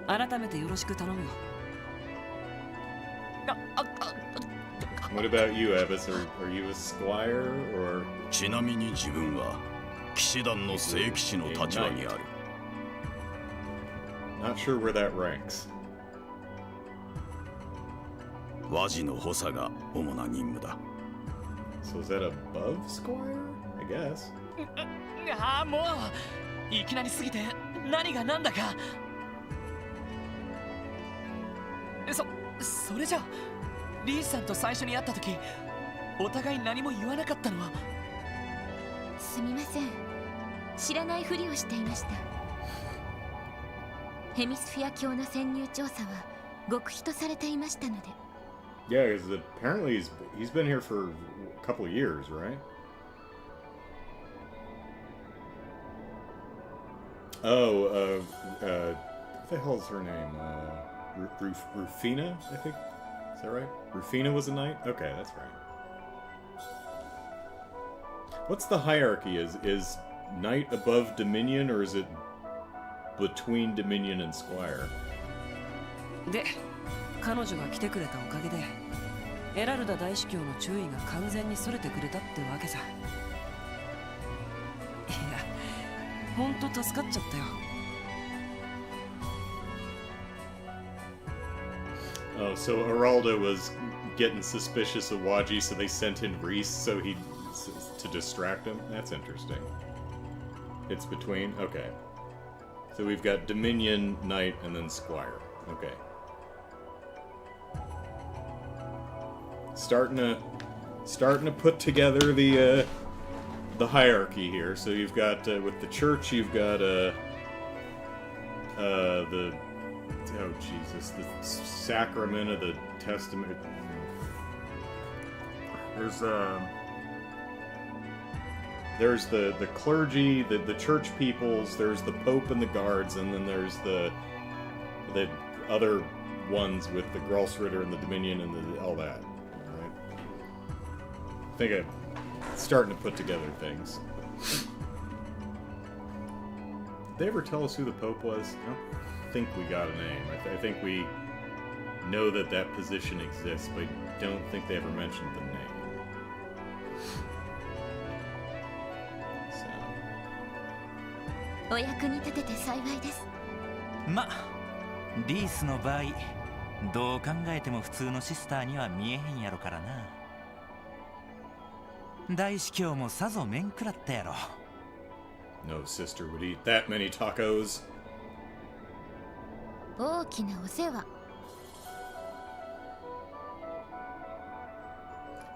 改めてよろしく頼むよ。What about you, Evis? Are you a squire, or... ちなみに自分は騎士団の聖騎士の立場にある。Not sure where that ranks. 和事の補佐が主な任務だ。So is that above squire? I guess. ああ、もういきなりすぎて何が何だか。それじゃリースさんと最初に会った時お互い何も言わなかったのは。すみません、知らないふりをしていました。ヘミスフィア教の潜入調査は極秘とされていましたので。Yeah, because apparently he's been here for a couple of years, right? Oh, what the hell's her name? Rufina, I think? Is that right? Rufina was a knight? Okay, that's right. What's the hierarchy? Is knight above Dominion, or is it between Dominion and Squire? で、彼女が来てくれたおかげでエラルダ大司教の注意が完全にそれてくれたってわけさ。いや、ほんと助かっちゃったよ。Oh, so Araldo was getting suspicious of Waji, so they sent in Reese to distract him? That's interesting. It's between? Okay. So we've got Dominion, Knight, and then Squire. Okay. Starting to put together the hierarchy here. So you've got with the church, you've got the oh Jesus, the sacrament of the testament. There's the clergy, the church peoples. There's the Pope and the guards, and then there's the other ones with the Grolsritter and the Dominion and all that. Right? I think I'm starting to put together things. Did they ever tell us who the Pope was? I don't think we got a name. I think we know that position exists, but I don't think they ever mentioned the name. So. お役に立てて幸いです。ま、リースの場合、どう考えても普通のシスターには見えへんやろからな。大司教もさぞ面食らったやろ。No sister would eat that many tacos. 大きなお世話。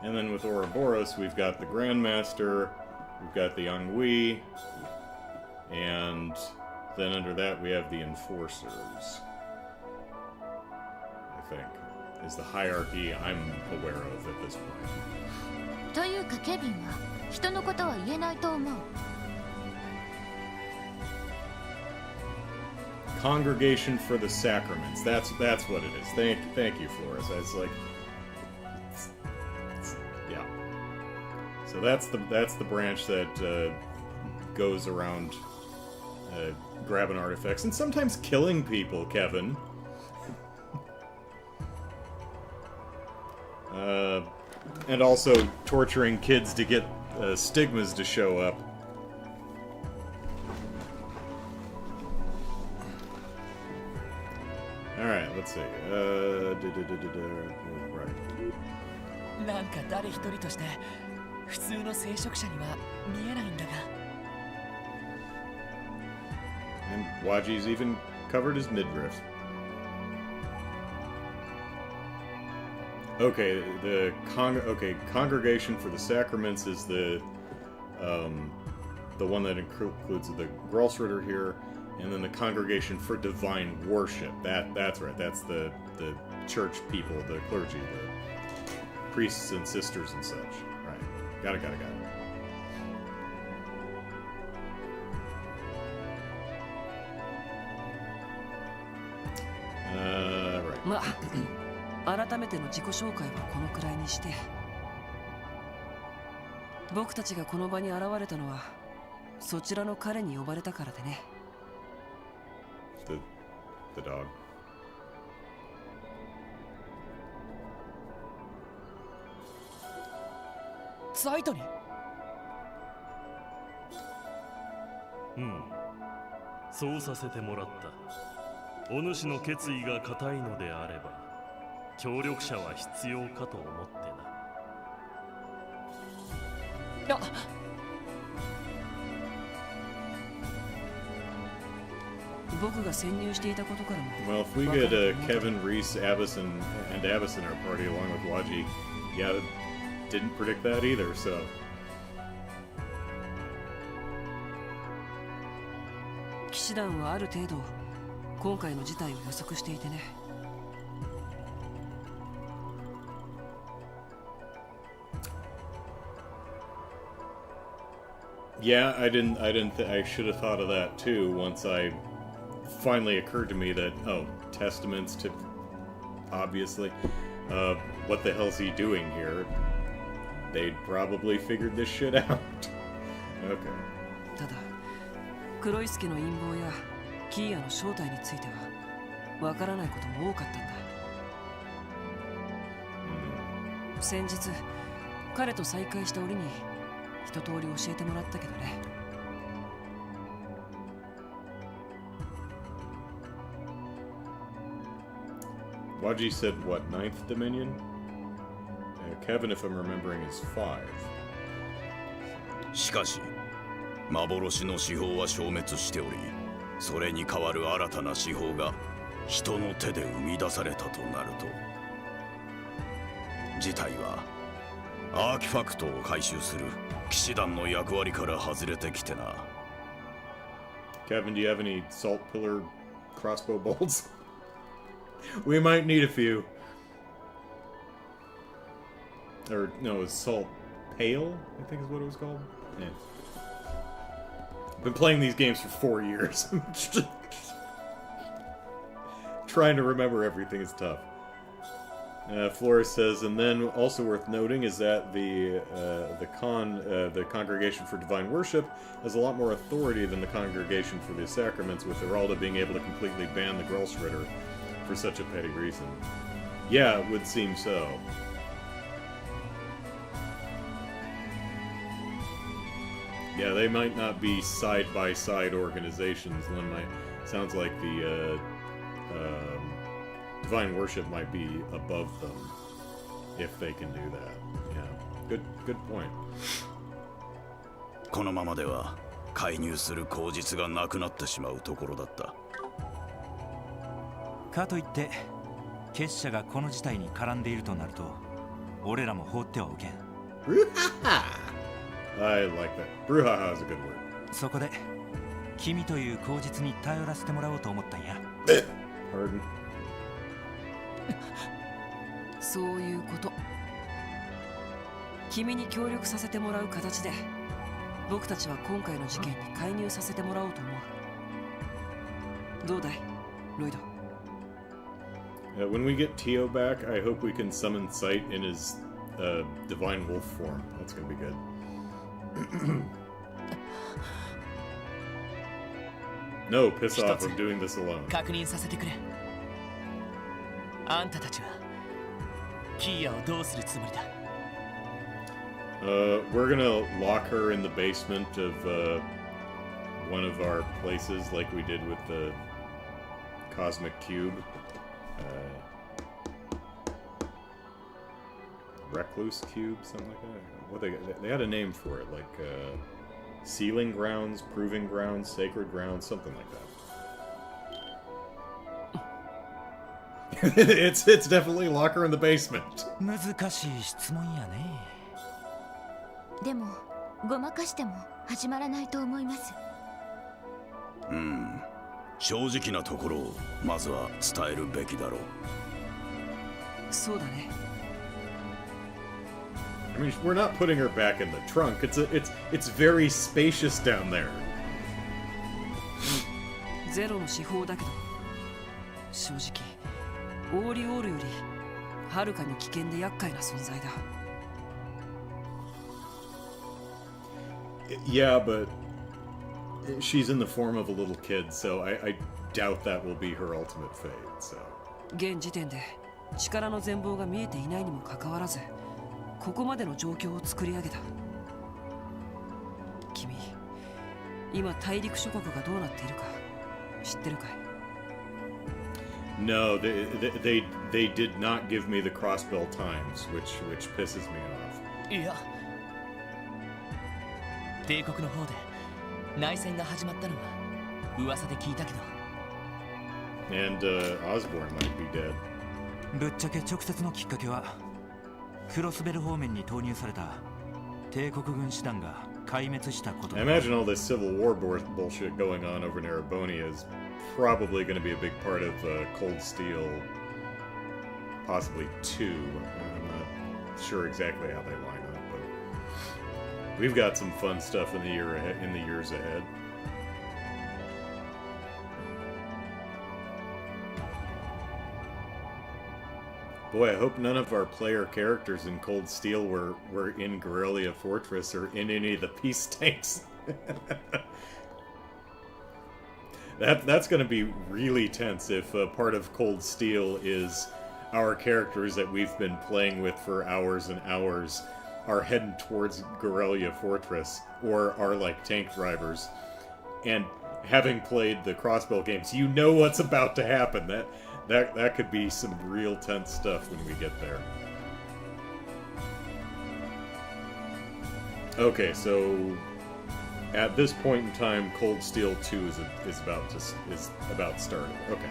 And then with Ouroboros, we've got the Grandmaster, we've got the Ennui, and then under that we have the Enforcers. I think is the hierarchy I'm aware of at this point. というかケビンは人のことは言えないと思う。Congregation for the Sacraments. That's what it is. Thank you, Flores. I was like, yeah. So that's the branch that goes around grabbing artifacts and sometimes killing people, Kevin. And also torturing kids to get stigmas to show up. Alright, let's see. Right. なんか誰一人として普通の聖職者には見えないんだが。And Waji's even covered his midriff. Okay, Congregation for the Sacraments is the one that includes the Grolsritter here, and then the Congregation for Divine Worship. That's right. That's the church people, the clergy, the priests and sisters and such. Right. Got it. Right. まあ、改めての自己紹介はこのくらいにして、僕たちがこの場に現れたのはそちらの彼に呼ばれたからでね。The dog. サイトに。うん、そうさせてもらった。お主の決意が固いのであれば協力者は必要かと思ってな。僕が潜入していたことからも。 Well, if we get Kevin, Reese, Abbas, and Abbas in our party along with Waji, yeah, didn't predict that either, so. 騎士団はある程度今回の事態を予測していてね。Yeah, I should have thought of that too once I finally occurred to me that, oh, testaments to, obviously, what the hell's he doing here? They'd probably figured this shit out. Okay. ただ、黒い助の陰謀やキーヤの正体についてはわからないことも多かったんだ。先日、彼と再会した折に一通り教えてもらったけどね。Waji said, what, 9th Dominion? Kevin, if I'm remembering, is 5. しかし幻の司法は消滅しており、それに代わる新たな司法が人の手で生み出されたとなると、事態はアーキファクトを回収する騎士団の役割から外れてきてな。 Kevin, do you have any salt pillar crossbow bolts? We might need a few. Or, no, it's salt pail, I think is what it was called. Yeah. I've been playing these games for 4 years. Trying to remember everything is tough. Flores says, and then also worth noting is that the Congregation for Divine Worship has a lot more authority than the Congregation for the Sacraments, with Geralda being able to completely ban the Girl Shredder for such a petty reason. Yeah, it would seem so. Yeah, they might not be side-by-side organizations. One might... Sounds like the, Divine Worship might be above them, if they can do that. Yeah, good point. このままでは介入する口実がなくなってしまうところだった。かといって結社がこの事態に絡んでいるとなると、俺らも放ってはおけん。I like that. Bruhaha is a good word. そこで君という口実に頼らせてもらおうと思ったんや。Pardon? そういうこと。君に協力させてもらう形で、僕たちは今回の事件に介入させてもらおうと思う。どうだい、ロイド。When we get Tio back, I hope we can summon Sight in his divine wolf form. That's gonna be good. No, piss off, I'm doing this alone. 確認させてくれ。あんたたちはキーヤをどうするつもりだ？ We're gonna lock her in the basement of one of our places, like we did with the Cosmic Cube. Recluse Cube, something like that. What they had a name for it, like Sealing Grounds, Proving Grounds, Sacred Grounds, something like that. It's definitely locker in the basement. 難しい質問やね。でもごまかしても始まらないと思います。正直なところをまずは伝えるべきだろう。そうだね。I mean, we're not putting her back in the trunk. It's very spacious down there. ゼロの司法だけど、正直オーリオールよりはるかに危険で厄介な存在だ。Yeah, but she's in the form of a little kid, so I doubt that will be her ultimate fate. So. 現時点で力の全貌が見えていないにもかかわらず、ここまでの状況を作り上げた。君、今大陸諸国がどうなっているか知ってるかい？ No, they did not give me the crossbell times, which pisses me off. いや、帝国の方で内戦が始まったのは噂で聞いたけど。And Osborne might be dead. ぶっちゃけ直接のきっかけはクロスベル方面に投入された帝国軍師団が壊滅したこと。 I imagine all this Civil War bullshit going on over in Erebonia is probably going to be a big part of Cold Steel, possibly 2. I'm not sure exactly how they line up, but we've got some fun stuff in the years ahead. Boy, I hope none of our player characters in Cold Steel were in Guerrilla Fortress or in any of the peace tanks. That's going to be really tense if part of Cold Steel is our characters that we've been playing with for hours and hours are heading towards Guerrilla Fortress or are like tank drivers. And having played the Crossbow games, you know what's about to happen. That could be some real tense stuff when we get there. Okay, so at this point in time, Cold Steel 2 is about starting. Okay.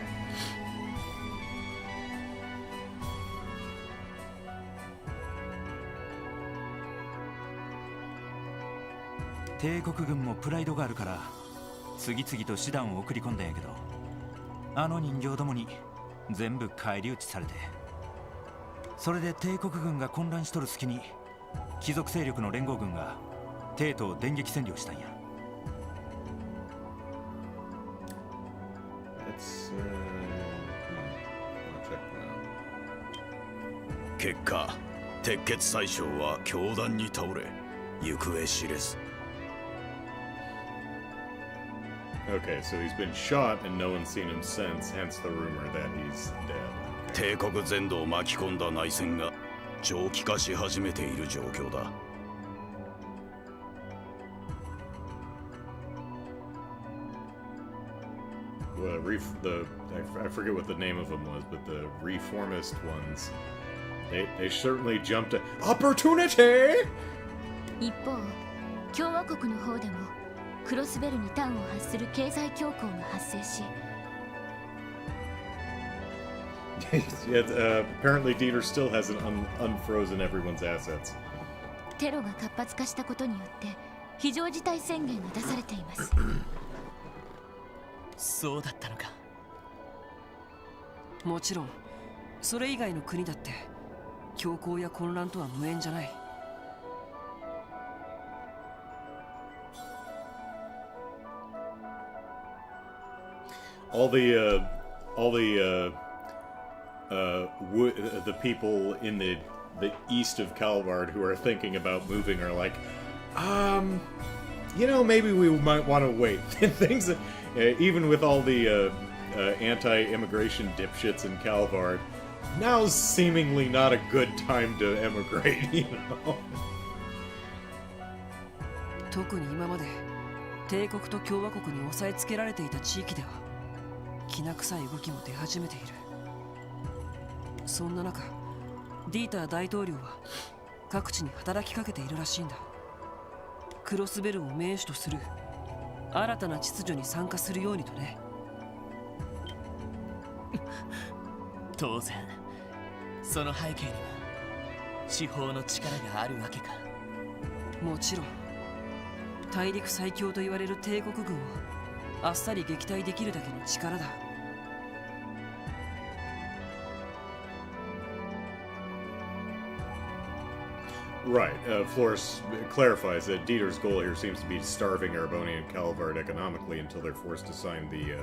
帝国軍もプライドがあるから次々と師団を送り込んだんやけど、あの人形どもに全部返り討ちされて、それで帝国軍が混乱しとる隙に貴族勢力の連合軍が帝都を電撃占領したんや。結果、鉄血宰相は凶弾に倒れ、行方知れず。Okay, so he's been shot and no one's seen him since, hence the rumor that he's dead. 帝国全土を巻き込んだ内戦が長期化し始めている状況だ。I forget what the name of them was, but the reformist ones, they certainly jumped at opportunity! 一方、共和国の方でもクロスベルに端を発する経済恐慌が発生し、apparently Dieter still hasn't unfrozen everyone's assets. テロが活発化したことによって非常事態宣言が出されています。そうだったのか。もちろんそれ以外の国だって恐慌や混乱とは無縁じゃない。All the people in the east of Calvard who are thinking about moving are like, you know, maybe we might want to wait. Things, even with all the anti-immigration dipshits in Calvard, now's seemingly not a good time to emigrate, you know? 特に今まで帝国と共和国に押さえつけられていた地域ではきな臭い動きも出始めている。そんな中、ディーター大統領は各地に働きかけているらしいんだ。クロスベルを盟主とする新たな秩序に参加するようにとね。当然、その背景には司法の力があるわけか。もちろん、大陸最強と言われる帝国軍をあっさり撃退できるだけの力だ。Right. Flores clarifies that Dieter's goal here seems to be starving Arboni and Calvard economically until they're forced to sign the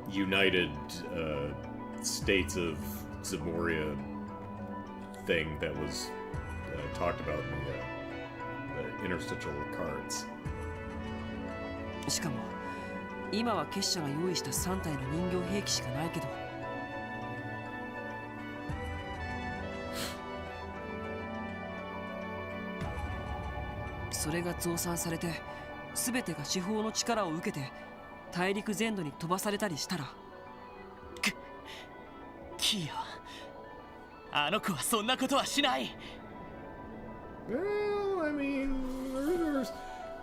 United States of Zamoria thing that was talked about in the interstitial cards. しかも今は結社が用意した3体の人形兵器しかないけど、それが増産されて全てが司法の力を受けて大陸全土に飛ばされたりしたら、キア、あの子はそんなことはしない。 Well, I mean,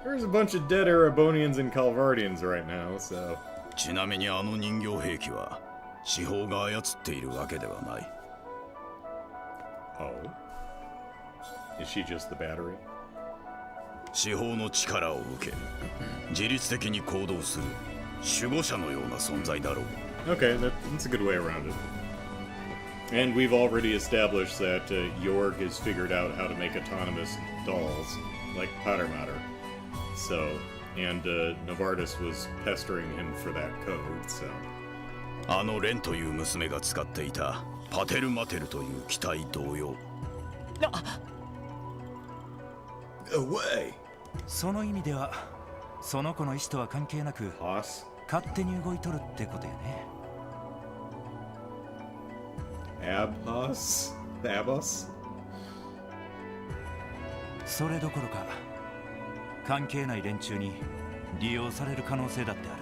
there's a bunch of dead Erebonians and Calvardians right now, so... ちなみにあの人形兵器は司法が操っているわけではない。Oh? Is she just the battery? 司法の力を受け、自律的に行動する守護者のような存在だろう。Okay, that's a good way around it. And we've already established that Jorg has figured out how to make autonomous dolls, like Powder Matter. So, and Novartis was pestering him for that code, so... あのレンという娘が使っていたパテルマテルという機体同様。Away! その意味ではその子の意思とは関係なく勝手に動いとるってことやね。Abos? それどころか関係ない連中に利用される可能性だってあ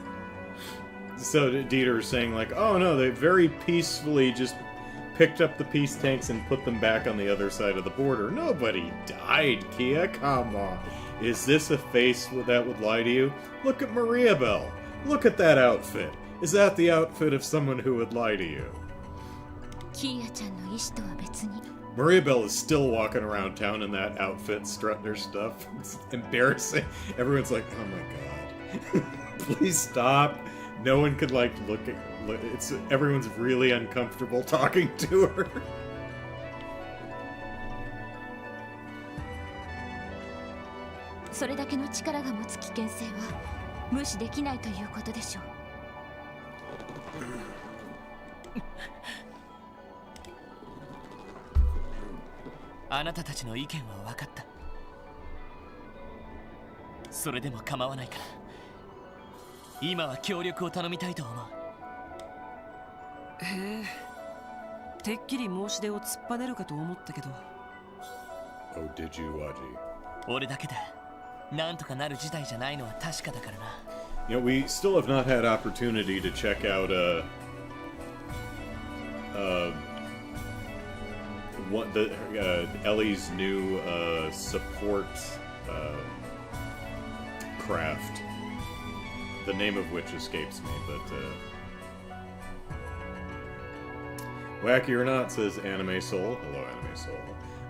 る。So Dieter's saying like, oh no, they very peacefully just picked up the peace tanks and put them back on the other side of the border. Nobody died, KeA, come on. Is this a face that would lie to you? Look at Maria Bell. Look at that outfit. Is that the outfit of someone who would lie to you? Maria Bell is still walking around town in that outfit, strutting her stuff. It's embarrassing. Everyone's like, oh my god. Please stop. No one could, like, look at... everyone's really uncomfortable talking to her.あなたたちの意見は分かった。それでも構わないから今は協力を頼みたいと思う。へえ、てっきり申し出を突っぱねるかと思ったけど。Oh, did you, Waji? 俺だけでなんとかなる事態じゃないのは確かだからな。You know, we still have not had opportunity to check out what the Ellie's new support craft. The name of which escapes me, but Wacky or not, says Anime Soul. Hello, Anime Soul.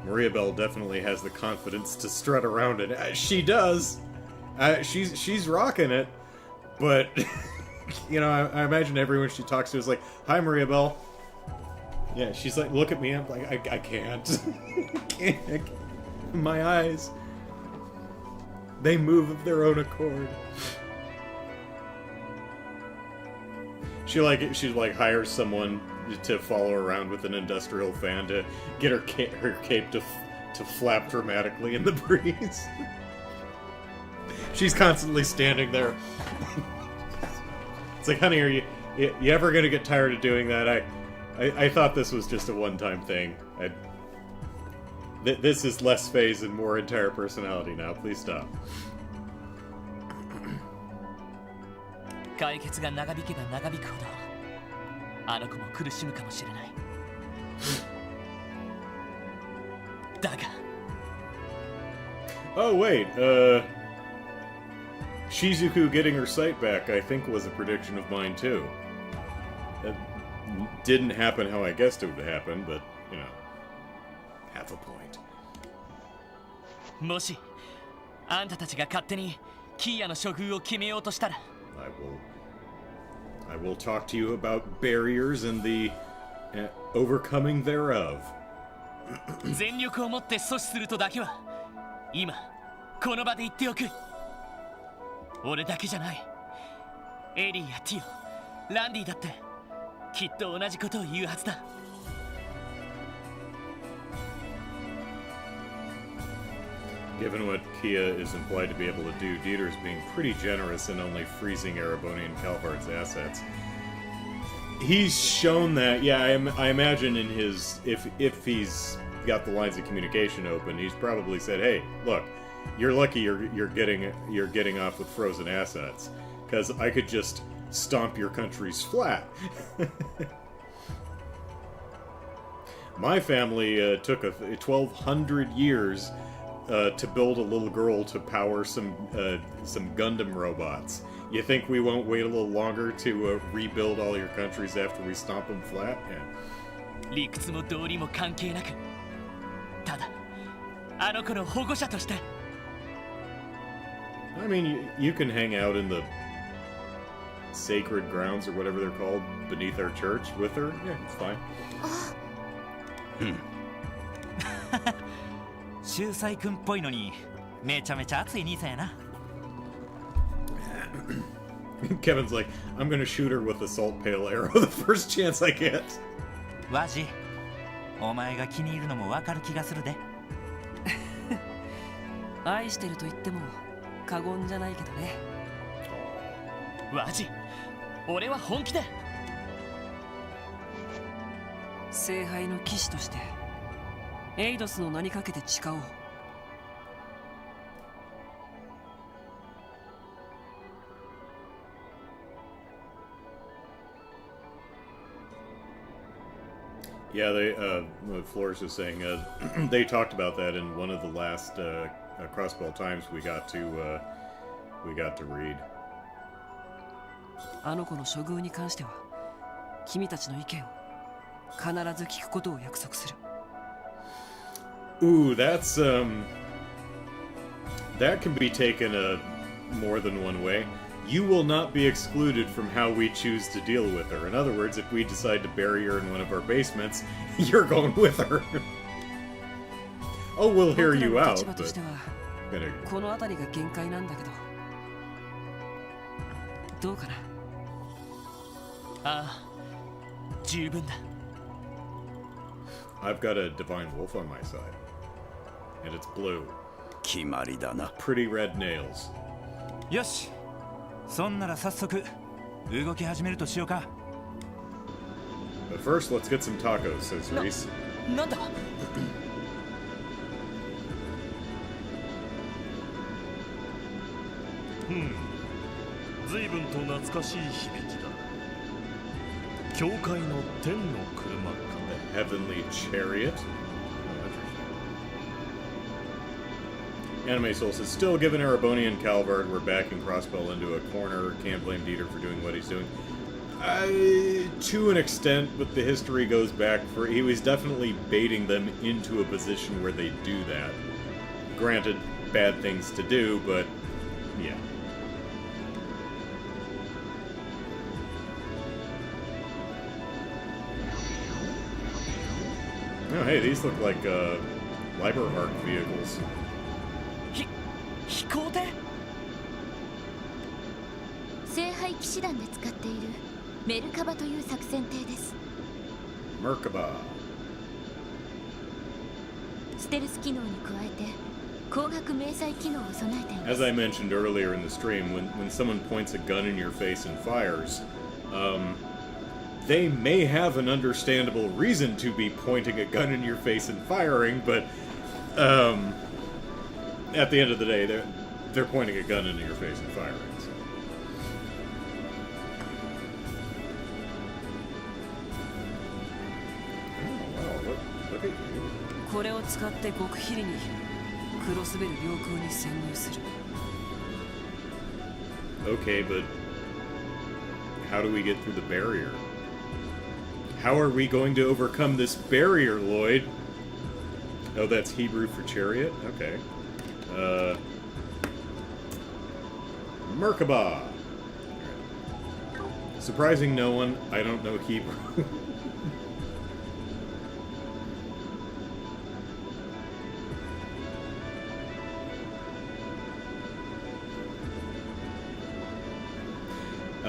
Maria Bell definitely has the confidence to strut around it. She does. She's rocking it. But you know, I imagine everyone she talks to is like, "Hi, Maria Bell." Yeah, she's like, "Look at me." I'm like, I can't. I can't. My eyes. They move of their own accord. She hires someone to follow around with an industrial fan to get her cape to flap dramatically in the breeze. She's constantly standing there. It's like, honey, are you ever gonna get tired of doing that? I thought this was just a one-time thing. This is less phase and more entire personality now. Please stop. 解決が長引けば長引くほどあの子も苦しむかもしれない。だが Oh wait, Shizuku getting her sight back I think was a prediction of mine too. It didn't happen how I guessed it would happen, but you know, half a point. もしあんたたちが勝手にキーヤの処遇を決めようとしたら I will talk to you about barriers and the overcoming thereof. 全力をもって阻止するとだけは今この場で言っておく。俺だけじゃない。エリーやティオ、ランディだってきっと同じことを言うはずだ。Given what KeA is implied to be able to do, Dieter's being pretty generous in only freezing Ereboni and Calvard's assets. He's shown that, yeah, I imagine in his, if he's got the lines of communication open, he's probably said, hey, look, you're lucky you're getting off with frozen assets, because I could just stomp your countries flat. My family took 1,200 years to build a little girl to power some Gundam robots. You think we won't wait a little longer to rebuild all your countries after we stomp them flat? Yeah. 理屈も道理も関係なく、ただあの子の保護者として。I mean, you can hang out in the sacred grounds or whatever they're called beneath our church with her. Yeah, it's fine. 秀才くんっぽいのにめちゃめちゃ熱い兄さんやな。Kevin's like, I'm gonna shoot her with a salt pail arrow the first chance I get. ワジ、お前が気に入るのもわかる気がするで。愛してると言っても過言じゃないけどね。ワジ、俺は本気だ。聖杯の騎士としてエイドスの名にかけて誓おう。Yeah, they, what Flores was saying, they talked about that in one of the last, Crossbell Times we got to read. あの子の処遇に関しては、君たちの意見を必ず聞くことを約束する。Ooh, that's, that can be taken, more than one way. You will not be excluded from how we choose to deal with her. In other words, if we decide to bury her in one of our basements, you're going with her. Oh, we'll hear you out, but... この辺りが限界なんだけど、どうかな。ああ、十分だ。I've got a divine wolf on my side, and it's blue. 決まりだな。 Pretty red nails. よし、そんなら早速動き始めるとしようか。But first, let's get some tacos, says Reese. なんだ。随分と懐かしい響きだ。教会の天の車か。The heavenly chariot. Anime Soul says, still given Ereboni and Calvard, we're backing Crossbell into a corner. Can't blame Dieter for doing what he's doing. To an extent, but the history goes back for... He was definitely baiting them into a position where they do that. Granted, bad things to do, but... yeah. Oh, hey, these look like, Liber Arc vehicles. 飛行艇？聖杯騎士団で使っているメルカバという作戦艇です。 Merkaba. ステルス機能に加えて光学迷彩機能を備えています。 As I mentioned earlier in the stream, when someone points a gun in your face and fires, they may have an understandable reason to be pointing a gun in your face and firing, but at the end of the day, they're pointing a gun into your face and firing. So. Oh, wow, look at you. これを使って極秘裏にクロスベル領空に潜入する。Okay, but how do we get through the barrier? How are we going to overcome this barrier, Lloyd? Oh, that's Hebrew for chariot? Okay. Merkaba! Surprising no one, I don't know Hebrew.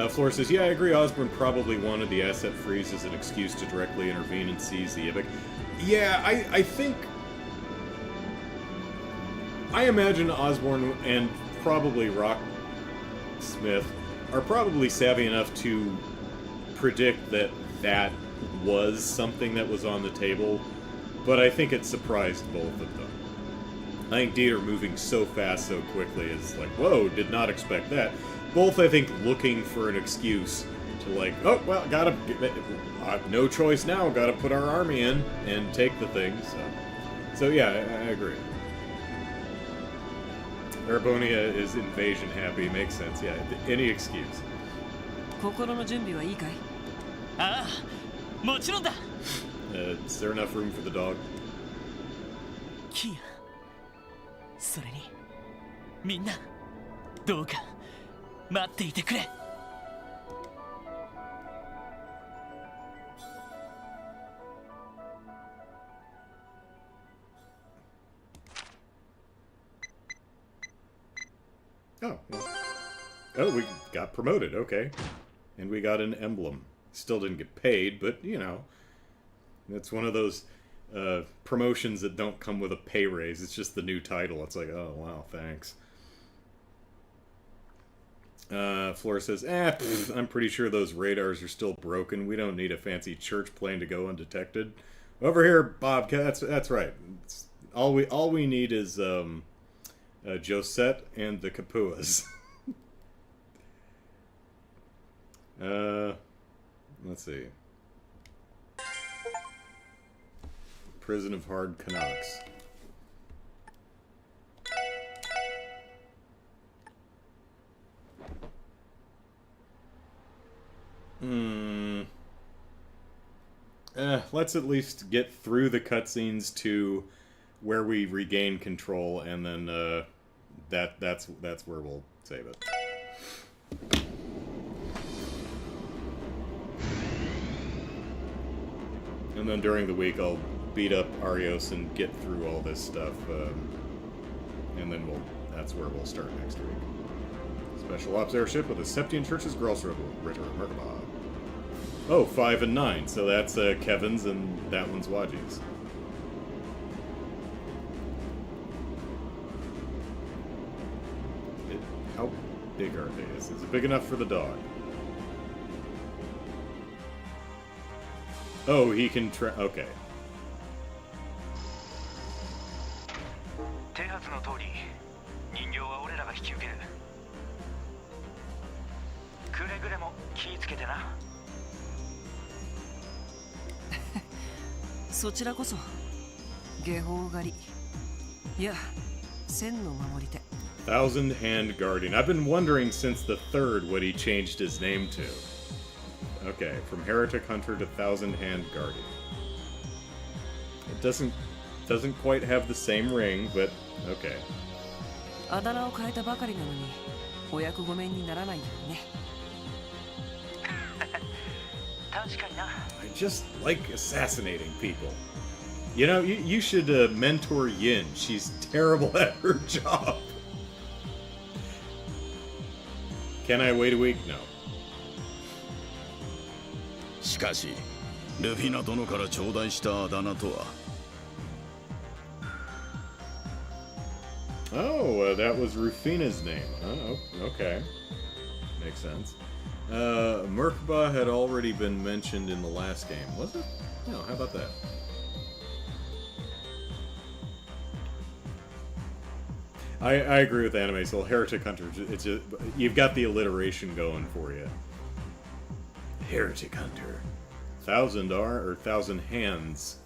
Flora says, yeah, I agree, Osborne probably wanted the asset freeze as an excuse to directly intervene and seize the Ibik. Yeah, I think... I imagine Osborne and probably Rocksmith are probably savvy enough to predict that that was something that was on the table, but I think it surprised both of them. I think Dieter moving so fast so quickly is like, whoa, did not expect that. Both, I think, looking for an excuse to like, oh, well, gotta, no choice now, gotta put our army in and take the thing, so yeah, I agree. Arabonia is invasion happy, makes sense, yeah, any excuse. 心の準備はいいかい？ああ、もちろんだ。Is there enough room for the dog? キア、それにみんなどうか待っていてくれ。Oh, we got promoted, okay. And we got an emblem. Still didn't get paid, but, you know, that's one of those promotions that don't come with a pay raise. It's just the new title. It's like, oh, wow, thanks. Flora says, I'm pretty sure those radars are still broken. We don't need a fancy church plane to go undetected. Over here, Bob, that's right. All we need is Josette and the Capuas. Let's see. Prison of Hard Canucks. Let's at least get through the cutscenes to where we regain control, and then that's where we'll save it. And then during the week, I'll beat up Arios and get through all this stuff, and then that's where we'll start next week. Special Ops airship with the Septian Church's Girls Ritter Merkaba. Oh, 5 and 9, so that's Kevin's and that one's Waji's. How big are they? Is it big enough for the dog? Oh, he can okay. 手はずの通り、人形は俺らが引き受ける。くれぐれも気ぃつけてな。そちらこそ下法狩り。いや、千の守り手。Thousand Hand Guardian. I've been wondering since the third what he changed his name to. Okay, from Heretic Hunter to Thousand Hand Guardian. It doesn't quite have the same ring, but okay. あだ名を変えたばかりなのにお役御免にならないよね。確かにな。I just like assassinating people. You know, you should mentor Yin. She's terrible at her job. Can I wait a week? No. しかし、ルフィナ殿から頂戴したあだ名とは。Oh, that was Rufina's name. Oh, okay. Makes sense. Merkaba had already been mentioned in the last game, was it? No, how about that? I agree with Anime Soul. Heretic Hunter, it's just, you've got the alliteration going for you. Heretic Hunter. 1,000 hands.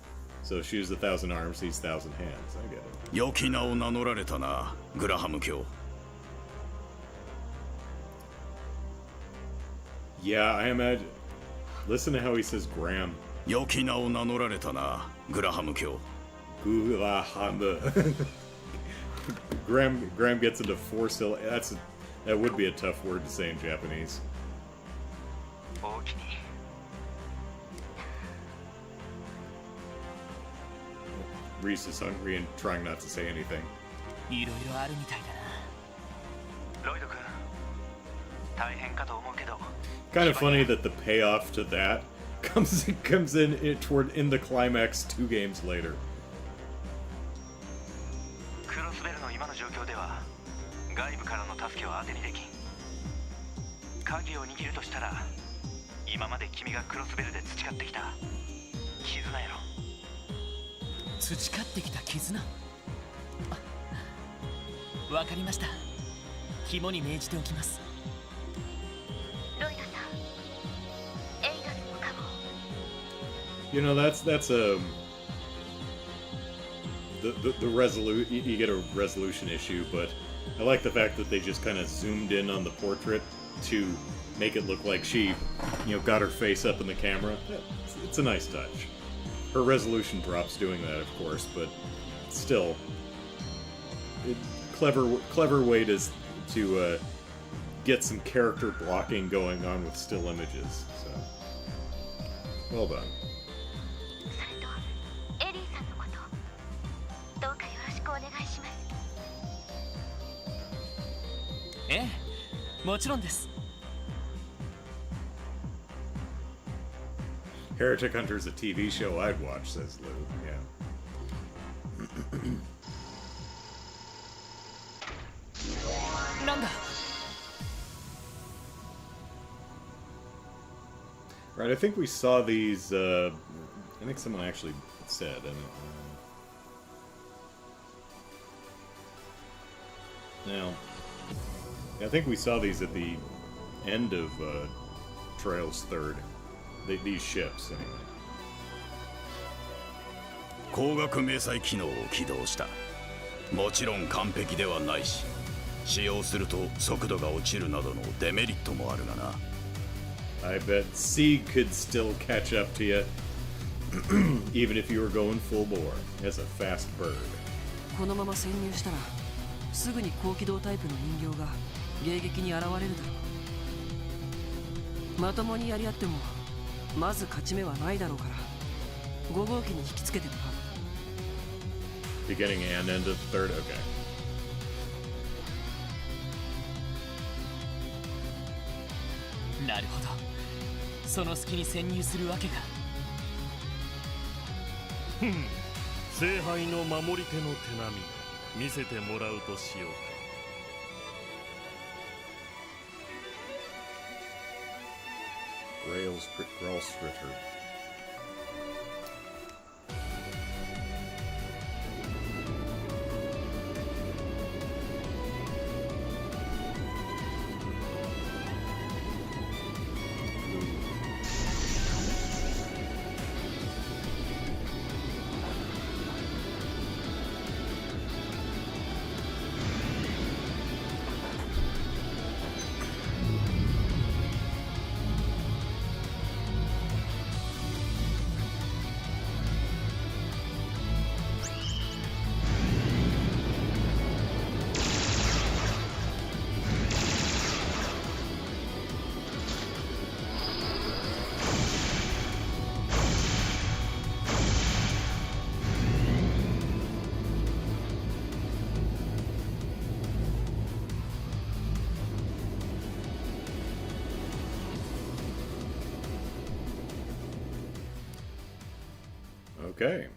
So she's 1,000 arms, he's 1,000 hands. I get it. 良き名を名乗られたな、グラハム卿。Yeah, I imagine. Listen to how he says Graham. 良き名を名乗られたな、グラハム卿。Graham. Graham gets into 4 syllables. That would be a tough word to say in Japanese. Reese is hungry and trying not to say anything. いろいろあるみたいだな。ロイド君、大変かと思うけど。Kind of funny that the payoff to that comes in the climax 2 games later. クロスベルの今の状況では外部からの助けは当てにできん。鍵を握るとしたら今まで君がクロスベルで培ってきた絆やろ。培ってきた絆。わかりました。肝に銘じておきます。ロイドさん、エイガスのカゴ。You know, that's the resolute. You get a resolution issue, but I like the fact that they just kind of zoomed in on the portrait to make it look like she, got her face up in the camera. It's a nice touch. Her resolution drops doing that, of course, but still, clever way to get some character blocking going on with still images. So, well done. それとエリーさんのこと、どうかよろしくお願いします。ええ、もちろんです。Heretic Hunter is a TV show I'd watch, says Lou. Yeah. Right, I think we saw these. I think someone actually said. Now, I think we saw these at the end of Trails 3rd. These ships, anyway. 光学迷彩機能を起動した。もちろん完璧ではないし、使用すると速度が落ちるなどのデメリットもあるがな。I bet Sieg could still catch up to you, even if you were going full bore as a fast bird. このまま潜入したらすぐに高機動タイプの人形が迎撃に現れるだろう。まともにやり合ってもまず勝ち目はないだろうから5号機に引きつけてもらう。 Beginning and end of third, okay. なるほど、その隙に潜入するわけか。聖杯の守り手の手並み見せてもらうとしようか。Gralsritter. Okay.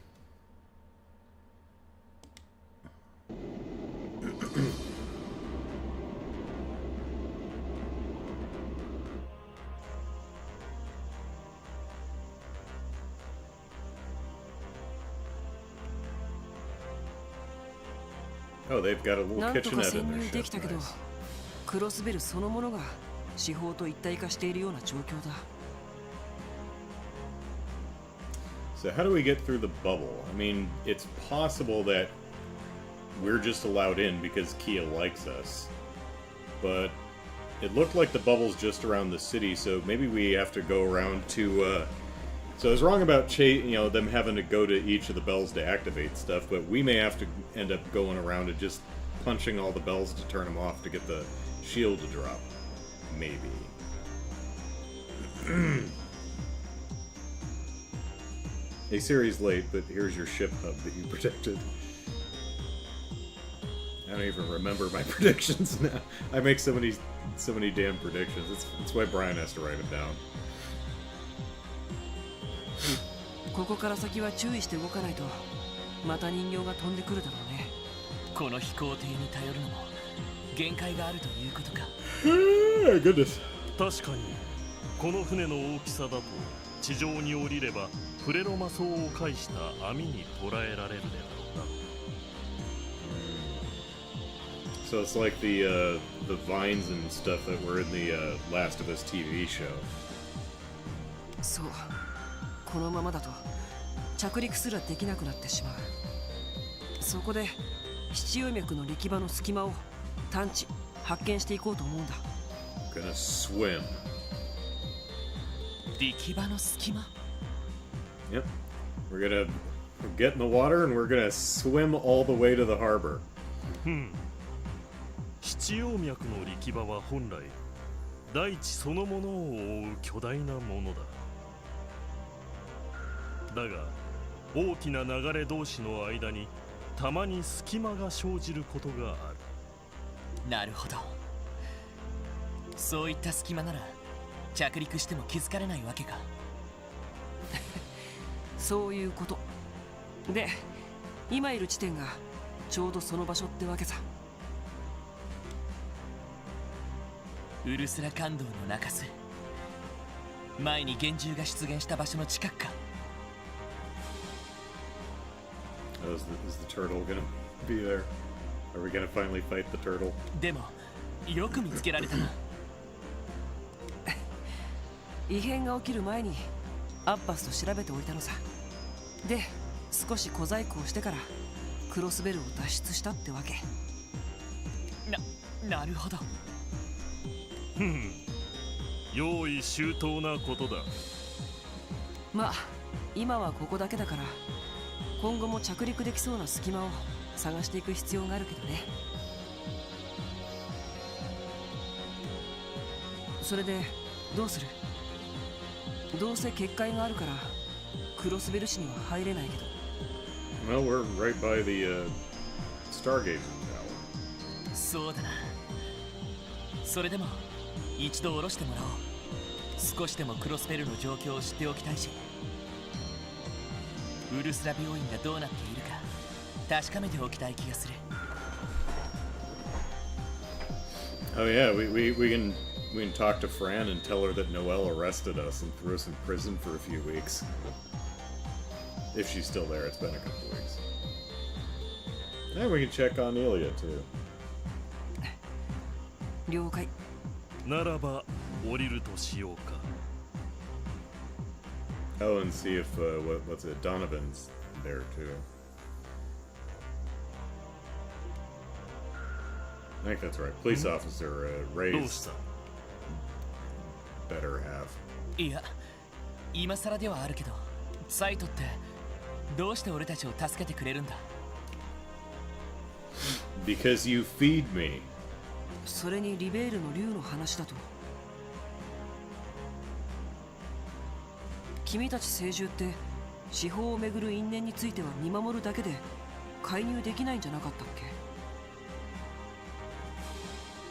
Oh, they've got a little なんとか kitchenette 潜 in their 入で ship. きたけど、 Nice. クロスベルそのものが司法と一体化しているような状況だ。 So how do we get through the bubble? I mean, it's possible that we're just allowed in because KeA likes us. But it looked like the bubble's just around the city, so maybe we have to go around to, So I was wrong about them having to go to each of the bells to activate stuff, but we may have to end up going around and just punching all the bells to turn them off to get the shield to drop. Maybe. A series late, but here's your ship hub that you protected. I don't even remember my predictions now. I make so many damn predictions. That's why Brian has to write them down. ここから先は注意して動かないとまた人形が飛んでくるだろうね。この飛行艇に頼るのも限界があるということか。Goodness. 確かにこの船の大きさだと地上に降りればプレロマ層を介した網に捕らえられるであろうな。 So it's like the vines and stuff that were in the Last of Us TV show. そう、このままだと着陸すらできなくなってしまう。そこで七葉脈の力場の隙間を探知発見していこうと思うんだ。 Gonna swim. 力場の隙間? Yep. We're gonna get in the water and we're gonna swim all the way to the harbor. 七葉脈の力場は本来大地そのものを覆う巨大なものだ。だが大きな流れ同士の間にたまに隙間が生じることがある。なるほど。そういった隙間なら着陸しても気づかれないわけか。そういうことで、今いる地点がちょうどその場所ってわけさ。ウルスラ感動の中州、前に幻獣が出現した場所の近くか。Oh, is the turtle gonna be there? Are we gonna finally fight the turtle? でもよく見つけられたな。異変が起きる前にアッバスと調べておいたのさ。で、少し小細工をしてからクロスベルを脱出したってわけ。なるほど。用意周到なことだ。まあ今はここだけだから、今後も着陸できそうな隙間を探していく必要があるけどね。それでどうする？どうせ結界があるからクロスベル市には入れないけど。Well, we're right by the Stargate tower. そうだな。それでも一度下ろしてもらおう。少しでもクロスベルの状況を知っておきたいし、ウルスラ病院がどうなっているか確かめておきたい気がする。Oh yeah, we can talk to Fran and tell her that Noelle arrested us and threw us in prison for a few weeks. If she's still there, it's been a couple weeks. And we can check on Ilya too. 了解。ならば降りるとしようか。Oh, and see if what's it? Donovan's there too. I think that's right. Police officer Ray's better half. いや、今更ではあるけど、サイトってどうして俺たちを助けてくれるんだ？ Because you feed me. それにリベールの竜の話だと、君たち聖獣って司法をめぐる因縁については見守るだけで介入できないんじゃなかったっけ？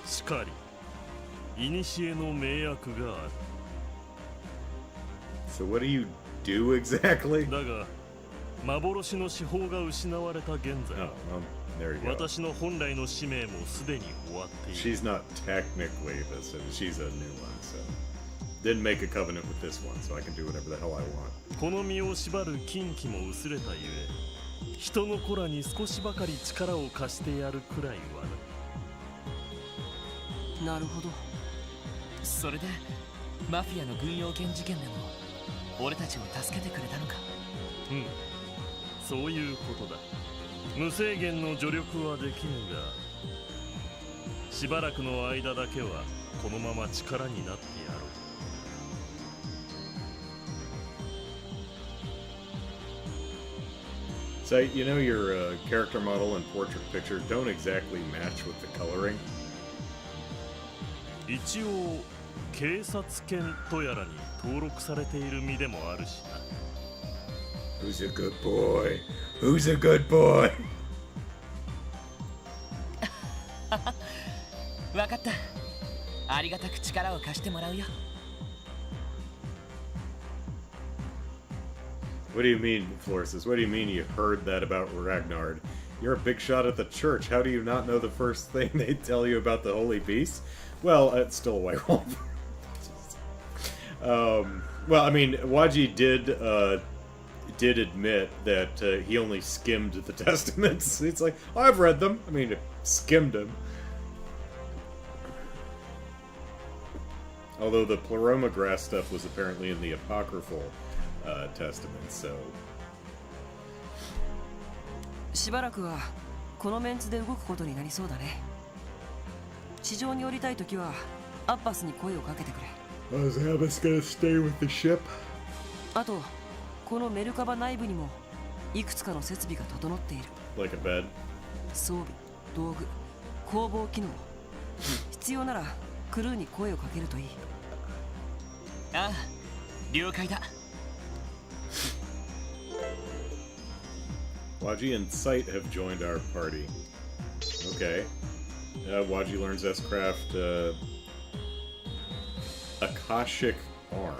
しかり、古の名役がある。So what do you do exactly? だが、幻の司法が失われた現在、私の本来の使命もすでに終わっている。She's not technically this, she's a new one, so didn't make a covenant with this one, so I can do whatever the hell I want. この身を縛る禁忌も薄れたゆえ、人の子らに少しばかり力を貸してやるくらいはな。なるほど。それでマフィアの軍用犬事件でも俺たちを助けてくれたのか？うん、そういうことだ。無制限の助力はできぬが、しばらくの間だけはこのまま力になってやろう。So, you know, your character model and portrait picture don't exactly match with the coloring. 一応警察犬とやらに登録されている身でもあるしな。Who's a good boy? Who's a good boy? わかった。ありがたく力を貸してもらうよ。What do you mean, Florsis? What do you mean you heard that about Ragnard? You're a big shot at the church. How do you not know the first thing they tell you about the Holy Beast? Well, it's still a White Wolf. Well, I mean, Waji did admit that he only skimmed the Testaments. It's like, oh, I've read them. I mean, skimmed them. Although the pleroma grass stuff was apparently in the Apocryphal Testament, so... しばらくはこのメンツで動くことになりそうだね。地上に降りたいときはアッバスに声をかけてくれ。Is Abbas gonna stay with the ship? あと、このメルカバ内部にもいくつかの設備が整っている。Like a bed? 装備、道具、工房機能。必要ならクルーに声をかけるといい。ああ、了解だ。Waji and Sight have joined our party. Okay. Waji learns S-Craft Akashic Arm.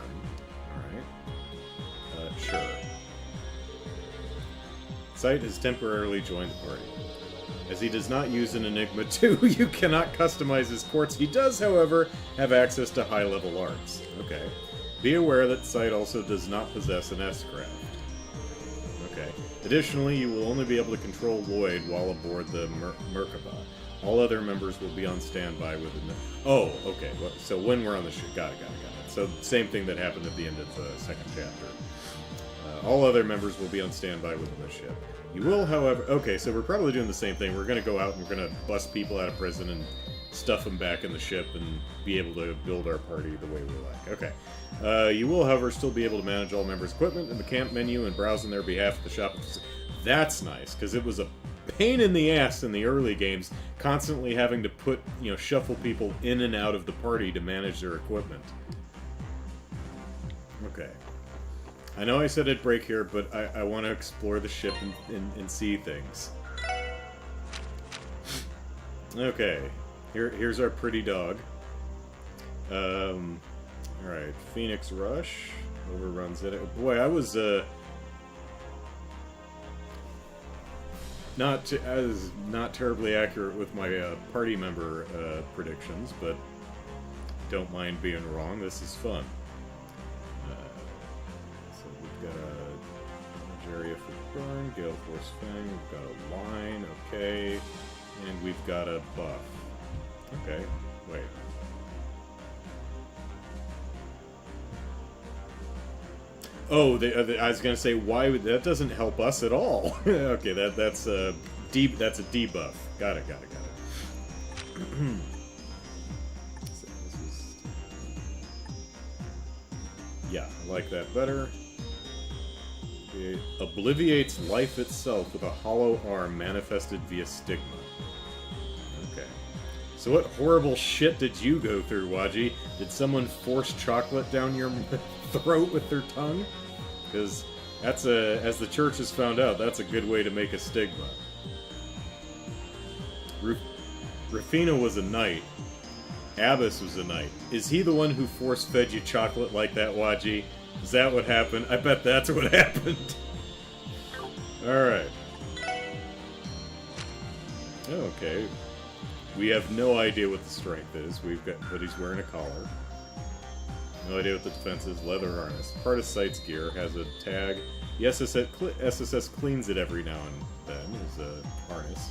Alright. Sure. Sight has temporarily joined the party. As he does not use an Enigma 2, you cannot customize his quartz. He does, however, have access to high-level arts. Okay. Be aware that Sight also does not possess an S-Craft. Okay. Additionally, you will only be able to control Lloyd while aboard the Merkaba. All other members will be on standby within the... Oh, okay. Well, so when we're on the ship... Got it. So, same thing that happened at the end of the second chapter. All other members will be on standby within the ship. You will, however... Okay, so we're probably doing the same thing. We're going to go out and we're going to bust people out of prison and stuff them back in the ship and be able to build our party the way we like. Okay. You will, however, still be able to manage all members' equipment in the camp menu and browse on their behalf at the shop. That's nice, because it was a pain in the ass in the early games, constantly having to put, shuffle people in and out of the party to manage their equipment. Okay. I know I said I'd break here, but I want to explore the ship and see things. Okay. Here's our pretty dog. Alright. Phoenix Rush. Overruns it. Boy, I was, not terribly accurate with my party member predictions, but don't mind being wrong. This is fun. So we've got a area for burn, Gale Force Fang, we've got a line, okay, and we've got a buff. Okay, wait. Oh, I was gonna say, why would that doesn't help us at all? Okay, that's a debuff. Got it. So this is... Yeah, I like that better. It obliviates life itself with a hollow arm manifested via stigma. Okay. So what horrible shit did you go through, Waji? Did someone force chocolate down your throat with their tongue? Because that's as the church has found out, that's a good way to make a stigma. Rafina was a knight. Abbas was a knight. Is he the one who force-fed you chocolate like that, Waji? Is that what happened? I bet that's what happened. Alright. Okay. We have no idea what the strength is. But he's wearing a collar. No idea what the defense is. Leather harness. Part of Sight's gear. Has a tag. The SSS cleans it every now and then. Is a harness.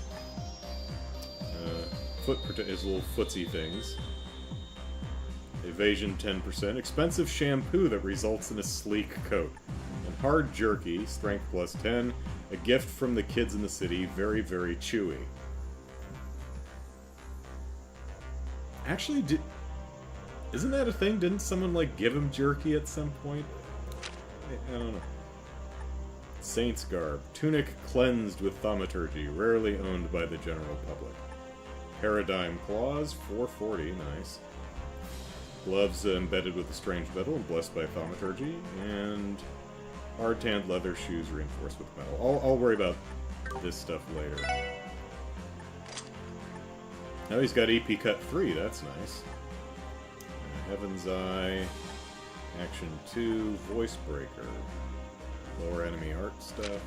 His little footsie things. Evasion 10%. Expensive shampoo that results in a sleek coat. And hard jerky. Strength plus 10. A gift from the kids in the city. Very, very chewy. Actually, isn't that a thing? Didn't someone, give him jerky at some point? I don't know. Saint's Garb. Tunic cleansed with thaumaturgy. Rarely owned by the general public. Paradigm Claws. 440. Nice. Gloves embedded with a strange metal and blessed by thaumaturgy. And hard-tanned leather shoes reinforced with metal. I'll worry about this stuff later. Now he's got EP Cut 3. That's nice. Heaven's Eye, Action 2, Voice Breaker, lower enemy art stuff.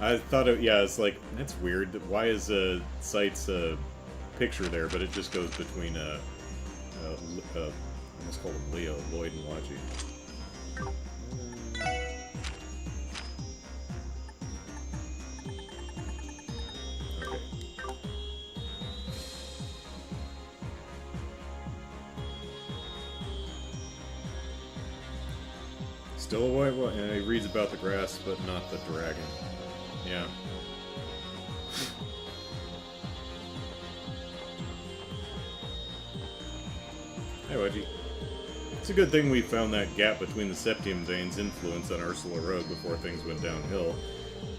I thought it's that's weird. Why is Sight's picture there, but it just goes between, I almost call him Leo, Lloyd and Waji. Still a white one. And he reads about the grass, but not the dragon. Yeah. Hey, Wedgie. It's a good thing we found that gap between the Septium Zane's influence on Ursula Road before things went downhill.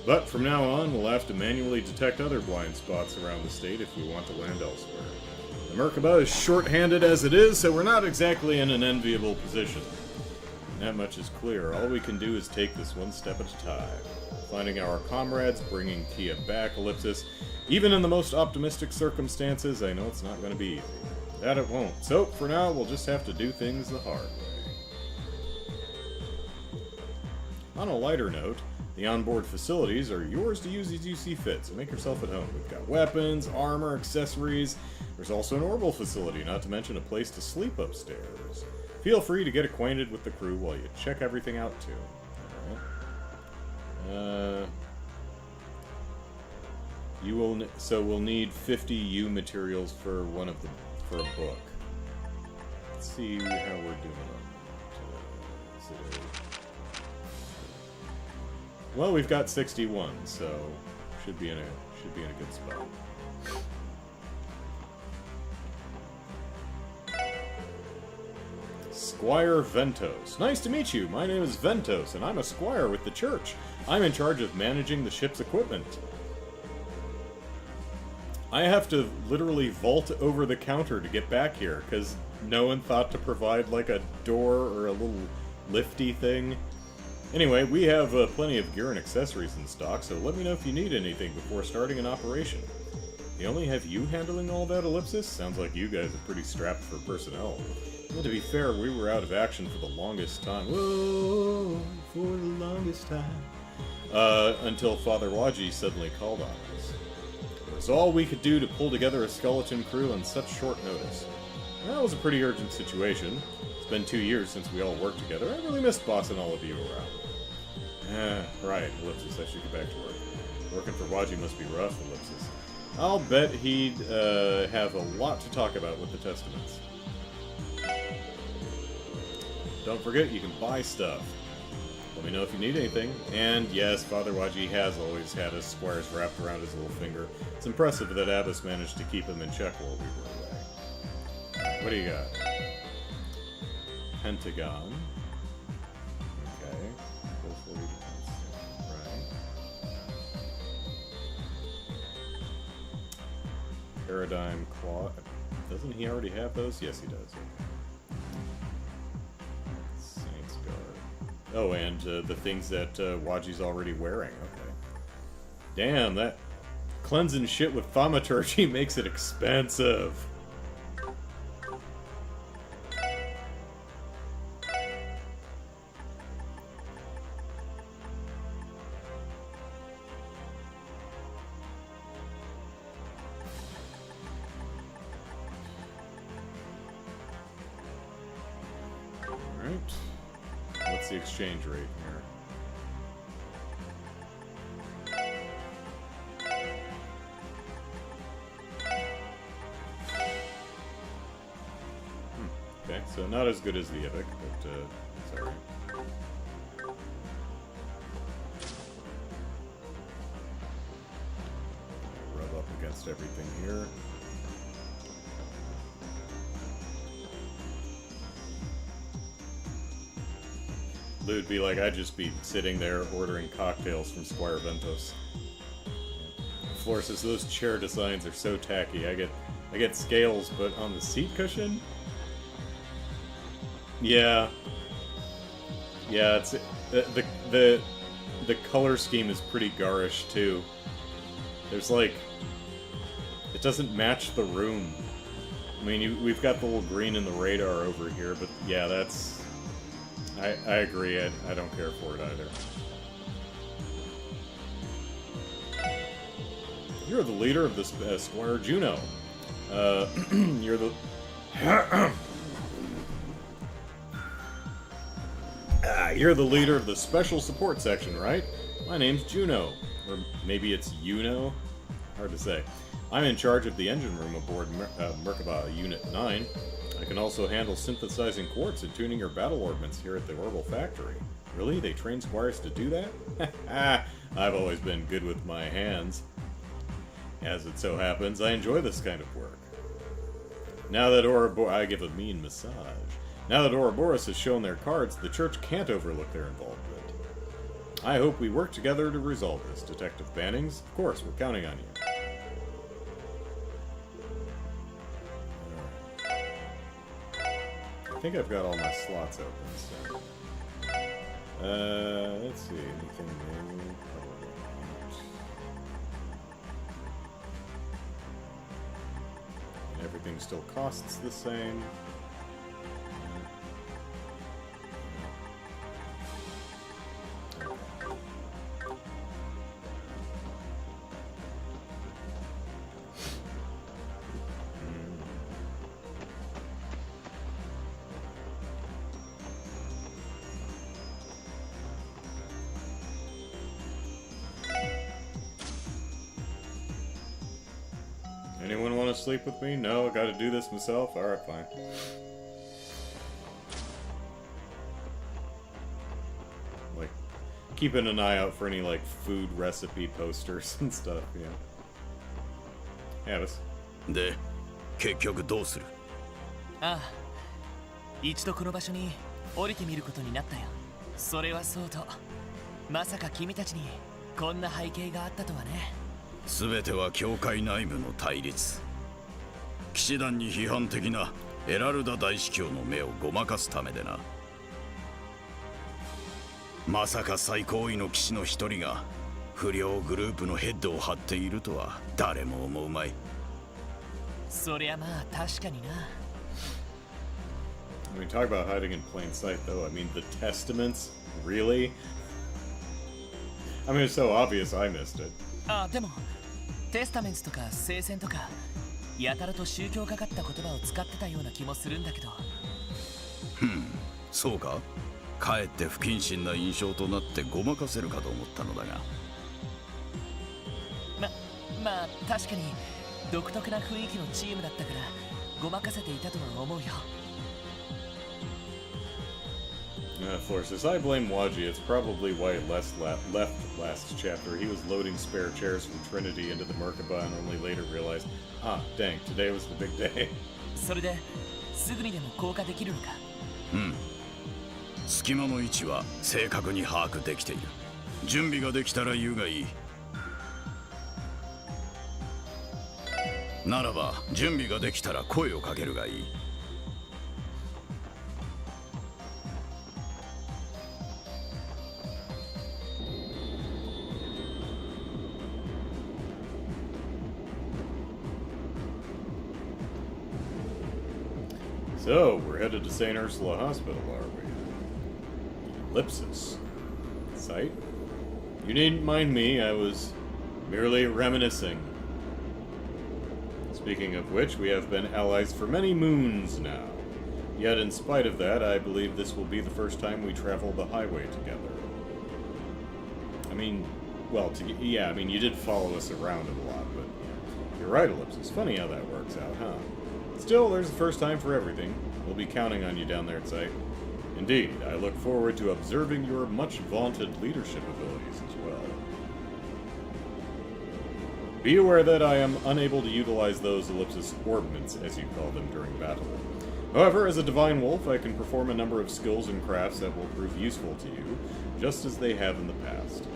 But from now on, we'll have to manually detect other blind spots around the state if we want to land elsewhere. The Merkaba is short-handed as it is, so we're not exactly in an enviable position. That much is clear. All we can do is take this one step at a time. Finding our comrades, bringing KeA back, ellipsis. Even in the most optimistic circumstances, I know it's not going to be easy. That it won't. So, for now, we'll just have to do things the hard way. On a lighter note, the onboard facilities are yours to use as you see fit, so make yourself at home. We've got weapons, armor, accessories. There's also an orbital facility, not to mention a place to sleep upstairs. Feel free to get acquainted with the crew while you check everything out, too. Alright. We'll need 50 U materials for a book. Let's see how we're doing on that. Is it a... Well, we've got 61, so should be in a good spot. Squire Ventos. Nice to meet you. My name is Ventos, and I'm a squire with the church. I'm in charge of managing the ship's equipment. I have to literally vault over the counter to get back here, because no one thought to provide, like, a door or a little lifty thing. Anyway, we have plenty of gear and accessories in stock, so let me know if you need anything before starting an operation. They only have you handling all that, Ellipsis? Sounds like you guys are pretty strapped for personnel. Well, to be fair, we were out of action for the longest time. Whoa, for the longest time. Until Father Waji suddenly called on us. It was all we could do to pull together a skeleton crew on such short notice. That was a pretty urgent situation. It's been 2 years since we all worked together. I really missed bossing all of you around. Right, Ellipsis, I should get back to work. Working for Waji must be rough, Ellipsis. I'll bet he'd have a lot to talk about with the Testaments. Don't forget, you can buy stuff. Let me know if you need anything. And yes, Father Waji has always had his squires wrapped around his little finger. It's impressive that Abbas managed to keep him in check while we were away. What do you got? Pentagon. Okay. Full 40 defense. Right. Paradigm Claw. Doesn't he already have those? Yes, he does. Okay. Oh, and the things that Waji's already wearing. Okay. Damn, that cleansing shit with thaumaturgy makes it expensive. Alright. What's the exchange rate here? Okay, so not as good as the Epic, but it's alright. Rub up against everything here. Lu'd be like, I'd just be sitting there ordering cocktails from Squire Ventos. Floor says, those chair designs are so tacky. I get scales, but on the seat cushion? Yeah. Yeah, it's the color scheme is pretty garish too. There's like, it doesn't match the room. I mean, we've got the little green in the radar over here, but yeah, that's. I agree. I don't care for it either. You're the leader of the Squire Juno. You're the. You're the leader of the special support section, right? My name's Juno. Or maybe it's Yuno? Hard to say. I'm in charge of the engine room aboard Merkaba Unit 9. I can also handle synthesizing quartz and tuning your battle ordnance here at the Orbital Factory. Really? They train squires to do that? I've always been good with my hands. As it so happens, I enjoy this kind of work. Now that I give a mean massage. Now that Ouroboros has shown their cards, the Church can't overlook their involvement. I hope we work together to resolve this, Detective Bannings. Of course, we're counting on you. I think I've got all my slots open, so... let's see, anything new? Probably not. And everything still costs the same. Anyone want to sleep with me? No, I gotta do this myself? Alright, fine. keeping an eye out for any, like, food recipe posters and stuff, you know. Avis. で、結局どうする？ああ、一度この場所に降りてみることになったよ。それはそうと、まさか君たちにこんな背景があったとはね。全ては教会内部の対立。騎士団に批判的なエラルダ大司教の目をごまかすためでな。まさか最高位の騎士の一人が不良グループのヘッドを張っているとは誰も思うまい。そりゃまあ確かにな。I mean, talk about hiding in plain sight, though. I mean, the Testaments? Really? I mean, it's so obvious I missed it. あ、でも、テスタメンツとか聖戦とか、やたらと宗教かかった言葉を使ってたような気もするんだけど。そうか？かえって不謹慎な印象となってごまかせるかと思ったのだが。まあ、確かに、独特な雰囲気のチームだったから、ごまかせていたとは思うよ。Of course, as I blame Waji, it's probably why he left last chapter. He was loading spare chairs from Trinity into the Merkaba and only later realized, dang, today was the big day. それで、すぐにでも降下できるのか？隙間の位置は正確に把握できている。準備ができたら言うがいい。ならば、準備ができたら声をかけるがいい。So, we're headed to St. Ursula Hospital, are we? Ellipsis. Site? You needn't mind me, I was merely reminiscing. Speaking of which, we have been allies for many moons now. Yet, in spite of that, I believe this will be the first time we travel the highway together. I mean, well, yeah, I mean, you did follow us around a lot, but you're right, Ellipsis. Funny how that works out, huh? Still, there's a first time for everything. We'll be counting on you down there at site. Indeed, I look forward to observing your much-vaunted leadership abilities as well. Be aware that I am unable to utilize those Ellipsis orbments, as you call them, during battle. However, as a Divine Wolf, I can perform a number of skills and crafts that will prove useful to you, just as they have in the past.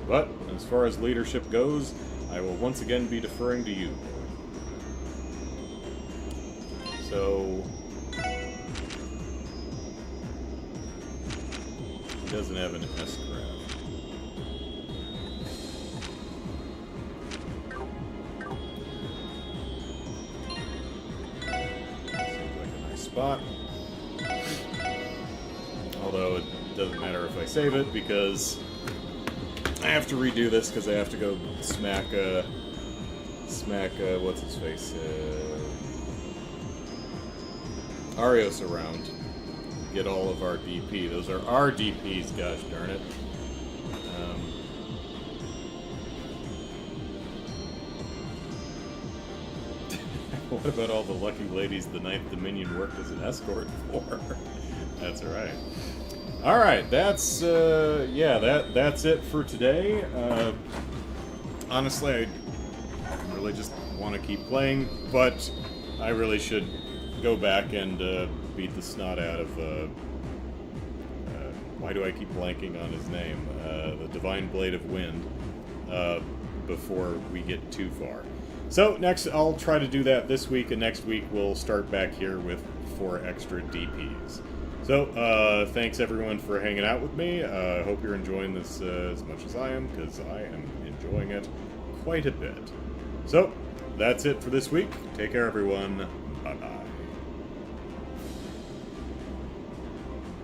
But, as far as leadership goes, I will once again be deferring to you. So... he doesn't have an S-craft. Seems like a nice spot. Although it doesn't matter if I save it, because I have to redo this, because I have to go smack, what's his face? Arios around. Get all of our DP. Those are our DPs, gosh darn it. What about all the lucky ladies the Ninth Dominion worked as an escort for? That's alright. Alright, that's, yeah, that's it for today. Honestly, I really just want to keep playing, but I really should go back and beat the snot out of, why do I keep blanking on his name? The Divine Blade of Wind, before we get too far. So, next, I'll try to do that this week, and next week we'll start back here with 4 extra DPs. So, thanks everyone for hanging out with me. I hope you're enjoying this as much as I am, because I am enjoying it quite a bit. So, that's it for this week. Take care, everyone. Bye-bye.